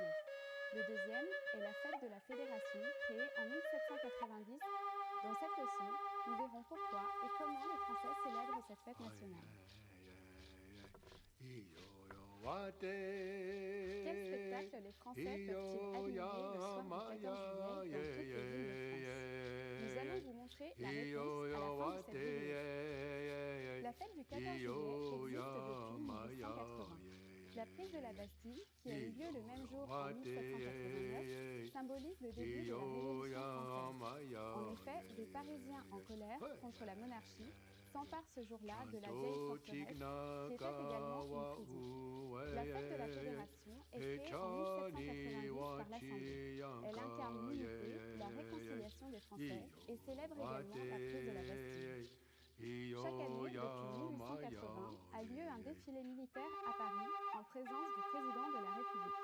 Le deuxième est la fête de la Fédération créée en 1790. Dans cette leçon, nous verrons pourquoi et comment les Français célèbrent cette fête nationale. Quel spectacle les Français peuvent-ils admirer le soir du 14 juillet dans toutes les villes de France? Nous allons vous montrer la réponse à la fin de cette vidéo. La fête du 14 juillet existe depuis 1880. La prise de la Bastille, qui a eu lieu le même jour en 1789, symbolise le début de la Révolution française. En effet, des Parisiens en colère contre la monarchie s'emparent ce jour-là de la vieille forteresse, qui était également une prison. La fête de la Fédération est créée en 1790 par l'Assemblée. Elle incarne l'unité, la réconciliation des Français et célèbre également la prise de la Bastille. Chaque année, depuis 1880, a lieu un défilé militaire à Paris en présence du président de la République.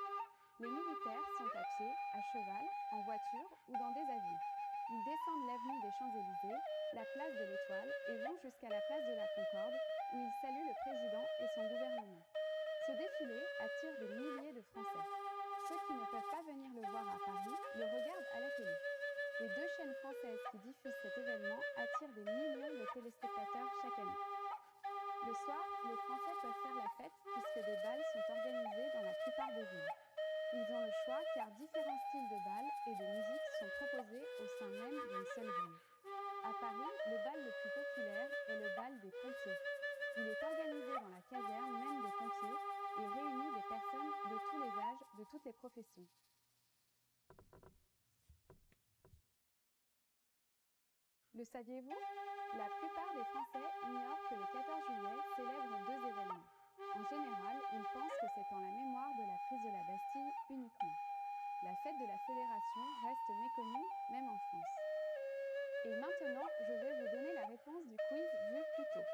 Les militaires sont à pied, à cheval, en voiture ou dans des avions. Ils descendent l'avenue des Champs-Élysées, la place de l'Étoile et vont jusqu'à la place de la Concorde où ils saluent le président et son gouvernement. Ce défilé attire des milliers de Français. Ceux qui ne peuvent pas venir le voir à Paris le regardent à la télé. Les deux chaînes françaises qui diffusent cet événement attirent des millions de téléspectateurs chaque année. Le soir, les Français peuvent faire la fête puisque des bals sont organisés dans la plupart des villes. Ils ont le choix car différents styles de bal et de musique sont proposés au sein même d'une seule ville. À Paris, le bal le plus populaire est le bal des pompiers. Il est organisé dans la caserne même des pompiers et réunit des personnes de tous les âges, de toutes les professions. Le saviez-vous? La plupart des Français ignorent que le 14 juillet célèbre deux événements. En général, ils pensent que c'est en la mémoire de la prise de la Bastille uniquement. La fête de la Fédération reste méconnue, même en France. Et maintenant, je vais vous donner la réponse du quiz vu plus tôt.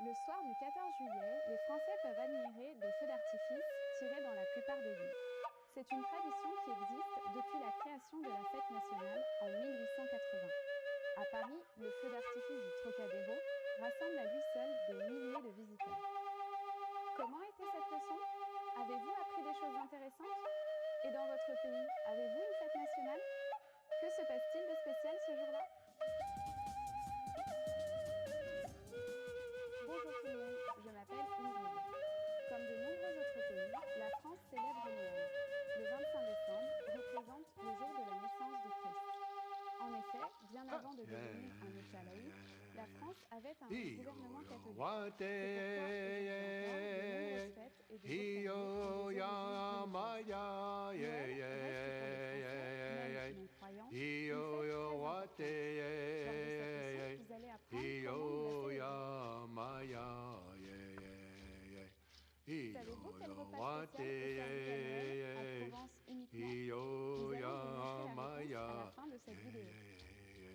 Le soir du 14 juillet, les Français peuvent admirer des feux d'artifice tirés dans la plupart des villes. C'est une tradition qui existe depuis la création de la fête nationale en 1880. À Paris, le feu d'artifice du Trocadéro rassemble à lui seul des milliers de visiteurs. Comment était cette leçon? Avez-vous appris des choses intéressantes? Et dans votre pays, avez-vous une fête nationale? Que se passe-t-il de spécial ce jour-là? Bonjour tout le monde, je m'appelle Ingrid. Comme de nombreux autres pays, la France célèbre Noël. Le 25 décembre représente le jour de la naissance du Christ. En effet, bien avant de devenir un État laïque, la France avait un gouvernement catholique. C'est pourquoi aujourd'hui encore de nombreuses fêtes et des jours fériés sont Noël reste pour les Français, même non-croyants, une fête très importante. Lors de cette leçon, vous allez apprendre comment nous la célébrons. Savez-vous quel repas spécial est servi à Noël en Provence uniquement? Nous allons vous montrer la réponse à la fin de cette vidéo.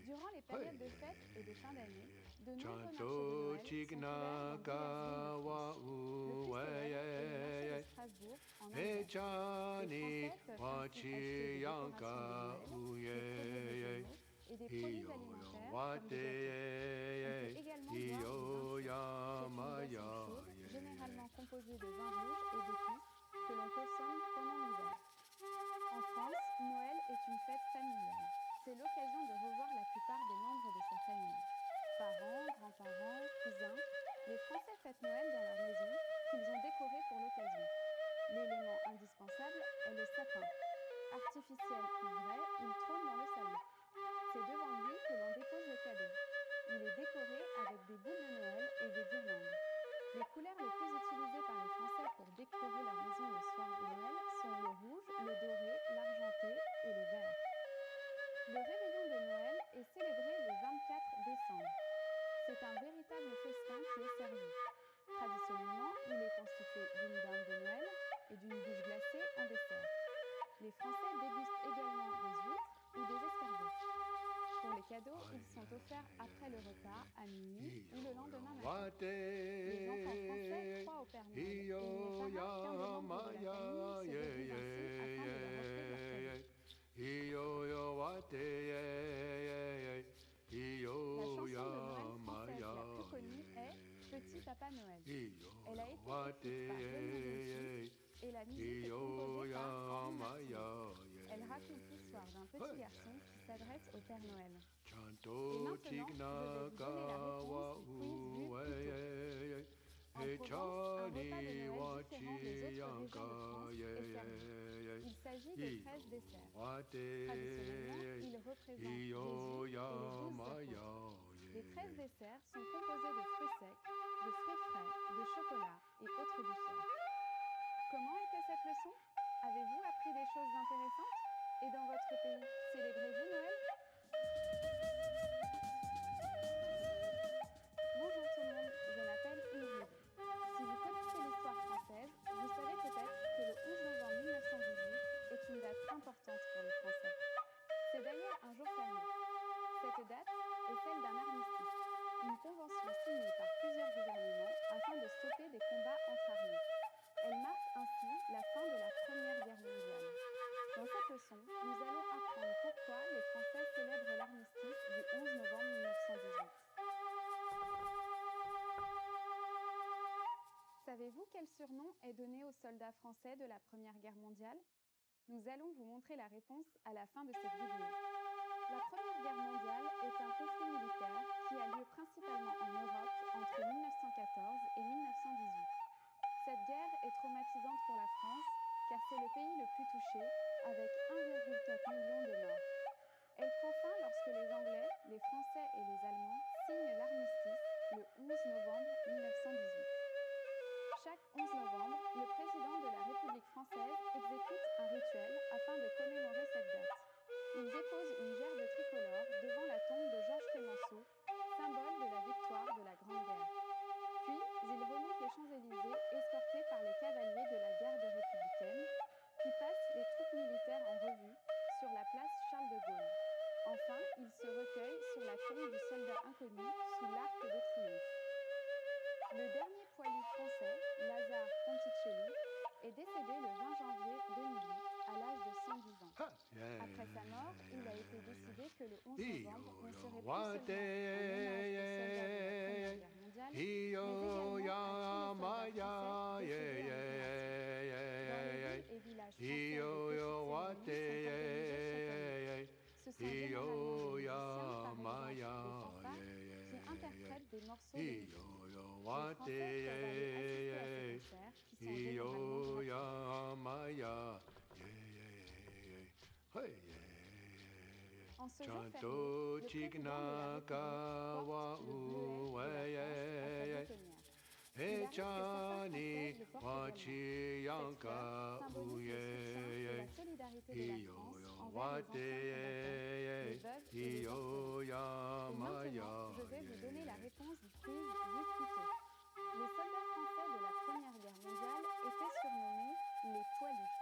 Durant les périodes de fête et de fin d'année, de nombreux marchés de Noël sont ouverts dans diverses villes de France. Le plus célèbre est le marché de Strasbourg en Allemagne. Les Français peuvent ainsi acheter des décorations de Noël, des produits de Noël et des produits alimentaires comme des gâteaux. On peut également boire des vins chauds. C'est une boisson chaude, généralement composée de vin rouge et d'épices que l'on consomme pendant l'hiver. En France, Noël est une fête familiale. C'est l'occasion de revoir la plupart des membres de sa famille. Parents, grands-parents, cousins, les Français fêtent Noël dans leur maison qu'ils ont décorée pour l'occasion. L'élément indispensable est le sapin. Artificiel ou vrai, il trône dans le salon. C'est devant lui que l'on dépose le cadeau. Il est décoré avec des boules de Noël et des guirlandes. Les couleurs les plus utilisées par les Français pour décorer leur maison le soir de Noël sont le rouge, le doré, l'argenté et le vert. Le réveillon de Noël est célébré le 24 décembre. C'est un véritable festin qui est servi. Traditionnellement, il est constitué d'une dinde de Noël et d'une bûche glacée en dessert. Les Français dégustent également des huîtres ou des escargots. Pour les cadeaux, ils sont offerts après le repas, à minuit ou le lendemain matin. Les enfants français croient au Père Noël et il n'est pas rare qu'un des membres de la famille se déguise ainsi afin de leur offrir leurs cadeaux. La chanson de Noël française la plus connue est « Petit Papa Noël. Elle a été écrite par Raymond Delphi et la musique est composée par Henri Martin. Elle raconte l'histoire d'un petit garçon qui s'adresse au Père Noël. Et maintenant, je vais vous donner la réponse du quiz vu plus tôt. En Provence, un repas de Noël différent des autres régions de France est servi. Il s'agit des 13 desserts. Traditionnellement, ils représentent Jésus et les 12 apôtres. Les 13 desserts sont composés de fruits secs, de fruits frais, de chocolat et autres douceurs. Comment était cette leçon? Avez-vous appris des choses intéressantes? Et dans votre pays, célébrez-vous Noël? Bonjour tout le monde, je m'appelle Ingrid. Si vous connaissez l'histoire française, vous savez peut-être que le 11 novembre 1918 est une date importante pour les Français. C'est d'ailleurs un jour férié. Cette date est celle d'un armistice, une convention signée par plusieurs gouvernements afin de stopper des combats entre armées. Elle marque ainsi la fin de la Première Guerre mondiale. Dans cette leçon, nous allons apprendre pourquoi les Français célèbrent l'armistice du 11 novembre 1918. Savez-vous quel surnom est donné aux soldats français de la Première Guerre mondiale? Nous allons vous montrer la réponse à la fin de cette vidéo. La Première Guerre mondiale est un conflit militaire qui a lieu principalement en Europe entre 1914 et 1918. Cette guerre est traumatisante pour la France car c'est le pays le plus touché avec 1,4 million de morts. Elle prend fin lorsque les Anglais, les Français et les Allemands signent l'armistice le 11 novembre 1918. Chaque 11 novembre, le président de la République française exécute un rituel afin de commémorer cette date. Il dépose une gerbe tricolore devant la tombe de Georges Clemenceau, symbole de la victoire de la Grande Guerre. Puis, il remonte les Champs-Élysées escorté par les cavaliers de la garde républicaine, puis passe les troupes militaires en revue sur la place Charles de Gaulle. Enfin, il se recueille sur la tombe du soldat inconnu sous l'Arc de Triomphe. Le dernier poilu français, Lazare Ponticelli, est décédé le 20 janvier 2008 à l'âge de 110 ans. Après sa mort, il a été décidé que le 11 novembre ne serait plus seulement un hommage aux soldats de la Première Guerre mondiale, mais également à tous les soldats français décédés en opération. Dans les villes et villages français, des petites cérémonies sont organisées chaque année. Ce sont généralement des musiciens, par exemple des fanfares, qui interprètent des morceaux de musique. Les Français peuvent aller assister à ces concerts qui sont généralement gratuits. En ce jour férié, le président de la République porte le bleuet de la France à sa boutonnière. Il arrive que certains Français le portent également. Cette fleur symbolise le soutien et la solidarité de la France envers les anciens combattants, les veuves et les orphelins. Et maintenant, je vais vous donner la réponse du quiz vu plus tôt. Les soldats français de la Première Guerre mondiale étaient surnommés les poilus.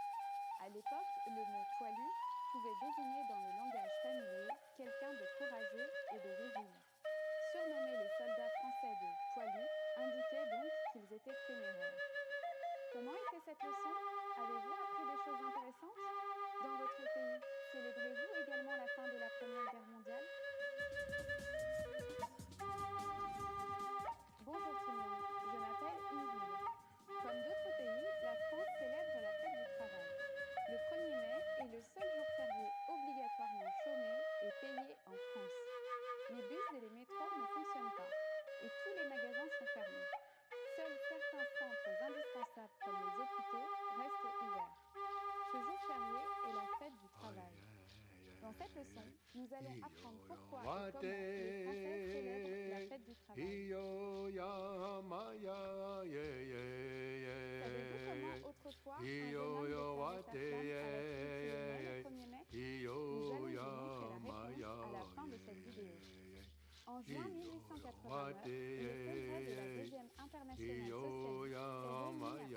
À l'époque, le mot poilu pouvait désigner dans le langage familier quelqu'un de courageux et de viril. Surnommer les soldats français de poilus indiquait donc qu'ils étaient téméraires. Comment était cette leçon? Avez-vous appris des choses intéressantes? Dans votre pays, célébrez-vous également la fin de la Première Guerre mondiale? Bonjour tout le monde, je m'appelle Ingrid. Comme d'autres pays, la France célèbre la fête du travail. Le 1er mai est le seul jour férié obligatoirement chômé et payé en France. Les bus et les métros ne fonctionnent pas et tous les magasins sont fermés. Seuls certains centres indispensables comme les hôpitaux restent ouverts. Ce jour férié est la fête du travail. Dans cette leçon, nous allons apprendre pourquoi et comment les Français célèbrent la fête du travail. Savez-vous comment autrefois un jeune homme déclarait sa flamme avec une fumée le 1er mai? Nous allons vous montrer la réponse à la fin de cette vidéo. En juin 1889, le congrès de la Deuxième Internationale socialiste est réuni à Paris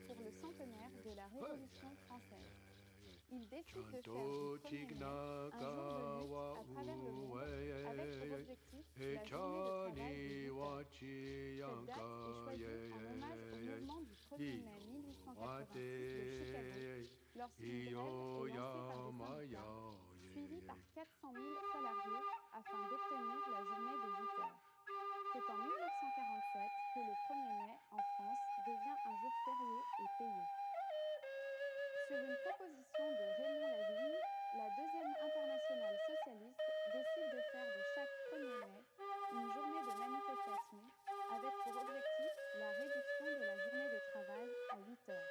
pour le centenaire de la Révolution française. Il décide de faire du 1er mai un jour de lutte à travers le monde avec pour objectif la journée de travail du 8 heures. Cette date est choisie en hommage au mouvement du 1er mai 1886 de Chicago lorsqu'une grève est lancée par des syndicats, suivie par 400 000 salariés afin d'obtenir la journée de 8 heures. C'est en 1947 que le 1er mai, en France, devient un jour férié et payé. Sur une proposition de Raymond Lavigne, la deuxième internationale socialiste décide de faire de chaque 1er mai une journée de manifestation avec pour objectif la réduction de la journée de travail à 8 heures.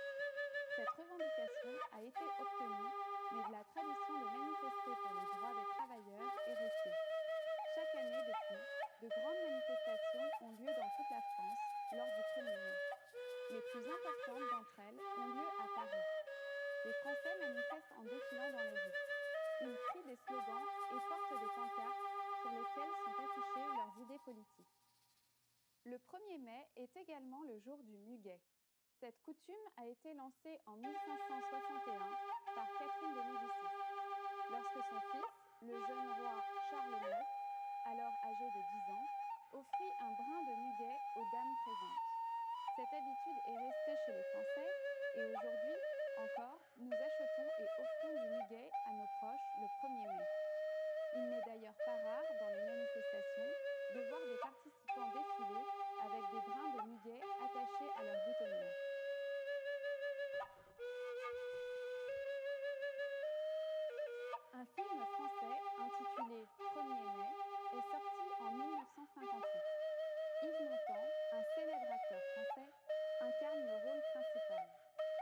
Cette revendication a été obtenue, mais de la tradition de manifester pour les droits des travailleurs est restée. Chaque année depuis, de grandes manifestations ont lieu dans toute la France lors du 1er mai. Les plus importantes d'entre elles ont lieu à Paris. Les Français manifestent en défilant dans les rues. Ils crient des slogans et portent des pancartes sur lesquelles sont affichées leurs idées politiques. Le 1er mai est également le jour du muguet. Cette coutume a été lancée en 1561 par Catherine de Médicis, lorsque son fils, le jeune roi Charles IX, alors âgé de 10 ans, offrit un brin de muguet aux dames présentes. Cette habitude est restée chez les Français et aujourd'hui encore, nous achetons et offrons du muguet à nos proches le 1er mai. Il n'est d'ailleurs pas rare dans les manifestations de voir des participants défiler avec des brins de muguet attachés à leur boutonnière. Un film français intitulé 1er mai est sorti en 1958. Yves Montand, un célèbre acteur français, incarne le rôle principal.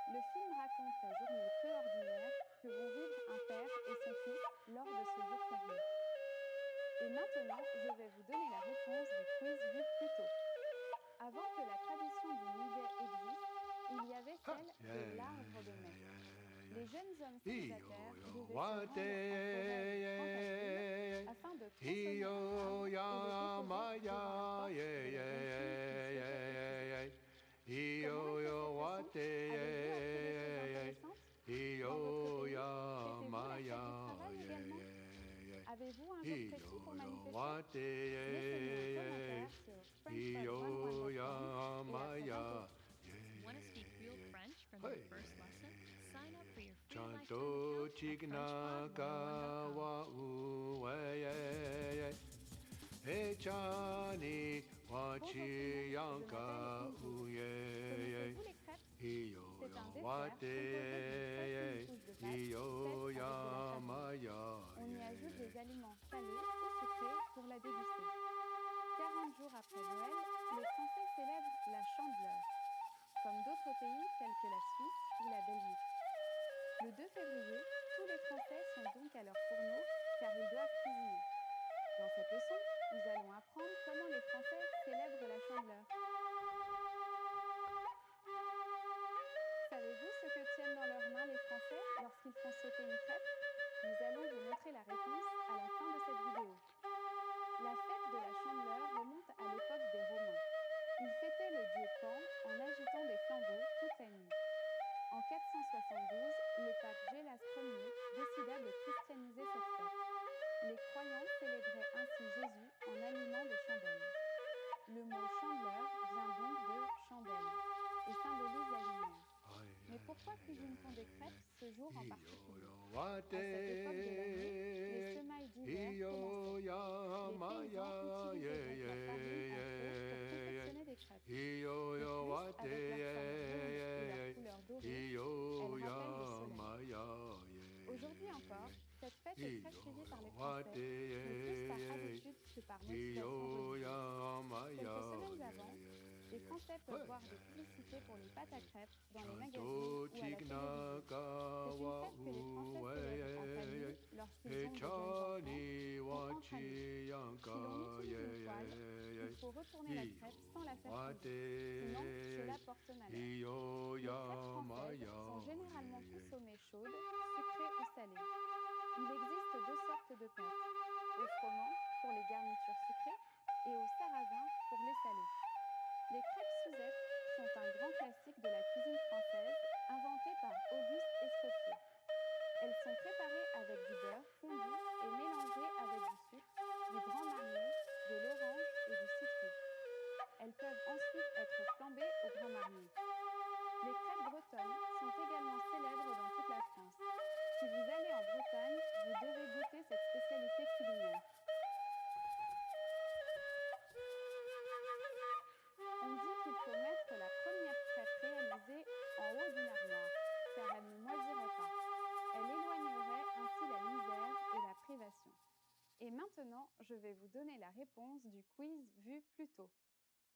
Le film raconte la journée peu ordinaire que vont vivre un père et son fils lors de ce jour férié. Et maintenant, je vais vous donner la réponse du quiz vu plus tôt. Avant que la tradition du muguet existe, il y avait celle de l'arbre de mai. Les jeunes hommes célibataires devaient se rendre en forêt du afin de tronçonner un arbre et le déposer devant la porte de la jeune fille souhaitée se marier. Comment était cette façon? Avez-vous appris des choses intéressantes? Dans votre pays, fêtez-vous la fête du travail également? Avez-vous un jour précis pour manifester? Laissez-nous un commentaire sur FrenchPod101.com et à très bientôt. Want to speak real French from your first lesson? Sign up for your free lifetime Chanto account at FrenchPod101.com. Hey Chani Wachi Yanka Uye Iyo Wate Iyo Yamaya. On y ajoute des aliments salés ou sucrés pour la déguster. 40 jours après Noël, les Français célèbrent la Chandeleur, comme d'autres pays tels que la Suisse ou la Belgique. Le 2 février, tous les Français sont donc à leur fourneau car ils doivent cuisiner. Dans cette leçon, nous allons apprendre comment les Français célèbrent la Chandeleur. Savez-vous ce que tiennent dans leurs mains les Français lorsqu'ils font sauter une crêpe? Nous allons vous montrer la réponse à la fin de cette vidéo. La fête de la Chandeleur remonte à l'époque des Romains. Ils fêtaient le dieu Pan en agitant des flambeaux toute la nuit. En 472, le pape Gélas Ier décida de christianiser cette fête. Les croyants célébraient ainsi Jésus en allumant des chandelles. Le mot chandeleur vient donc de chandelle et symbolise la lumière. Mais pourquoi cuisine-t-on des crêpes ce jour en particulier? À cette époque de l'année, les semailles d'hiver commençaient. Les paysans utilisaient donc la farine entre eux pour confectionner des crêpes. De plus, avec leur forme ronde et leur couleur dorée, elles rappellent le soleil. Aujourd'hui encore, cette fête est très suivie par les Français, mais plus par habitude que par motivation religieuse. Quelques semaines avant, les Français peuvent voir des publicités pour les pâtes à crêpes dans les magazines ou à la télévision. C'est une fête que les Français célèbrent en famille lorsqu'ils ont des jeunes enfants ou entre amis. Si l'on utilise une poêle, il faut retourner la crêpe sans la faire cuire, sinon cela porte malheur. Les crêpes françaises sont généralement consommées chaudes, sucrées ou salées. Il existe deux sortes de pâtes, au froment pour les garnitures sucrées et au sarrasin pour les salées. Les crêpes Suzette sont un grand classique de la cuisine française, inventé par Auguste Escoffier. Elles sont préparées avec du beurre fondu et mélangées avec du sucre, du grand marnier, de l'orange et du citron. Elles peuvent ensuite être flambées au grand marnier. Les crêpes bretonnes sont également célèbres dans toute la France. Si vous allez en Bretagne, vous devez goûter cette spécialité culinaire. On dit vais vous donner la réponse du quiz vu plus tôt.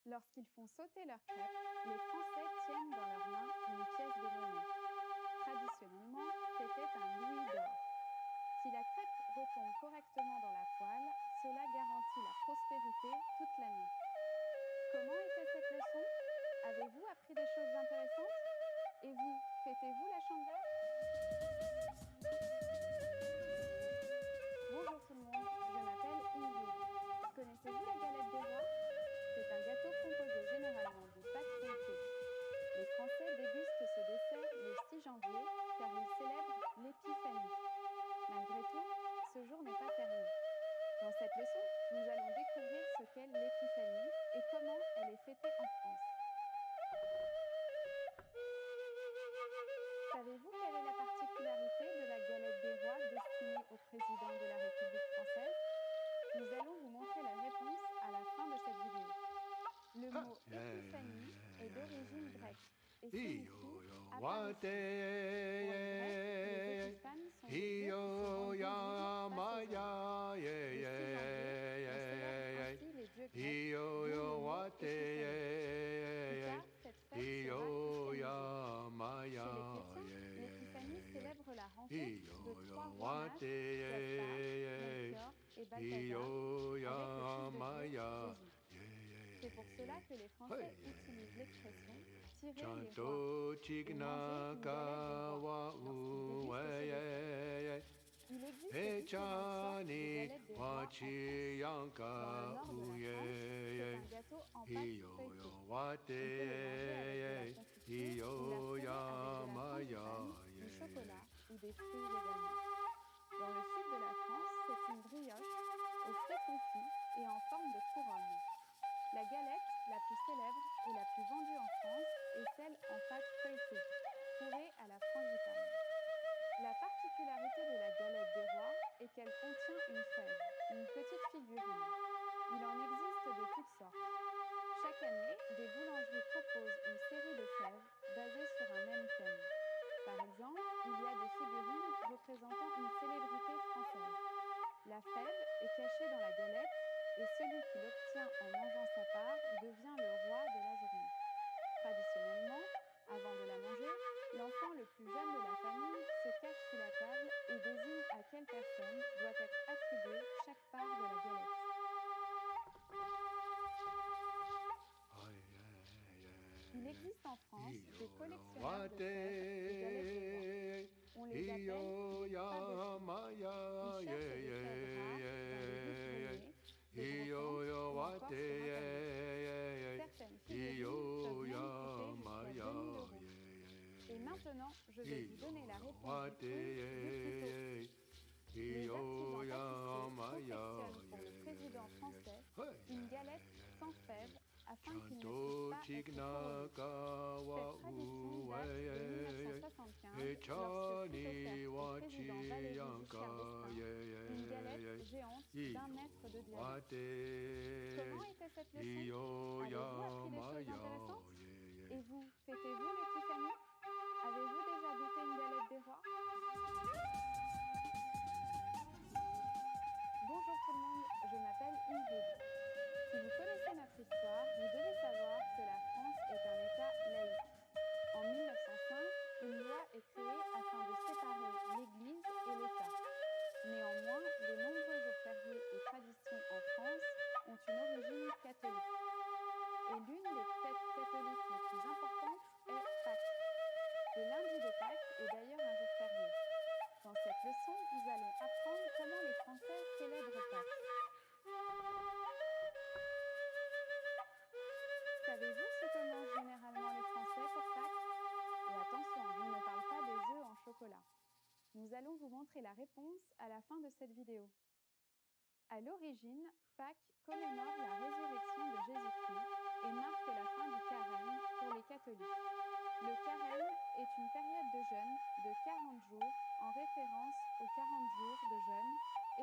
Lorsqu'ils font sauter leur crêpe, les Français tiennent dans leurs mains une pièce de monnaie. Traditionnellement, c'était un louis d'or. Si la crêpe retombe correctement dans la poêle, cela garantit la prospérité toute l'année. Comment était cette leçon? Avez-vous appris des choses intéressantes? Et vous, fêtez-vous la Chandeleur? Bonjour tout le monde, je m'appelle Ingrid. Connaissez-vous la galette des rois? C'est un gâteau composé généralement de pâte feuilletée. Les Français dégustent ce dessert le 6 janvier car ils célèbrent l'Épiphanie. Malgré tout, ce jour n'est pas férié. Dans cette leçon, nous allons découvrir ce qu'est l'Épiphanie et comment elle est fêtée en France. Savez-vous quelle est la particularité de la galette des rois destinée au président de la République française? Nous allons vous montrer la réponse à la fin de cette vidéo. Le mot épiphanie est d'origine grecque et signifie apparition. Pour les Grecs, les épiphanes sont des dieux qui se rendent visibles face aux hommes. Le 6 janvier, on célèbre ainsi les dieux grecs, d'où le mot épiphanie. Plus tard, cette fête sera christianisée. Chez les chrétiens, l'épiphanie célèbre la rencontre de trois rois mages, Gaspard, Melchior et Balthazar, avec le Fils de Dieu, Jésus. C'est pour cela que les Français utilisent l'expression tirer les rois et manger une galette des rois lorsqu'ils dégustent ce dessert. Il existe différentes sortes de galettes des rois en France. Dans le nord de la France, c'est un gâteau en pâte feuilletée. On peut le manger avec de la confiture, il la fondue avec de la farine, du chocolat ou des fruits également. Dans le sud de la France, c'est une brioche aux fruits confits et en forme de couronne. La galette la plus célèbre et la plus vendue en France est celle en pâte feuilletée, fourrée à la frangipane. La particularité de la galette des rois est qu'elle contient une fève, une petite figurine. Il en existe de toutes sortes. Chaque année, des boulangeries proposent une série de fèves basées sur un même thème. Par exemple, il y a des figurines représentant une célébrité française. La fève est cachée dans la galette et celui qui l'obtient en mangeant sa part devient le roi de la journée. Traditionnellement, avant de la manger, l'enfant le plus jeune de la famille se cache sous la table et désigne à quelle personne doit être attribuée chaque part de la galette. Il existe en France des collectionneurs de fèves et galettes des rois. On les appelle les fabotines. Ils cherchent des fèves rares dans les rues paumées, des brocantes ou encore sur Internet. Certaines figurines peuvent même coûter jusqu'à 2 000 €. Et maintenant, je vais vous donner la réponse du quiz du plus tôt. Les artisans pâtissiers confectionnent pour le président français une galette sans fèves afin qu'il ne puisse pas être couronné. Cette tradition date de 1975 lorsque fut offerte au président Valéry Giscard d'Estaing une galette géante d'1 mètre de diamètre. Comment était cette leçon? Avez-vous appris des choses intéressantes? Et vous, fêtez-vous l'épiphanie? Avez-vous déjà goûté une galette des rois? Bonjour tout le monde, je m'appelle Ingrid. Si vous connaissez notre histoire, vous devez savoir que la France est un État laïque. En 1905, une loi est créée afin de séparer l'Église et l'État. Néanmoins, de nombreux jours fériés et traditions en France ont une origine catholique. Et l'une des fêtes catholiques les plus importantes est Pâques. Le lundi de Pâques est d'ailleurs un jour férié. Dans cette leçon, nous allons apprendre comment les Français célèbrent Pâques. Savez-vous ce que mangent généralement les Français pour Pâques? Et attention, je ne parle pas des œufs en chocolat. Nous allons vous montrer la réponse à la fin de cette vidéo. À l'origine, Pâques commémore la résurrection de Jésus-Christ et marque la fin du carême pour les catholiques. Le carême est une période de jeûne de 40 jours en référence aux 40 jours de jeûne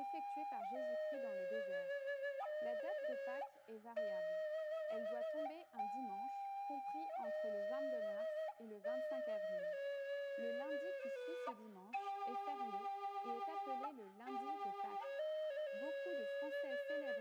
effectués par Jésus-Christ dans le désert. La date de Pâques est variable. Elle doit tomber un dimanche, compris entre le 22 mars et le 25 avril. Le lundi qui suit ce dimanche est férié et est appelé le lundi de Pâques. Beaucoup de Français célèbrent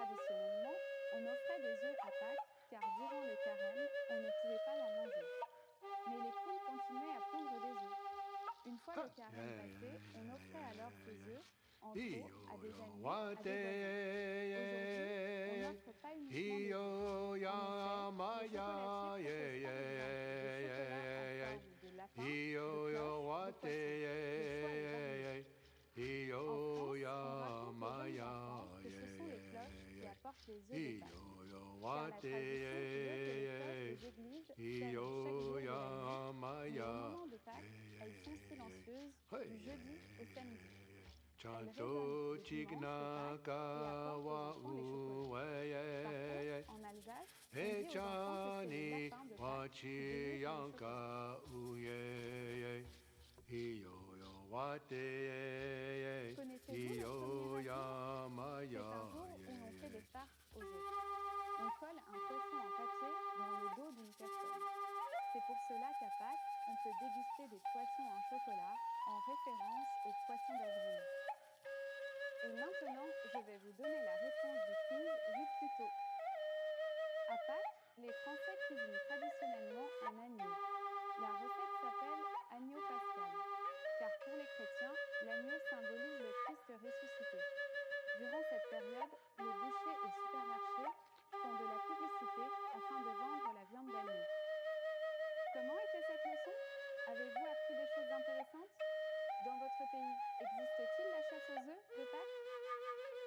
traditionnellement, on offrait des œufs à Pâques car durant le carême, on ne pouvait pas en manger. Mais les poules continuaient à pondre des œufs. Une fois le carême passé, on offrait alors ces œufs en trop à des amis, à des voisins. Aujourd'hui, on n'offre pas uniquement des œufs. En effet, les chocolatiers proposent par exemple du chocolat en forme de lapin, de cloche, de poisson. Le choix est varié. En France, on raconte aux jeunes enfants que ce sont les cloches qui apportent les œufs de Pâques. Car la tradition veut que les cloches des églises sonnent chaque jour de l'année, mais au moment de Pâques, elles sont silencieuses du jeudi au samedi. Elles résonnent le dimanche de Pâques et apportent aux enfants les chocolats. Par contre, en Alsace, on dit aux enfants que c'est le lapin de Pâques qui délivre le chocolat. Connaissez-vous le premier ragoût? C'est un jour où l'on fait des farces aux œufs. On colle un poisson en papier dans le dos d'une personne. C'est pour cela qu'à Pâques, on peut déguster des poissons en chocolat en référence aux poissons d'avril. Et maintenant, je vais vous donner la réponse du quiz vu plus tôt. À Pâques, les Français cuisinent traditionnellement un agneau. La recette s'appelle agneau pascal, car pour les chrétiens, l'agneau symbolise le Christ ressuscité. Durant cette période, les bouchers et supermarchés font de la publicité afin de vendre la viande d'agneau. Comment était cette leçon? Avez-vous appris des choses intéressantes? Dans votre pays, existe-t-il la chasse aux œufs de Pâques?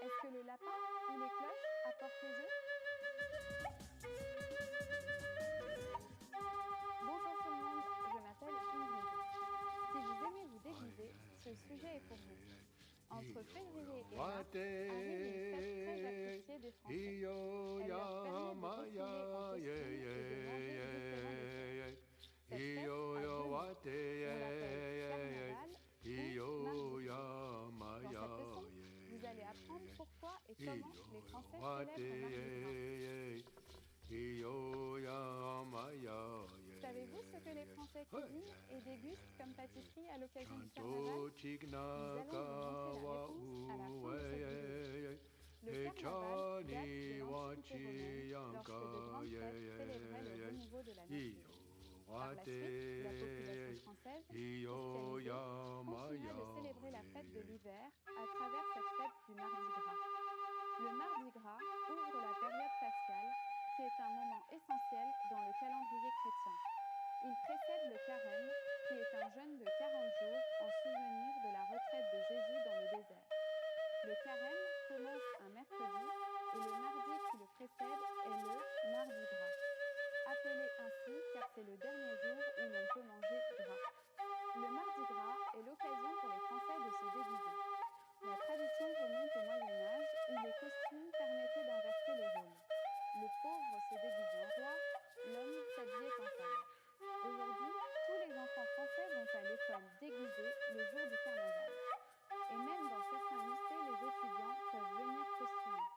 Est-ce que le lapin ou les cloches apportent les œufs? Bonjour tout le monde, je m'appelle Ingrid. Si vous aimez vous déguiser, ce sujet est pour vous. Entre février et mars arrivent une fête très appréciée des Français. Elle leur permet de défiler en costume et de manger différents desserts. Cette fête a 2 noms. On l'appelle carnaval ou mardi gras. Dans cette leçon, vous allez apprendre pourquoi et comment les Français célèbrent mardi gras. Savez-vous ce que les Français cuisinent et dégustent comme pâtisserie à l'occasion du carnaval? Nous allons vous montrer la réponse à la fin de cette vidéo. Le carnaval date de l'Antiquité romaine lorsque de grandes fêtes célébraient le renouveau de la nature. Par la suite, la population française, christianisée, continua de célébrer la fête de l'hiver à travers cette fête du Mardi Gras. Le Mardi Gras ouvre la période pascale, qui est un moment essentiel dans le calendrier chrétien. Il précède le carême, qui est un jeûne de 40 jours en souvenir de la retraite de Jésus dans le désert. Le carême commence un mercredi et le mardi qui le précède est le Mardi Gras. Appelé ainsi car c'est le dernier jour où l'on peut manger gras. Le Mardi Gras est l'occasion pour les Français de se déguiser. La tradition remonte au Moyen-Âge où les costumes permettaient d'inverser les rôles. Le pauvre se déguisait en roi, l'homme s'habillait en femme. Aujourd'hui, tous les enfants français vont à l'école déguisés le jour du carnaval. Et même dans certains lycées, les étudiants peuvent venir costumés.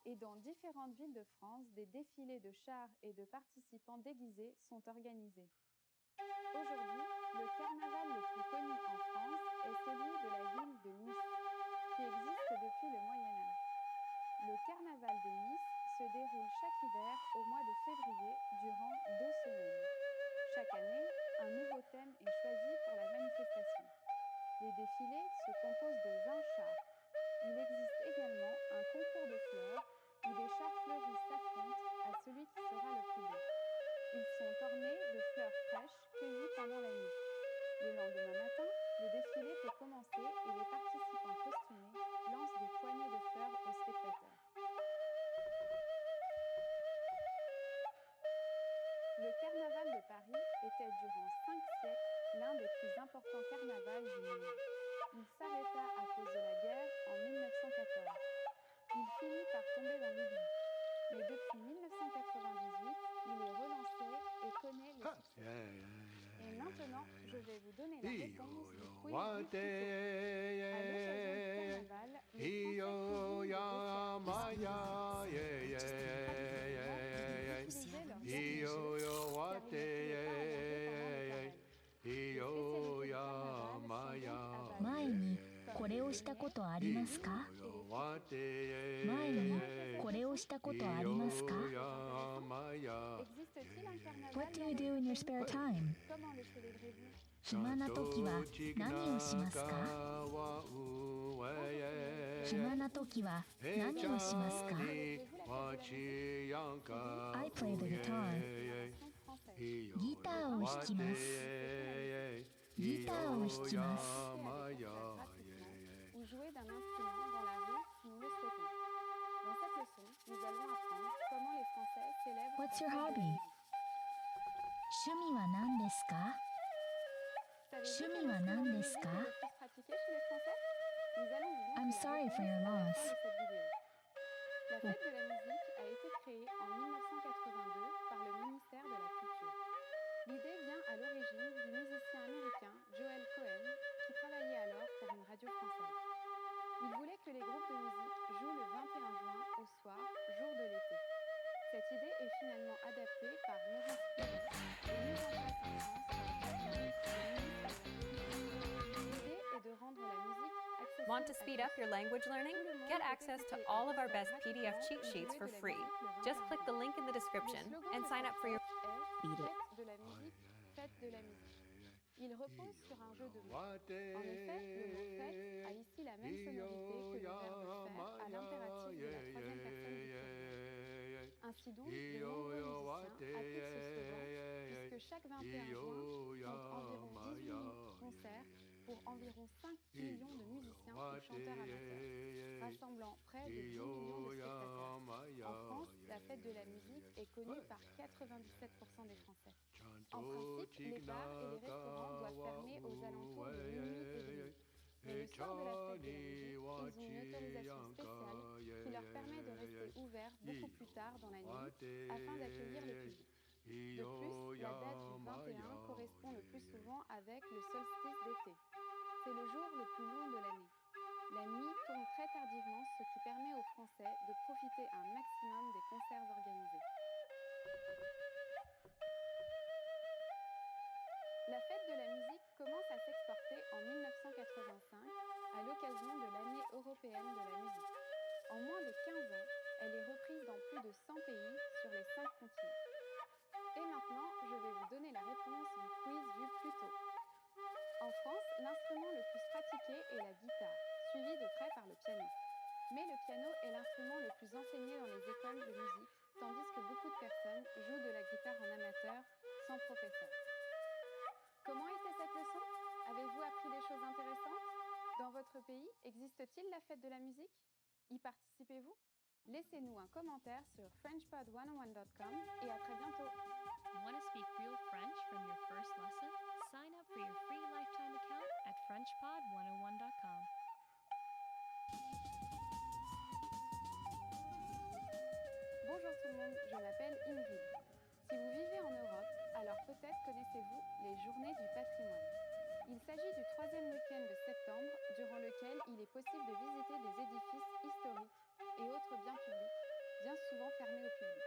Et dans différentes villes de France, des défilés de chars et de participants déguisés sont organisés. Aujourd'hui, le carnaval le plus connu en France est celui de la ville de Nice, qui existe depuis le Moyen-Âge. Le carnaval de Nice se déroule chaque hiver au mois de février durant 2 semaines. Chaque année, un nouveau thème est choisi pour la manifestation. Les défilés se composent de 20 chars. Il existe également un concours de fleurs où des chars fleuris s'affrontent à celui qui sera le plus beau. Ils sont ornés de fleurs fraîches cueillies pendant la nuit. Le lendemain matin, le défilé peut commencer et les participants costumés lancent des poignées de fleurs aux spectateurs. Le carnaval de Paris était durant 5 siècles l'un des plus importants carnavals du monde. Il s'arrêta à cause de la guerre en 1914. Il finit par tomber dans l'oubli. Mais depuis 1998, il est relancé et connaît le succès. Et maintenant, je vais vous donner la réponse du quiz du futur. À l'occasion du carnaval, les Français cuisinent des car ils ne pouvaient pas en manger pendant le carnaval. 前にこれをしたことありますか？前にこをしたことはありますか？ Existe-t-il un carnaval What do dans you le do in your pays? spare time? Comment le célébrez-vous? 暇な時は何をしますか？暇な時は何をしますか？ I play the guitar. ギターを弾きます。ギターを弾きます。 Ou jouer d'un instrument dans la rue si nous le souhaitons. Dans cette leçon, nous allons apprendre comment les Français célèbrent What's la your fête de la hobby? musique. 趣味は何ですか？ Savez-vous 趣 quel 味は instrument 何 de で musique す est か？ le plus pratiqué chez les Français? Nous allons vous montrer I'm la sorry for réponse your à la loss. fin de cette vidéo. La fête de la musique a été créée en 1982 par le ministère de la Culture. L'idée vient à l'origine du musicien américain Joel Cohen, qui travaillait alors pour une radio française. Il voulait que les groupes de musique jouent le 21 juin au soir, jour de l'été. Cette idée est finalement adaptée par Maurice Piron et mise en place en France par Jack Harris, le ministre de la Culture. L'idée est de rendre la musique accessible. Want to speed up your language learning? Get access to all of our best PDF cheat sheets for free. Just click the link in the description and sign up for your... Beat it. Fête de la musique, fête de la musique. Il repose sur un jeu de mots. En effet, le mot fête a ici la même sonorité que le verbe faire à l'impératif de la troisième personne du pluriel. Ainsi donc, de nombreux musiciens appliquent ce slogan, puisque chaque 21 juin compte environ 18 000 concerts pour environ 5 millions de musiciens ou chanteurs amateurs, rassemblant près de 10 millions de spectateurs. En France, la fête de la musique est connue par 97% des Français. En principe, les bars et les restaurants doivent fermer aux alentours de minuit et demi. Mais le soir de la fête de la musique, ils ont une autorisation spéciale qui leur permet de rester ouverts beaucoup plus tard dans la nuit afin d'accueillir le public. De plus, la date du 21 correspond le plus souvent avec le solstice d'été. C'est le jour le plus long de l'année. La nuit tombe très tardivement, ce qui permet aux Français de profiter un maximum des concerts organisés. La fête de la musique commence à s'exporter en 1985 à l'occasion de l'année européenne de la musique. En moins de 15 ans, elle est reprise dans plus de 100 pays sur les 5 continents. Et maintenant, je vais vous donner la réponse du quiz vu plus tôt. En France, l'instrument le plus pratiqué est la guitare, suivi de près par le piano. Mais le piano est l'instrument le plus enseigné dans les écoles de musique, tandis que beaucoup de personnes jouent de la guitare en amateur, sans professeur. Comment était cette leçon? Avez-vous appris des choses intéressantes? Dans votre pays, existe-t-il la fête de la musique? Y participez-vous? Laissez-nous un commentaire sur FrenchPod101.com et à très bientôt! Want to speak real French from your first lesson? Sign up for your free lifetime account at FrenchPod101.com. Bonjour tout le monde, je m'appelle Ingrid. Si vous vivez en Europe, alors peut-être connaissez-vous les Journées du patrimoine. Il s'agit du 3e week-end de septembre, durant lequel il est possible de visiter des édifices historiques et autres biens publics, bien souvent fermés au public.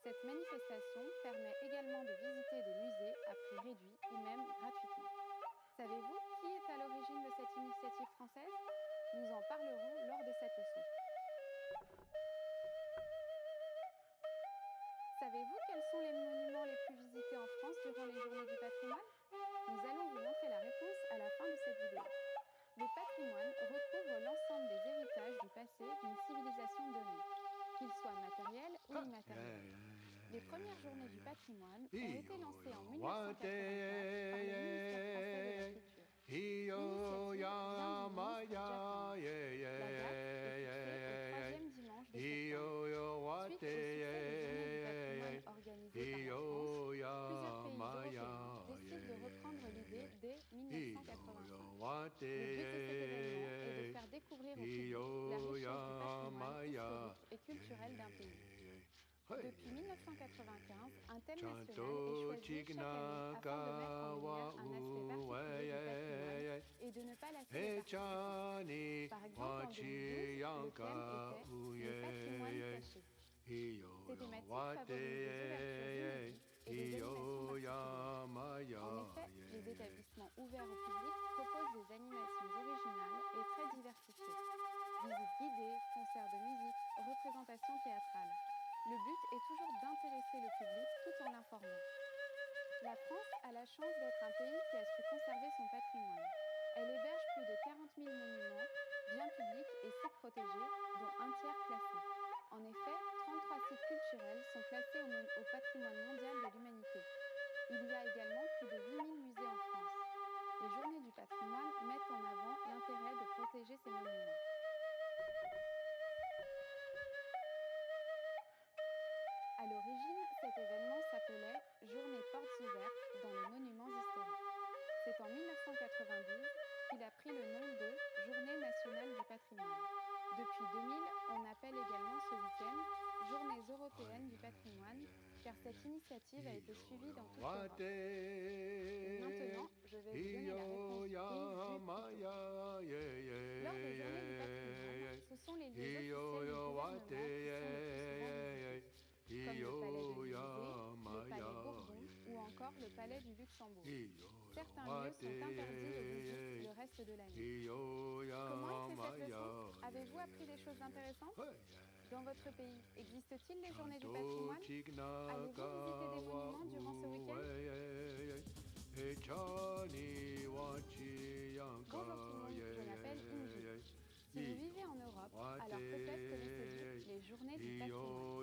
Cette manifestation permet également de visiter des musées à prix réduit ou même gratuitement. Savez-vous qui est à l'origine de cette initiative française? Nous en parlerons lors de cette leçon. Savez-vous quels sont les monuments les plus visités en France durant les Journées du patrimoine? Nous allons vous montrer la réponse à la fin de cette vidéo. Le patrimoine recouvre l'ensemble des héritages du passé d'une civilisation donnée, qu'ils soient matériels ou immatériels. Les premières Journées du patrimoine ont été lancées en 1984 par le ministère français de la Culture. L'initiative vient du ministre Jack Harris. La date est fixée au 3e dimanche de septembre. Suite au succès des Journées du patrimoine organisées par la France, plusieurs pays européens décident de reprendre l'idée dès 1985. Le but de cet événement est de faire découvrir au public la richesse du patrimoine historique et culturel d'un pays. Depuis 1995, un thème national est choisi chaque année afin de mettre en lumière un aspect particulier du patrimoine et de ne pas lasser les participants. Par exemple, en 2012, le thème était « Le patrimoine caché ». Ces thématiques favorisent les ouvertures inédites et des animations particulières. En effet, les établissements ouverts au public proposent des animations originales et très diversifiées. Visites guidées, concerts de musique, représentation théâtrale. Le but est toujours d'intéresser le public tout en l'informant. La France a la chance d'être un pays qui a su conserver son patrimoine. Elle héberge plus de 40 000 monuments, biens publics et sites protégés, dont un tiers classés. En effet, 33 sites culturels sont classés au patrimoine mondial de l'humanité. Il y a également plus de 8 000 musées en France. Les journées du patrimoine mettent en avant l'intérêt de protéger ces monuments. À l'origine, cet événement s'appelait Journée portes ouvertes dans les monuments historiques. C'est en 1992 qu'il a pris le nom de Journée nationale du patrimoine. Depuis 2000, on appelle également ce week-end Journées européennes du patrimoine, car cette initiative a été suivie dans toute l'Europe. Et maintenant, je vais vous donner la réponse du quiz. Lors des Journées du patrimoine, ce sont les lieux officiels du gouvernement qui sont le plus souvent visités, comme le palais de l'Élysée, le palais Bourbon ou encore le palais du Luxembourg. Certains lieux sont interdits de visite le reste de l'année. Comment est fait cette leçon? Avez-vous appris des choses intéressantes? Dans votre pays, existe-t-il les journées du patrimoine? Allez-vous visiter des monuments durant ce week-end? Bonjour tout le monde, je m'appelle Ingrid. Si vous vivez en Europe, alors peut-être connaissez-vous les journées du patrimoine.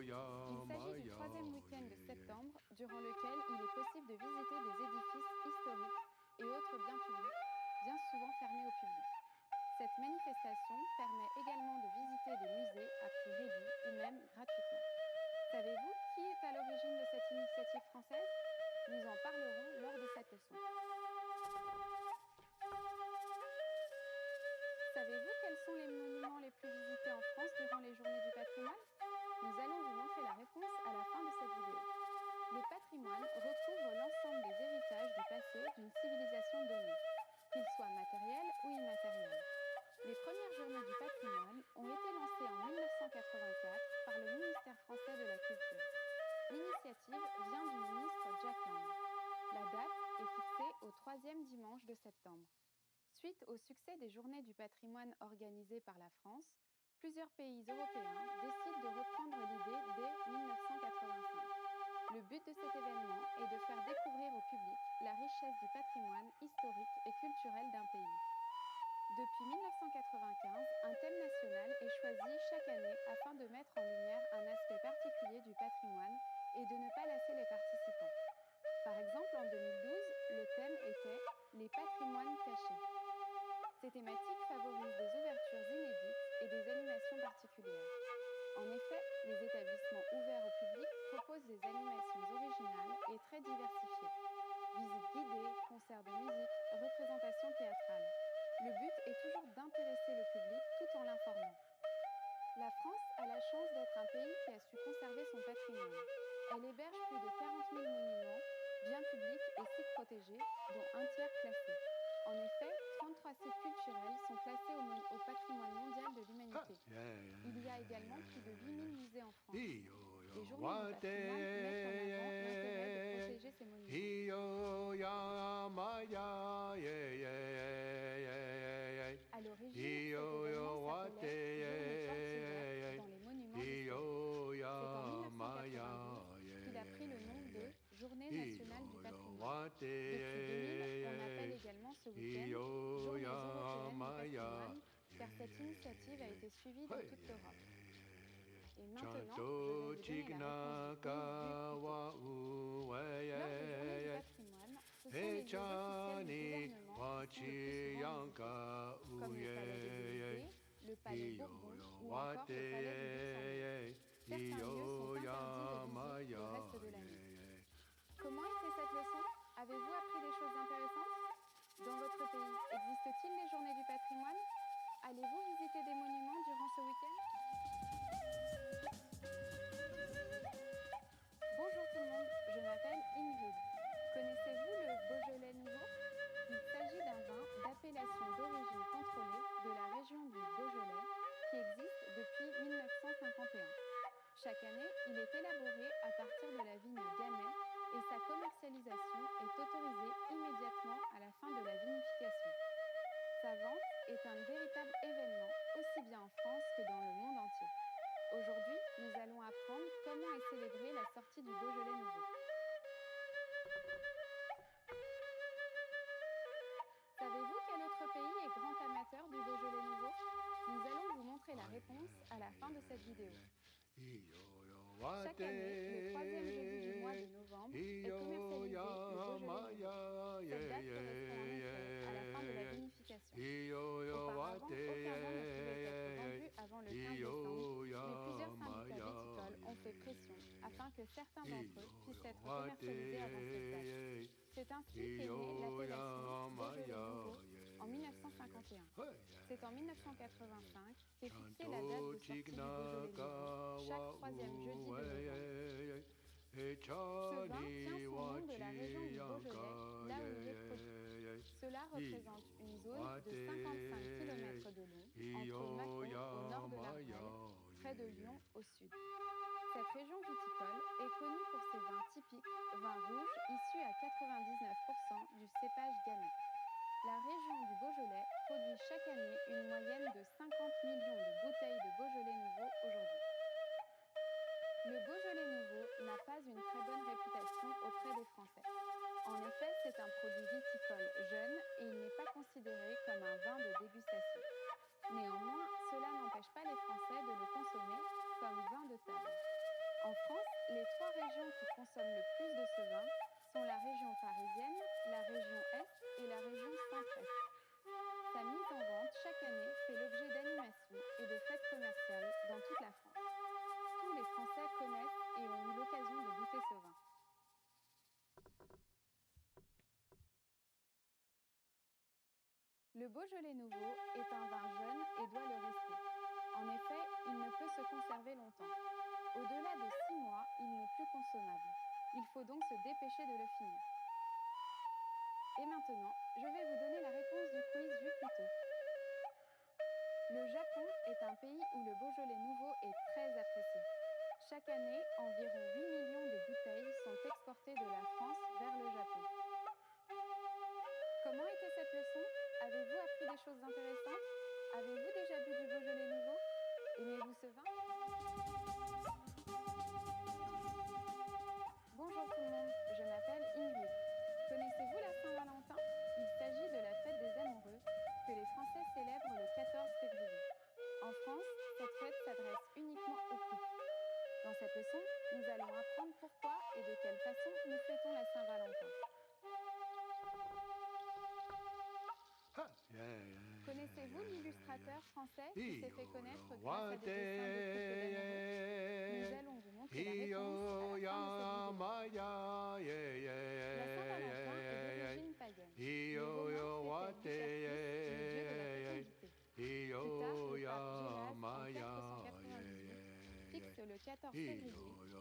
Il s'agit du 3e week-end de septembre, durant lequel il est possible de visiter des édifices historiques et autres biens publics, bien souvent fermés au public. Cette manifestation permet également de visiter des musées à prix réduit ou même gratuitement. Savez-vous qui est à l'origine de cette initiative française? Nous en parlerons lors de cette leçon. Savez-vous quels sont les monuments les plus visités en France durant les journées du patrimoine? Nous allons vous montrer la réponse à la fin de cette vidéo. Le patrimoine recouvre l'ensemble des héritages du passé d'une civilisation donnée, qu'ils soient matériels ou immatériels. Les premières journées du patrimoine ont été lancées en 1984 par le ministère français de la Culture. L'initiative vient du ministre Jack Lang. La date est fixée au 3e dimanche de septembre. Suite au succès des journées du patrimoine organisées par la France, plusieurs pays européens décident de reprendre l'idée dès 1985. Le but de cet événement est de faire découvrir au public la richesse du patrimoine historique et culturel d'un pays. Depuis 1995, un thème national est choisi chaque année afin de mettre en lumière un aspect particulier du patrimoine et de ne pas lasser les participants. Par exemple, en 2012, le thème était « Les patrimoines cachés ». Ces thématiques favorisent des ouvertures inédites et des animations particulières. En effet, les établissements ouverts au public proposent des animations originales et très diversifiées. Visites guidées, concerts de musique, représentations théâtrales. Le but est toujours d'intéresser le public tout en l'informant. La France a la chance d'être un pays qui a su conserver son patrimoine. Elle héberge plus de 40 000 monuments, biens publics et sites protégés, dont un tiers classés. En effet, 33 sites culturels sont classés au patrimoine mondial de l'humanité. Il y a également plus de 8 000 musées en France. Les journées du patrimoine mettent en avant l'intérêt de protéger ces monuments. À l'origine, cet événement s'appelait Journée portes ouvertes dans les monuments historiques. C'est en 1992 qu'il a pris le nom de Journée nationale du patrimoine. Depuis 2000, on appelle également ce week-end Journée européenne du patrimoine, car cette initiative a été suivie dans toute l'Europe. Et maintenant, je vais vous donner la réponse du quiz du plus tôt. Lors des journées du patrimoine, ce sont les lieux officiels du gouvernement qui sont le plus souvent visités, comme le palais de l'Élysée, le palais Bourbon ou encore le palais du Luxembourg. Certains lieux sont interdits de visite le reste de l'année. Comment est fait cette leçon? Avez-vous appris des choses intéressantes? Dans votre pays, existe-t-il les journées du patrimoine? Allez-vous visiter des monuments durant ce week-end? Bonjour tout le monde, je m'appelle Ingrid. Connaissez-vous le Beaujolais nouveau? Il s'agit d'un vin d'appellation d'origine contrôlée de la région du Beaujolais qui existe depuis 1951. Chaque année, il est élaboré à partir de la vigne Gamay et sa commercialisation est autorisée immédiatement à la fin de la vinification. Sa vente est un véritable événement aussi bien en France que dans le monde entier. Aujourd'hui, nous allons apprendre comment est célébrée la sortie du Beaujolais nouveau. Savez-vous quel autre pays est grand amateur du Beaujolais nouveau? Nous allons vous montrer la réponse à la fin de cette vidéo. Chaque année, le troisième jeudi du mois de novembre est commercialisé le Beaujolais nouveau. Cette date correspond en effet à la fin de la vinification. Auparavant, aucun vin ne pouvait être vendu avant le 15 décembre, mais plusieurs syndicats viticoles ont fait pression afin que certains d'entre eux puissent être commercialisés avant cette date. C'est ainsi qu'est née l'appellation Beaujolais nouveau en 1951. C'est en 1985 qu'est fixée la date de sortie du Beaujolais nouveau, chaque troisième jeudi de novembre. Ce vin tient son nom de la région du Beaujolais, là où il est produit. Cela représente une zone de 55 km de long, entre Mâcon au nord de l'Ardèche, près de Lyon au sud. Cette région viticole est connue pour ses vins typiques, vins rouges issus à 99% du cépage gamay. La région du Beaujolais produit chaque année une moyenne de 50 millions de bouteilles de Beaujolais nouveau aujourd'hui. Le Beaujolais nouveau n'a pas une très bonne réputation auprès des Français. En effet, c'est un produit viticole jeune et il n'est pas considéré comme un vin de dégustation. Néanmoins, cela n'empêche pas les Français de le consommer comme vin de table. En France, les trois régions qui consomment le plus de ce vin sont la région parisienne, la région Est et la région Centre-Est. Sa mise en vente chaque année fait l'objet d'animations et de fêtes commerciales dans toute la France. Tous les Français connaissent et ont eu l'occasion de goûter ce vin. Le Beaujolais nouveau est un vin jeune et doit le rester. En effet, il ne peut se conserver longtemps. Au-delà de 6 mois, il n'est plus consommable. Il faut donc se dépêcher de le finir. Et maintenant, je vais vous donner la réponse du quiz vu plus tôt. Le Japon est un pays où le Beaujolais nouveau est très apprécié. Chaque année, environ 8 millions de bouteilles sont exportées de la France vers le Japon. Comment était cette leçon? Avez-vous appris des choses intéressantes? Avez-vous déjà bu du Beaujolais nouveau? Aimez-vous ce vin? Bonjour tout le monde, je m'appelle Ingrid. Connaissez-vous la Saint-Valentin? Il s'agit de la fête des amoureux que les Français célèbrent le 14 février. En France, cette fête s'adresse uniquement aux couples. Dans cette leçon, nous allons apprendre pourquoi et de quelle façon nous fêtons la Saint-Valentin. Connaissez-vous l'illustrateur français qui s'est fait connaître grâce à des dessins de couples d'amoureux? Nous allons vous montrer la réponse à la fin de cette vidéo. La Saint-Valentin est d'origine païenne. Les Romains fêtaient Lupercus, le dieu de la fécondité. Plus tard, le pape Gélase, en 498, fixe le 14 février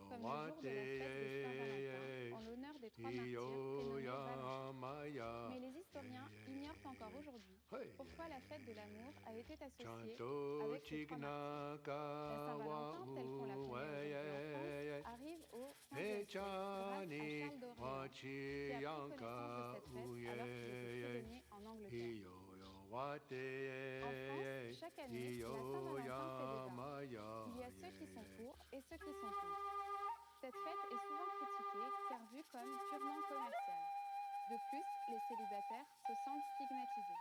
comme le jour de la fête de Saint-Valentin en l'honneur des trois martyrs prénommés Valentin. Mais les historiens ignorent encore aujourd'hui pourquoi la fête de l'amour a été associée avec ces trois martyrs. La Saint-Valentin, telle qu'on la connaît aujourd'hui en France, arrive au XVe siècle grâce à Charles d'Orléans, qui a pris connaissance de cette fête alors qu'il était prisonnier en Angleterre. En France, chaque année, la Saint-Valentin fait débat. Il y a ceux qui sont pour et ceux qui sont contre. Cette fête est souvent critiquée car vue comme purement commerciale. De plus, les célibataires se sentent stigmatisés.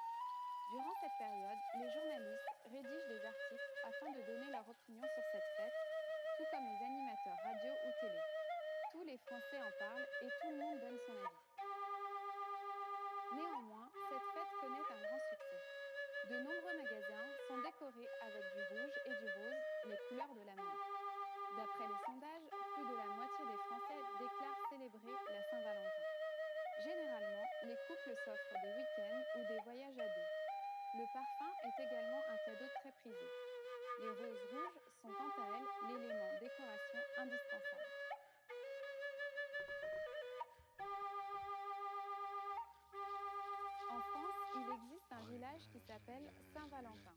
Durant cette période, les journalistes rédigent des articles afin de donner leur opinion sur cette fête, tout comme les animateurs radio ou télé. Tous les Français en parlent et tout le monde donne son avis. Néanmoins, cette fête connaît un grand succès. De nombreux magasins sont décorés avec du rouge et du rose, les couleurs de l'amour. D'après les sondages, plus de la moitié des Français déclarent célébrer la Saint-Valentin. Généralement, les couples s'offrent des week-ends ou des voyages à deux. Le parfum est également un cadeau très prisé. Les roses rouges sont quant à elles l'élément décoration indispensable. En France, il existe un village qui s'appelle Saint-Valentin.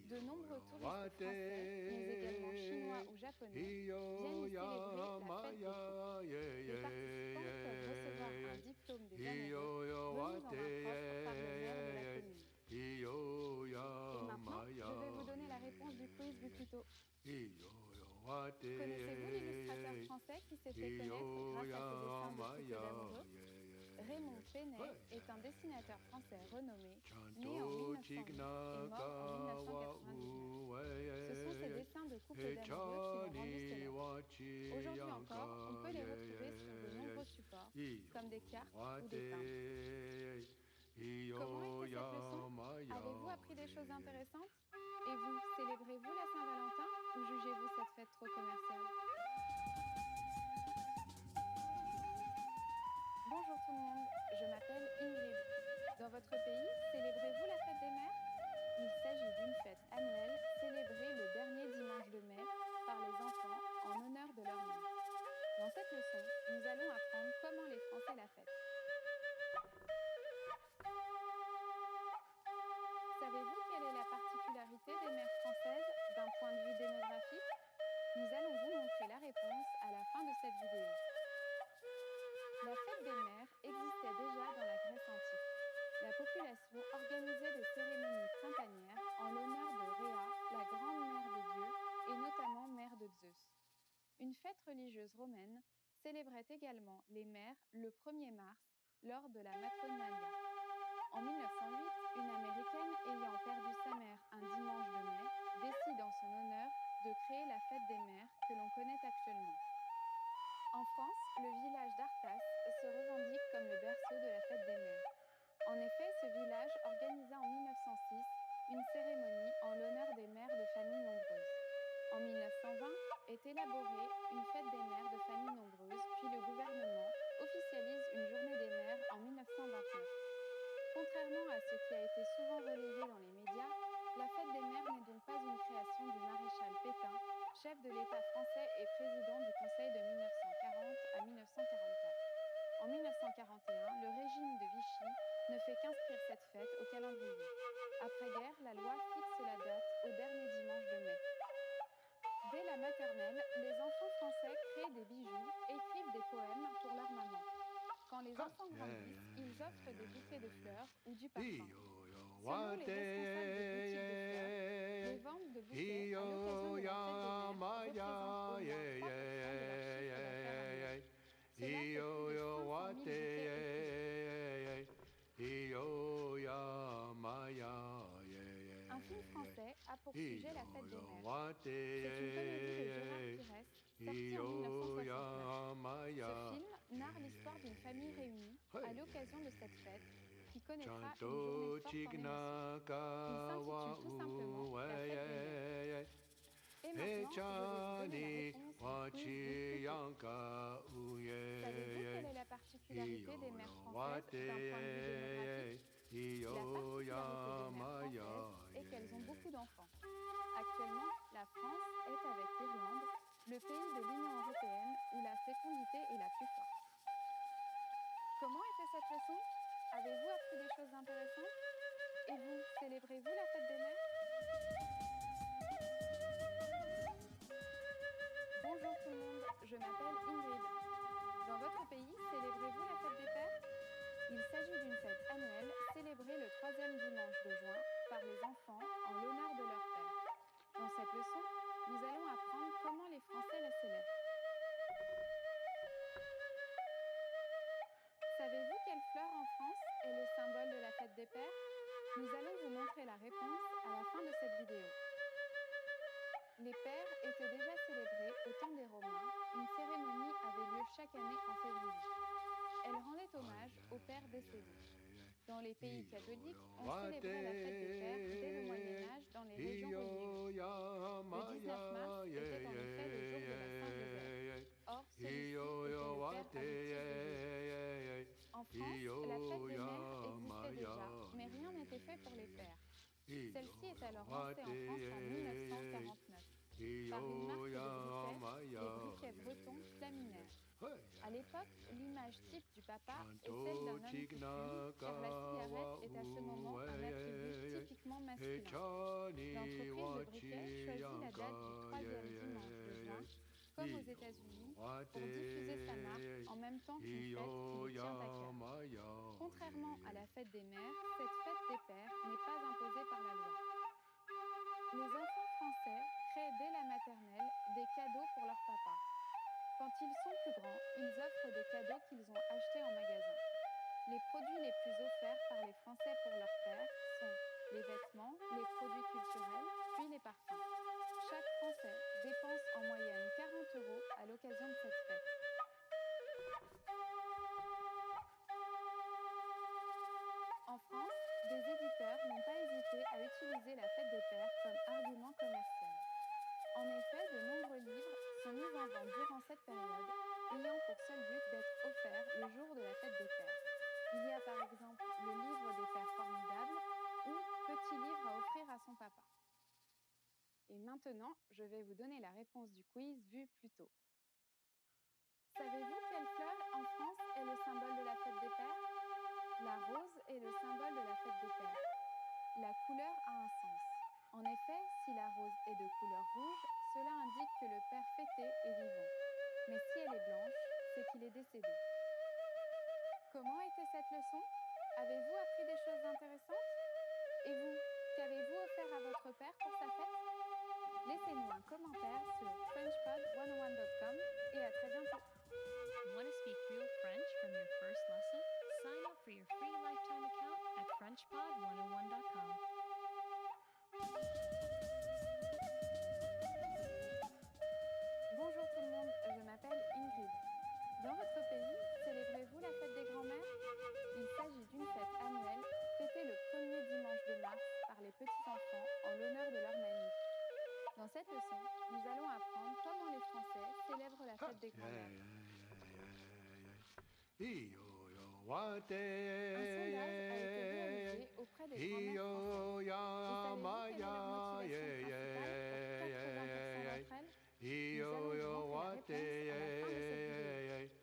De nombreux touristes français, mais également chinois ou japonais, viennent y célébrer la fête des fous. Les participants peuvent recevoir un diplôme des amoureux remis en main propre par le maire de la commune. Et maintenant, je vais vous donner la réponse du quiz vu plus tôt. Connaissez-vous l'illustrateur français qui s'est fait connaître grâce à ses dessins de couples d'amoureux? Raymond Queneau est un dessinateur français renommé, né en 1908 et mort en 1999. Ce sont ses dessins de couples d'amoureux qui l'ont rendu célèbre. Aujourd'hui encore, on peut les retrouver sur de nombreux supports, comme des cartes ou des timbres. Comment était cette leçon? Avez-vous appris des choses intéressantes? Et vous, célébrez-vous la Saint-Valentin ou jugez-vous cette fête trop commerciale? Bonjour tout le monde, je m'appelle Ingrid. Dans votre pays, célébrez-vous la fête des mères? Il s'agit d'une fête annuelle célébrée le dernier dimanche de mai par les enfants en honneur de leur mère. Dans cette leçon, nous allons apprendre comment les Français la fêtent. Savez-vous quelle est la particularité des mères françaises d'un point de vue démographique? Nous allons vous montrer la réponse à la fin de cette vidéo. La fête des mères existait déjà dans la Grèce antique. La population organisait des cérémonies printanières en l'honneur de Rhéa, la grande mère des dieux, et notamment mère de Zeus. Une fête religieuse romaine célébrait également les mères le 1er mars lors de la Matronalia. En 1908, une Américaine ayant perdu sa mère un dimanche de mai décide en son honneur de créer la fête des mères que l'on connaît actuellement. En France, le village d'Arthas se revendique comme le berceau de la fête des mères. En effet, ce village organisa en 1906 une cérémonie en l'honneur des mères de familles nombreuses. En 1920 est élaborée une fête des mères de familles nombreuses, puis le gouvernement officialise une journée des mères en 1929. Contrairement à ce qui a été souvent relayé dans les médias, la fête des mères n'est donc pas une création du maréchal Pétain, chef de l'État français et président du Conseil de 1940 à 1944. En 1941, le régime de Vichy ne fait qu'inscrire cette fête au calendrier. Après-guerre, la loi fixe la date au dernier dimanche de mai. Dès la maternelle, les enfants français créent des bijoux et écrivent des poèmes pour leur maman. Quand les enfants grandissent, ils offrent des bouquets de fleurs ou du parfum. Selon les responsables des boutiques de fleurs, les ventes de bouquets à l'occasion de la fête des mères représentent au moins 3% de leur chiffre d'affaires annuel. Cela fait plus de 500 000 bouquets écrits. Un film français a pour sujet la fête des mères. C'est une comédie de Gérard Pires, sortie en 1969. Ce film narre l'histoire d'une famille réunie à l'occasion de cette fête qui connaîtra une journée forte en émotions. Il s'intitule tout simplement La fête des mères. Et maintenant, je vais vous donner la réponse au quiz du coucou. Savez-vous quelle est la particularité des mères françaises d'un point de vue démographique? La particularité des mères françaises est qu'elles ont beaucoup d'enfants. Actuellement, la France est avec l'Irlande, le pays de l'Union européenne où la fécondité est la plus forte. Comment était cette leçon? Avez-vous appris des choses intéressantes? Et vous, célébrez-vous la fête des mères? Bonjour tout le monde, je m'appelle Ingrid. Dans votre pays, célébrez-vous la fête des pères? Il s'agit d'une fête annuelle célébrée le 3e dimanche de juin par les enfants en l'honneur de leur père. Dans cette leçon, nous allons apprendre comment les Français la célèbrent. Savez-vous quelle fleur en France est le symbole de la fête des pères? Nous allons vous montrer la réponse à la fin de cette vidéo. Les pères étaient déjà célébrés au temps des Romains. Une cérémonie avait lieu chaque année en février. Elle rendait hommage aux pères décédés. Dans les pays catholiques, on célébrait la fête des pères dès le Moyen-Âge dans les régions religieuses. Le 19 mars était en effet le jour de la Saint-Joseph. Or, celui-ci était le père adoptif de Jésus. En France, la fête des mères existait déjà, mais rien n'était fait pour les pères. Celle-ci est alors lancée en France en 1949 par une marque de briquets, les briquets bretons Flaminaire. À l'époque, l'image type du papa est celle d'un homme qui fume, car la cigarette est à ce moment un attribut typiquement masculin. L'entreprise de briquets choisit la date du 3e dimanche de juin, comme aux États-Unis, pour diffuser sa marque en même temps qu'une fête qui lui tient à cœur. Contrairement à la fête des mères, cette fête des pères n'est pas imposée par la loi. Les enfants français créent dès la maternelle des cadeaux pour leur papa. Quand ils sont plus grands, ils offrent des cadeaux qu'ils ont achetés en magasin. Les produits les plus offerts par les Français pour leur père sont les vêtements, les produits culturels, puis les parfums. Chaque Français dépense en moyenne 40 € à l'occasion de cette fête. En France, des éditeurs n'ont pas hésité à utiliser la fête des pères comme argument commercial. En effet, de nombreux livres sont mis en vente durant cette période, ayant pour seul but d'être offerts le jour de la fête des pères. Il y a par exemple le livre des pères formidables ou Petit livre à offrir à son papa. Et maintenant, je vais vous donner la réponse du quiz vu plus tôt. Savez-vous quelle fleur en France est le symbole de la fête des pères? La rose est le symbole de la fête des pères. La couleur a un sens. En effet, si la rose est de couleur rouge, cela indique que le père fêté est vivant. Mais si elle est blanche, c'est qu'il est décédé. Comment était cette leçon? Avez-vous appris des choses intéressantes? Et vous, qu'avez-vous offert à votre père pour sa fête? Laissez-nous un commentaire sur frenchpod101.com et à très bientôt. Want to speak real French from your first lesson? Sign up for your free lifetime account at FrenchPod101.com. Bonjour tout le monde, je m'appelle Ingrid. Dans votre pays, célébrez-vous la fête des grands-mères? Il s'agit d'une fête annuelle fêtée le premier dimanche de mars par les petits-enfants en l'honneur de leur mamie. Dans cette leçon, nous allons apprendre comment les Français célèbrent la fête des grands-mères. Un sondage a été réalisé auprès des grands-mères françaises. Et savez-vous quelle est leur motivation principale pour 80% d'entre elles? Nous allons vous montrer la réponse à la fin de cette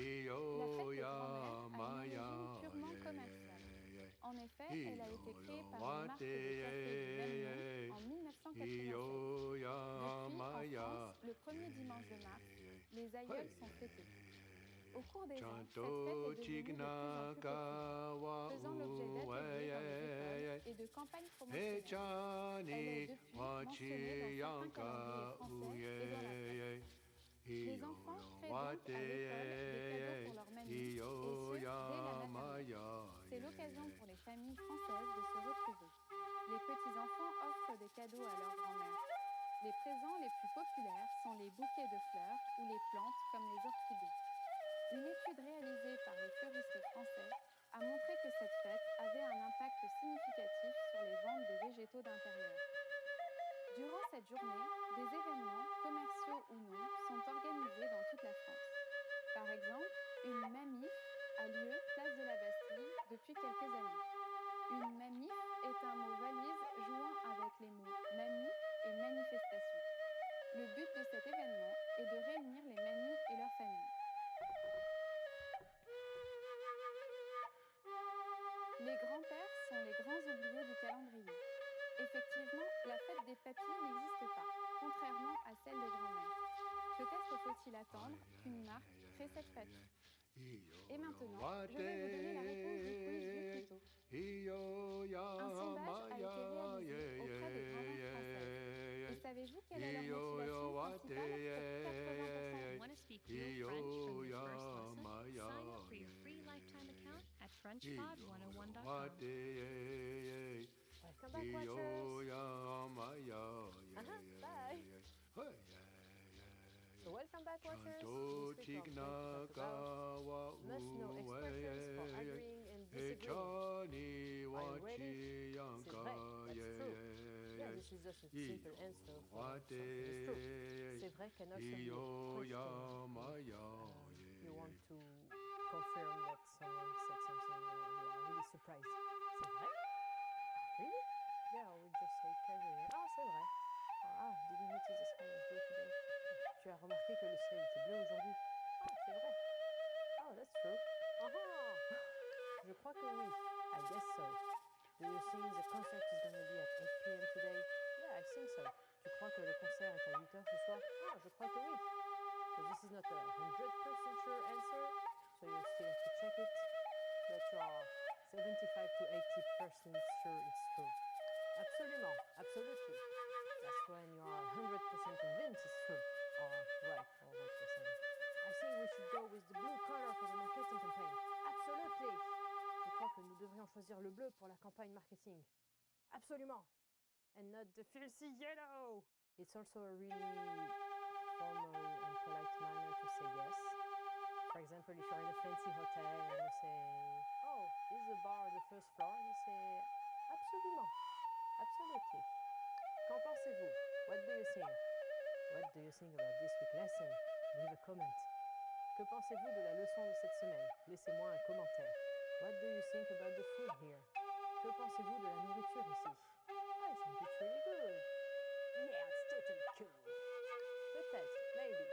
vidéo. La fête des grands-mères a une origine purement commerciale. En effet, elle a été créée par une marque de café du même nom en 1987. Depuis, en France, le premier dimanche de mars, les aïeuls sont fêtés. Au cours des ans, cette fête est devenue de plus en plus populaire, faisant l'objet d'ateliers dans les écoles et de campagnes promotionnelles. Elle est depuis mentionnée dans certains calendriers français et dans la presse. Les enfants créent donc à l'école des cadeaux pour leur mamie, et ce, dès la maternelle. C'est l'occasion pour les familles françaises de se retrouver. Les petits-enfants offrent des cadeaux à leur grand-mère. Les présents les plus populaires sont les bouquets de fleurs ou les plantes comme les orchidées. Une étude réalisée par les fleuristes français a montré que cette fête avait un impact significatif sur les ventes des végétaux d'intérieur. Durant cette journée, des événements, commerciaux ou non, sont organisés dans toute la France. Par exemple, une mamif a lieu place de la Bastille depuis quelques années. Une mamif est un mot valise jouant avec les mots mamie et manifestation. Le but de cet événement est de réunir les mamies et leurs familles. Les grands-pères sont les grands oubliés du calendrier. Effectivement, la fête des papys n'existe pas, contrairement à celle des grands-mères. Peut-être faut-il attendre qu'une marque crée cette fête. Et maintenant, je vais vous donner la réponse du quiz vu plus tôt. Un sondage a été réalisé auprès des grands-mères françaises. Et savez-vous quelle est leur motivation principale pour 80%? Want to speak real French from your first lesson? Sign up for your free lifetime account at FrenchPod101.com. Welcome back, watchers. Bye. So welcome back, watchers. This week we're going to talk about must-know expressions for agreeing and disagreeing. Are you ready? C'est vrai, that's true. Yeah, this is just a simple answer for something is true. C'est vrai cannot solve question. You want to confirm that someone said something you are really surprised. C'est vrai? Really? Yeah, we just say casually. Ah, c'est vrai. Ah, did you notice the sky was blue today? Tu as remarqué que le ciel était bleu aujourd'hui? Ah, c'est vrai. Oh, that's true. Je crois que oui. I guess so. Do you think the concert is going to be at 8 p.m. today? Yeah, I think so. Tu crois que le concert est à 8 heures ce soir? Ah, je crois que oui. So this is not a 100% sure answer, so you still have to check it, but you are 75 to 80% sure it's true. Absolument, absolutely. That's when you are 100% convinced it's true. Or right for what you're saying. I think we should go with the blue color for the marketing campaign. Absolutely. Je crois que nous devrions choisir le bleu pour la campagne marketing. Absolument. And not the filthy yellow. It's also a really formal and polite manner to say yes. For example, if you're in a fancy hotel and you say, oh, is the bar on the first floor? And you say, absolument. Absolutely. Qu'en pensez-vous? What do you think? What do you think about this week's lesson? Leave a comment. Que pensez-vous de la leçon de cette semaine? Laissez-moi un commentaire. What do you think about the food here? Que pensez-vous de la nourriture ici? I think it's really good. Yeah, it's totally cool. Peut-être, maybe.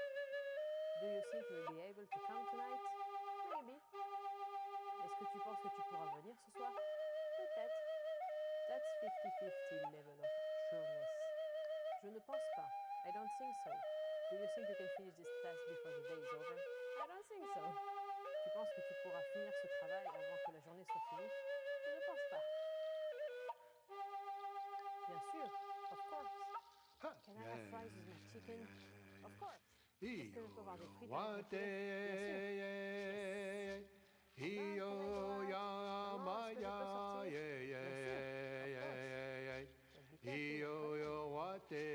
Do you think you'll be able to come tonight? Maybe. Est-ce que tu penses que tu pourras venir ce soir? Peut-être. That's 50-50 level of sureness. Je ne pense pas. I don't think so. Do you think you can finish this task before the day is over? I don't think so. Tu penses que tu pourras finir ce travail avant que la journée soit finie? Je ne pense pas. Bien sûr. Of course. Can I have fries with my chicken? Of course. Est-ce que je peux avoir des frites avec mon poulet? Bien sûr. Yes. Maman, est-ce que je peux sortir? Bien sûr. Of course. I was just going to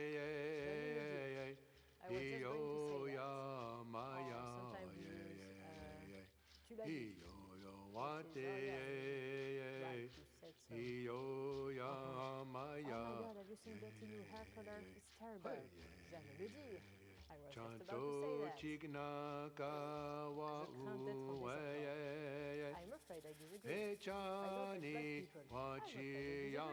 say that. Or sometimes we use tu l'as dit. Which is, right, you said so. Oh my god, have you seen Betty's new hair color? It's terrible. Jamais le dire. I was just about to say that. Je crains d'être en désaccord. I'm afraid I disagree. I don't like black people. I'm afraid I disagree.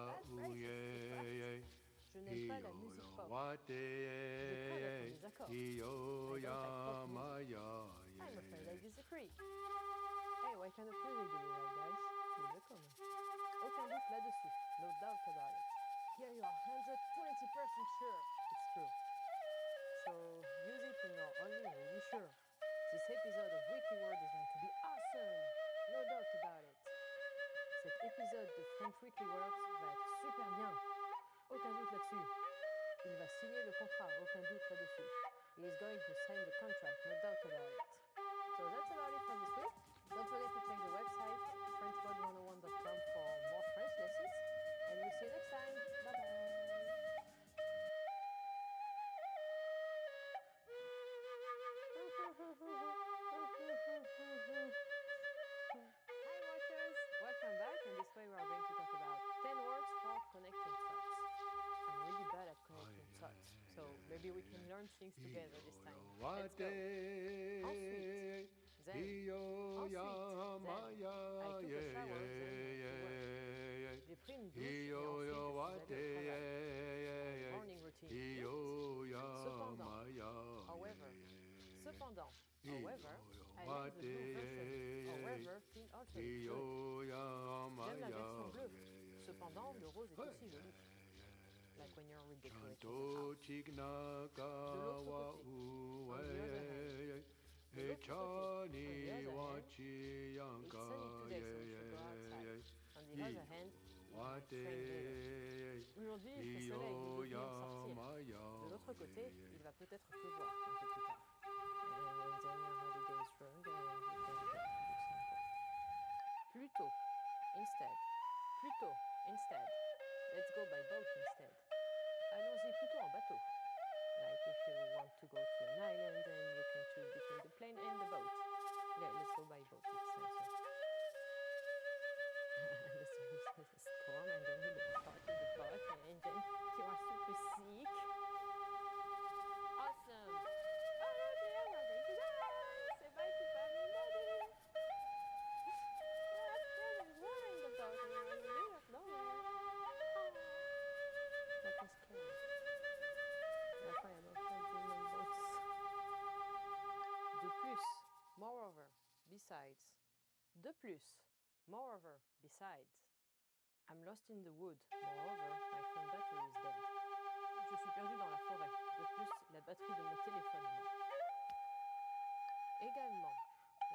That's racist. Je n'aime pas la musique pop. Je crains d'être en désaccord. I don't like pop music. I'm afraid I disagree. Hey, what kind of music do you like, guys? Leave a comment. Aucun doute là-dessus. No doubt about it. Here you are 120% sure. It's true. So, use it when you are only really sure. This episode of Weekly Word is going to be awesome. No doubt about it. Cet épisode de French Weekly Words va être super bien. Aucun doute là-dessus. Il va signer le contrat, aucun doute là-dessus. He is going to sign the contract, no doubt about it. So that's about it for this week. Don't forget to check the website, FrenchPod101.com for more French lessons. And we'll see you next time. Bye-bye. Hi watchers! Welcome back, and this way we are going to talk about 10 words for connecting thoughts. I'm really bad at connecting thoughts, so maybe we can learn things together this time. Let's go! Ensuite, then, ensuite, then, I took a shower, then went to work. J'ai pris une douche et ensuite je suis allé au travail. Morning routine. Cependant, however, cependant, however, I like the blue version. However, feel also good. J'aime la version bleue. Cependant, le rose est aussi joli. Like when you're redecorating the house. De l'autre côté, on the other hand. De l'autre côté, on the other hand, it's sunny today, so we should go outside. On the other hand, my friend Leo. Aujourd'hui, il fait soleil, nous devrions sortir. De l'autre côté, il va peut-être pleuvoir un peu plus tard. And then your holiday is wrong and you can go to Luxembourg. Plutôt, instead. Plutôt, instead. Let's go by boat instead. Allons-y plutôt en bateau. Like if you want to go to an island, then you can choose between the plane and the boat. Yeah, let's go by boat, it's nicer. There's a storm and then you get caught in the boat and then you are super sick. Awesome! Oh no dear, we're going to die! Say bye to Bobby and Daddy! What? There's water in the boat and we're in the middle of nowhere. Oh, that was scary. That's why I don't like being on boats. De plus, moreover, besides. De plus, moreover, besides. I'm lost in the wood. Moreover, my phone battery is dead. Je suis perdu dans la forêt. De plus, la batterie de mon téléphone est morte. Également,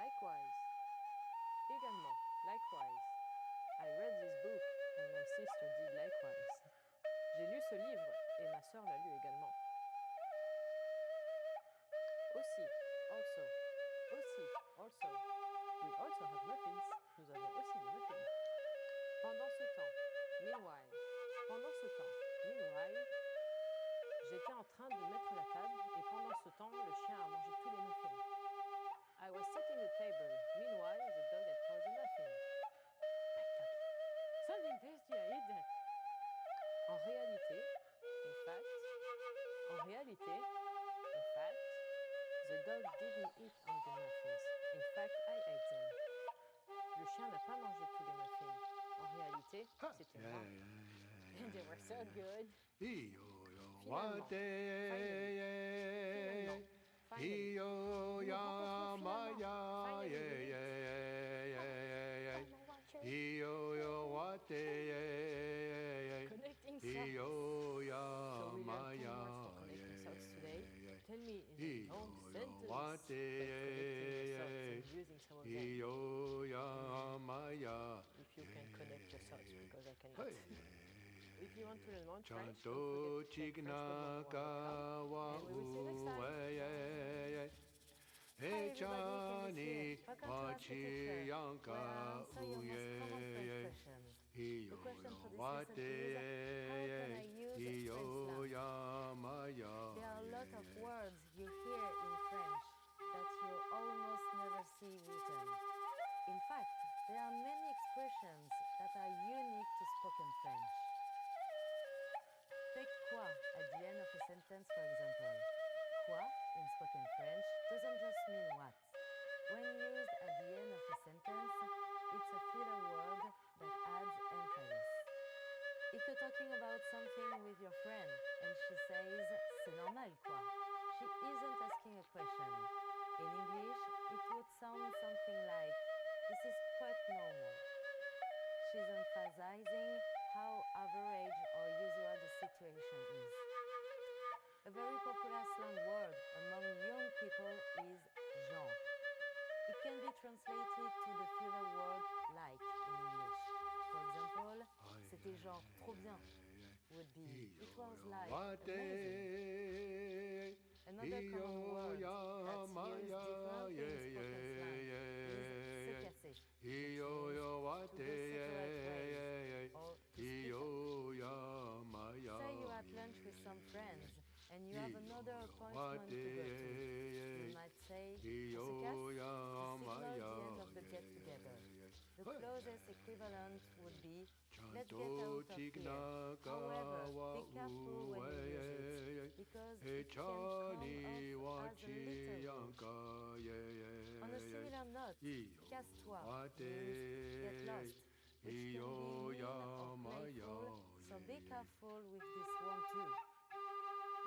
likewise. Également, likewise. I read this book and my sister did likewise. J'ai lu ce livre Aussi. Also. Aussi. Also. We also have muffins. Nous avons aussi des muffins. Pendant ce temps. Meanwhile. Pendant ce temps. Meanwhile. J'étais en train de mettre la table et pendant ce temps, le chien a mangé tous les muffins. I was setting the table. Meanwhile, the dog had poured the muffin. Bad dog. Something tasty, I ate that. En réalité, in fact, the dog didn't eat all the muffins. In fact, I ate them. Le chien n'a pas mangé tous les muffins. En réalité, c'était moi. And they were so good. Finalement, finally, connecting socks. So we learned 10 words for connecting socks today. Tell me in a long sentence what's connecting the socks and using some of them. If you can connect your socks, because I cannot. If you want to learn more French, don't forget to check FrenchPod101.com, and we will see you next time. Hi everybody, Candice here. Welcome to Ask the Teacher, where I answer your most common French questions. The question for this lesson is, how can I use French slang? There are a lot of words you hear in French that you almost never see written. In fact, there are many expressions that are unique to spoken French. Take quoi at the end of a sentence, for example. Quoi in spoken French doesn't just mean what. When used at the end of a sentence, it's a filler word that adds emphasis. If you're talking about something with your friend and she says, c'est normal quoi, she isn't asking a question. In English, it would sound something like, this is quite normal. She's emphasizing how average or usual the situation is. A very popular slang word among young people is genre. It can be translated to the filler word like in English. For example, c'était genre trop bien would be it was like amazing. Another common word that's used differently in spoken slang is se casser, which means to go separate ways or to split up. Say you're at lunch with some friends and you have another appointment to go to. You might say, on se casse, to signal the end of the get-together. The closest equivalent would be, let's get out of here. However, be careful when you use it, because it can come off as a little rude. On a similar note, casse-toi means get lost, which can be mean or playful, so be careful with this one too.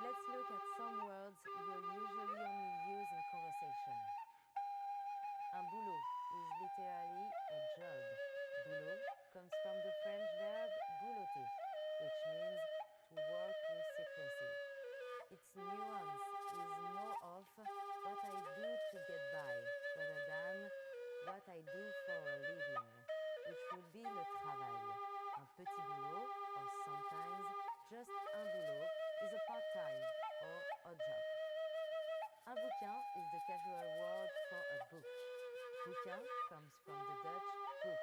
Let's look at some words you'll usually only use in conversation. Un boulot is literally a job. Boulot comes from the French verb boulotter, which means to work with secrecy. Its nuance is more of what I do to get by, rather than what I do for a living, which would be le travail. Un petit boulot, or sometimes just un boulot, is a part-time or odd job. Un bouquin is the casual word for a book. Bouquin comes from the Dutch boek,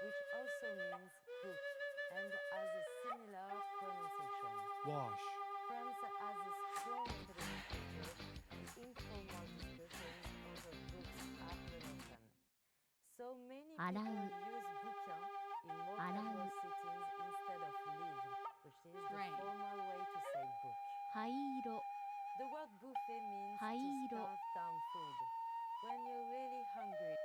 which also means book and has a similar pronunciation. Wash. France has a strong academic culture and informal discussions over books are prevalent. So many people use bouquin in more casual settings instead of livre, which is the formal way to say book. The word buffet means to scarf down food. When you're really hungry,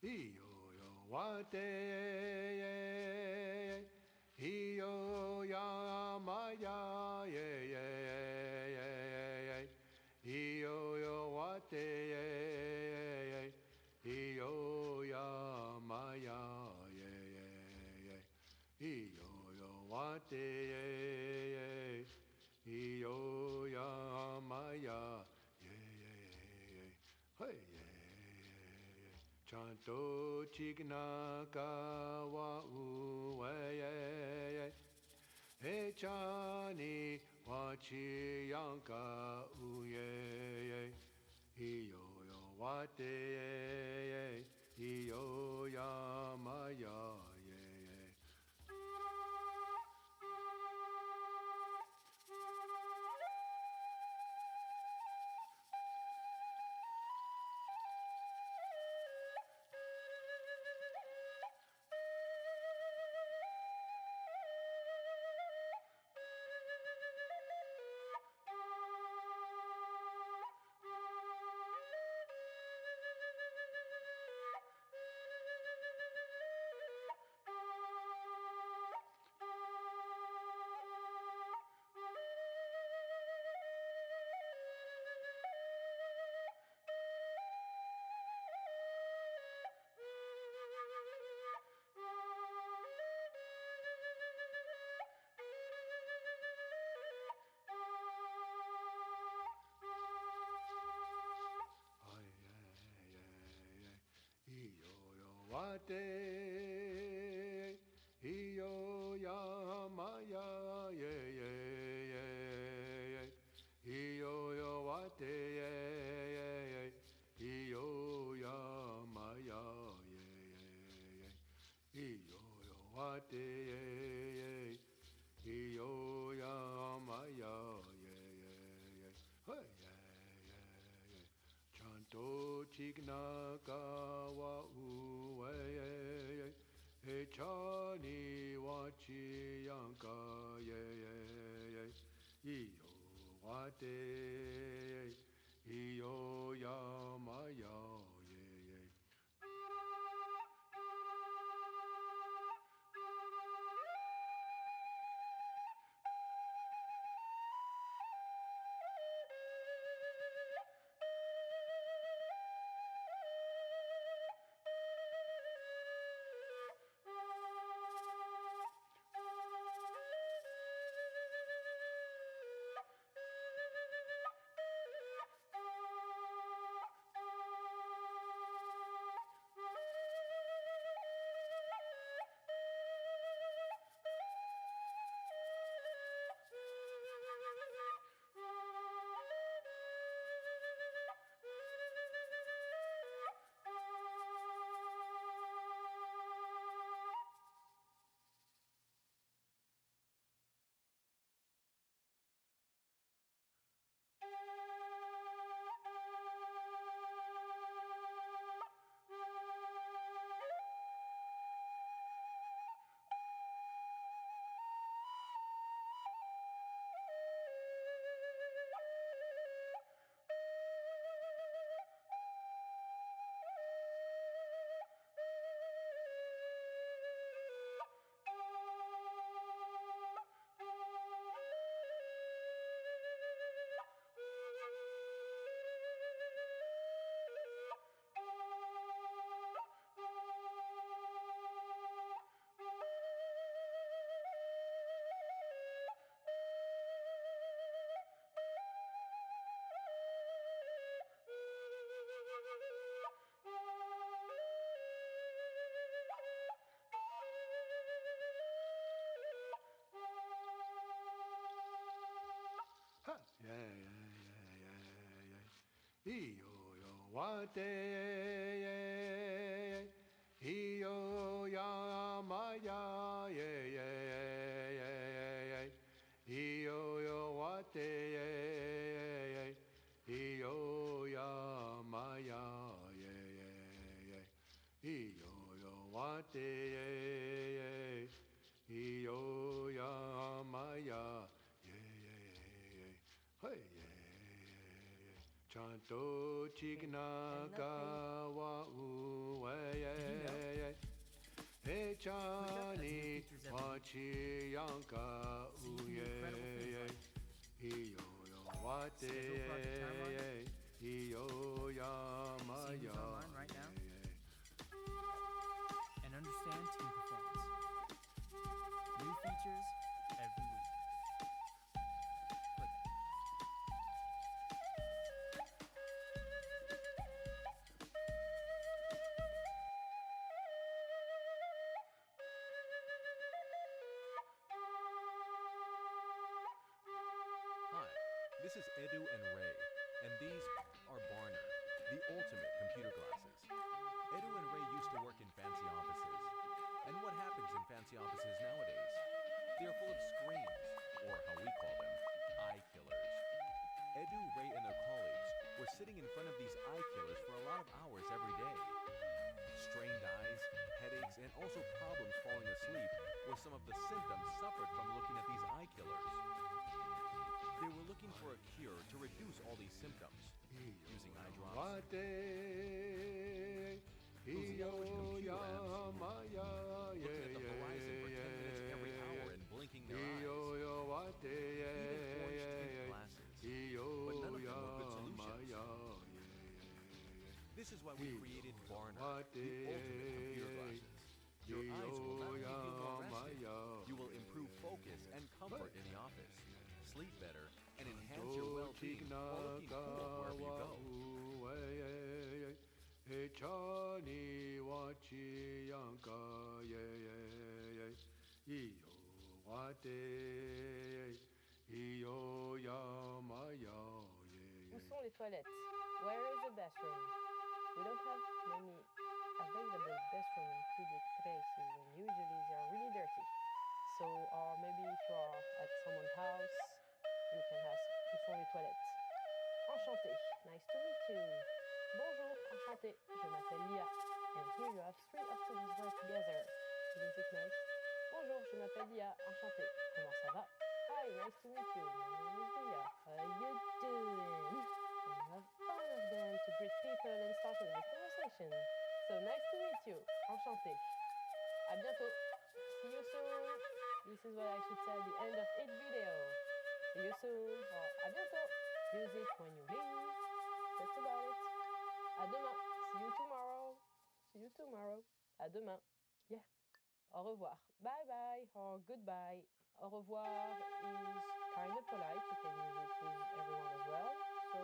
Iyo yo wate iyo ya maya iyo yo wate iyo ya maya iyo yo wate iyo ya maya hey chanto chigna kawa uwe e chani wachi yanka uye iyo yo wate iyo ya maya wate iyo ya maya iyo yo wate iyo ya maya iyo yo wate iyo ya maya chanto chigna kawa uwe e chani wachi yanka iyo wate iyo ya maya iyo yo wate iyo ya maya iyo yo wate iyo ya maya iyo yo wate iyo ya maya hey Chanto chignaka wa uwe. Hey chani wachi yanka uye. Iyo yo wate. Iyo ya maya. And understand team performance. New features every week. Click it. Hi, this is Edu and Ray, and these are Barner, the ultimate computer glasses. Edu and Ray used to work in fancy offices. And what happens in fancy offices nowadays? They are full of screens, or how we call them, eye killers. Edu, Ray, and their colleagues were sitting in front of these eye killers for a lot of hours every day. Strained eyes, headaches, and also problems falling asleep were some of the symptoms suffered from looking at these eye killers. They were looking for a cure to reduce all these symptoms, using eye drops, those yellowish computer apps, looking at the horizon for 10 minutes every hour and blinking their eyes, even orange tinted glasses, but none of them were good solutions. This is why we created Barner, the ultimate computer glasses. Your eyes will not only feel more rested, you will improve focus and comfort in the office, sleep better, and enhance your well-being while looking cool wherever you go. Chani wachi yanka iyo wate iyo yamaya. Où sont les toilettes? Where is the bathroom? We don't have many available bathrooms in public places, and usually they are really dirty. So, or maybe if you are at someone's house, you can ask, où sont les toilettes? Enchanté, nice to meet you. Bonjour, enchanté, je m'appelle Lia, and here you have 3 students work together. Isn't it nice? Bonjour, je m'appelle Lia, enchanté. Comment ça va? Hi, nice to meet you. My name is Lia. How you doing? And you have all of them to greet people and start a nice conversation. So nice to meet you. Enchanté. À bientôt. See you soon. This is what I should say at the end of each video. See you soon. Or à bientôt. Use it when you leave. That's about it. À demain. See you tomorrow. See you tomorrow. À demain. Yeah. Au revoir. Bye bye or goodbye. Au revoir is kind of polite. You can use it with everyone as well. So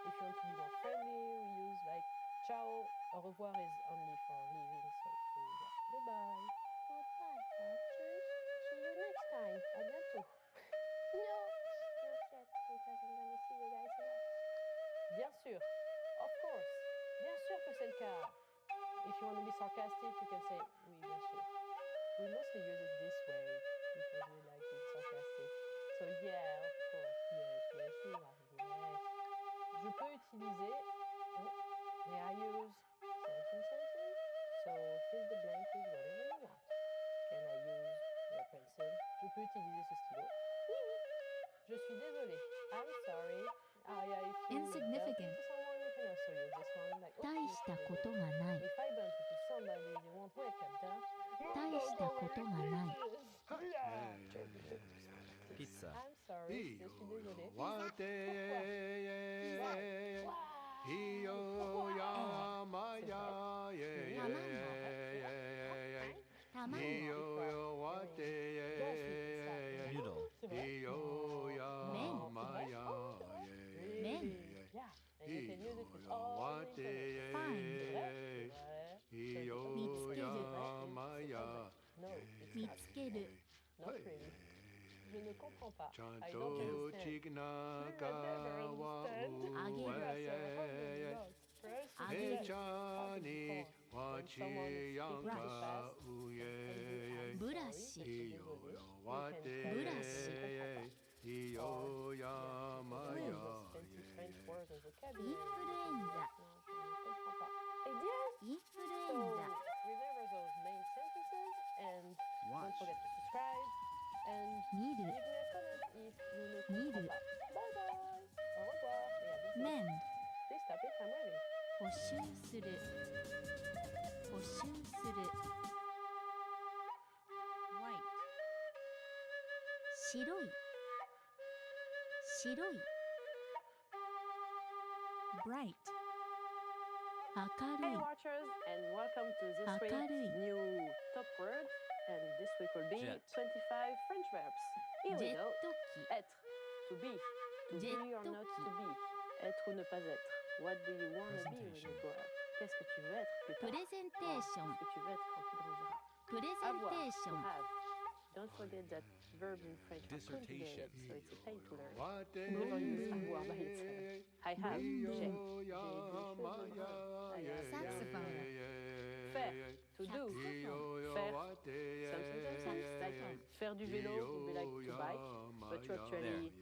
if you want to be more friendly, we use like ciao. Au revoir is only for leaving. So yeah. Goodbye. Goodbye, watchers. See you next time. À bientôt. No, not yet, because I'm gonna see you guys a lot. Bien sûr. Of course. Bien sûr que c'est le cas. If you want to be sarcastic, you can say oui, bien sûr. We mostly use it this way because we like being sarcastic. So yeah, of course, yes, yes, you are, yes. Je peux utiliser, may I use sentence? So fill the blank with whatever you want. Can I use your pencil? Je peux utiliser ce stylo. Oui, oui. Je suis désolé. I'm sorry. Yeah, if you Insignificant. bump into someone, you can also use this one. Like, 大したことがない if I bump into somebody, they won't wake up, huh? 大したことがない Pizza. I'm sorry, je suis désolé. Wate iyo yamaya. Iyo wate Noodle. iyo yamaya. Yeah, and you can use it with all the instruments. Iyo yamaya. No, it's 見 not. つける Not really. Je ne comprends pas. I don't Chanto understand. chignaka wa Agir. Chani wachi yanka uye. ブラシ Iyo wate. ブラシ Iyo yamaya. インフルエンザ Eh bien, インフルエ so ンザ remember those main sentences and don't forget to subscribe and 見 give る me a comment if you ne 見 comprends る pas. Bye bye. Au revoir et à bientôt. 麺集する募集する White. 白い白い Bright. 明る Hey い watchers, and welcome to this week's 明るい new top word. And this week will be Jet. 25 French verbs. Here ジ we ェッ go. ト機 Être, to be or not to be. Être ou ne pas être. What do you want to be when you grow up? Qu'est-ce que tu veux être plus プ tard? レゼンテーション Qu'est-ce que tu veux être quand tu grandiras? プレゼン Avoir, テーシ to ョン have. Don't forget that verb in French are conjugated, so it's a pain to learn. Wate, Never use avoir by itself. I have, j'ai, Yo, ya, ma, ya, I have. Saxophone. Faire, to do. Faire something, like faire du vélo, would be like to bike, but you actually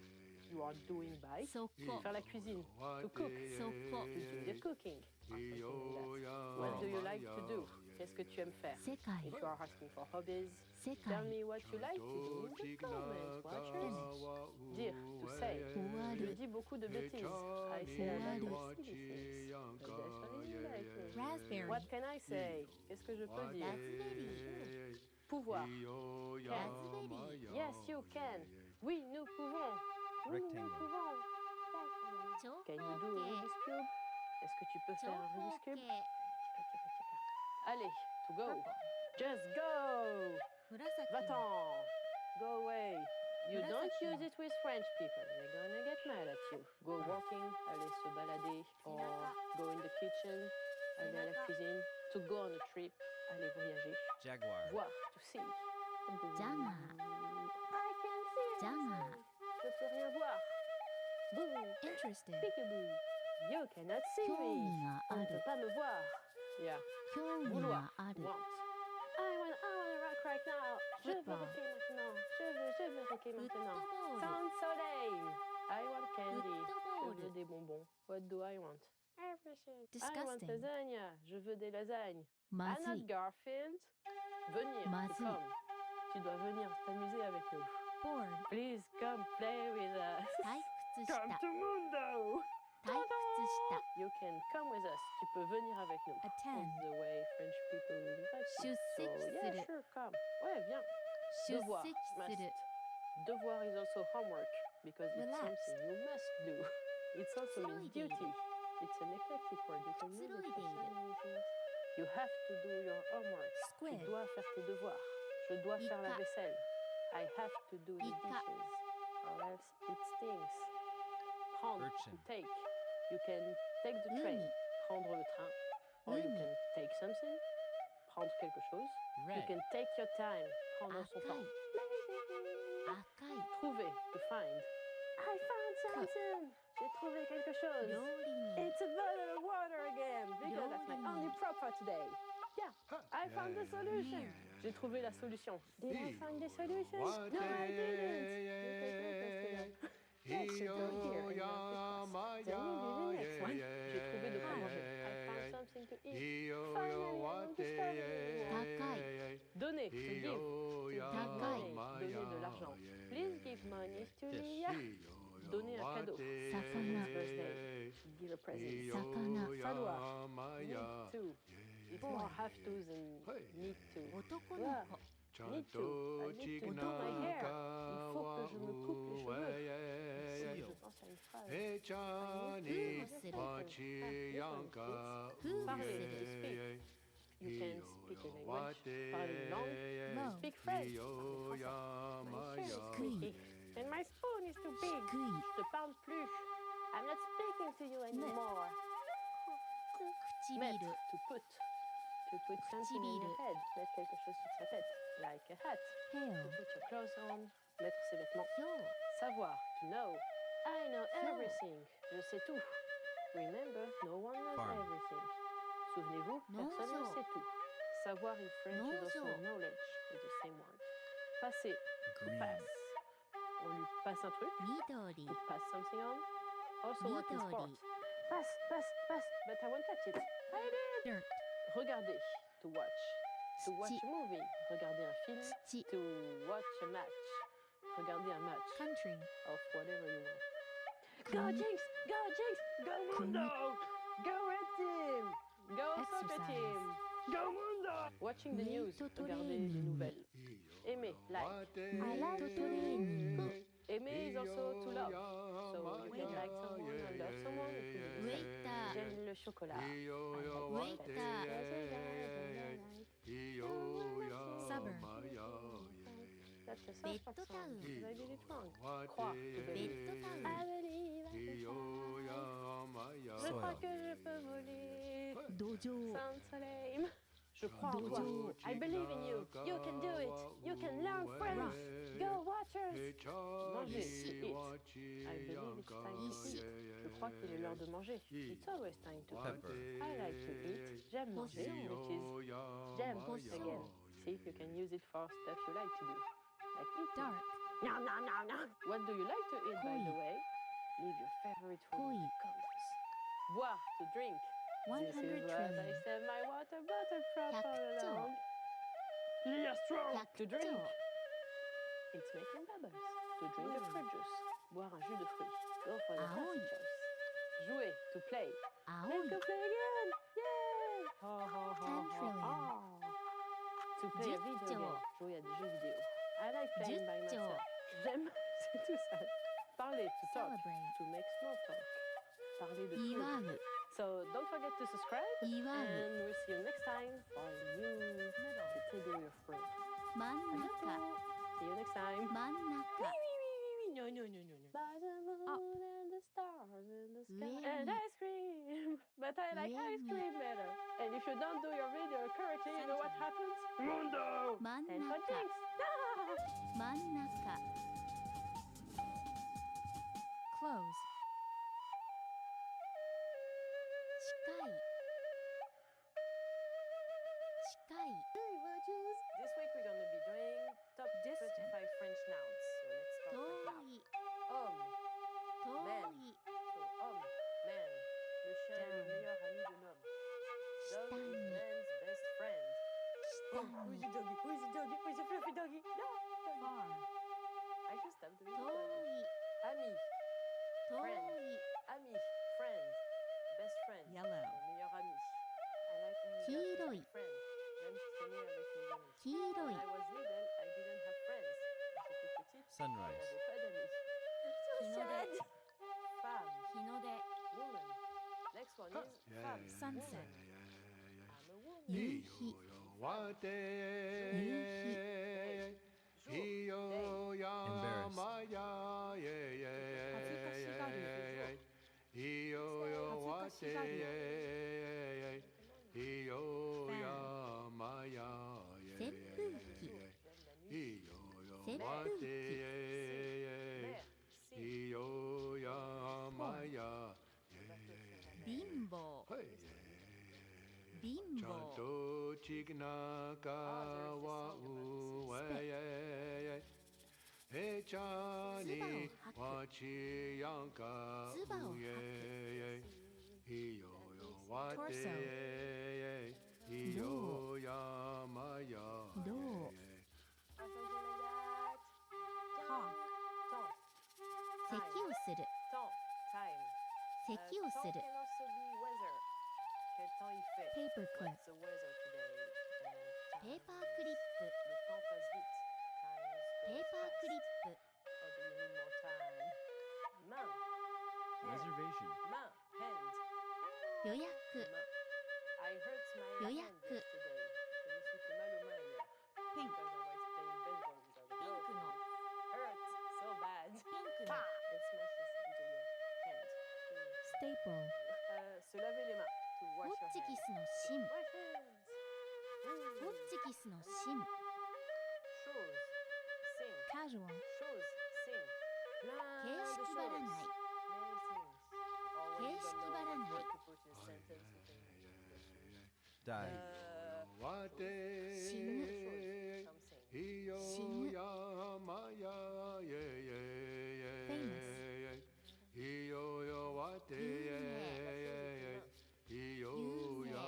you are doing bike. そこ Faire la cuisine, to cook. そこ Is doing the cooking. Or something like that. What do you like to do? Qu'est-ce que tu aimes faire? 世界 If you are asking for hobbies, 世 tell 界 me what you like to do in the comments, watchers. Dire, to say. 終わ Je る dis beaucoup de bêtises. I say a lot of silly things. But actually you like it. Raspberry What can I say? Qu'est-ce que je peux dire? Raspberry Pouvoir. Can. Raspberry Yes, you can. Oui, nous pouvons. Oui, nous Rectangle. pouvons. Can you do a Rubik's Cube? Est-ce que tu peux faire un Rubik's Cube? Allez, to go. Just go. 紫 Va-t'en. Go away. You don't use it with French people. They're gonna get mad at you. Go walking, aller se balader, or go in the kitchen, aller à la cuisine. To go on a trip, aller voyager. Jaguar. Voir, to see. Jaguar. I can see Jaguar. anything. Je peux rien voir. Boo. Interested. Peekaboo. You cannot see 興味 me. が On あ ne peut る pas me voir. Yeah. 興味 Vouloir. がある Want. I wanna rock right now. Je veux Football. rocker maintenant. Je veux rocker maintenant. Football. Sounds so lame. I want candy. Football. Je veux des bonbons. What do I want? Everything. I want Disgusting. lasagna. Je veux des lasagnes. ま I'm ず not い Garfield. Venir. Ma to zi. come. Tu dois venir t'amuser avec nous. Bored. Please come play with us. 退屈し Come た to Mundo. 退屈した You can come with us. Tu peux venir avec nous. Attend. It's the way French people will invite you. 出席 So, す yeah, る sure, come. Ouais, viens. 出 Devoir. 席す Must. る Devoir is also homework because it's Relaxed. something you must do. It also means くつろいでいる duty. It's an eclectic word. You can use it for so many things. You have to do your homework. Squid. Tu dois faire tes devoirs. Je dois faire la Ika. vaisselle. I have to do the Ika. dishes. Or else it stinks. Prendre. Urchin. To take. You can take the train. Uni. Prendre le train. Or you Uni. can take something. Prendre quelque chose. You Red. can take your time. Prendre son 赤 temps. い赤い Trouver. To find. I found something. J'ai trouvé quelque chose. 料理人 It's a bottle of water again because that's my only prop for today. Yeah, I found the solution. J'ai trouvé la solution. Did I find the solution? What No, I didn't. Yes, you go here and you're Then you do the next one. J'ai trouvé de quoi manger. I found something to eat. Finally, I won't disturb you anymore. Donner, to give. Donner de l'argent. Please give money to Mia. Donner un cadeau. Sakana. Birthday. Give a present. Sakana. Falloir. Need to. It's more have to's and need to. 男の Yeah. 子 Need to. I need to do my hair. Il faut que je me coupe les cheveux. Je pense à une phrase. Echani, Wachiyanka, Parler, to speak. You can speak a language. Parler une langue. Speak French. My chair is squeaky. And my spoon is too big. Je te parle plus. I'm not speaking to you anymore. Mettre, 唇 to put. To put something in your head. Mettre quelque chose sur sa tête. Like a hat. hair To put your clothes on. Mettre ses vêtements. ひょう Savoir, to know. I know everything. Je sais tout. Remember, no one knows Farm. everything. Souvenez-vous, No personne ne so. sait tout. Savoir in French No is also so. knowledge, is the same word. Passer, to Green. pass. On lui passe un truc. 緑 To pass something on. Also what in sport. Midori. Pass, pass, pass. But I won't touch it. I did. Dirt. Regarder, to watch. To watch Sti- a movie. Regarder un film. Sti- To watch a match. Regarder un match. Country. Of whatever you want. Go Jinx! Go Jinx! Go Mundo! Go red team! Go soccer team! Go Mundo! Watching the news, regardez les nouvelles. Aimer, like. Aimer is also to love. So you can like someone or love someone. It could be the same. J'aime le chocolat. Suburb. That's a South Park song, because I did it wrong. Croire, to believe. I believe I can fly. Je crois que je peux voler. Dojo. Sans soleil. Je crois en toi. I believe in you. You can do it. You can learn French. Go Watchers. Manger. Eat. I believe it's time to eat. Je crois qu'il est l'heure de manger. It's always time to eat. I like to eat. J'aime manger, which is j'aime again. See if you can use it for stuff you like to do. Like eating. Dark. No, no, no, no. What do you like to eat, by the way? Leave your favorite food in the comments. Boire, to drink. 100 This is what trillion. I said my water bottle prop all along. Lia straw, to drink. It's making bubbles. To drink a fruit juice. Boire un jus de fruits. Go for the healthy choice. Jouer, to play. Let's go play again. Yay! Ha, ha, ha, 10 ha, trillion. ha. To play a video game. Jouer à des jeux vidéo. I like playing by myself. J'aime, c'est tout ça. Parler, to talk. Celebrate. To make small talk. Parler de tout. 祝う So don't forget to subscribe, 祝う and we'll see you next time for a new category of fruit. 真ん中 See you next time. 真ん中 No, no, no, no, no. By the moon and the stars in the sky. Really? And ice cream. But I like ice cream better. And if you don't do your video correctly, you know what happens? Mundo! 真ん And for 中 things. 真ん中 Close 近い近い This week we're going to be doing top 25 French nouns. So let's start with that. 遠い Homme, 遠 man. い So homme, man. Le chien est le meilleur ami de l'homme. Dog is Stani. man's best friend. Oh, who is the doggy? Who is the doggy? Who is the fluffy doggy? No, doggy. Far I just stopped doing 遠 doggy. い Ami, 遠 friend. い Ami, friend. Best friend. Yellow. Le meilleur ami. I like hanging out with 黄色 my い friend. J'aime traîner avec mes amis. 黄色 When い I was little, I didn't have friends. Quand j'étais petite, Sunrise. j'avais pas d'amis. So 日の出 sad. Femme, 日の出 woman. Next one is femme. Sunset I'm a woman. 夕日 貧乏貧乏 Torso 胴 Cough 咳をする Time. 咳をす Temps る can also be weather. Quel temps il fait? Paperclip What's the weather today? And ペーパークリップ le temps passe vite. Time ペー goes パークリ fast. ップ Oh, do you need more time? Main. Hand. Reservation. Main. Hand. 予約 Main. I hurt my 予 hand 約 yesterday. Je me suis fait mal aux mains hier. Pink. Because I was playing baseball with other ピンク girls. の Hurt so bad. ピンクの Pa! It smashes into your hand. Staple Se laver les mains. To ホ wash ッ your チキ hands. スの芯 Wash hands. ホッチキスの芯 Chose. Sing. Casual Chose. Sing. Plein 形 de 式 choses. ばらない Many things. Or when you 形式 don't ば know らない what to put in a sentence, you can Die. 死ぬ something. 死ぬ Famous 有名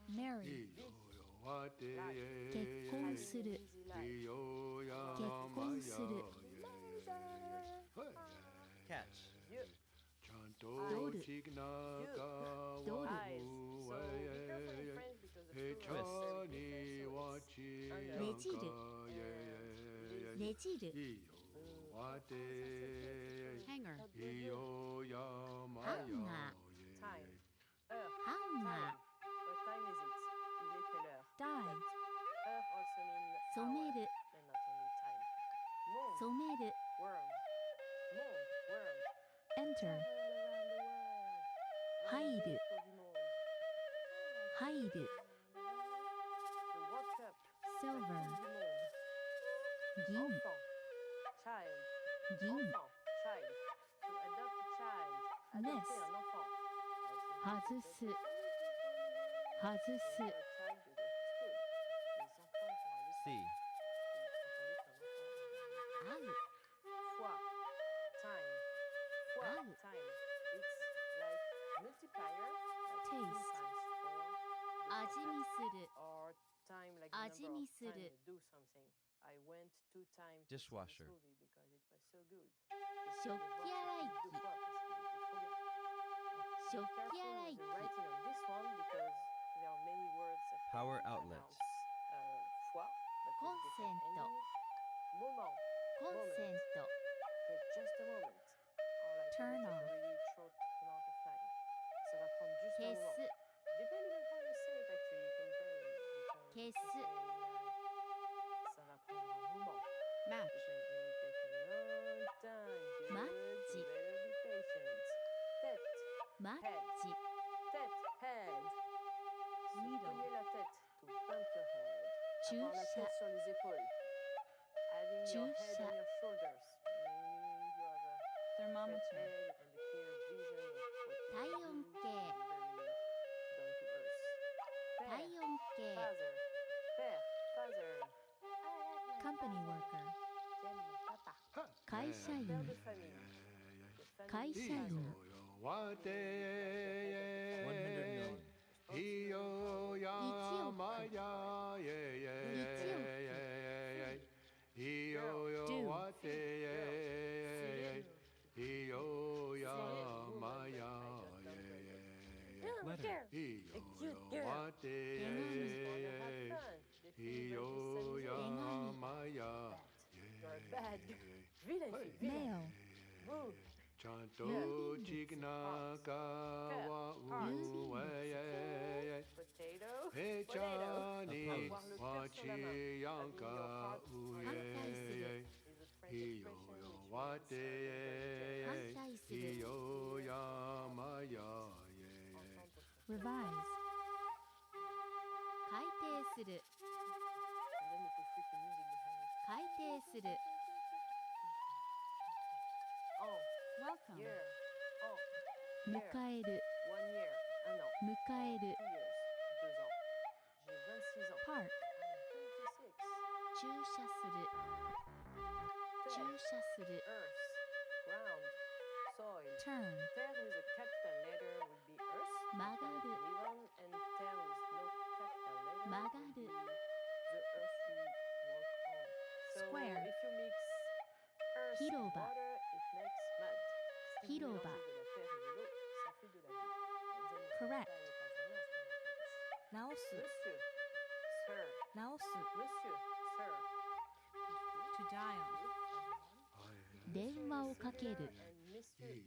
Marry 結婚する結婚する Catch. Chanto chignaka wa Eyes. So be careful in French because the plural is very different. wachi Nejiru. Nejiru. Wate. Hanger. Iyo yamaya. Time. Time. What time is it? Il est quelle heure? Die. But also mean hour, Someru. and not only time. Moon. Someru. World. Moon. World. Enter. Travel around the world. Hairu. Tour du monde. Hairu. The World Cup. Silver. Coupe du monde. Gin. Enfant. Child. Gin. Enfant. Child. To adopt a child. Miss. Adopter un enfant. Hazusu. Hazusu. A child to go to school. Les enfants vont à l'école. See. Au. Fois. Time. Fois. Au. Time. It's like multiplier. Like Taste. 2 times 4. Aji ni suru. Or time like the Aji number ni of time suru. you do something. I went 2 times to see Dishwasher. this movie because it was so good. Shokki araiki. Deux fois parce qu'il était trop bien. Be Shokki careful with the araiki. writing on this one because there are many words that Power can outlet. pronounce fois, but with different Consento. ending. Moment. Consento. Take just a moment. Or like Turn it will off. take a really short amount of time. Ça va prendre juste un moment. Kesu. Depending on how you say it actually, you can vary. You can Kesu. say like, ça va prendre un moment. Match. It will take a long time. Good. Machi. You better be patient. Tête. Machi. Tête. Head. Se Needle. cogner la tête. To bump your head. Avoir la Chusha. tête sur les épaules. Having your head Chusha. on your shoulders. Meaning you have a straight Thermometer. head and a clear vision of what you do. Taiyonke. Very down to earth. Père. Taiyonke. Father. Père. Father. Company worker. J'aime mon papa. Père de 会社員。famille. The family 会社員。 Wate. 100 million. Iyo yamaya. Iyo Do. wate. Iyo yamaya. Letter. A cute girl. Wate. Iyo yamaya. You're a bad girl. Villain. Male. Boo. Chanto chignaka wa uwe. Potato. Echani Avoir le cœur sur la main. wachi yanka Having your heart uye. is a French Iyo expression yo which wate. Hankai suru. Iyo yamaya. Revise. 改定する。 And then you put freaking music behind it. 改定する。 Oh, Welcome. year. Oh, 迎える。 1 year. Un an. 迎える。 2 years. 2 ans. J'ai 26 ans. Park. I'm 26. 駐車する。駐 Terre. 車する。 Earth. Ground. Soil. Turn. Terre with a capital letter would be earth. 曲がる。 Live on, and terre with no capital letter 曲が would be る。 the earth you walk on. So Square. if you mix earth and 広場。 water, it makes mud. Si vous 広場。 mélangez de la terre et de l'eau, ça fait de la boue. And then you Correct. apply it as a mask. 直す。 Monsieur, sir, 直す。 monsieur, sir. To dial. 電話をかける。 And monsieur.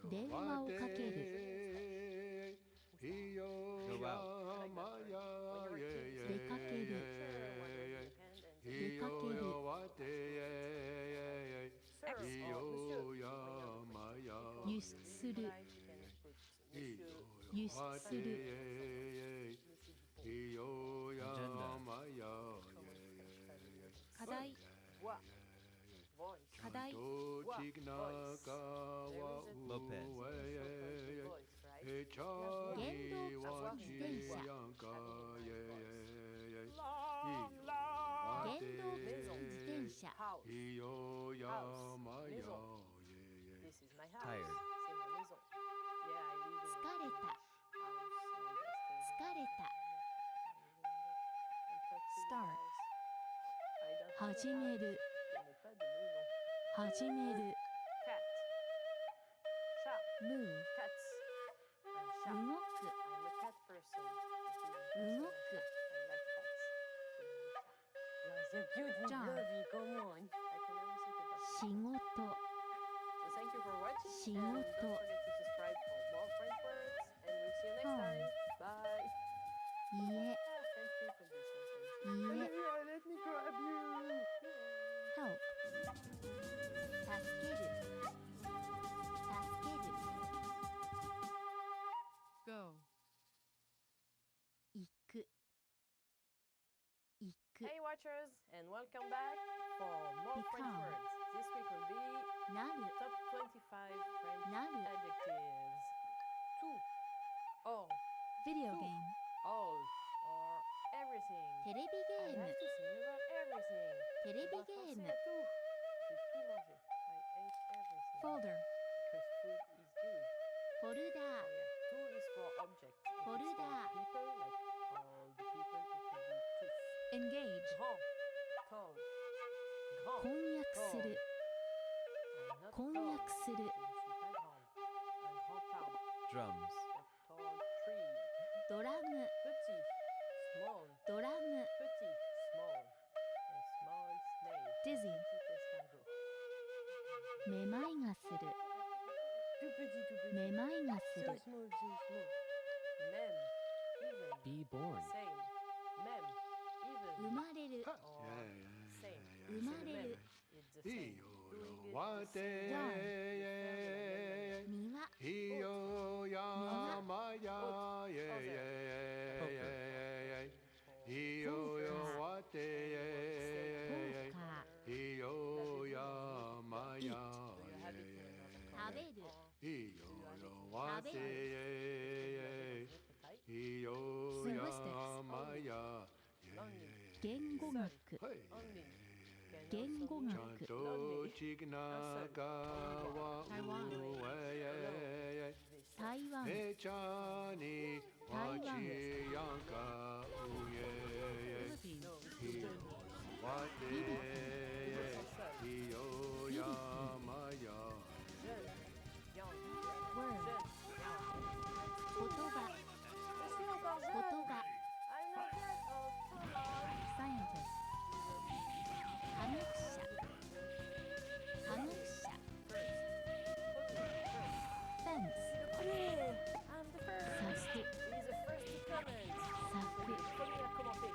電話をかける。 Iyo yamaya. 出かける。出かける。 Iyo wate. Iyo yamaya. 輸出する。輸出する。 Iyo yamaya. 課題。 Voix. Voice. 課題。 Chanto chignaka wa Lopez. uwe. Voice, right? Echani Gendo wachi zitensa. yanka. 電動自転車。 House. Iyo yamaya. This is my house. Tired. C'est ma maison. Yeah, I live in 疲れた。 house. And I stay 疲れた。 Start. 始める。 始める。 Cat. Chat. Move. Cat. Job. Come on. I can only see the button. 仕事 So thank you for watching. 仕 And don't 事 forget to subscribe for more French words. And we'll see you next Home. time. Bye. 家 French people do something. 家 Let me grab you. help 助ける助ける Go. 行く行く Hey watchers, and welcome back for more French Become. words. This week will be なる top 25 French なる adjectives. Tout, all, Video Tout. game all, or everything. テレビ I ゲー have ム to sing about everything. テレ Je ビ dois ゲー penser ム à tout. J'ai tout mangé. I ate everything. Folder Because food is good. フォルダ Oh yeah, tout is for object. If it's for Folder. people, like all the people, it will be tous. Engage Grand, tall, grand, 翻訳する I'm not 翻 tall. 訳する Je ne suis pas grande. Un grand arbre. Drums. A tall tree. ドラム Petit, small. ドラム Petit, small. A small snail. Dizzy Petit escargot. めまいがする Tout petit, tout petit. めまいがす So る small, so small. Même, even. Be born. Same. Même, 生 even. まれる Or same. 生まれる It's the same. Doing it What the same. day? 庭 Iyo ya maya yeah yeah. Iyo yo what day? ポーカ Iyo ya maya ー食べる Iyo yo what day? Iyo ya maya 言語学 Only. 言語ちゃん学とちぎなかわうえ台湾えちゃにわちやんかうえひよわてひよやまや Word 言葉 Je suis encore 言 jeune. 葉 I'm not that old. Come on. Scientist 科学者科学者 Fence Yeah, I'm the first. 柵 He's the first to comment. 柵 Premier à commenter.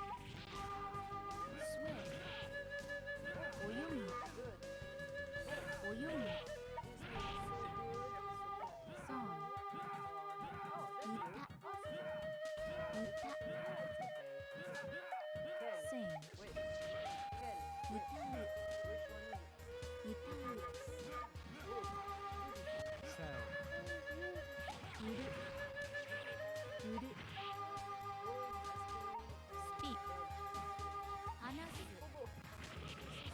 Swim 泳ぐ Good. 泳ぐ This is so good. Song Oh, that's good. 歌 Quel? Sing Which? Quel? 歌 Which one is it? う歌う Sound. 売る売る Speak 話す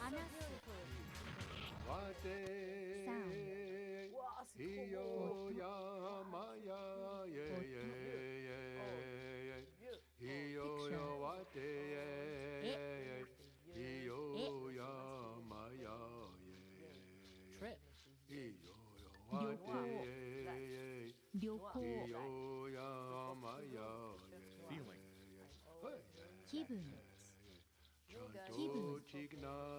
話すわて Sound ひよやまやひよよわてひよやまや Trip. ひよよわて旅行ひよやまや Feeling. 気分ちゃん気分とちぎなわ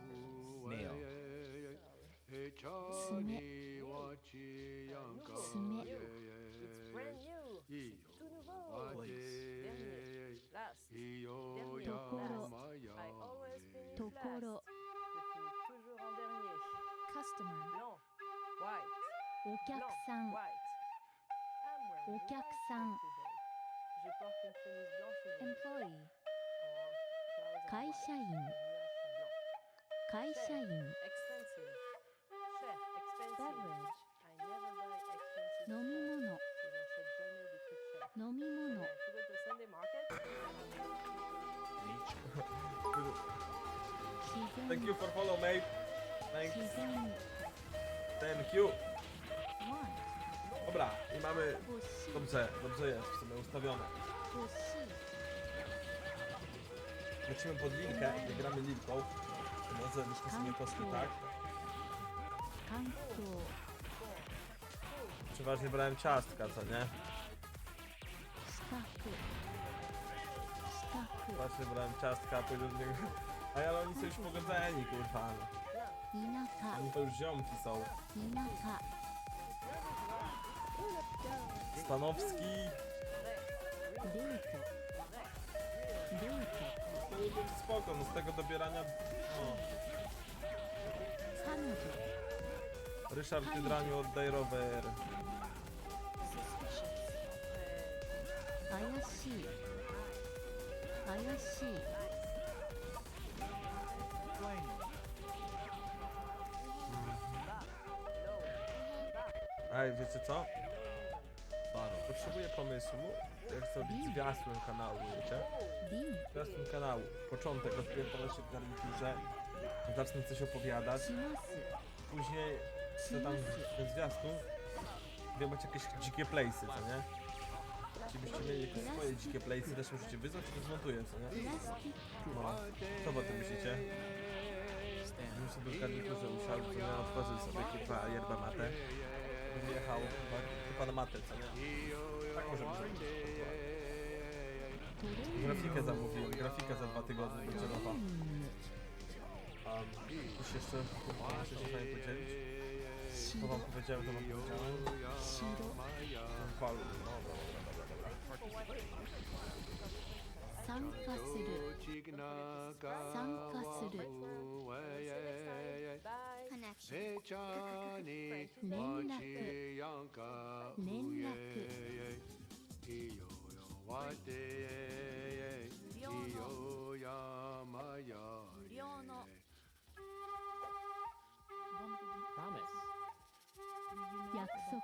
う Nail. えちゃにわちやんか爪 It's brand new. いいよ Tout nouveau. わ Place. Dernier. Last. いいよ Dernier. やところまや I always finish とこ last. ろ Je finis toujours en dernier. Customer Blanc. White. お客 Blanc. さん White. I'm wearing お客 white さん today. Je porte une chemise blanche aujourd'hui. Employee Oh, clouds are 会 white. 社員 Nuages sont blancs. 会社員 Expensive. Cher. Expensive. Beverage I never buy expensive 飲み stuff. 物 Je n'achète jamais des trucs chers. 飲み物 Okay, to go to Sunday market.自 Thank you 然 for follow, mate. Thanks. 自然 Thank you. Want Dobra, i mamy... 欲しい Dobrze jest w sumie ustawione. 欲しい Lecimy pod Lilkę, nie gramy Lilką. Nazwaliśmy sobie kostki tak. 環境 Przeważnie brałem ciastka, co nie? 四角四角 Właśnie brałem ciastka, pójdę do niego. A ja, ale oni są już pogodzeni, kurwa. Oni to już ziomki są. Stanowski. Spoko, no z tego dobierania... No. Ryszard Hydraniu, oddaj rower. Ej, wiecie co? Potrzebuję pomysłu, jak zrobić zwiastun kanału, wiecie? Zwiastun kanału. Początek, odpierdolę się w garniturze, zacznę coś opowiadać. Później chcę tam ten zwiastun, macie jakieś dzikie playsy, co nie? Ci byście mieli jakieś swoje dzikie playsy, też musicie wyznać, czy to zmontuję, co nie? No, co wy o tym myślicie? Bym sobie w garniturze usiadł, co nie? Otworzył sobie kurwa yerba mate. Bym jechał chyba na matę, co nie? Tak może być. Grafikę zamówiłem, grafika za 2 tygodnie będzie nowa. Już jeszcze muszę się fajnie podzielić. To wam powiedziałem, to wam powiedziałem. Walu, no dobra. Promise. 約束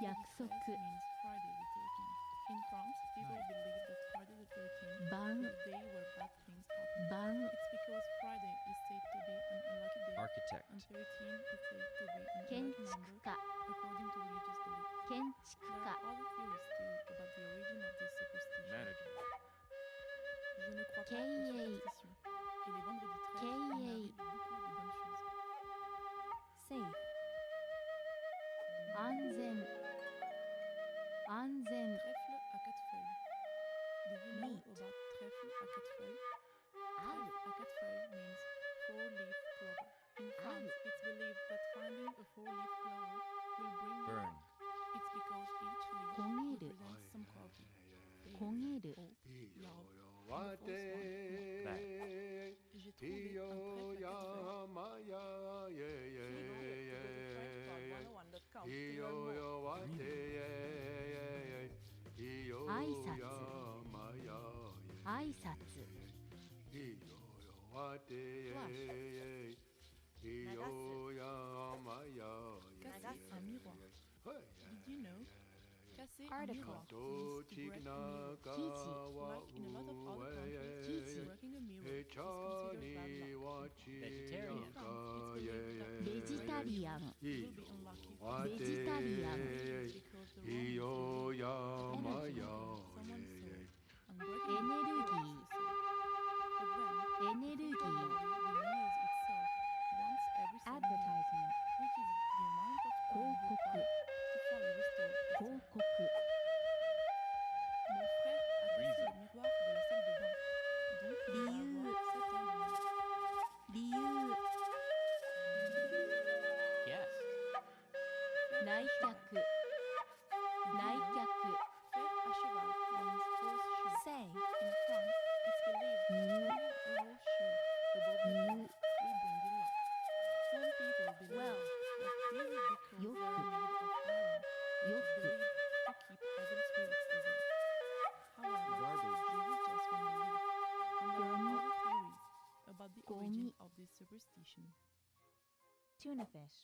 約束 means Friday the 13th. In France, people believe that Friday the 13th Ban. is the day where bad things happen. Ban. It's because Friday is said to be an unlucky day, Architect. and 13 is said to be an unlucky 建 number 築家 according to religious belief. 建築 There 家 are other theories too about the origin of this superstition. Management. Je ne crois pas aux Kei-ei. superstitions. Et les vendredis 13, on Kei-ei. arrive beaucoup de bonnes choses. Safe 安全安全 Trèfle à 4 feuilles. Do you know Neat. about trèfle à 4 feuilles? Ow. Trèfle à 4 feuilles means 4-leaf clover. In France, it's believed that finding a 4-leaf clover will bring Burn. luck. It's because each leaf 焦げる represents some quality. 焦げる Hope, love, and the false one. Back. J'ai trouvé un trèfle à 4 feuilles. 挨拶挨拶 Casser un miroir. Did you know? Casser un Article. miroir means to break a mirror. Kiji. Like in a lot of other countries, Kiji. breaking a mirror is considered bad luck. Vegetarian. In France, it's believed that ベジタリアン will be unlucky. ベジタリアン Because the wrong someone sold and breaking エネルギー エネルギー will use itself once every 7 Advertisement minutes, which is the amount of time 広告 required to fully restore 広 itself. 告 Mon frère a cassé le miroir de la salle de bain. Donc, il va Liu. avoir 7 ans de moins. 理由 Yes. 来客来客 Faire à cheval means horseshoe. Say In France, it's believed that New. throwing a horseshoe above the New. head will bring you luck. Some people believe Well. that this is because Yoku. they are made of iron, which is Yoku. believed to keep evil spirits away. However, Garbage. this is just one belief, and there are Gomi. other theories about the origin Gomi. of this superstition. Tuna fish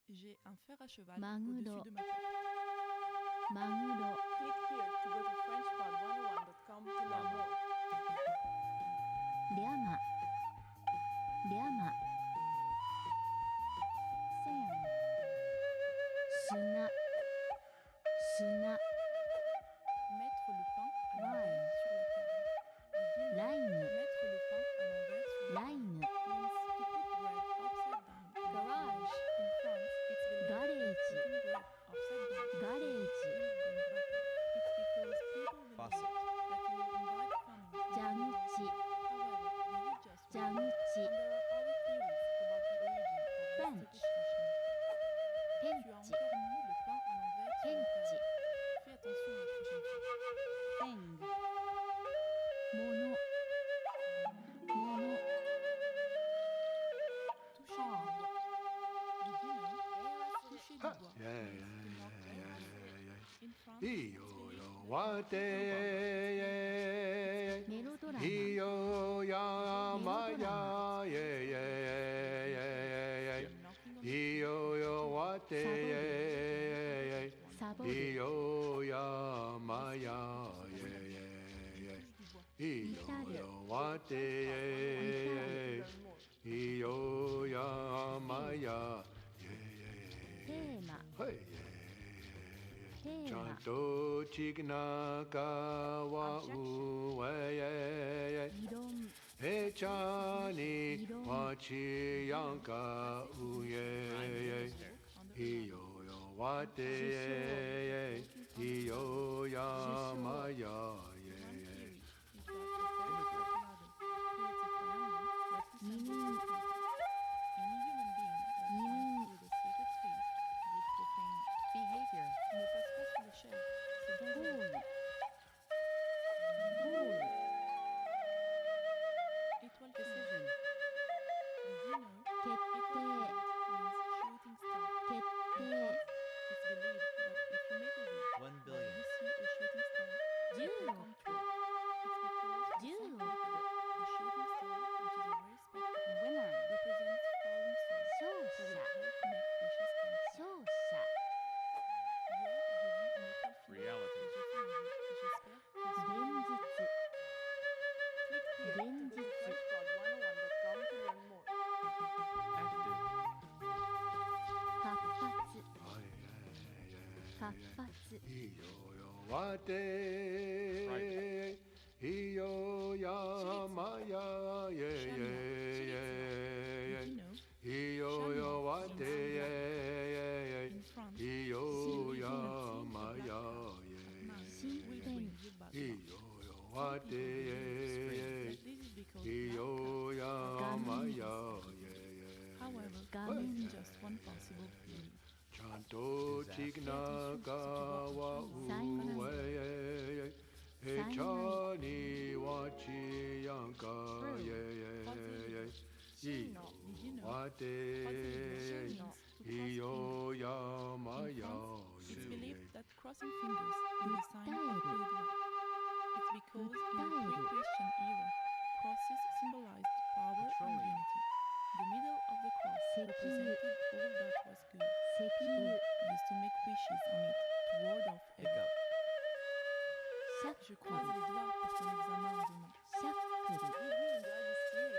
J'ai un fer à cheval Maguro. au-dessus de ma porte. マグロ Click here to go to FrenchPod101.com to learn more. リャマリャマ Sand 砂砂 Mettre le pain à l'envers Lime. sur la table. Did you know? Lime. Mettre le pain à l'envers sur la table Lime means to put bread upside down. in the Garage. fridge. In France, it's believed that Garage. putting bread upside down Garage. will bring luck. It's because people believe Faucet. that you will invite family Tu as encore mis le pain à l'envers sur la table. Fais attention la prochaine fois. Thing. Mono. Mono. Toucher du bois. Did you know? Toucher du bois. Yeah, means to knock on wood. In France, Yo it's yo believed what that Yo ya ma ya Yo yo what Yo ya ma ya Yo yo what Yo ya ma ya Hey. Chanto chigna kawa uwe Echani wachi yanka uye Iyo yo wate Iyo ya maya behavior. Ne passe pas sous l'échelle. C'est dangereux. Étoile decision. Did you know? Étoile means shooting star. In France, it's believed that if you make a wish 1 when billion. you see a shooting star, it will come true. It's because for some people, the shooting star, which is a rare spectacle, Winner. represents falling stars, who will help make wishes come true. Hier, j'ai vu une étoile filante Reality. et j'ai fait un jeu. J'espère qu'il sera Genjitsu. Click here to go to Genjitsu. FrenchPod101.com to learn more. Active. 活発。活発。Iyo yo wate Iyo ya maya Iyo yo wate in France. Iyo ya maya Will bring you bad luck. Iyo yo wate This is because Iyo ya maya however, this is just one possible belief. Chanto chigna kawa uwe Echani wachi yanka Iyo wate Iyo ya maya It's believed that crossing fingers is a sign of good luck. It's because in the pre-Christian era, crosses symbolized power and unity. The middle of the cross represented all that was good. People used to make wishes on it to ward off evil. Je croise les doigts pour ton examen demain.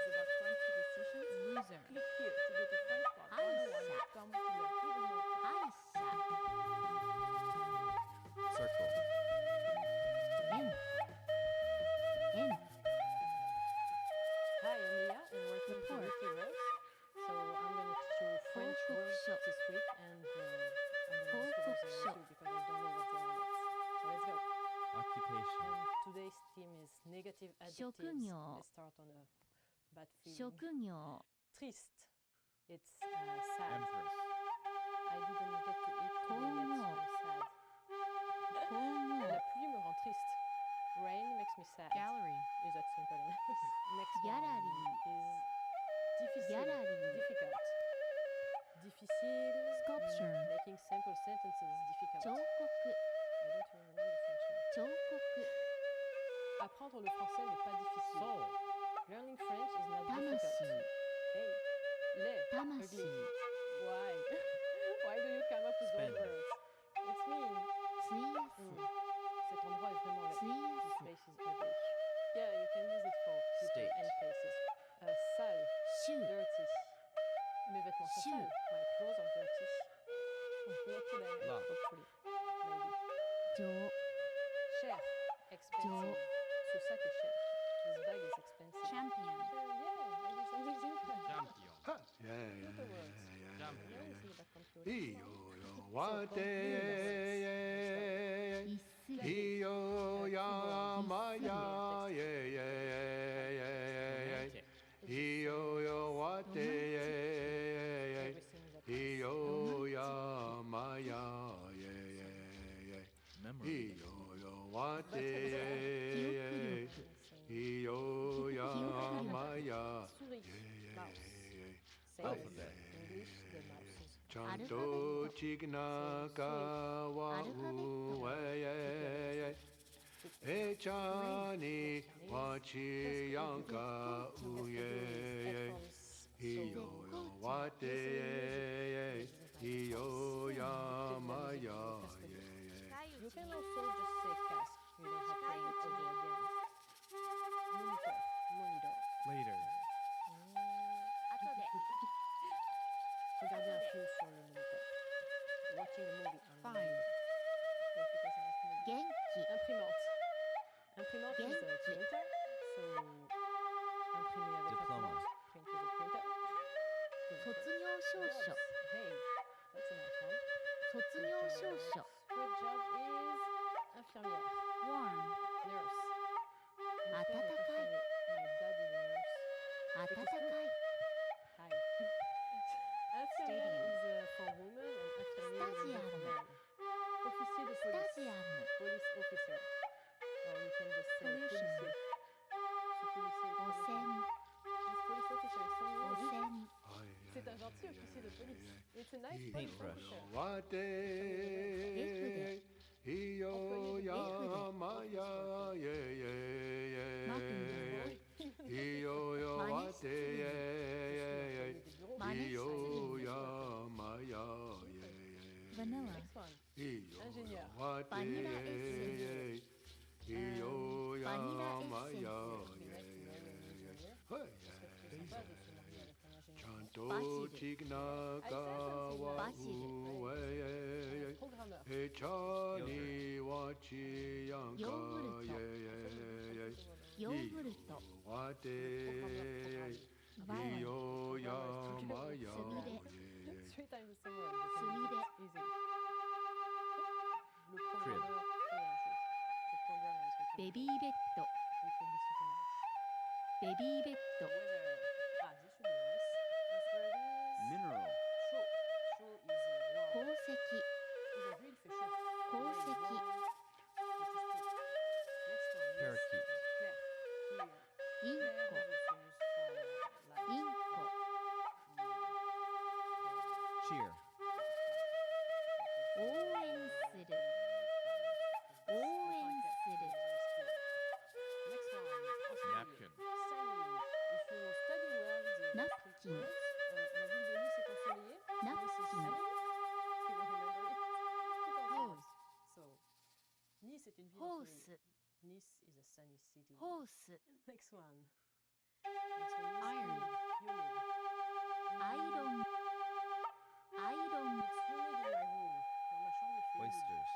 About French superstitions? Loser. Click here to go to FrenchPod101.com to learn even more. Circle. N. N. Hi, I'm Leah and welcome to Report. Wiki Rose. So I'm going to teach you French words this week and I'm going to discover them too because I don't know what they are yet. So let's go. Occupation. And today's theme is negative adjectives. 職業。 Let's start on a bad feeling. 職業。 Triste. It's sad. Empress. I didn't get to eat today yet, so I'm sad. La pluie me rend triste. Rain makes me sad. Gallery. Is that simple enough? Next Gallery. one is difficile. Gallery. Difficult. Difficile. Sculpture. Making simple sentences difficult. 彫刻。 I don't remember the French now. 彫刻。 Apprendre le français n'est pas difficile. Soul. Learning French is not 魂。 difficult. Hey, les, 魂。 ugly. Why? Why do you come up with those Spend. words? It's mean. 費やす。 Cet endroit est vraiment laid. This place is ugly. Yeah, you can use it for people State. and places. Sale, 臭。 dirty. Mes vêtements sont Shoe. sales. My clothes are dirty. Not today, Love. hopefully. Maybe. 上。 Cher, expensive. Ce sac est cher. This bag is expensive. Champion. Yeah, I did something simple. Champion. Little words. Champion. Now you see about computer. Iyo yo wate Iyo ya maya Iyo yo wate Iyo ya maya. Alphabet. English, the mouse. Chanto chignaka wa uwe. Echani wachi yanka uye. Iyo yo wate. Iyo ya maya. You can also just say cask. You don't have to read it over again. Monitor. Monitor. Later. Regarder un film sur le moniteur. Watching a movie on the monitor. Imprimante. Imprimante is a printer. So, imprimer avec Diploma. imprimante. Print with a printer. 卒業証書 Hey, that's a nice one. 卒業証書 First job is infirmière. warm Nurse. 暖かい My dad is a nurse. 暖かい Hi. Infirmière is for women and infirmière is for men. Officier de police. Stadium. Police officer. Or you can just say Pollution. policier. Ce policier. 汚染 This police officer is so 汚 nice. 染 C'est un gentil officier de police. It's a nice police Paintbrush. officer. Wate. Iyo ya maya. Iyo yo wate. Iyo ya maya. vanilla Next one. Iyo Ingénieur. wate. Vanilla essence. Iyo ya vanilla maya. Chanto chignaka wa uwe. Programmeur. Echani wachi yanka.ヨーグルト Wate. Violet Iyo ya maya. Three times the same word. Sumide. Easy. Le programmeur fait un jeu. The programmer is making ベビーベッド It will be super nice. ベビーベッド Weather. Ah, this should be nice. This word is Mineral. chaud. Chaud is warm. 鉱石 Aujourd'hui, il fait chaud. 鉱 Very 石 warm. It is true. Next one. Yes. Parakeet. Claire. Here. イン Claire コ is also used for light. インコ Cheer. 応援する応援する Next one. Napkin. Sunny. If you study well the Napkin. words, la ville de Nice est ensoleillée. Napkin. Nice is sunny. You will remember it. Tout ensemble. Hose. So, Nice est une ville Hose. ensoleillée. Nice is a sunny city. ホース Next one. Next one is Iron. humid. Humid. アイロンアイロン It's humid in my room. Dans ma chambre, il fait humide. Oysters.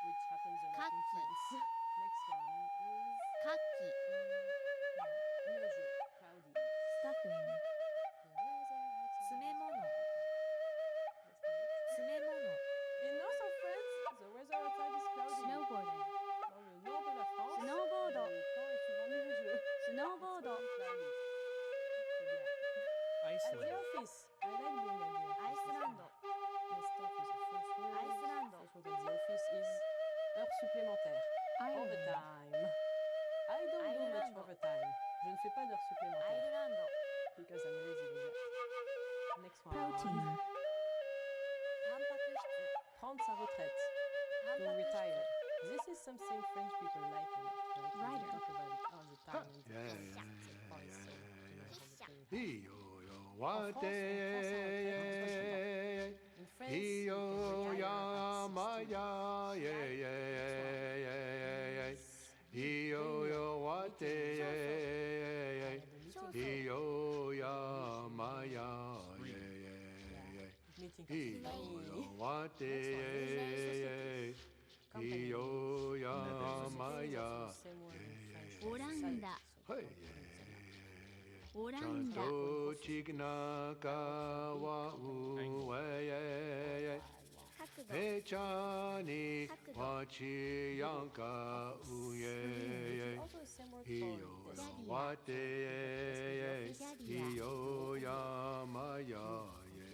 Which happens a lot in Kaki. France. Next one is カキ nuageux. Cloudy. スタフィン The weather outside 詰め is 物 cloudy. Next one is 詰め物 In north of France, the weather outside is cloudy. Snowboarding Dans le nord de la France, Snowboard. le temps est souvent nuageux. Snowboard It's very cloudy. C'est bien. At the Iceland. office. I like being at the office. アイスランド Let's start with the first word. Iceland. First word at the office is heure supplémentaire. Ireland Overtime. I don't do much Ireland. overtime. Je ne fais pas d'heures アイ supplémentaires. ルランド Because I'm lazy with that. Next one. Protein タンパク質 Prendre sa retraite. タン To パク質 retire. This is something French people like a lot, right? Writer. We talk about it all the time. in the Yeah, class. yeah, It's yeah, fun, yeah, so, yeah, you know, yeah. all the thing. Iyo yo wate. In France, you Iyo can retire ya at 60. maya. Iyo yo wate. Iyo ya maya. Meeting Iyo company. yo wate. Iyo ya maya. Same word in French. オランダ Hey. オランダ Chanto chignaka wa uwe. 角度 Echani wachi yanka uye. Also the same word Iyo for ya desk. wate. Iyo ya maya.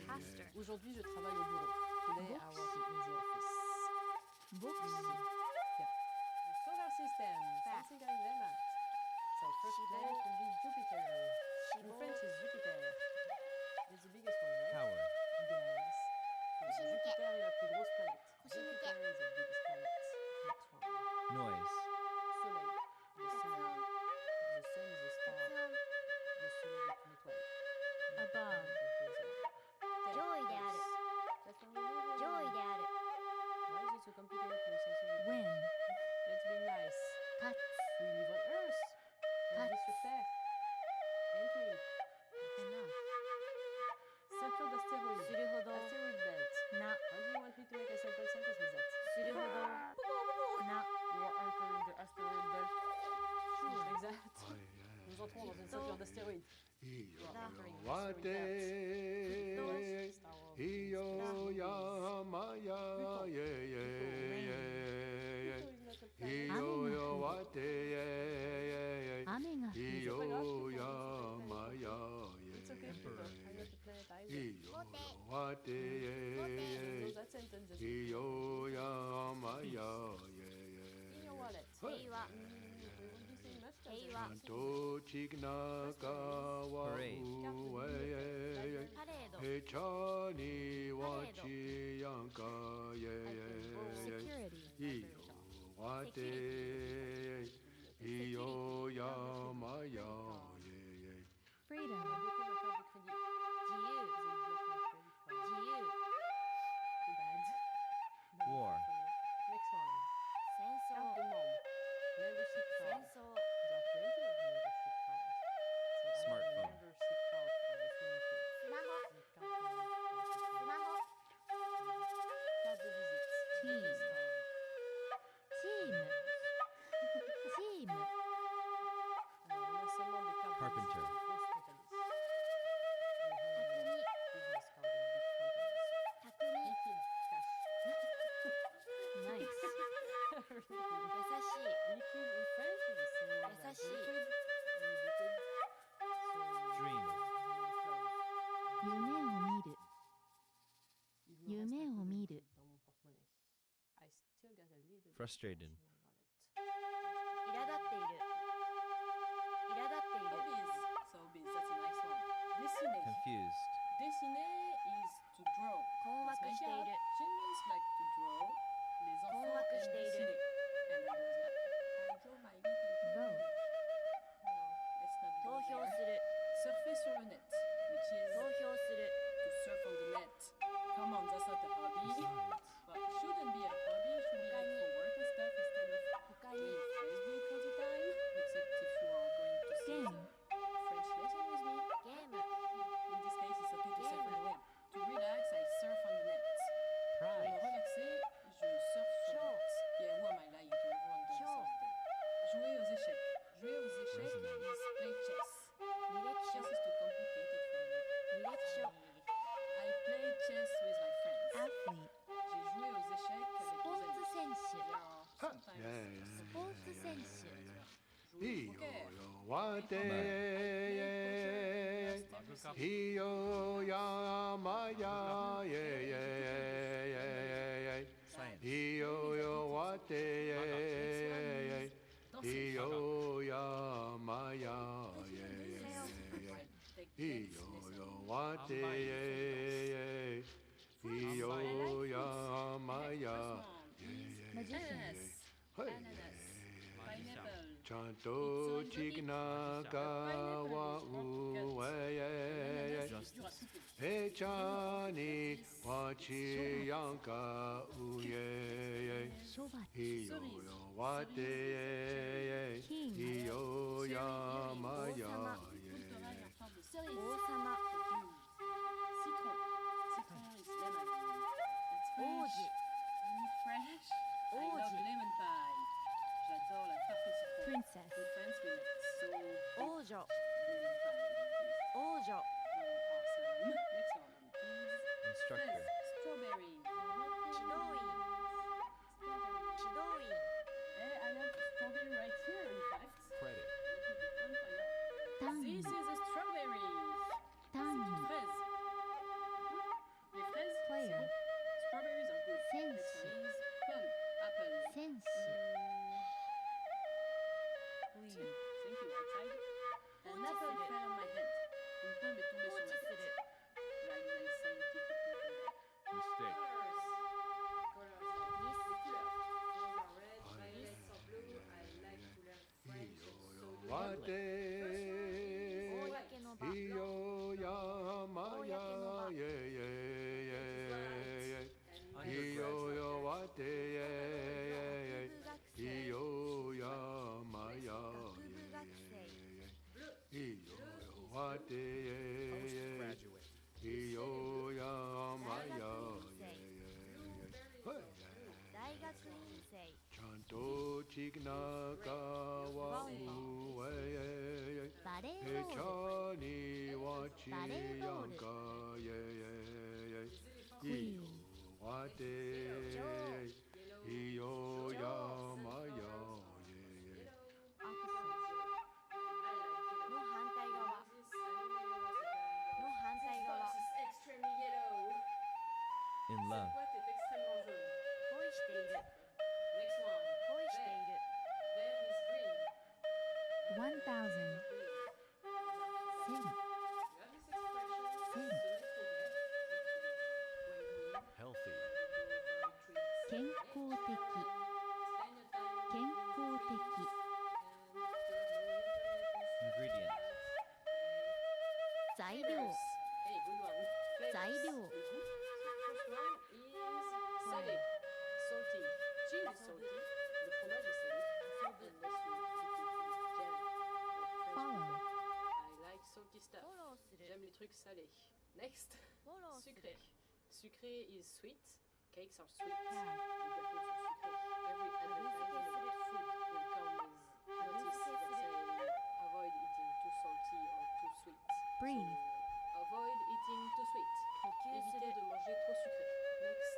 Pastor Aujourd'hui, je travaille au bureau. Today, I work in the office. ボクシ Yeah. system. Fancy going there, Matt. So first planet will be Jupiter. In French is Jupiter. It's the biggest one, right? Howard. Yes. So Jupiter est la plus grosse planète. Jupiter is the biggest planet. Next one. Noise. Soleil. The sun. The sun is a star. Le soleil est une étoile. Above. Joy, Dad. That's what we live in. Joy, Dad. Why is it so complicated to listen to you? Wind. Let's be nice. Cuts. We live on Earth. On vit sur Terre. Entry. Enough. Ceinture d'astéroïdes. するほど Asteroid belt. な How do you want me to make a simple sentence with that? するほどな You are anchored in the asteroid belt. Sure. Like that. Nous entrons dans une ceinture d'astéroïdes. You are anchoring the asteroid belt. Star Wars. Iyo ya maya ye ye ye. Iyo yo wate ye ye ye. 雨が降る Iyo ya maya ye It's okay, Pluto. I'm not the planet either. Iyo yo wate ye No, ye. that sentence just Iyo ya maya ye in your ye. wallet. 平和 We won't be saying much. does it? 平和 Santo chikna wa Parade. uwe ye ye. パレード Hechani wachi yanka ye ye ye. Security Iyo wate iyo ya maya ye ye. Freedom Bloquez ma carte de crédit. 自由 Vous avez bloqué ma credit card. 自由 Too bad. Not War. good for you. Next one. 戦 Carte 争 de membre. Membership 戦 card. 争 There are plenty of membership cards. So I have a Smartphone. membership card for the swimming pool. スマホ The carte de membership スマホ carte de visite. Team. Business card. チームチーム Alors, on a seulement des cartes Carpenter. de visite de grosses compagnies. We have business card in big companies. 匠 Liquid, cash. Nice Everything. 優しい Liquid in French is the same word as Yasashi. liquid. Liquid. So, Dream. clothes. 夢を見る Il me reste 夢 un を peu de 見る dans mon porte-monnaie. I still got a little bit Frustrated. in my wallet. 苛立っている苛立っている Hobbies. So hobbies, that's a nice one. Dessiner. Confused. Dessiner is to draw. 困惑している Children like to draw. Les enfants 困惑してい aiment る dessiner. And I was like, I draw my little Vote. pony. No, let's not 投 go 票 there. する Surfer sur le net, which is 投票する to surf on the net. Come on, that's not a hobby. Well, it shouldn't be a hobby. It should be like for work and stuff instead of 他に playing Facebook all the time. Except if you are going to see Game. the French lesson with me. ゲーム In this case, it's okay to surf on the web. To relax, I surf on the net. Pour me Prize. relaxer, je surfe sur le net. Yeah, who am I lying to? Everyone does Show. something. Jouer aux échecs. Jouer aux échecs Resonance. is play chess. 履歴書 Chess is too complicated for me. 履歴書 I play chess with my friends. Athlete J'ai joué aux échecs ス avec ポ des ーツ amis. 選手 There are sometimes Yeah, yeah, スポーツ選手 jouer au Iyo poker. yo wate ye ye. Iyo ya maya ye ye ye. Science. Iyo yo wate ye ye. Iyo ya maya ye ye. Iyo yo wate ye ye. Iyo ya maya ye ye. Ananas. Hey. Ananas. Pineapple. Chanto chigna ka wa uwe ye. Justice. Hechani wachi yanka uye. 処罰 Iyo yo wate ye. Iyo ya maya ye. Cerise. 王様 Citron. Citron is lemon. That's 王 fresh. 子 And fresh. I Oh, love gee. lemon pie. J'adore la tarte au citron. Princess In France, we make so big 王女 lemon pie. 王女 Oh, awesome. Next one, please. Instructor. Fraise. Strawberry. 指導員 Strawberry. 指導員 I have strawberry right here, in fact. Credit.単 This 位 is a strawberry. 単位 Fraise. Les fraises, Player. c'est bon. Strawberries are good. Sense. Next one is plum. Apple. 戦士 Lemon. chignaka wa uwe Chani wachi yanka Iyo wate Iyo yamaya In love. Next one. 1000 Healthy. 健康的健康的 Ingredient. 材料 Hey, good one. 材料 First one is salé, salty. Cheese is salty. Le fromage est salé. And the sweet jam. Follow. I like salty stuff. J'aime les trucs salés. Next. Sucré. Sucré is sweet. Cakes are sweet. Les gâteaux sont sucrés. Every advertisement about food will come with notice that say avoid eating too salty or too sweet. Breathe. So, avoid eating too sweet. Évitez de manger trop sucré. Next.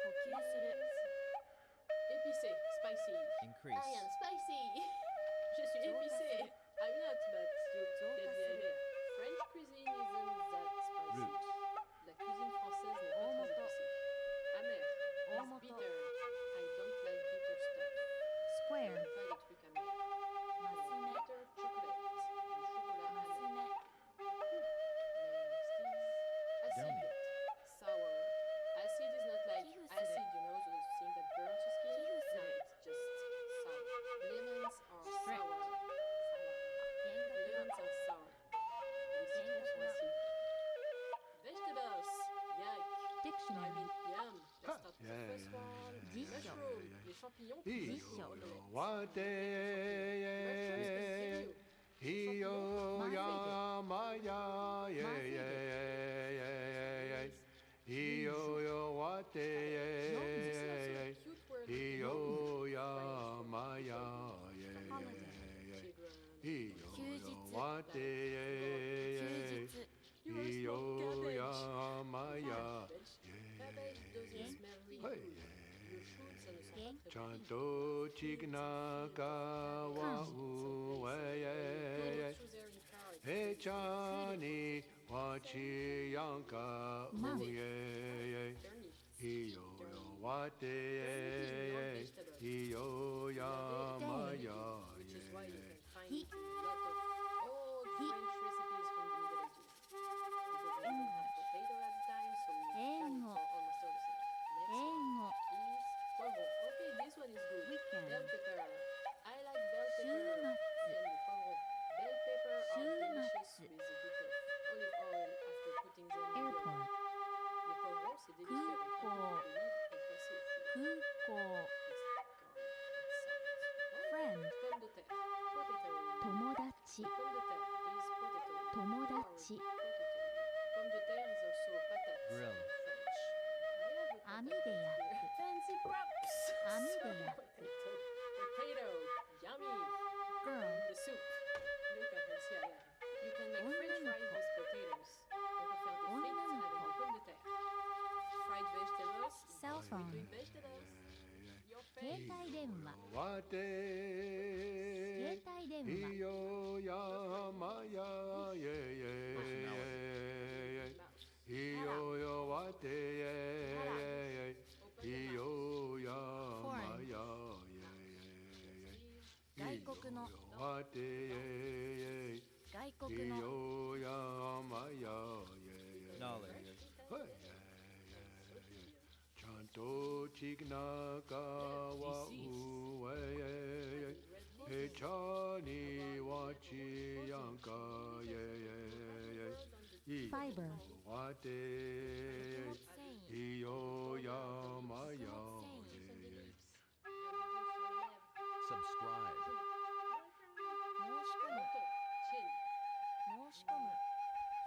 Épicé. Spicy. Increase. I am spicy. Je suis épicé. I'm not, but you get the idea. French cuisine isn't that spicy. Root. La cuisine française n'est pas très épicée. Amer. Is bitter. I don't like bitter stuff. Square. J'aime pas les trucs amers. Bitter chocolate. Du chocolat amer. Next is acid. Yummy. Sour. Acid is not like acid, you know, so those thing that burns your skin. No, it's just sour. Lemons are sour. Lemons are sour. Les citrons sont acides. Vegetables. Yuck. I Dictionary. mean, yum. Let's start with the first one. Mushroom. Les champignons. Iyo wate Iyo yamaya Iyo wate Iyo yamaya Iyo wate Iyo yamaya Cabbage doesn't smell really good. Le chou, ça ne sent pas très bon. Chanto chignaka wa uwe He chani wachi yanka uye Iyo wate Iyo yamaya Which is why you can find a lot of old French recipes from the Middle Ages. Because they don't have potato at the time, so we can for almost all the same. Next one is poivron. Okay, this one is good. Bell pepper. I like bell pepper. J'aime le poivron. Bell pepper are delicious with a bit of olive oil after putting them in the oven. Les poivrons, c'est délicieux avec un peu d'olive et passé au four. 空港 Friend. Pomme de terre. Potato. 友達 Pomme de terre is potato. 友達 Pomme de terre is also patate Grill. in French. I have a 網で焼く fancy props. 網で焼く Potato. Yummy. Girl. The soup. Look how healthy I am. You can make French fries with potatoes. On peut faire des frites avec des pommes de terre. Fried vegetables. Cell phone. Green vegetables. Your 携 face. 帯電話 wate 携帯電話 Iyo yamaya Iyo wate Iyo yamaya 外国の wate 外国の Iyo yamaya Knowledge. Chanto chignaka wa uwe He chani wachi yanka Fiber. Wate Iyo yamaya Subscribe. 申し込む Chin. 申し込む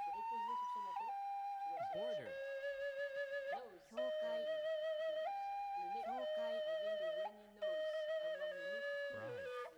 Se reposer sur son menton. Tu vois ça. Border. Nose. 教会 Le nez. 教会 Having a runny nose. Avoir le nez qui coule. Bride.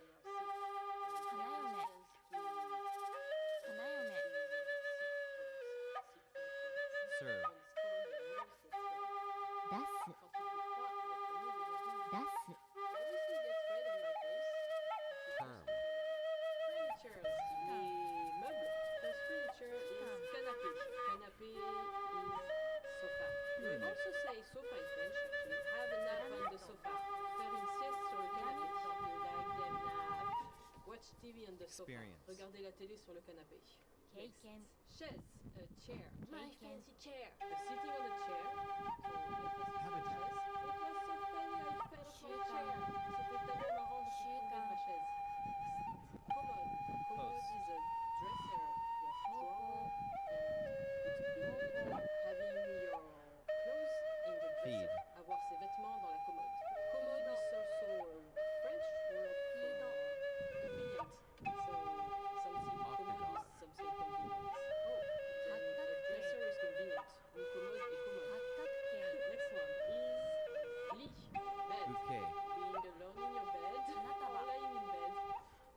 also say sofa in French, actually. Have a nap on the sofa. Faire une sieste sur le canapé. You like them nap. Watch TV on the sofa. Regardez la télé sur le canapé. Next. Chaise, a chair. My fancy chair. Sitting on a chair. Have a chair. It was so funny, I fell off my chair. C'était tellement marrant de se tomber de ma chaise. Commode. Commode is a dresser. You have drawer. It's good having your clothes in the dresser. Avoir ses vêtements dans la commode. Commode is also a French word for convenient. So something commode is something convenient. Oh, then a dresser is convenient. Une commode est commode. Next one is lit, bed. Bouquet. Being alone in your bed or lying in bed.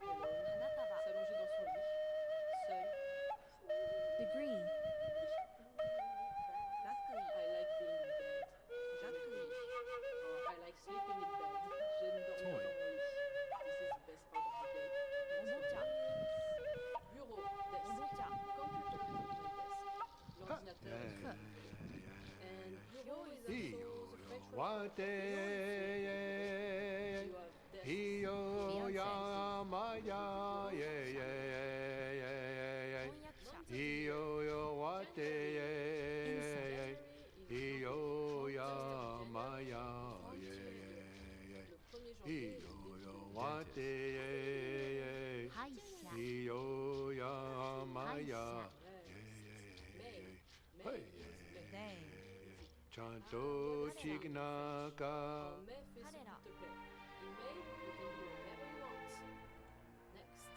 Alone. S'allonger dans son lit. Seul. Degree. I like being in bed. J'aime être au lit. Or I like sleeping in bed. J'aime dormir dans mon lit. This is the best part of the day. Next one is bureau, desk. Computer is on my desk. L'ordinateur is on. And bureau is also the French word for Hiyo ya maya ye ye ye ye. Hiyo yo wate ye ye. Hiyo ya maya ye ye. Hiyo yo wate ye ye. Hiyo ya maya ye ye. Hey ye. Chanto chignaka. Mais fais ce qu'il te plaît. In May, you can do whatever you want. Next.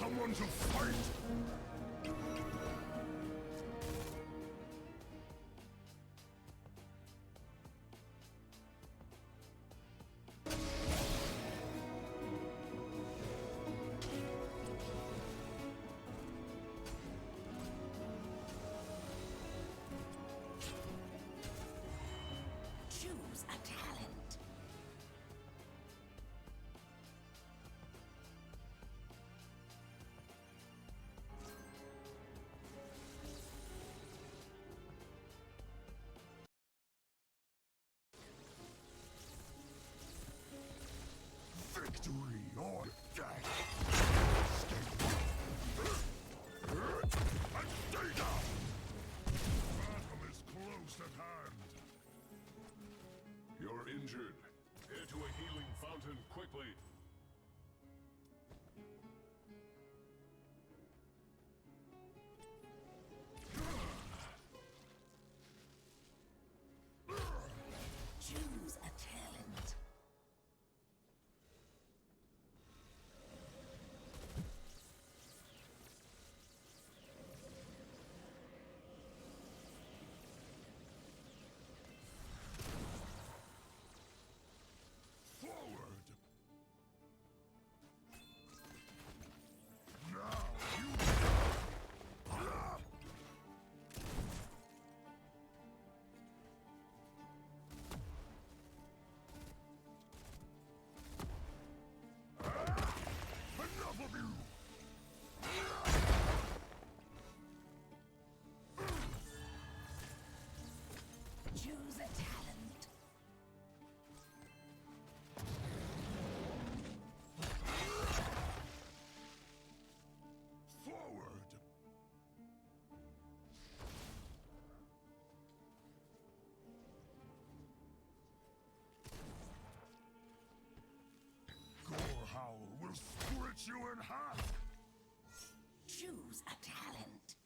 someone to fight! Choose a talent. Victory or death! And stay down! Battle is close at hand. You're injured. Head to a healing fountain quickly. Choose a talent. Forward! Now you... Enough of you! Choose a talent. Forward! Gorehowl will split you in half! Choose a talent.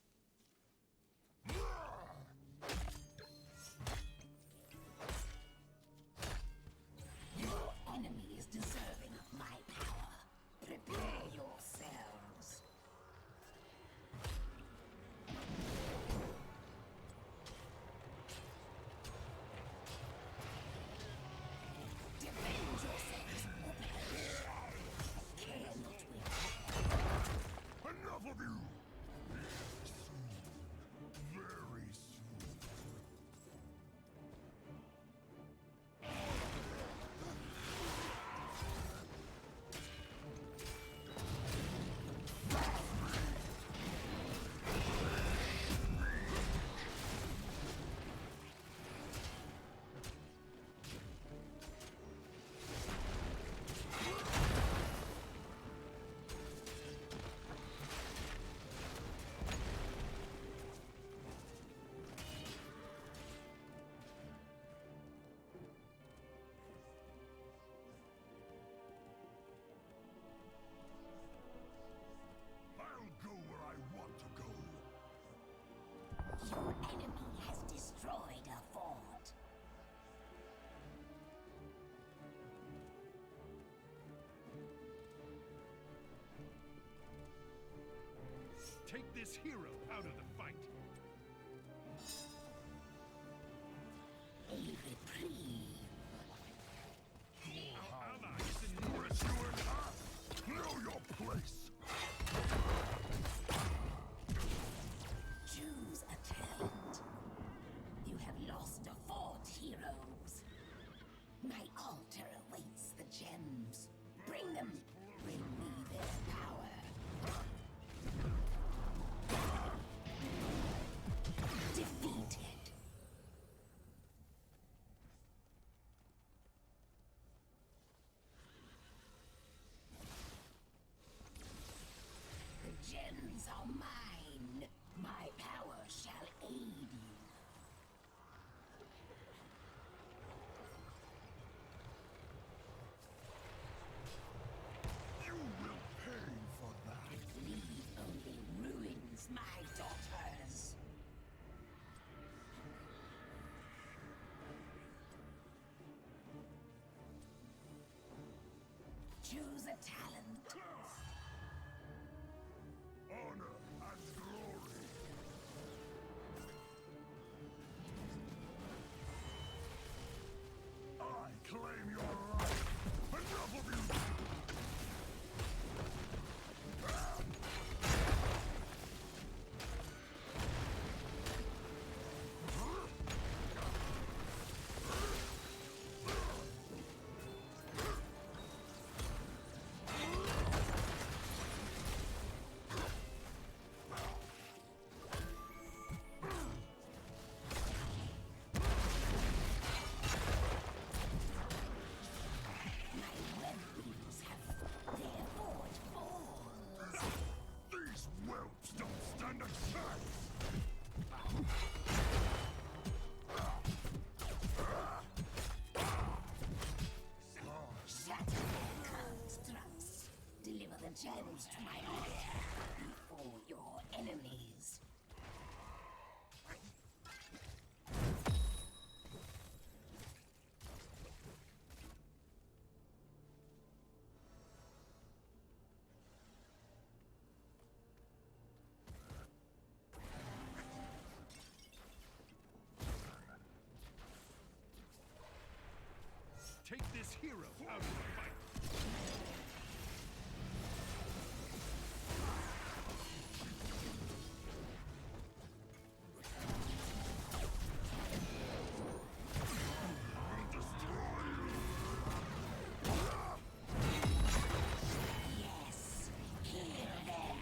Your enemy is deserving of my power. Prepare yourselves. Defend yourselves or perish. Care not with. Enough of you! Soon. Very soon. I'll go where I want to go. Your enemy has destroyed a fort. Take this hero out of the fight. A reprieve. Our ally is in need. You in half. Know your place. Choose a talent. You have lost a fort, heroes. My altar awaits the gems. Bring them. Bring me their power. Defeated. The gems are mine. My power shall aid you. You will pay for that. Leave only ruins, my daughters. Choose a talent. gems to my altar before your enemies. Take this hero out of the fight. Yes, hear them.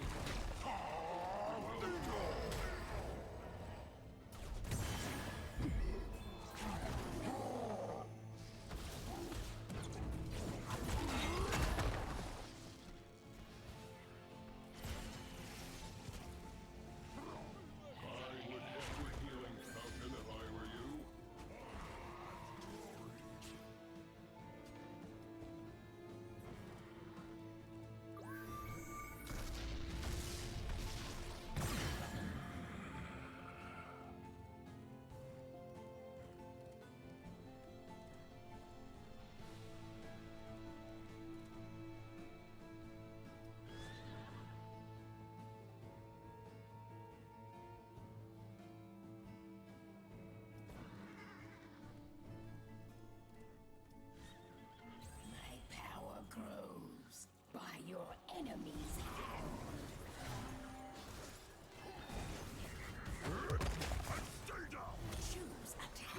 My power grows by your enemy's hand. Stay down! Choose attack.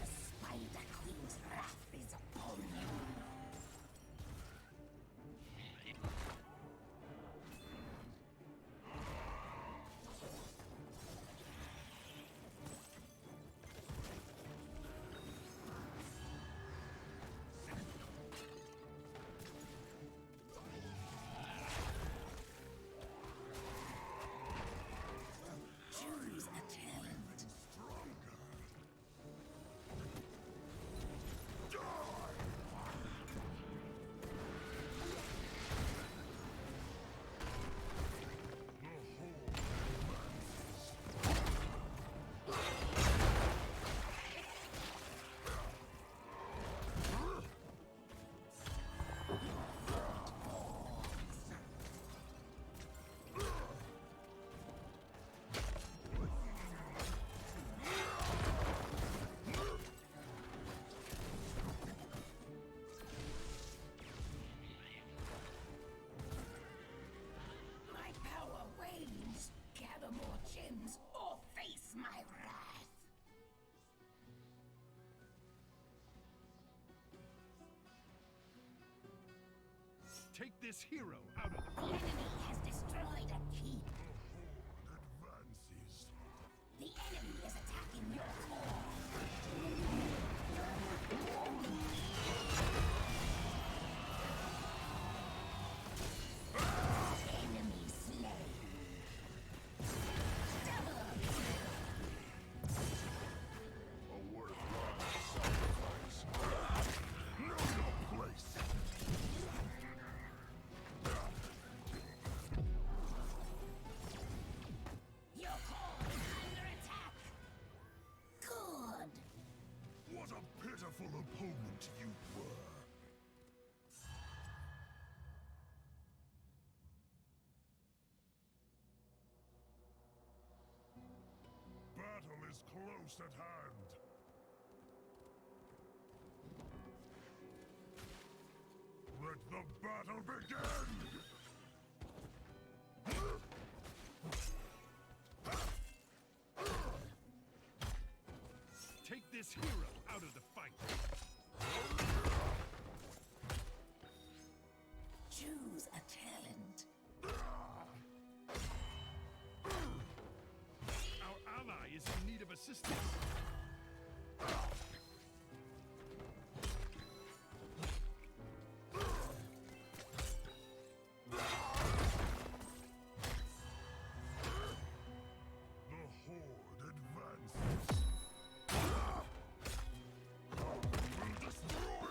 The Spider Queen's wrath is upon you. Choose a talent. My power wanes. Gather more gems or face my wrath. Take this hero out of the The enemy has destroyed a keep. advances. The enemy is attacking your core. Enemy slain. Double kill. A worthwhile sacrifice. Know your place. Your core is under attack. Good. What a pitiful opponent you were. Battle is close at hand. Let the battle begin! Take this hero out of the fight. Choose a talent. Our ally is in need of assistance. The horde advances. Will destroy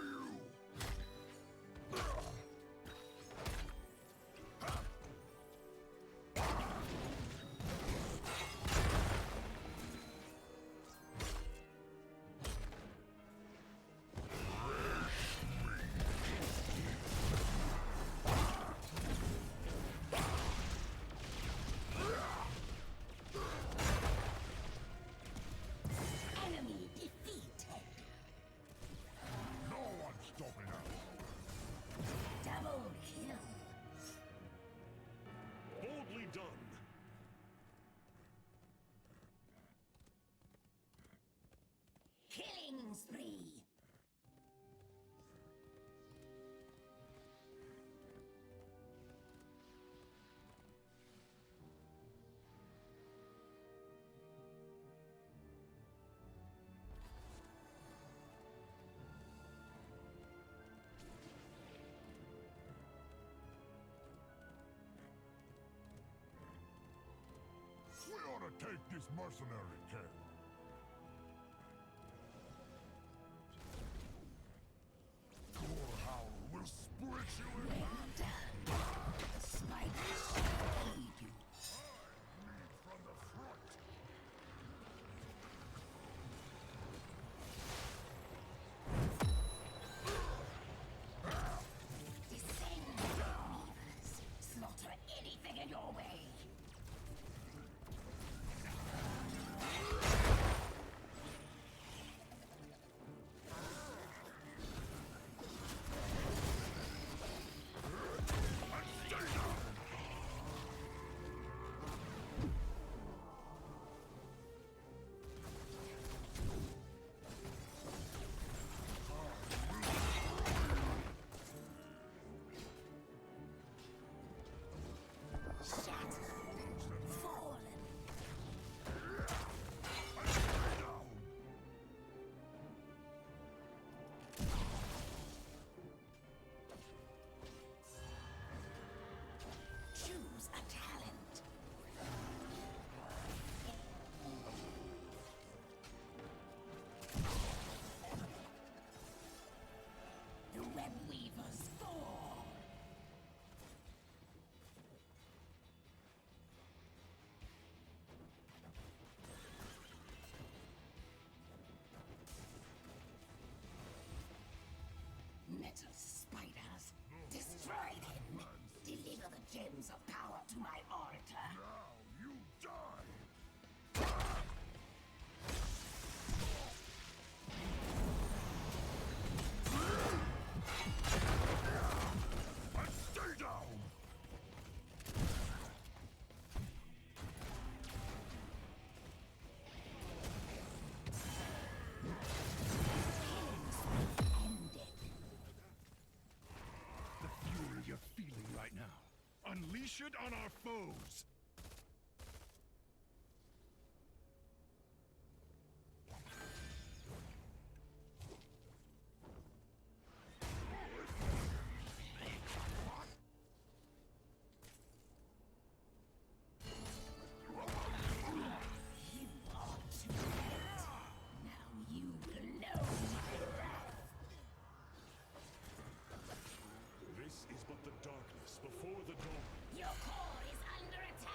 3. We ought to take this mercenary camp. Gorehowl will split you in half. The spiders shall feed you. Lead from the front. Descend, weavers. Slaughter anything in your way. Choose a talent. The web weavers fall. Metal spiders, destroy them. Deliver the gems of power to my altar. Now you die. And stay down. The fury you're feeling right now. Unleash it on our foes. You are too late. Now you will know my wrath. This is but the darkness before the dawn. Your core is under attack.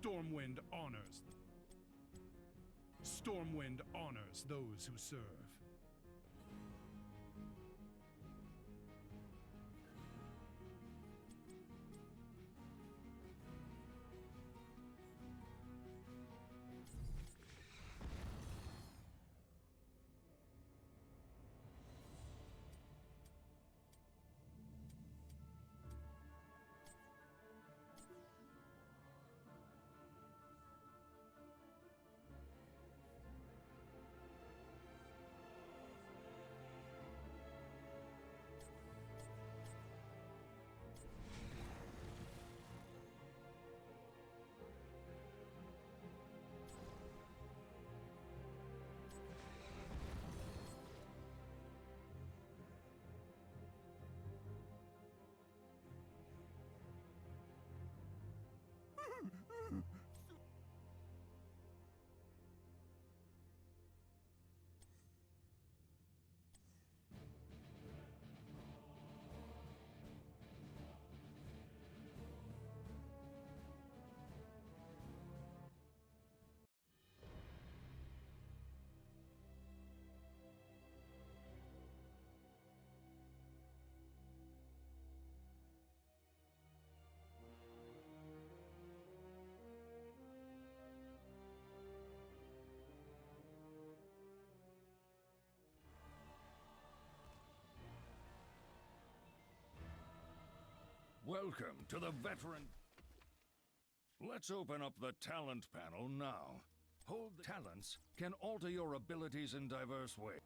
Stormwind honors. Stormwind honors those who serve. Welcome to the veteran. Let's open up the talent panel now. Hold the talents can alter your abilities in diverse ways.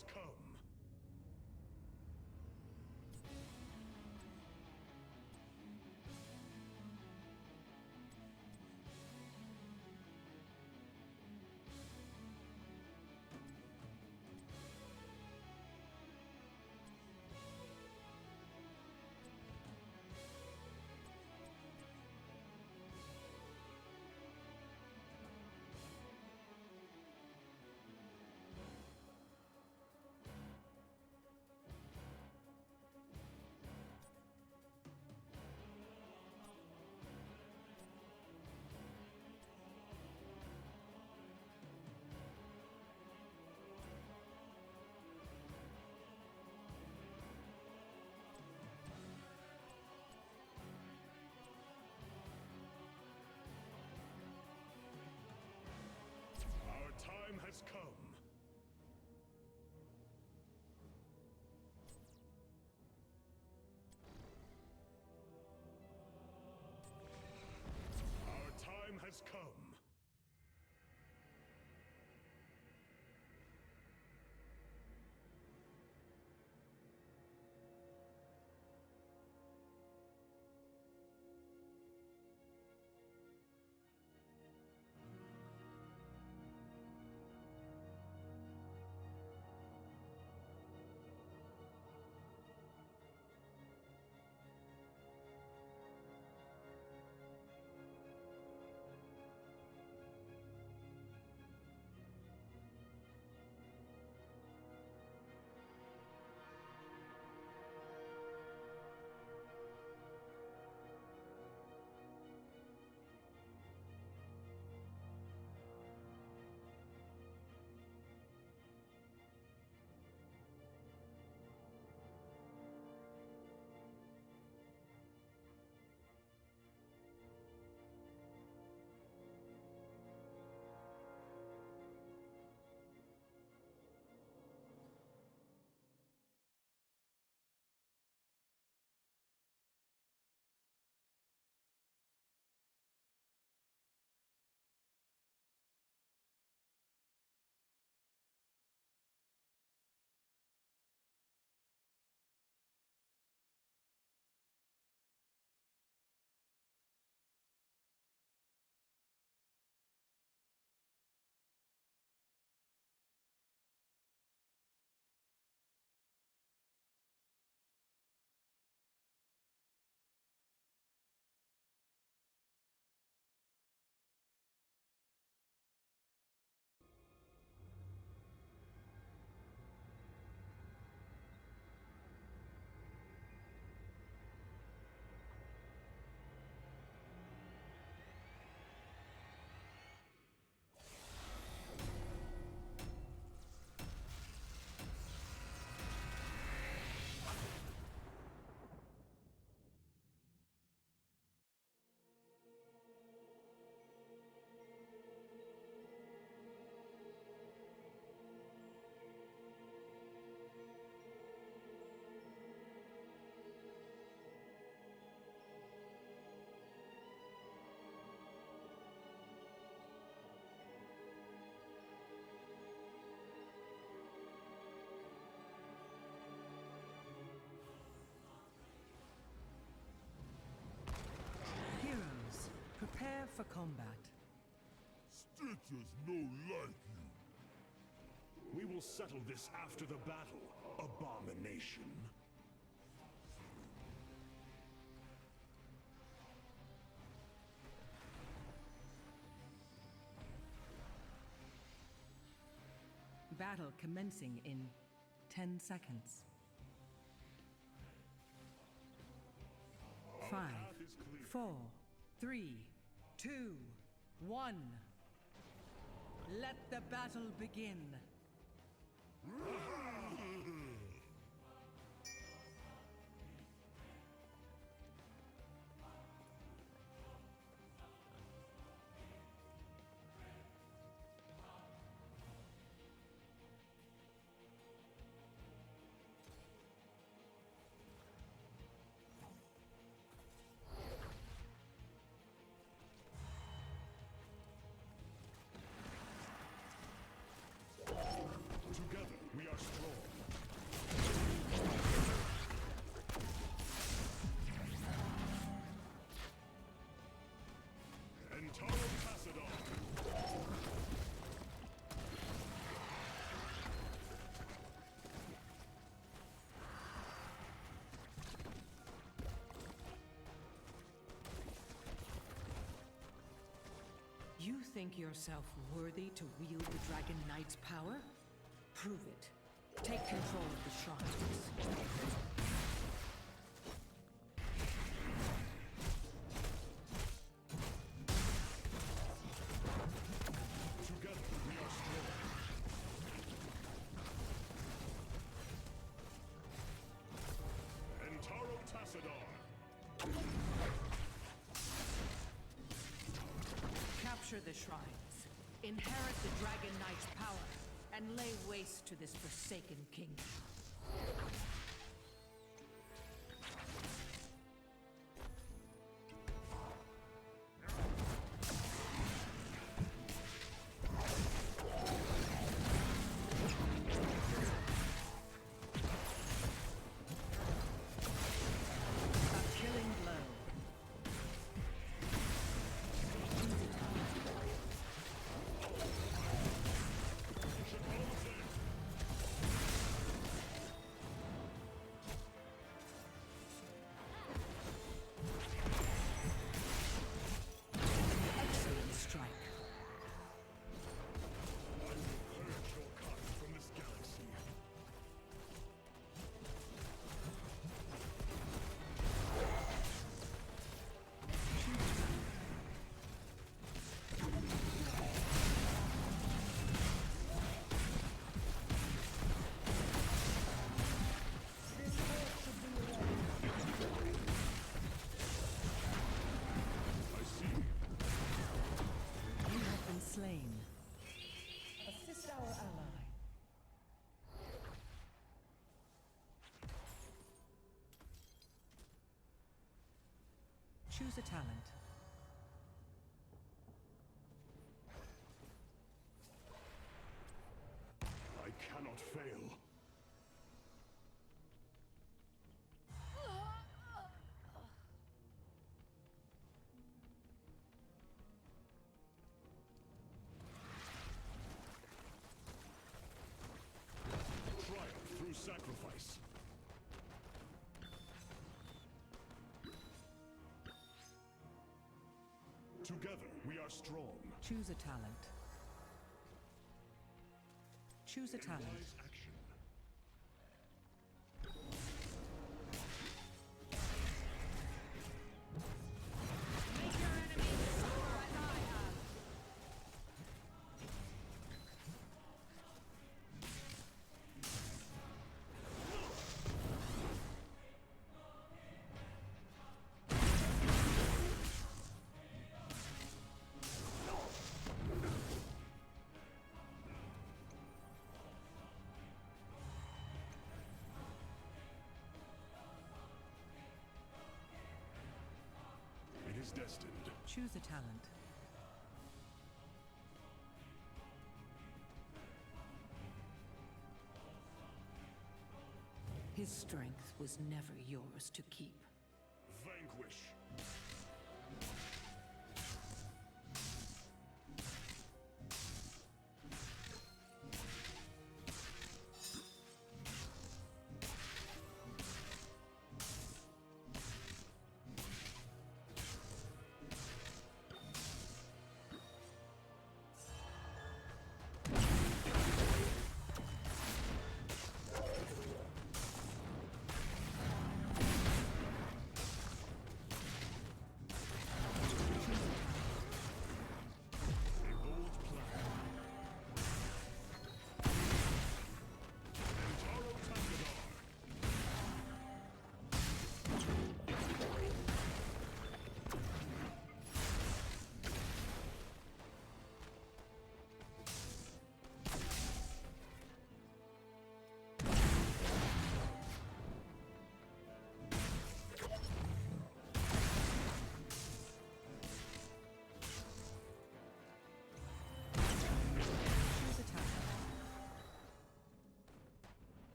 has come. Our time has come. Our time has come. Prepare for combat. Stitches no like you. We will settle this after the battle, abomination. Battle commencing in 10 seconds. 5, 4, 3, 2, 1. Let the battle begin. Together, we are strong. think yourself worthy to wield the Dragon Knight's power? Prove it. Take control of the shrines. Capture the shrines, inherit the Dragon Knight's power, and lay waste to this forsaken kingdom. Slain. Assist our ally. Choose a talent. I cannot fail. Sacrifice. Together we are strong. Choose a talent. Choose a talent. Action. Make your enemies suffer as I have. It is destined. Choose a talent. His strength was never yours to keep. Vanquish.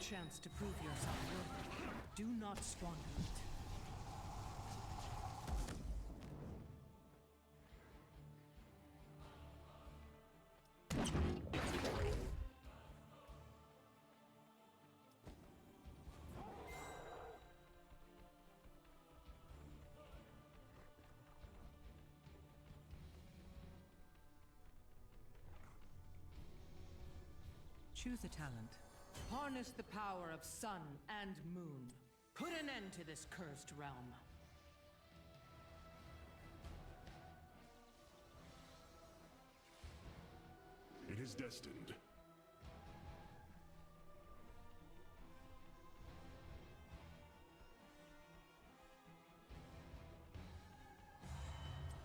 Chance to prove yourself worthy. Do not squander it. Choose a talent. Harness the power of sun and moon. Put an end to this cursed realm. It is destined.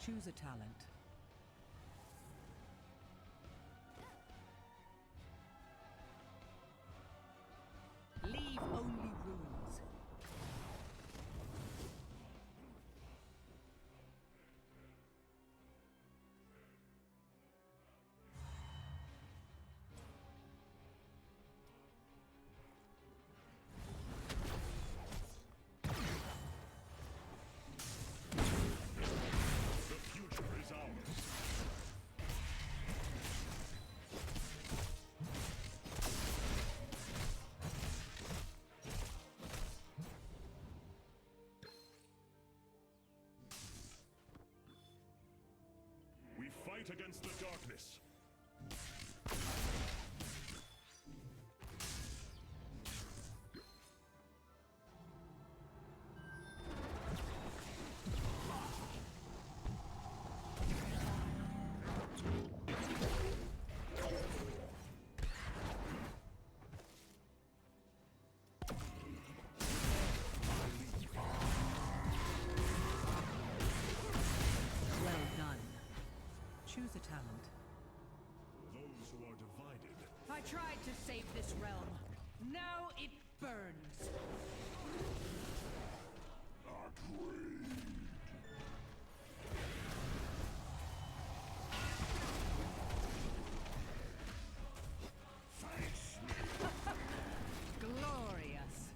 Choose a talent. Leave only ruins. The future is ours. We fight against the darkness. Well done. Choose a talent. Those who are divided. I tried to save this realm. Now it burns. Glorious.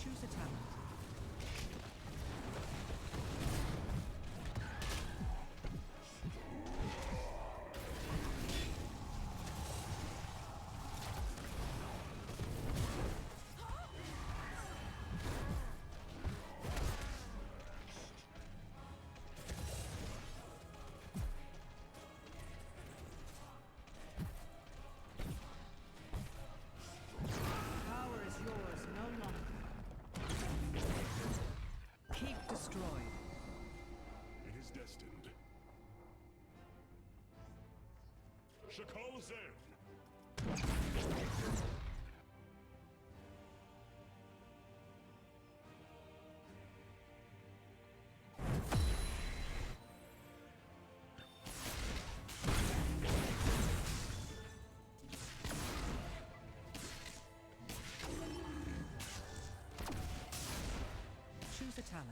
Choose a talent. Power is yours no longer. Keep destroyed. It is destined. Shakal Zen. Choose a talent.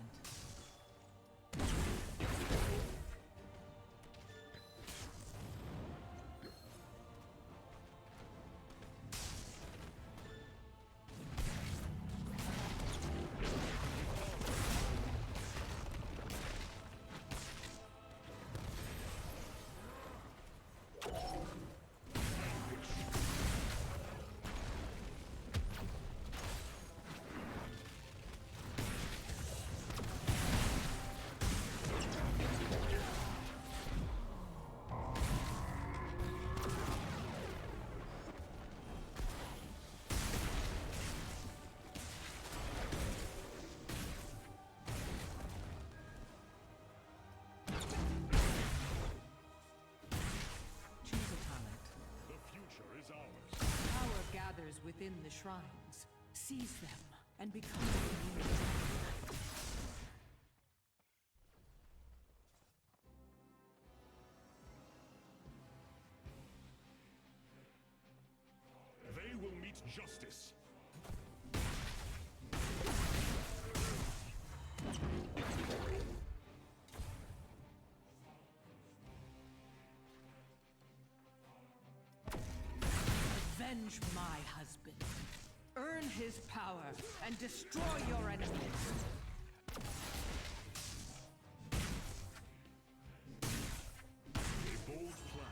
Choose a talent. The future is ours. Power gathers within the shrines. Seize them and become a new dragon. They will meet justice. Avenge my husband. Earn his power and destroy your enemies. A bold plan.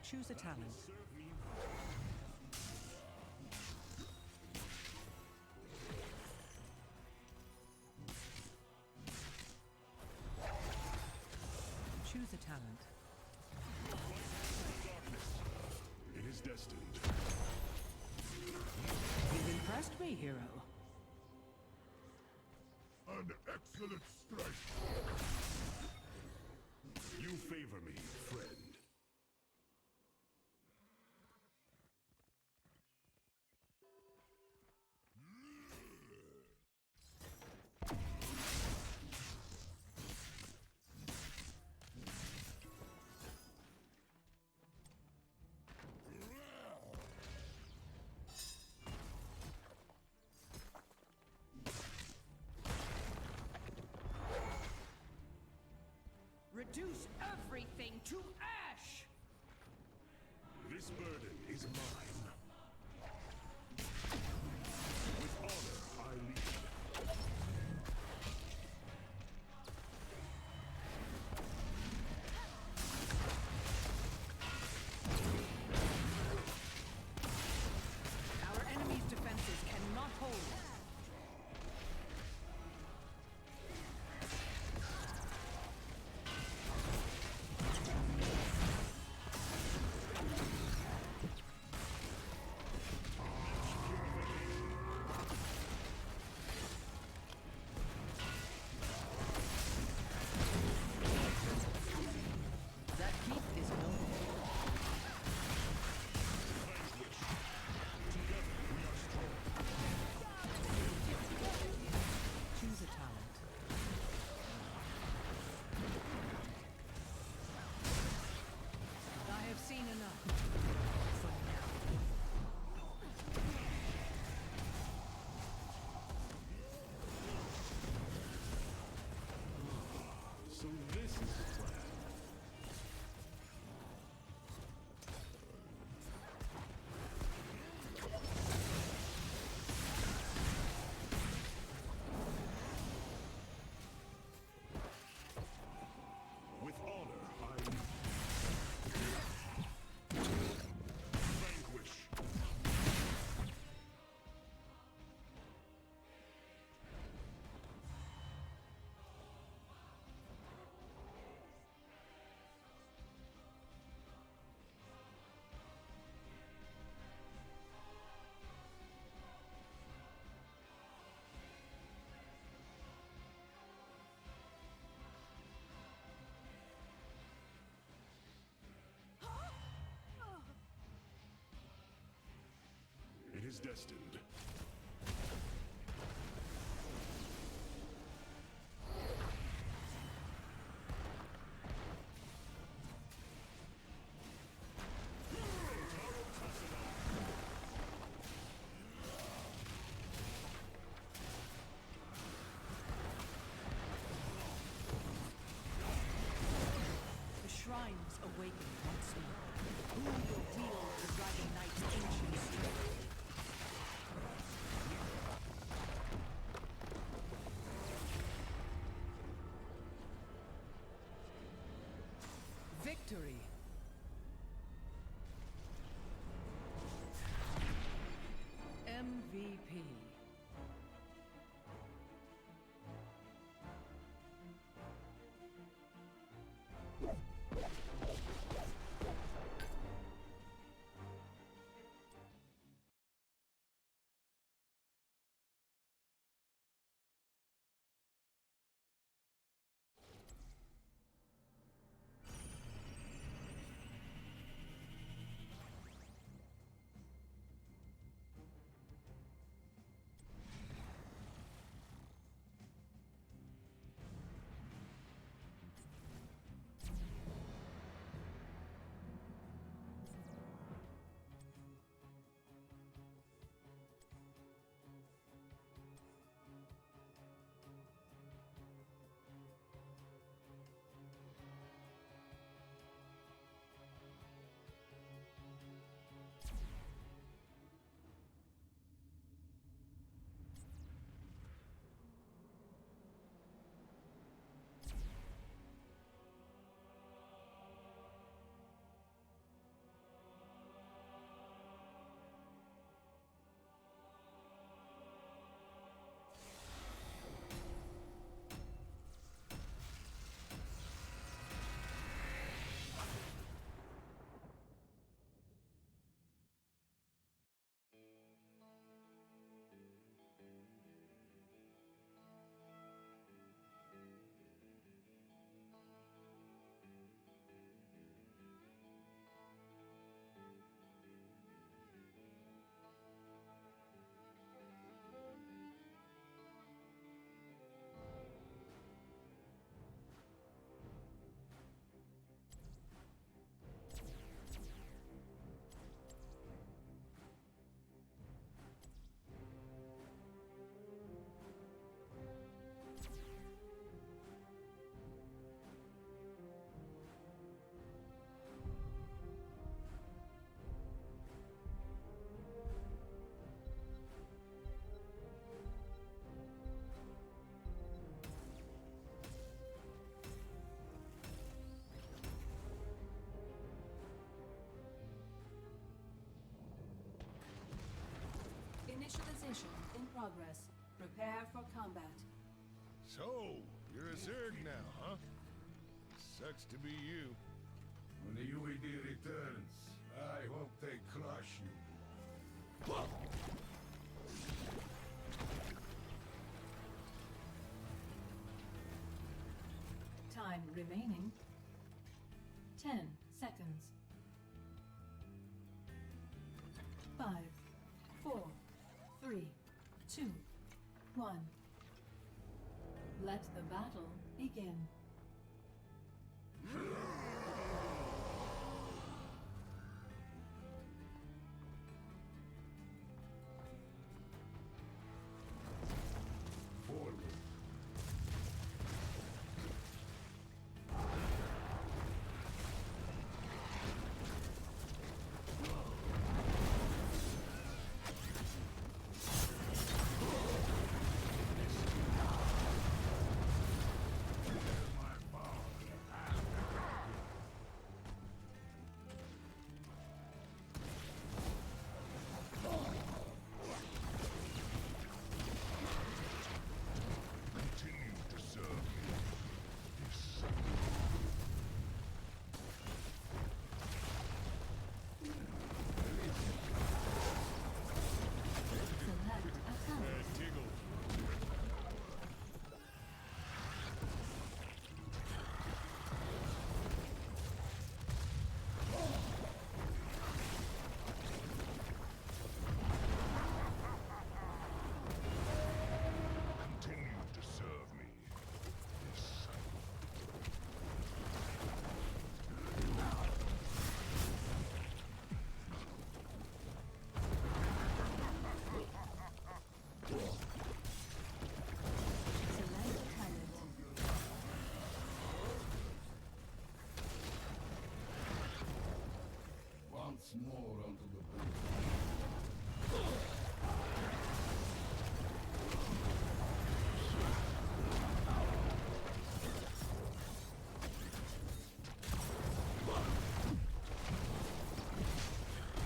Choose a talent. Choose a talent. It is destined. You've impressed me, hero. An excellent strike. You favor me, friend. Reduce everything to ash! This burden is mine. With honor, I lead. Our enemy's defenses cannot hold. That keep is noble. Choose a talent. I have seen enough. For now. So this is the plan. With honor, I vanquish. It is destined. The shrines awaken once more. Who will wield the Dragon Knight's ancient strength? Initialization in progress. Prepare for combat. So, you're a Zerg now, huh? Sucks to be you. When the UED returns, I hope they crush you. Time remaining 10 seconds. 5, 4, 3, 2, 1. Let the battle begin. Forward. More onto the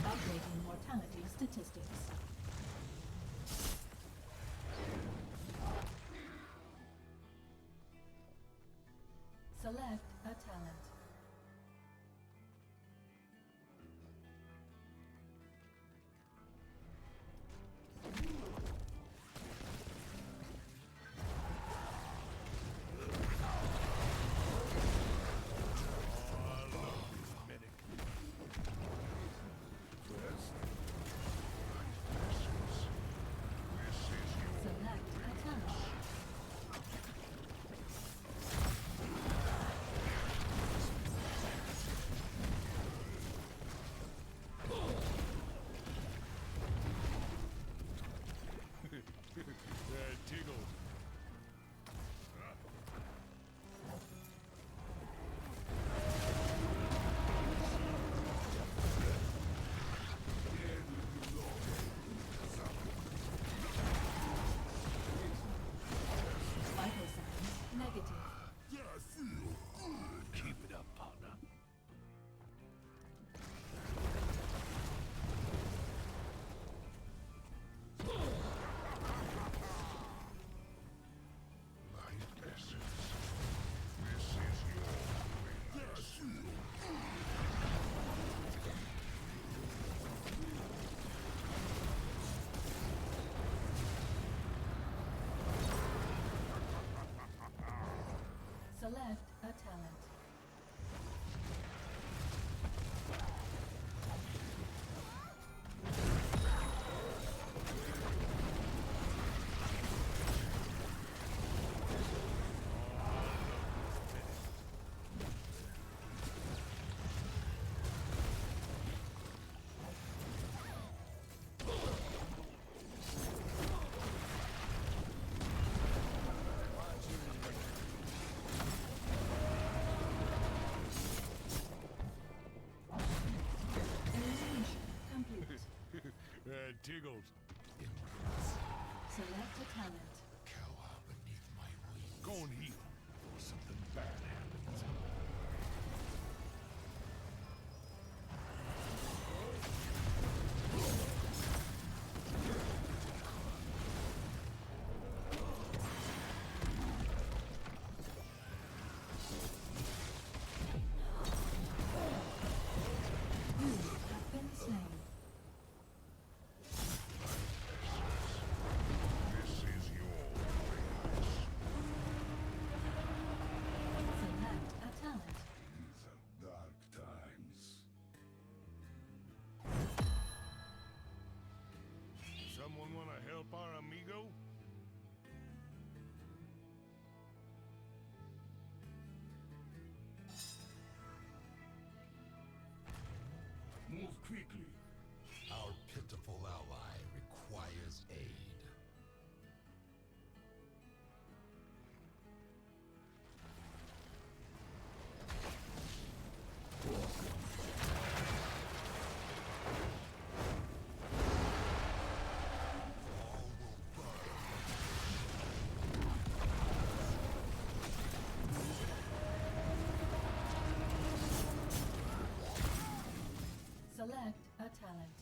Updating mortality statistics. Select a talent. Select a talent. Tiggled. Select a talent. cower beneath my wings. Go and heal before something bad happens. Someone want to help our amigo? Move quickly. Our pitiful ally requires aid. Select a talent.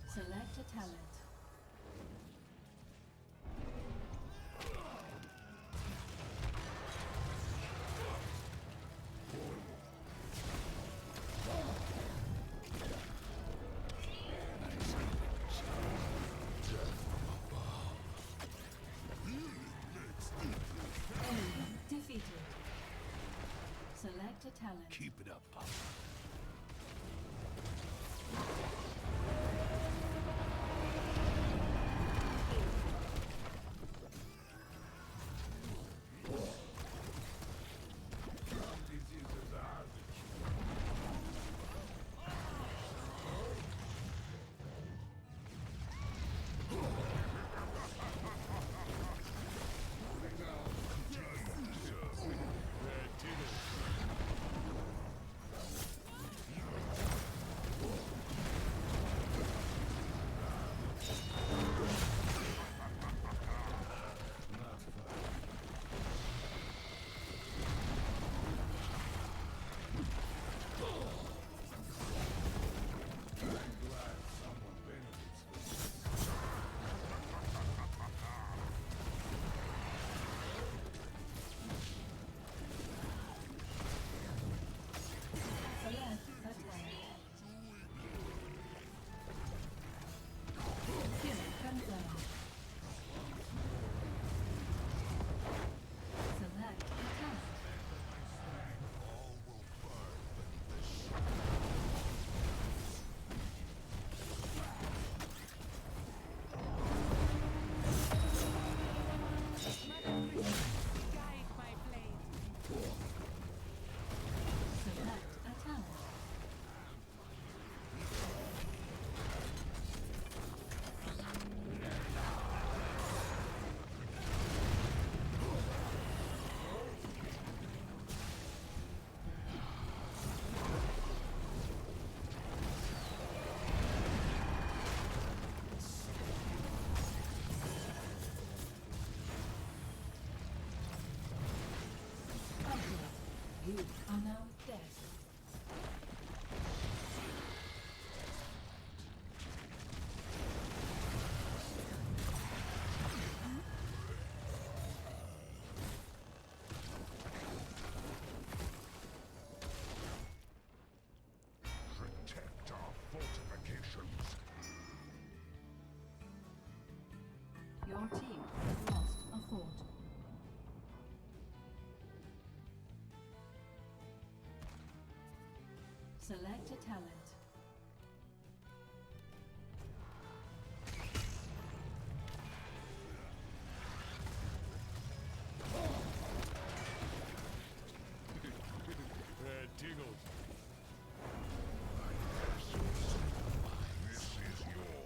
Select a talent. Enemy defeated. Select a talent. Keep it up, Papa. You are now dead. Protect our fortifications. Your team has lost a fort. Select a talent. Tiggles. This is your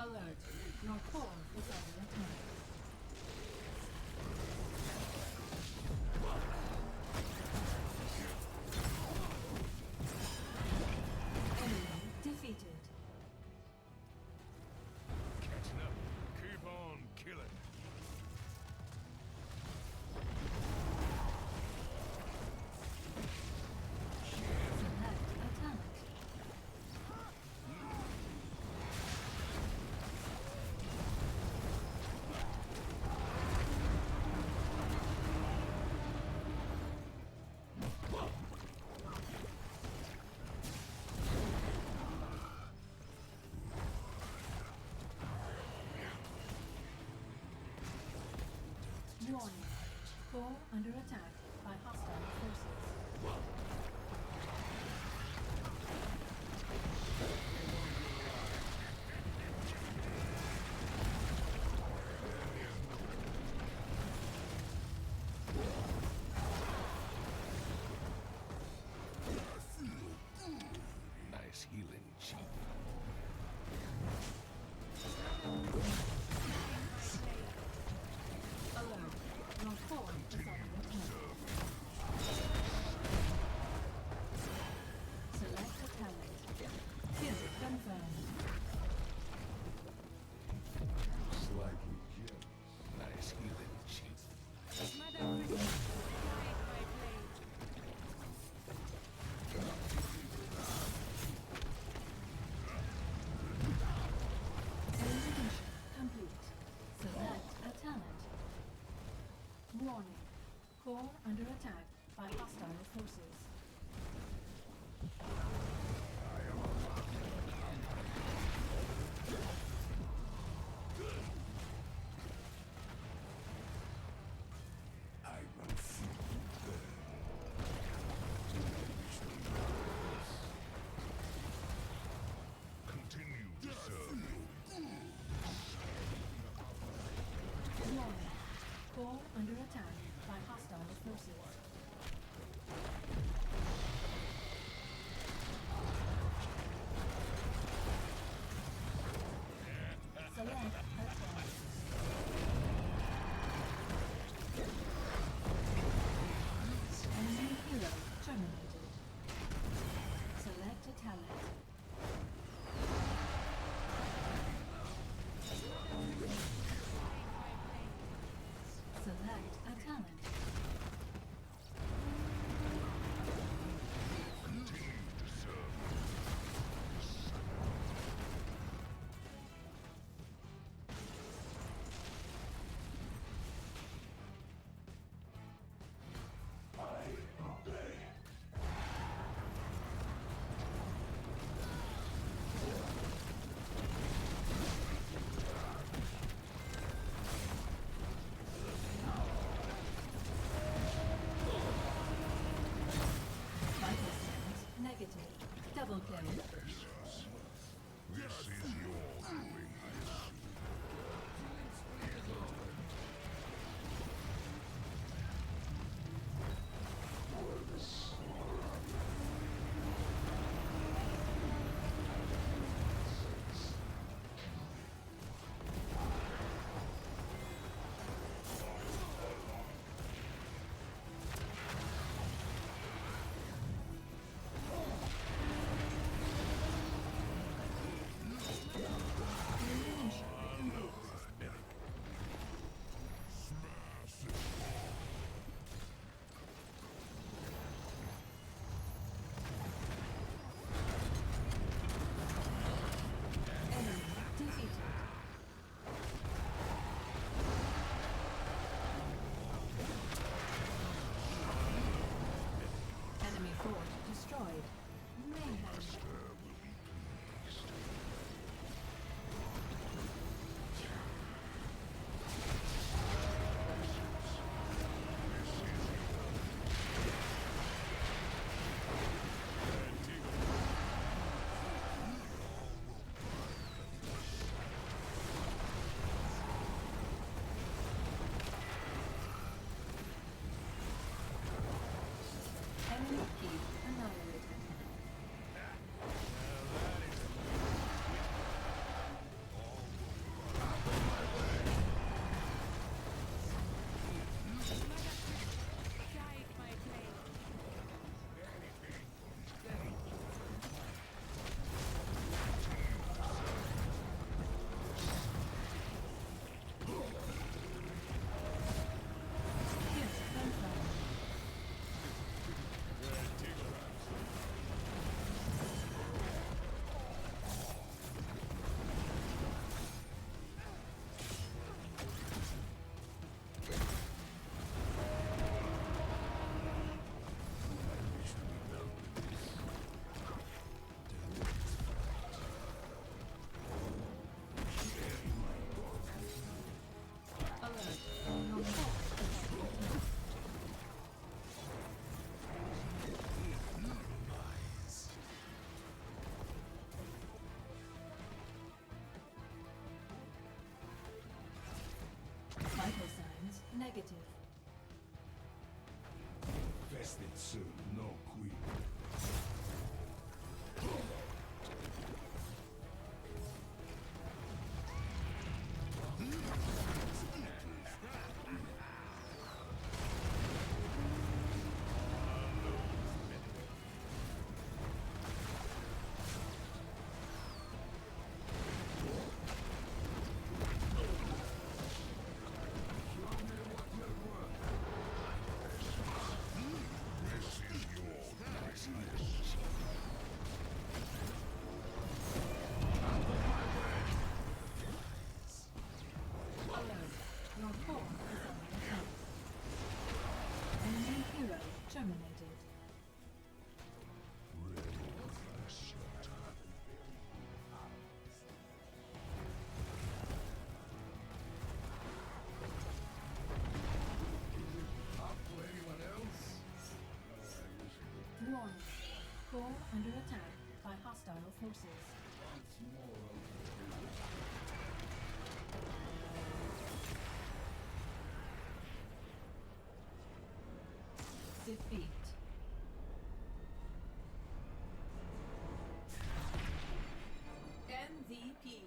Alert. Your core is under attack. Enemy defeated. Catching up. Keep on killing. Select a talent. Warning. Core under attack by hostile forces. Nice healing, Chief. Alert. Your core is under attack. Select a talent. Kill confirmed. Slightly jealous. Nice healing, Chief. Execution complete. Select a talent. Warning. Core under attack by hostile forces. I will feel burn. Continue to serve. Warning. Core under attack by hostile forces. Select a talent. Enemy hero terminated. Select a talent. Select a talent. serve no queen. Your core is under attack. Enemy hero terminated. Warning. Core under attack by hostile forces. Defeat. MVP.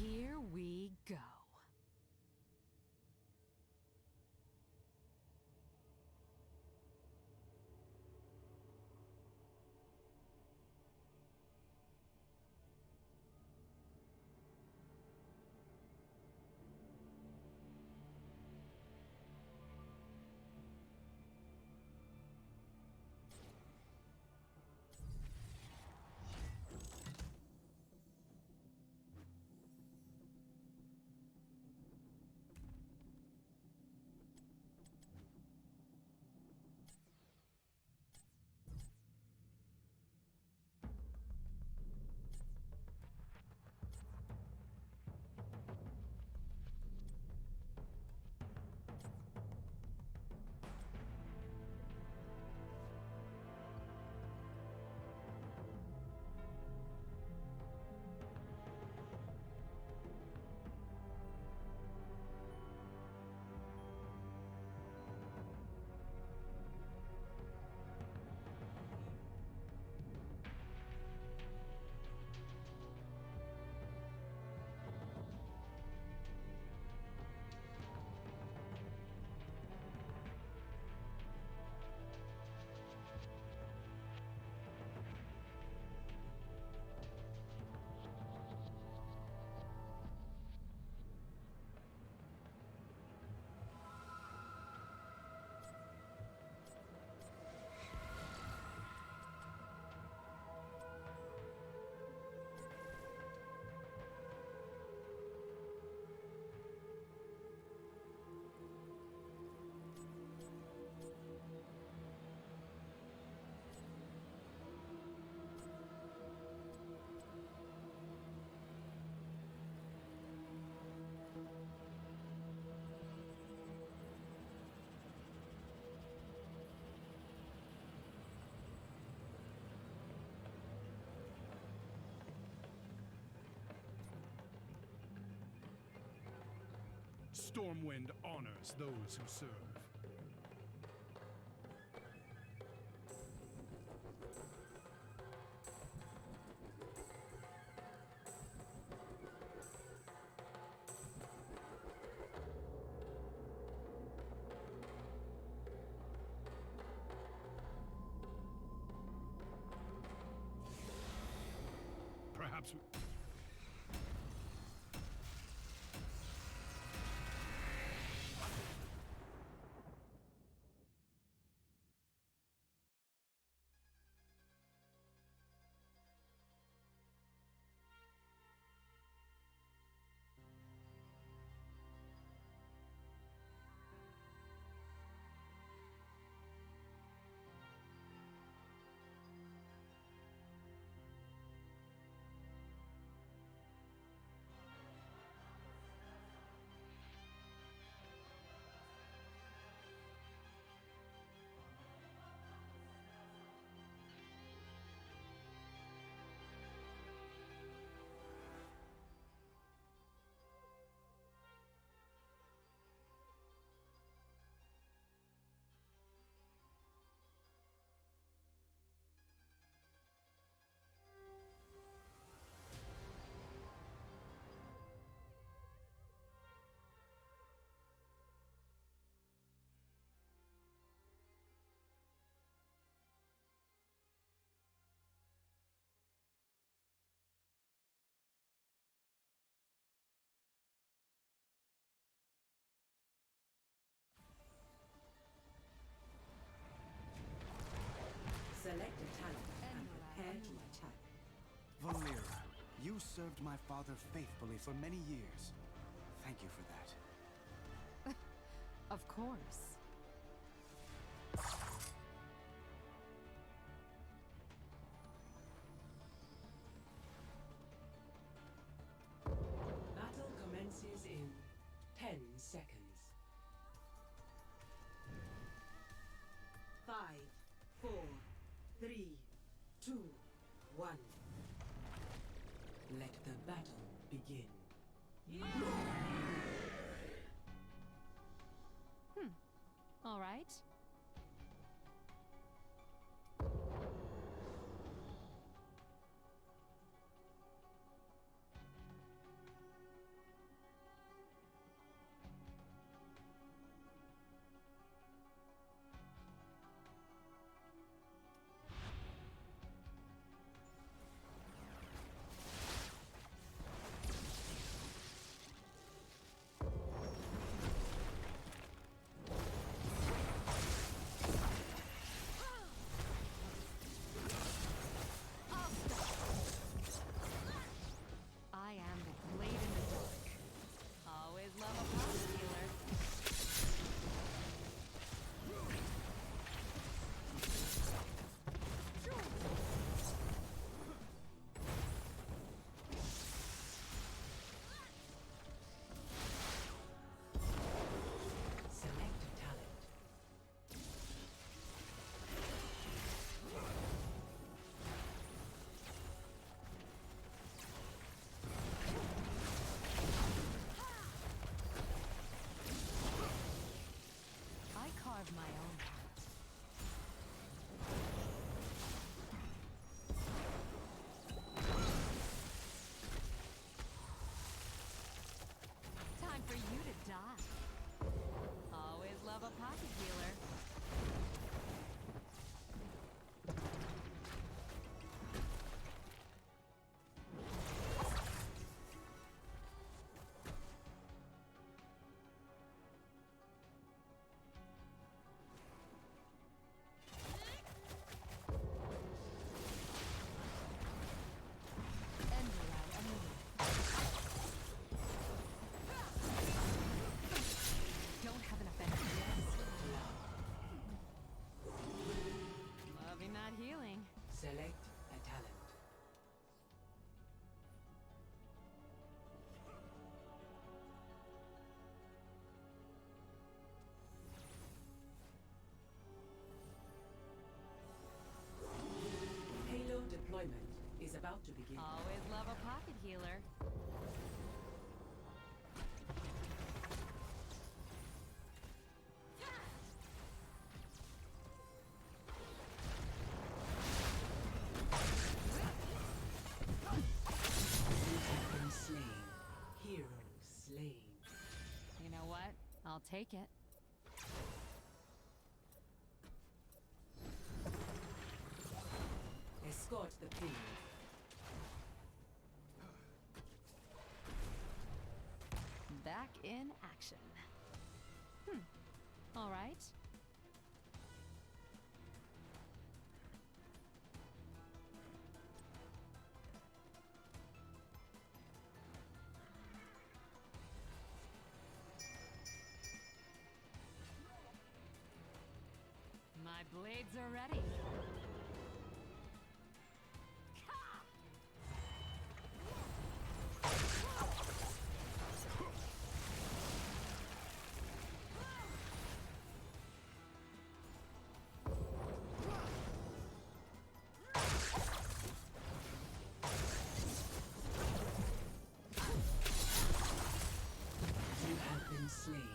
Here we go. Stormwind honors those who serve. Perhaps we... Select a talent and prepare to attack. Valera, you served my father faithfully for many years. Thank you for that. Of course. Battle commences in 10 seconds. 5, 4, 3, 2, 1. Let the battle begin. All right. I am the blade in the dark. Always love a pop stealer. Select a talent. I carve my own path. Time for you to die. Always love a pocket healer. Don't have enough energy. Loving that healing. Select a talent. Payload deployment is about to begin. Always love a pocket healer. take it. Escort the payload. Back in action. All right. My blades are ready. You have been slain.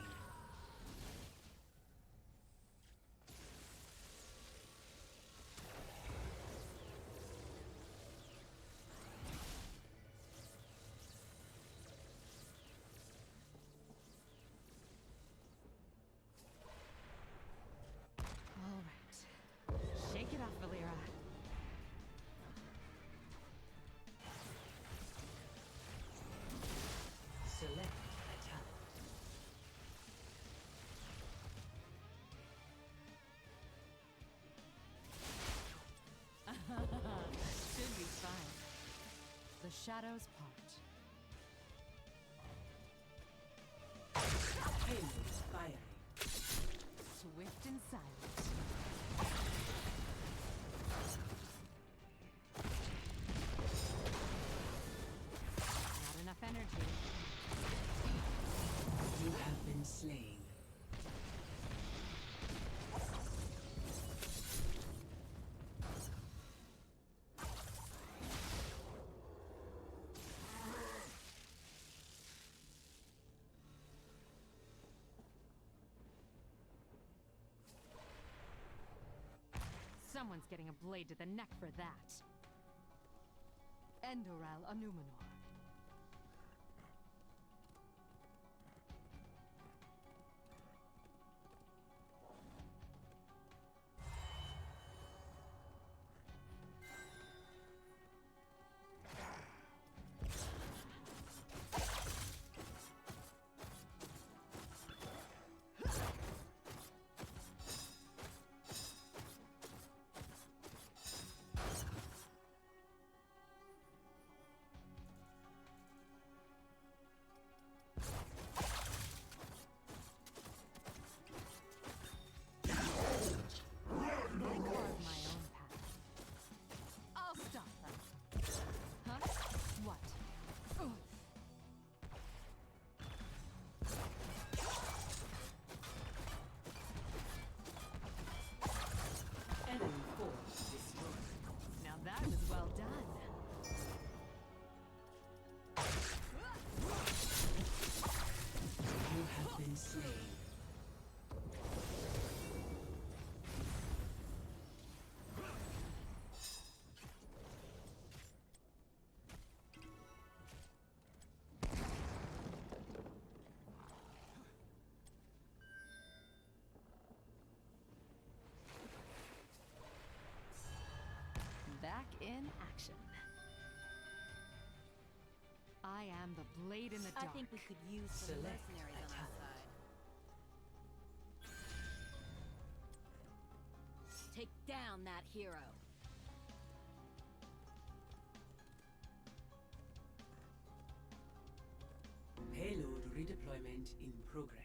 All right. Shake it off, Valera. Select a talent. Should be fine. The shadows part. Payload firing. Swift and silent. Not enough energy. You have been slain. Someone's getting a blade to the neck for that. Endoral Anumenor. Back in action. I am the blade in the dark. I think we could use some mercenaries on our side. Take down that hero. Payload redeployment in progress.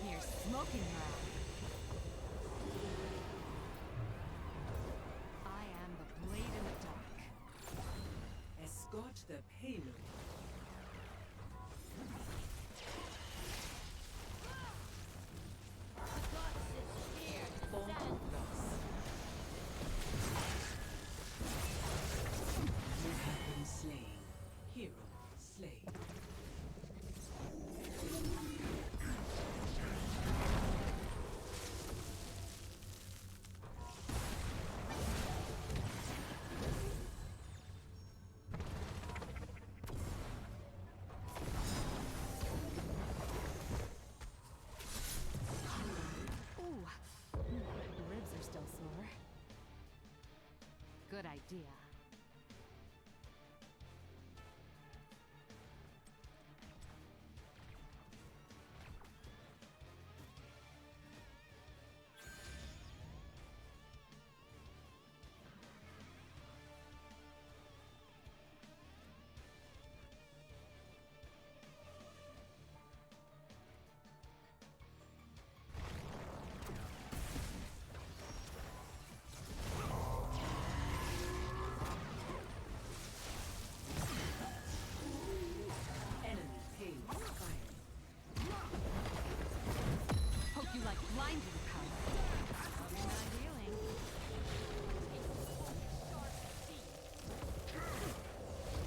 You're smoking loud. I am the blade in the dark. Escort the payload. You have been slain. Hero slain. good idea. Hope you like blinding power. Not healing.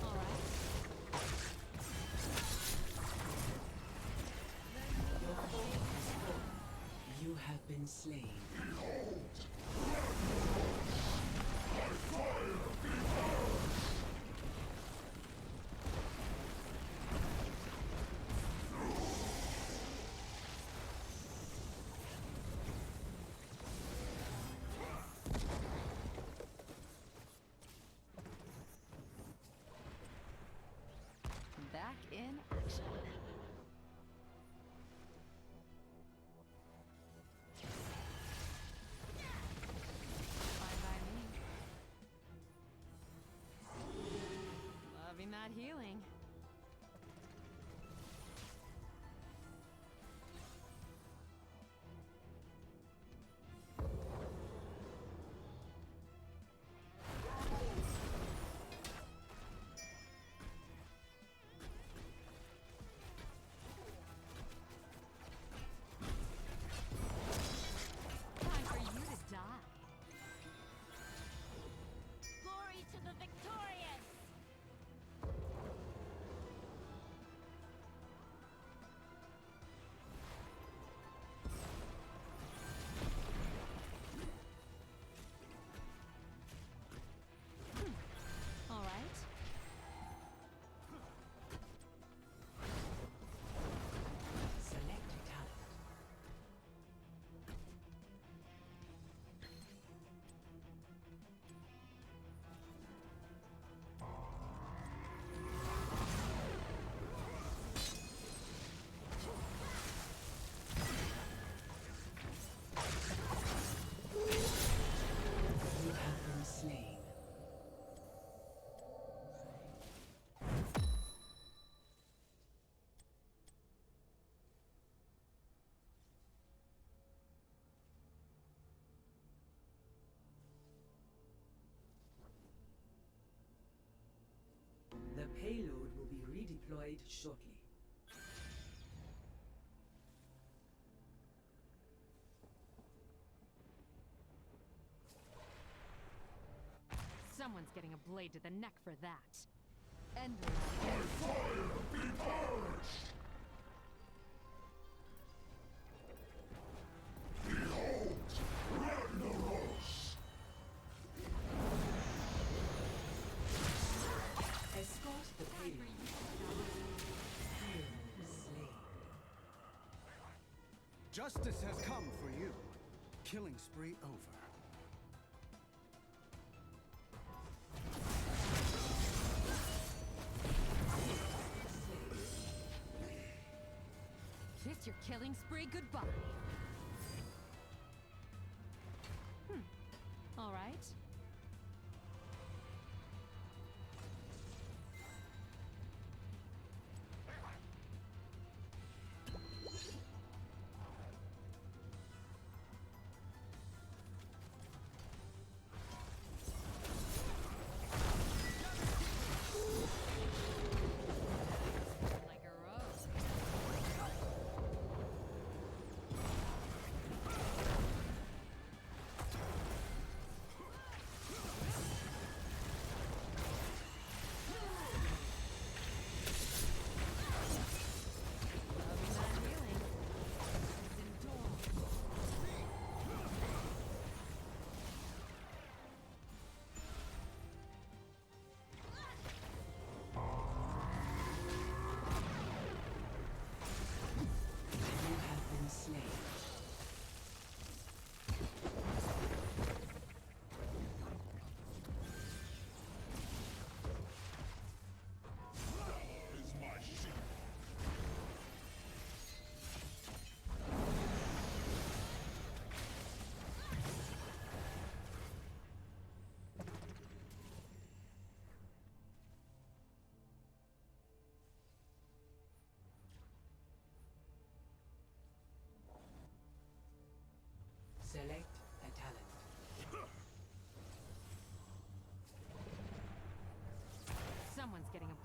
All You have been slain. Back in action. Fine by me. Loving that healing. Time for you to die. Glory to the victorious! All right. Select a talent. You have been slain. The payload will be redeployed shortly. Someone's getting a blade to the neck for that. End Escort the payload. Slain. Justice has come for you. Killing spree over. Kiss your killing spree goodbye. All right. Like a rose.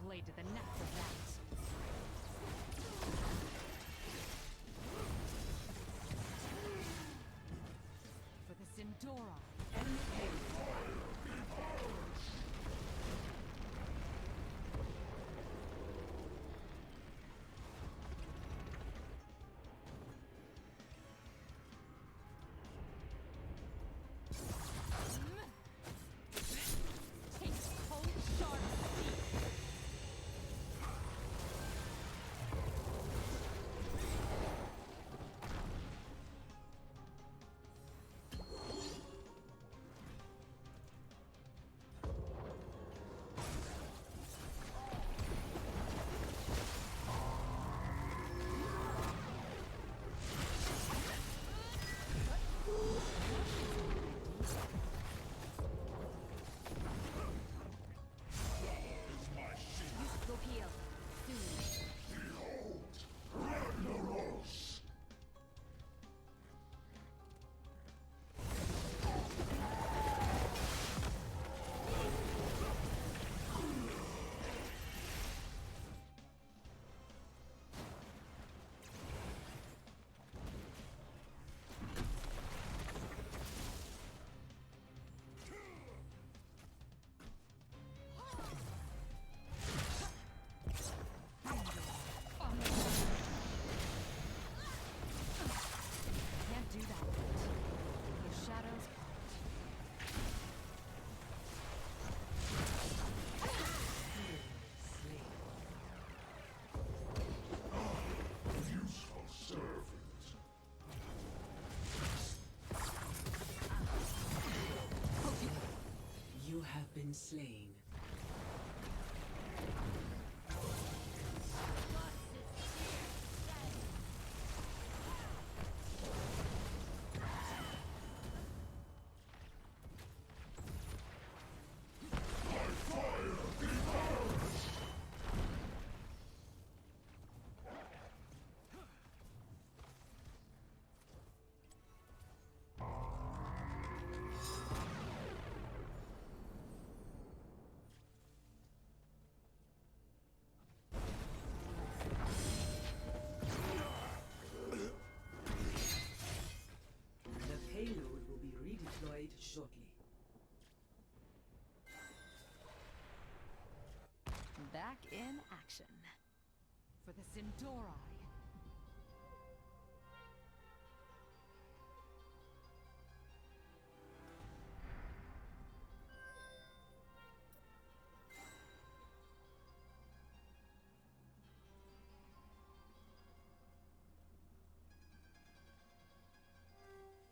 blade to the neck for that. For the Sindora. You have been slain. Payload will be redeployed shortly. Back in action. For the Sindora.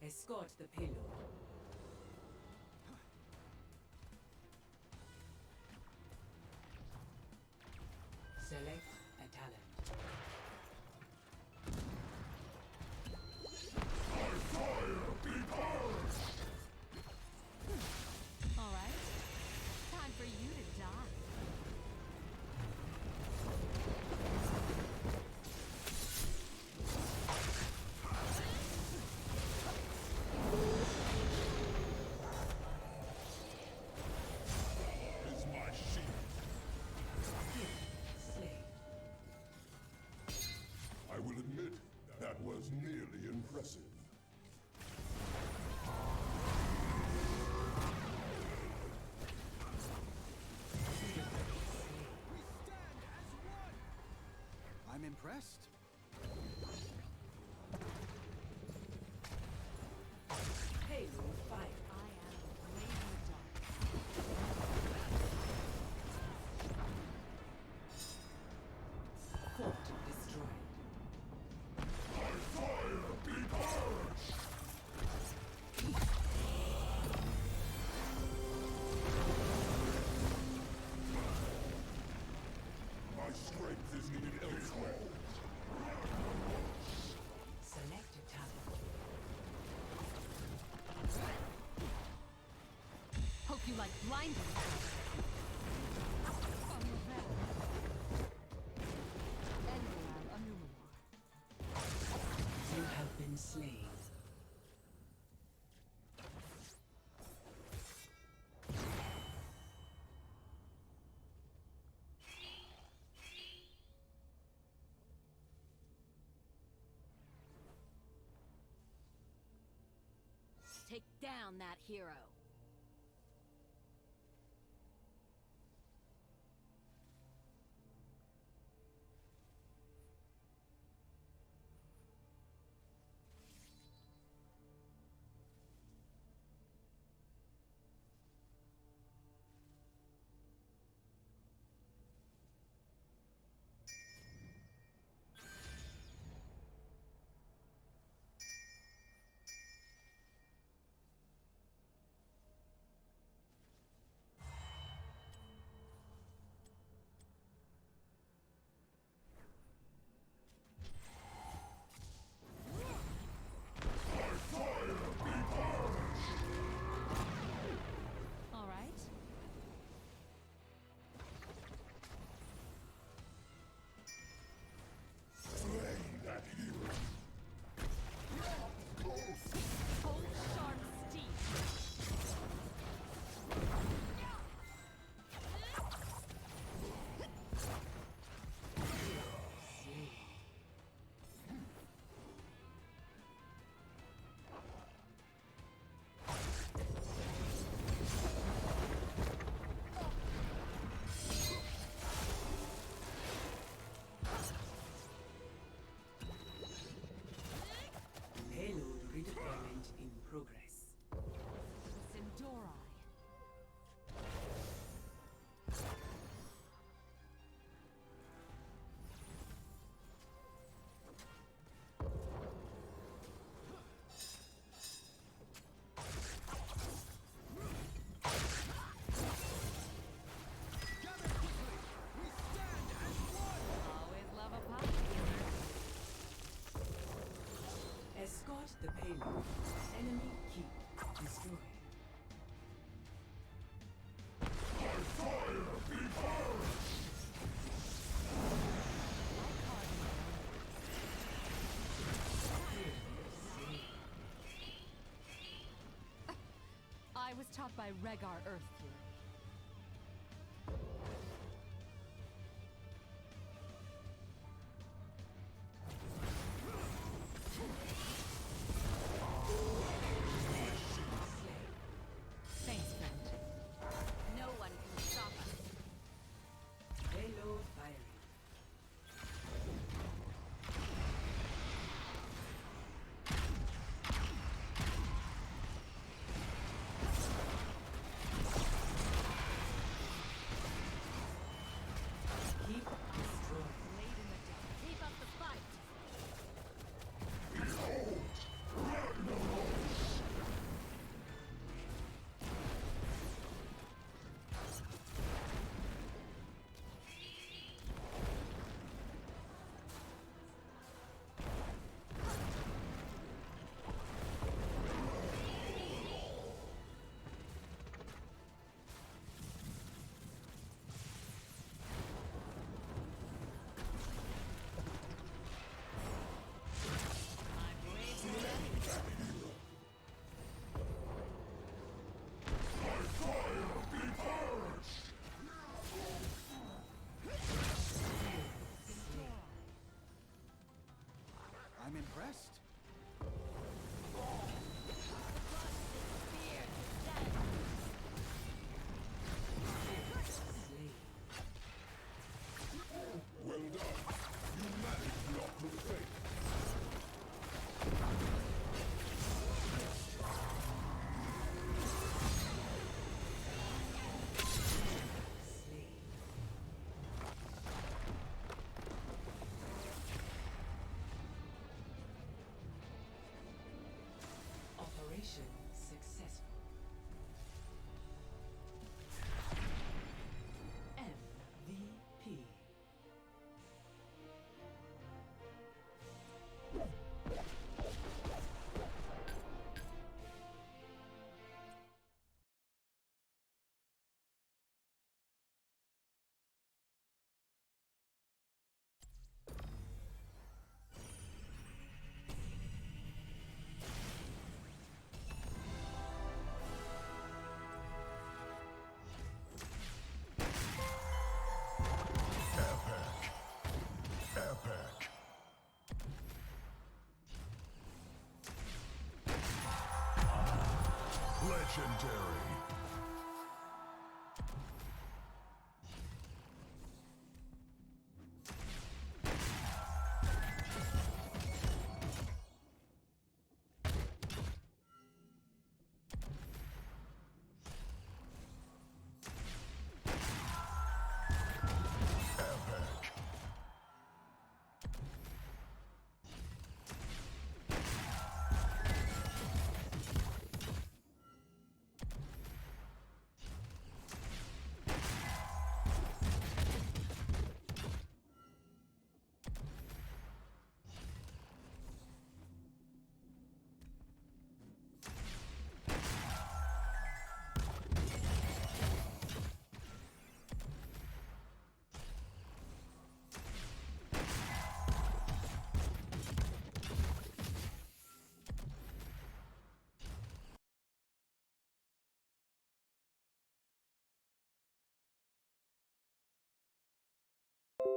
Escort the payload. Select a talent. All right. Time for you to die. I will admit, that was nearly impressive. I'm impressed. Payload fire. Fort destroyed. My strength is needed elsewhere. Select a talent. Hope you like blinding power. You have been slain. take down that hero. All right. Cold sharp steep. Payload redeployment in progress. Sindori. Always love a pop healer. Escort the payload. Enemy keep destroyed. I was taught by Rhaegar Earthfury. Thanks, friend. No one can stop us. Payload firing. Legendary.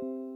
you